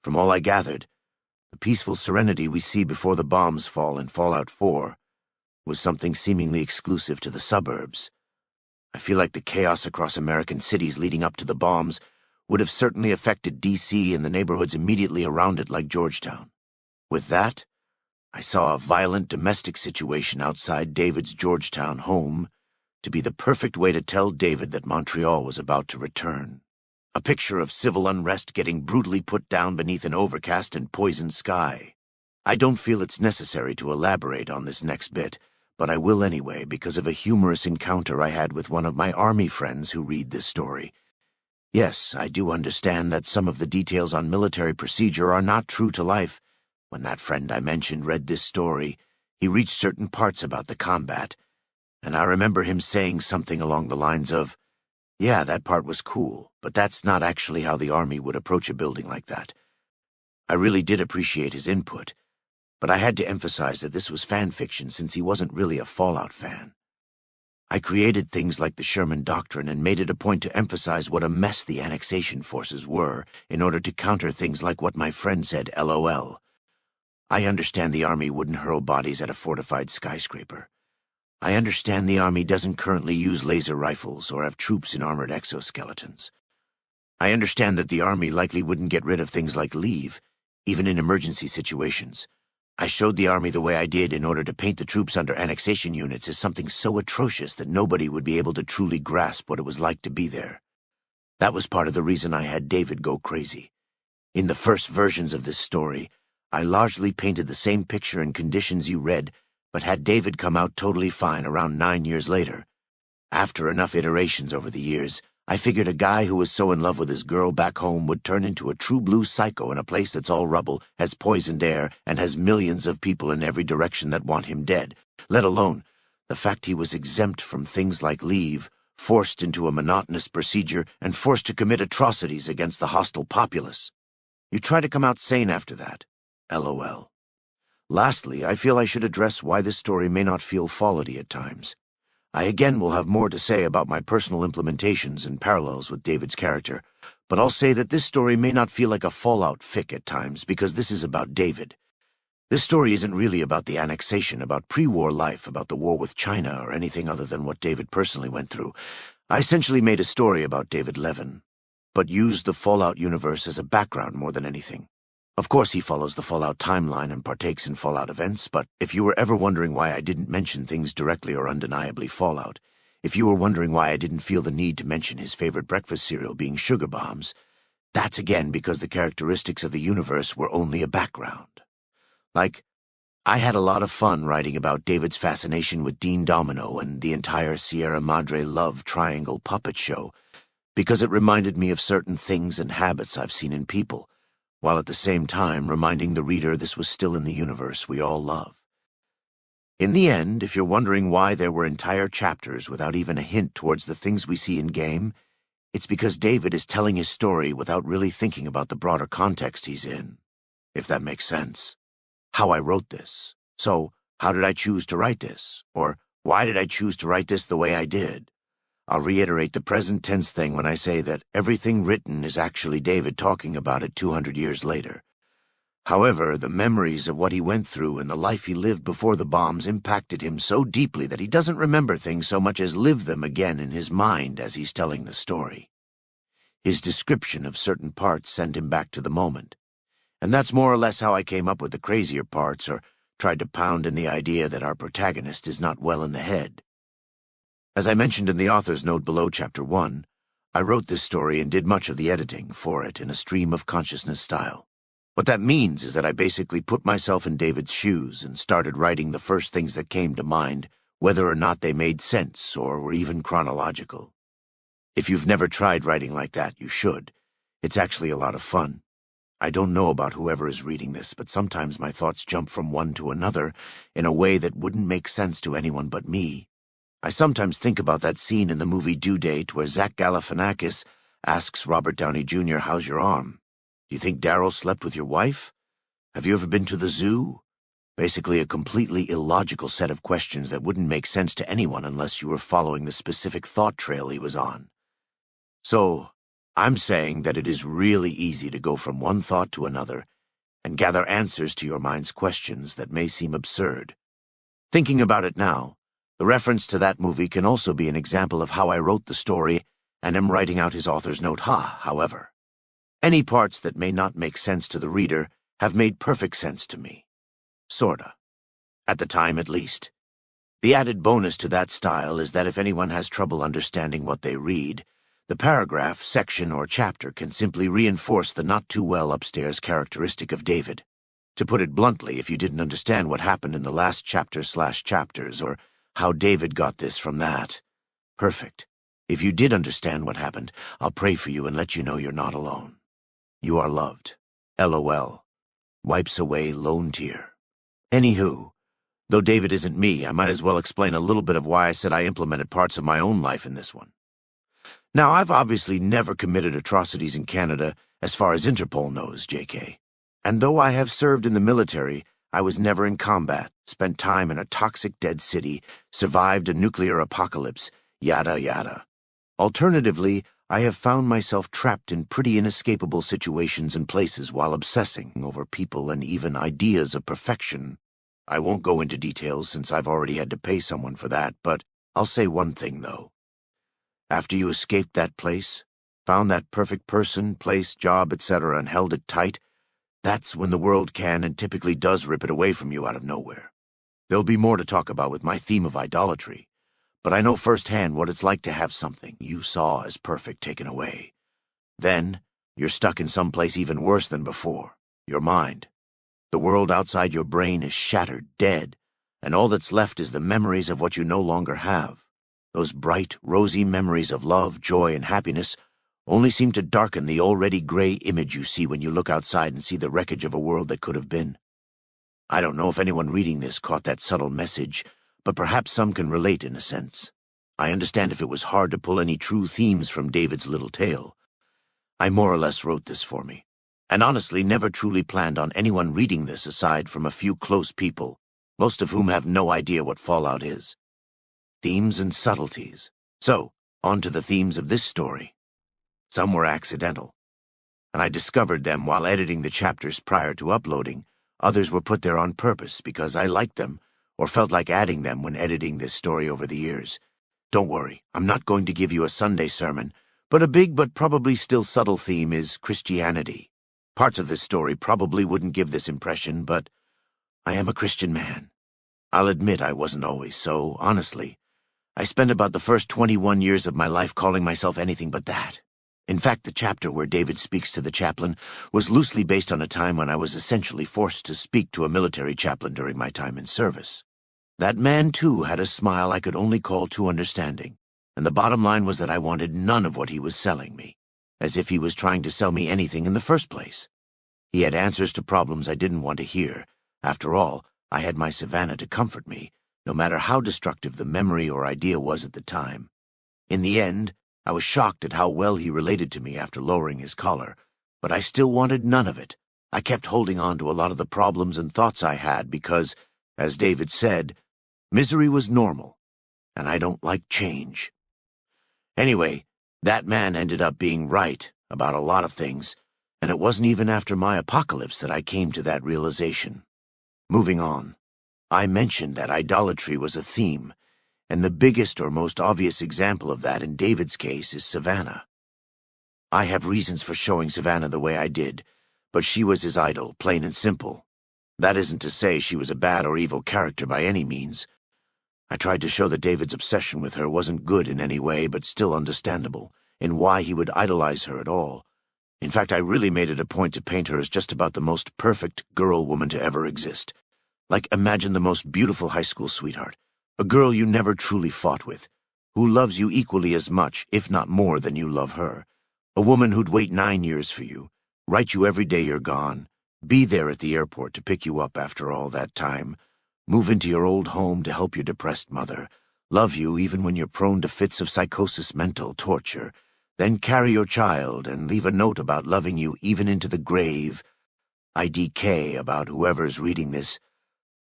From all I gathered, the peaceful serenity we see before the bombs fall in Fallout 4 was something seemingly exclusive to the suburbs. I feel like the chaos across American cities leading up to the bombs would have certainly affected D.C. and the neighborhoods immediately around it like Georgetown. With that, I saw a violent domestic situation outside David's Georgetown home to be the perfect way to tell David that Montreal was about to return. A picture of civil unrest getting brutally put down beneath an overcast and poisoned sky. I don't feel it's necessary to elaborate on this next bit, but I will anyway because of a humorous encounter I had with one of my army friends who read this story. Yes, I do understand that some of the details on military procedure are not true to life. When that friend I mentioned read this story, he reached certain parts about the combat, and I remember him saying something along the lines of, "Yeah, that part was cool, but that's not actually how the Army would approach a building like that." I really did appreciate his input, but I had to emphasize that this was fan fiction since he wasn't really a Fallout fan. I created things like the Sherman Doctrine and made it a point to emphasize what a mess the annexation forces were in order to counter things like what my friend said, LOL. I understand the Army wouldn't hurl bodies at a fortified skyscraper. I understand the Army doesn't currently use laser rifles or have troops in armored exoskeletons. I understand that the Army likely wouldn't get rid of things like leave, even in emergency situations. I showed the Army the way I did in order to paint the troops under annexation units as something so atrocious that nobody would be able to truly grasp what it was like to be there. That was part of the reason I had David go crazy. In the first versions of this story, I largely painted the same picture and conditions you read, but had David come out totally fine around 9 years later. After enough iterations over the years, I figured a guy who was so in love with his girl back home would turn into a true blue psycho in a place that's all rubble, has poisoned air, and has millions of people in every direction that want him dead, let alone the fact he was exempt from things like leave, forced into a monotonous procedure, and forced to commit atrocities against the hostile populace. You try to come out sane after that. LOL. Lastly, I feel I should address why this story may not feel Fallout-y at times. I again will have more to say about my personal implementations and parallels with David's character, but I'll say that this story may not feel like a Fallout fic at times because this is about David. This story isn't really about the annexation, about pre-war life, about the war with China, or anything other than what David personally went through. I essentially made a story about David Levin, but used the Fallout universe as a background more than anything. Of course he follows the Fallout timeline and partakes in Fallout events, but if you were ever wondering why I didn't mention things directly or undeniably Fallout, if you were wondering why I didn't feel the need to mention his favorite breakfast cereal being sugar bombs, that's again because the characteristics of the universe were only a background. Like, I had a lot of fun writing about David's fascination with Dean Domino and the entire Sierra Madre love triangle puppet show, because it reminded me of certain things and habits I've seen in people, while at the same time reminding the reader this was still in the universe we all love. In the end, if you're wondering why there were entire chapters without even a hint towards the things we see in-game, it's because David is telling his story without really thinking about the broader context he's in, if that makes sense. How I wrote this. So, how did I choose to write this? Or, Why did I choose to write this the way I did? I'll reiterate the present tense thing when I say that everything written is actually David talking about it 200 years later. However, the memories of what he went through and the life he lived before the bombs impacted him so deeply that he doesn't remember things so much as live them again in his mind as he's telling the story. His description of certain parts sent him back to the moment. And that's more or less how I came up with the crazier parts, or tried to pound in the idea that our protagonist is not well in the head. As I mentioned in the author's note below Chapter 1, I wrote this story and did much of the editing for it in a stream of consciousness style. What that means is that I basically put myself in David's shoes and started writing the first things that came to mind, whether or not they made sense or were even chronological. If you've never tried writing like that, you should. It's actually a lot of fun. I don't know about whoever is reading this, but sometimes my thoughts jump from one to another in a way that wouldn't make sense to anyone but me. I sometimes think about that scene in the movie Due Date where Zach Galifianakis asks Robert Downey Jr., "How's your arm? Do you think Daryl slept with your wife? Have you ever been to the zoo?" Basically a completely illogical set of questions that wouldn't make sense to anyone unless you were following the specific thought trail he was on. So, I'm saying that it is really easy to go from one thought to another and gather answers to your mind's questions that may seem absurd. Thinking about it now, the reference to that movie can also be an example of how I wrote the story and am writing out his author's note, however. Any parts that may not make sense to the reader have made perfect sense to me. Sorta. At the time, at least. The added bonus to that style is that if anyone has trouble understanding what they read, the paragraph, section, or chapter can simply reinforce the not-too-well upstairs characteristic of David. To put it bluntly, if you didn't understand what happened in the last chapter/chapters, or how David got this from that, perfect. If you did understand what happened, I'll pray for you and let you know you're not alone. You are loved. LOL. Wipes away lone tear. Anywho, though David isn't me, I might as well explain a little bit of why I said I implemented parts of my own life in this one. Now, I've obviously never committed atrocities in Canada as far as Interpol knows, JK. And though I have served in the military, I was never in combat, spent time in a toxic dead city, survived a nuclear apocalypse, yada yada. Alternatively, I have found myself trapped in pretty inescapable situations and places while obsessing over people and even ideas of perfection. I won't go into details since I've already had to pay someone for that, but I'll say one thing, though. After you escaped that place, found that perfect person, place, job, etc., and held it tight, that's when the world can and typically does rip it away from you out of nowhere. There'll be more to talk about with my theme of idolatry, but I know firsthand what it's like to have something you saw as perfect taken away. Then, you're stuck in some place even worse than before, your mind. The world outside your brain is shattered, dead, and all that's left is the memories of what you no longer have. Those bright, rosy memories of love, joy, and happiness only seem to darken the already gray image you see when you look outside and see the wreckage of a world that could have been. I don't know if anyone reading this caught that subtle message, but perhaps some can relate in a sense. I understand if it was hard to pull any true themes from David's little tale. I more or less wrote this for me, and honestly never truly planned on anyone reading this aside from a few close people, most of whom have no idea what Fallout is. Themes and subtleties. So, on to the themes of this story. Some were accidental, and I discovered them while editing the chapters prior to uploading. Others were put there on purpose because I liked them, or felt like adding them when editing this story over the years. Don't worry, I'm not going to give you a Sunday sermon, but a big but probably still subtle theme is Christianity. Parts of this story probably wouldn't give this impression, but I am a Christian man. I'll admit I wasn't always so, honestly. I spent about the first 21 years of my life calling myself anything but that. In fact, the chapter where David speaks to the chaplain was loosely based on a time when I was essentially forced to speak to a military chaplain during my time in service. That man, too, had a smile I could only call too understanding, and the bottom line was that I wanted none of what he was selling me, as if he was trying to sell me anything in the first place. He had answers to problems I didn't want to hear. After all, I had my Savannah to comfort me, no matter how destructive the memory or idea was at the time. In the end, I was shocked at how well he related to me after lowering his collar, but I still wanted none of it. I kept holding on to a lot of the problems and thoughts I had because, as David said, misery was normal, and I don't like change. Anyway, that man ended up being right about a lot of things, and it wasn't even after my apocalypse that I came to that realization. Moving on, I mentioned that idolatry was a theme, and the biggest or most obvious example of that in David's case is Savannah. I have reasons for showing Savannah the way I did, but she was his idol, plain and simple. That isn't to say she was a bad or evil character by any means. I tried to show that David's obsession with her wasn't good in any way, but still understandable, in why he would idolize her at all. In fact, I really made it a point to paint her as just about the most perfect girl-woman to ever exist. Like, imagine the most beautiful high school sweetheart, a girl you never truly fought with, who loves you equally as much, if not more, than you love her. A woman who'd wait 9 years for you, write you every day you're gone, be there at the airport to pick you up after all that time, move into your old home to help your depressed mother, love you even when you're prone to fits of psychosis, mental torture, then carry your child and leave a note about loving you even into the grave. IDK about whoever's reading this.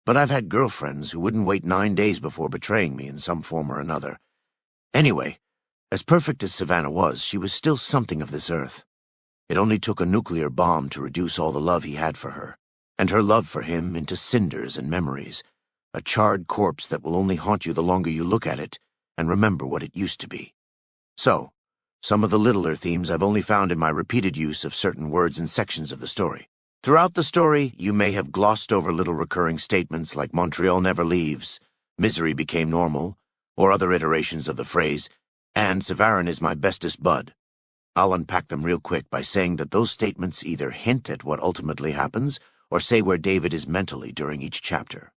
But I've had girlfriends who wouldn't wait 9 days before betraying me in some form or another. Anyway, as perfect as Savannah was, she was still something of this earth. It only took a nuclear bomb to reduce all the love he had for her, and her love for him into cinders and memories, a charred corpse that will only haunt you the longer you look at it and remember what it used to be. So, some of the littler themes I've only found in my repeated use of certain words and sections of the story. Throughout the story, you may have glossed over little recurring statements like Montreal never leaves, misery became normal, or other iterations of the phrase, and Severin is my bestest bud. I'll unpack them real quick by saying that those statements either hint at what ultimately happens or say where David is mentally during each chapter.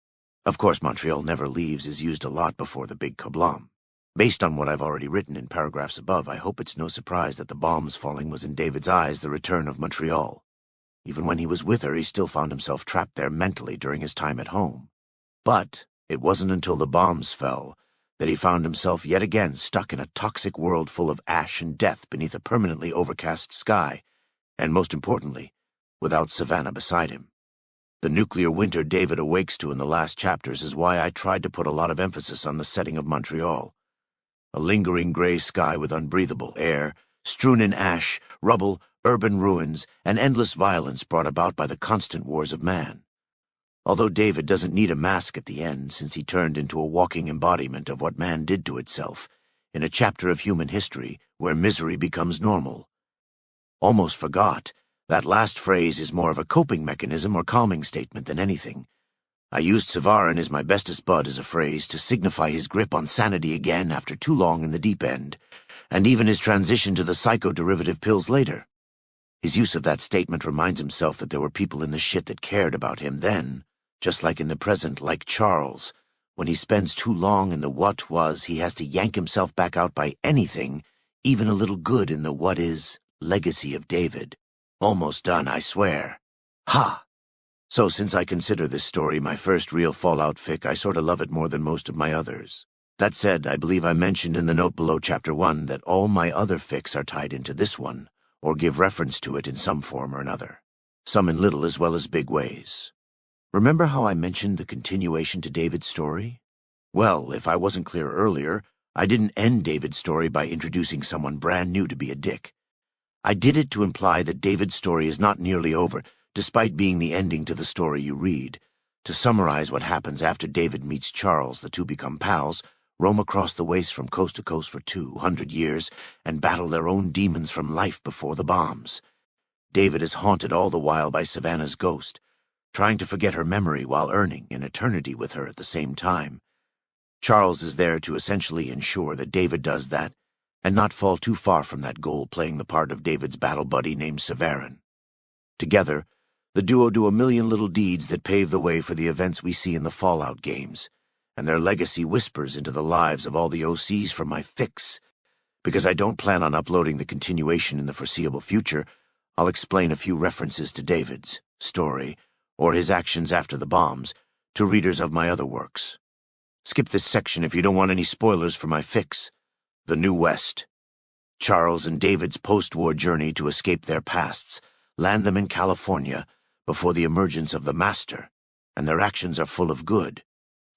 Of course, Montreal never leaves is used a lot before the big kablam. Based on what I've already written in paragraphs above, I hope it's no surprise that the bombs falling was in David's eyes the return of Montreal. Even when he was with her, he still found himself trapped there mentally during his time at home. But it wasn't until the bombs fell that he found himself yet again stuck in a toxic world full of ash and death beneath a permanently overcast sky, and most importantly, without Savannah beside him. The nuclear winter David awakes to in the last chapters is why I tried to put a lot of emphasis on the setting of Montreal. A lingering gray sky with unbreathable air, strewn in ash, rubble, urban ruins, and endless violence brought about by the constant wars of man. Although David doesn't need a mask at the end, since he turned into a walking embodiment of what man did to itself, in a chapter of human history where misery becomes normal. Almost forgot, that last phrase is more of a coping mechanism or calming statement than anything. I used Severin is my bestest bud as a phrase to signify his grip on sanity again after too long in the deep end, and even his transition to the psycho-derivative pills later. His use of that statement reminds himself that there were people in the shit that cared about him then, just like in the present, like Charles. When he spends too long in the what was, he has to yank himself back out by anything, even a little good in the what is legacy of David. Almost done, I swear. Ha! So since I consider this story my first real Fallout fic, I sorta love it more than most of my others. That said, I believe I mentioned in the note below Chapter 1 that all my other fics are tied into this one, or give reference to it in some form or another. Some in little as well as big ways. Remember how I mentioned the continuation to David's story? Well, if I wasn't clear earlier, I didn't end David's story by introducing someone brand new to be a dick. I did it to imply that David's story is not nearly over, despite being the ending to the story you read. To summarize what happens after David meets Charles, the two become pals, roam across the waste from coast to coast for 200 years, and battle their own demons from life before the bombs. David is haunted all the while by Savannah's ghost, trying to forget her memory while earning an eternity with her at the same time. Charles is there to essentially ensure that David does that, and not fall too far from that goal, playing the part of David's battle buddy named Severin. Together, the duo do a million little deeds that pave the way for the events we see in the Fallout games, and their legacy whispers into the lives of all the OCs from my fics. Because I don't plan on uploading the continuation in the foreseeable future, I'll explain a few references to David's story, or his actions after the bombs, to readers of my other works. Skip this section if you don't want any spoilers for my fics. The New West. Charles and David's post-war journey to escape their pasts land them in California before the emergence of the Master, and their actions are full of good.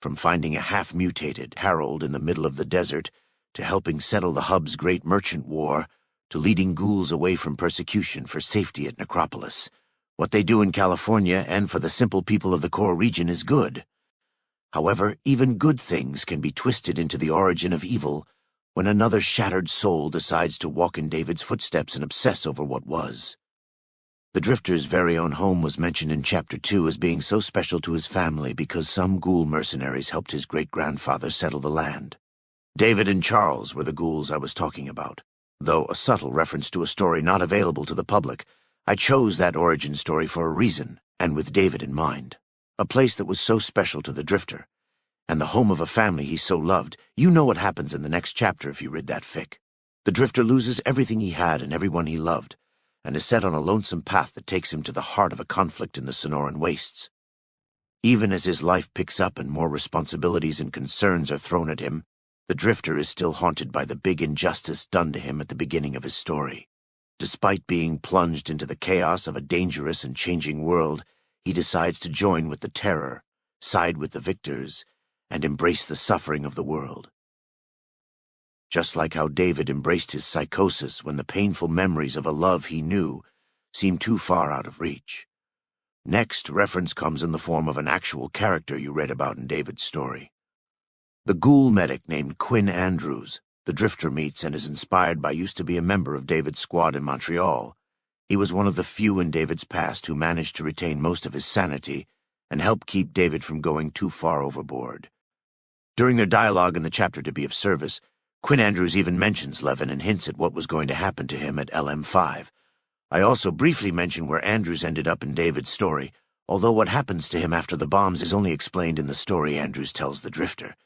From finding a half-mutated Harold in the middle of the desert, to helping settle the hub's great merchant war, to leading ghouls away from persecution for safety at Necropolis. What they do in California and for the simple people of the core region is good. However, even good things can be twisted into the origin of evil when another shattered soul decides to walk in David's footsteps and obsess over what was. The Drifter's very own home was mentioned in Chapter 2 as being so special to his family because some ghoul mercenaries helped his great-grandfather settle the land. David and Charles were the ghouls I was talking about. Though a subtle reference to a story not available to the public, I chose that origin story for a reason, and with David in mind. A place that was so special to the Drifter, and the home of a family he so loved. You know what happens in the next chapter if you read that fic. The Drifter loses everything he had and everyone he loved, and is set on a lonesome path that takes him to the heart of a conflict in the Sonoran Wastes. Even as his life picks up and more responsibilities and concerns are thrown at him, the Drifter is still haunted by the big injustice done to him at the beginning of his story. Despite being plunged into the chaos of a dangerous and changing world, he decides to join with the terror, side with the victors, and embrace the suffering of the world. Just like how David embraced his psychosis when the painful memories of a love he knew seemed too far out of reach. Next, reference comes in the form of an actual character you read about in David's story. The ghoul medic named Quinn Andrews, the Drifter meets and is inspired by used to be a member of David's squad in Montreal. He was one of the few in David's past who managed to retain most of his sanity and help keep David from going too far overboard. During their dialogue in the chapter to be of service, Quinn Andrews even mentions Levin and hints at what was going to happen to him at LM5. I also briefly mention where Andrews ended up in David's story, although what happens to him after the bombs is only explained in the story Andrews tells the Drifter.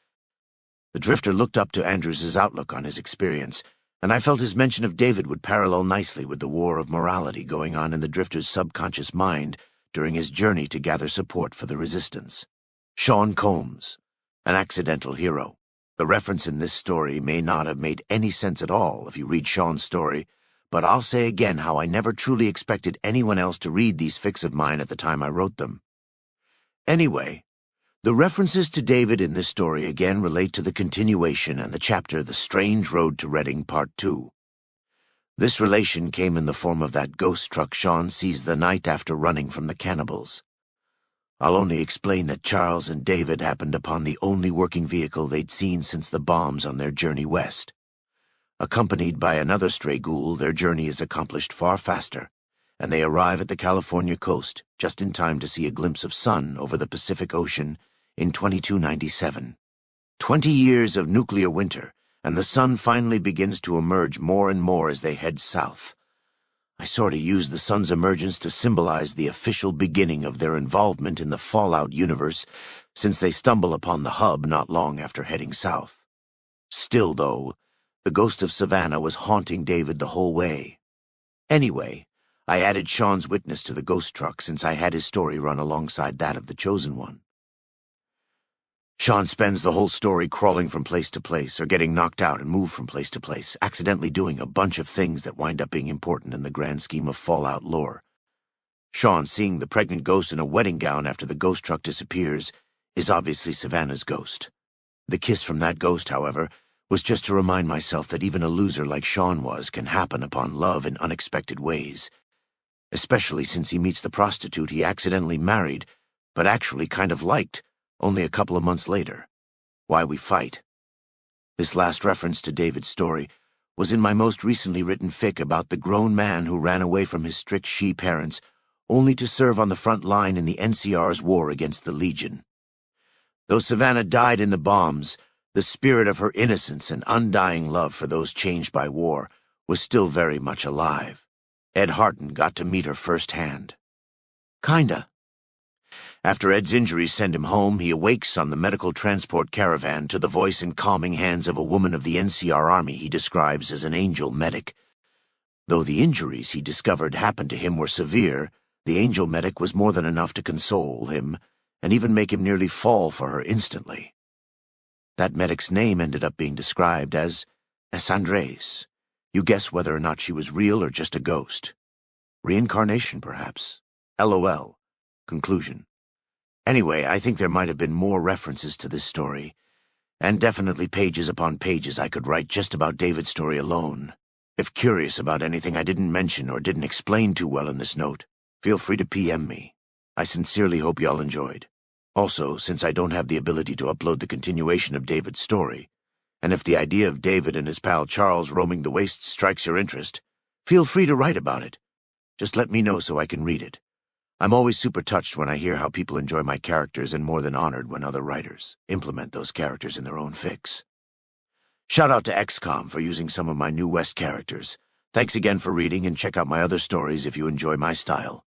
The Drifter looked up to Andrews's outlook on his experience, and I felt his mention of David would parallel nicely with the war of morality going on in the Drifter's subconscious mind during his journey to gather support for the resistance. Sean Combs, an accidental hero. The reference in this story may not have made any sense at all if you read Sean's story, but I'll say again how I never truly expected anyone else to read these fics of mine at the time I wrote them. Anyway, the references to David in this story again relate to the continuation and the chapter The Strange Road to Reading Part 2. This relation came in the form of that ghost truck Sean sees the night after running from the cannibals. I'll only explain that Charles and David happened upon the only working vehicle they'd seen since the bombs on their journey west. Accompanied by another stray ghoul, their journey is accomplished far faster, and they arrive at the California coast just in time to see a glimpse of sun over the Pacific Ocean in 2297. 20 years of nuclear winter, and the sun finally begins to emerge more and more as they head south. I sort of use the sun's emergence to symbolize the official beginning of their involvement in the Fallout universe, since they stumble upon the hub not long after heading south. Still, though, the ghost of Savannah was haunting David the whole way. Anyway, I added Sean's witness to the ghost truck since I had his story run alongside that of the Chosen One. Sean spends the whole story crawling from place to place, or getting knocked out and moved from place to place, accidentally doing a bunch of things that wind up being important in the grand scheme of Fallout lore. Sean seeing the pregnant ghost in a wedding gown after the ghost truck disappears is obviously Savannah's ghost. The kiss from that ghost, however, was just to remind myself that even a loser like Sean was can happen upon love in unexpected ways, especially since he meets the prostitute he accidentally married, but actually kind of liked, only a couple of months later. Why We Fight. This last reference to David's story was in my most recently written fic about the grown man who ran away from his strict she parents only to serve on the front line in the NCR's war against the Legion. Though Savannah died in the bombs, the spirit of her innocence and undying love for those changed by war was still very much alive. Ed Harton got to meet her firsthand. Kinda. After Ed's injuries send him home, he awakes on the medical transport caravan to the voice and calming hands of a woman of the NCR Army he describes as an angel medic. Though the injuries he discovered happened to him were severe, the angel medic was more than enough to console him, and even make him nearly fall for her instantly. That medic's name ended up being described as Andres. You guess whether or not she was real or just a ghost. Reincarnation, perhaps. LOL. Conclusion. Anyway, I think there might have been more references to this story, and definitely pages upon pages I could write just about David's story alone. If curious about anything I didn't mention or didn't explain too well in this note, feel free to PM me. I sincerely hope y'all enjoyed. Also, since I don't have the ability to upload the continuation of David's story, and if the idea of David and his pal Charles roaming the wastes strikes your interest, feel free to write about it. Just let me know so I can read it. I'm always super touched when I hear how people enjoy my characters and more than honored when other writers implement those characters in their own fics. Shout out to XCOM for using some of my New West characters. Thanks again for reading, and check out my other stories if you enjoy my style.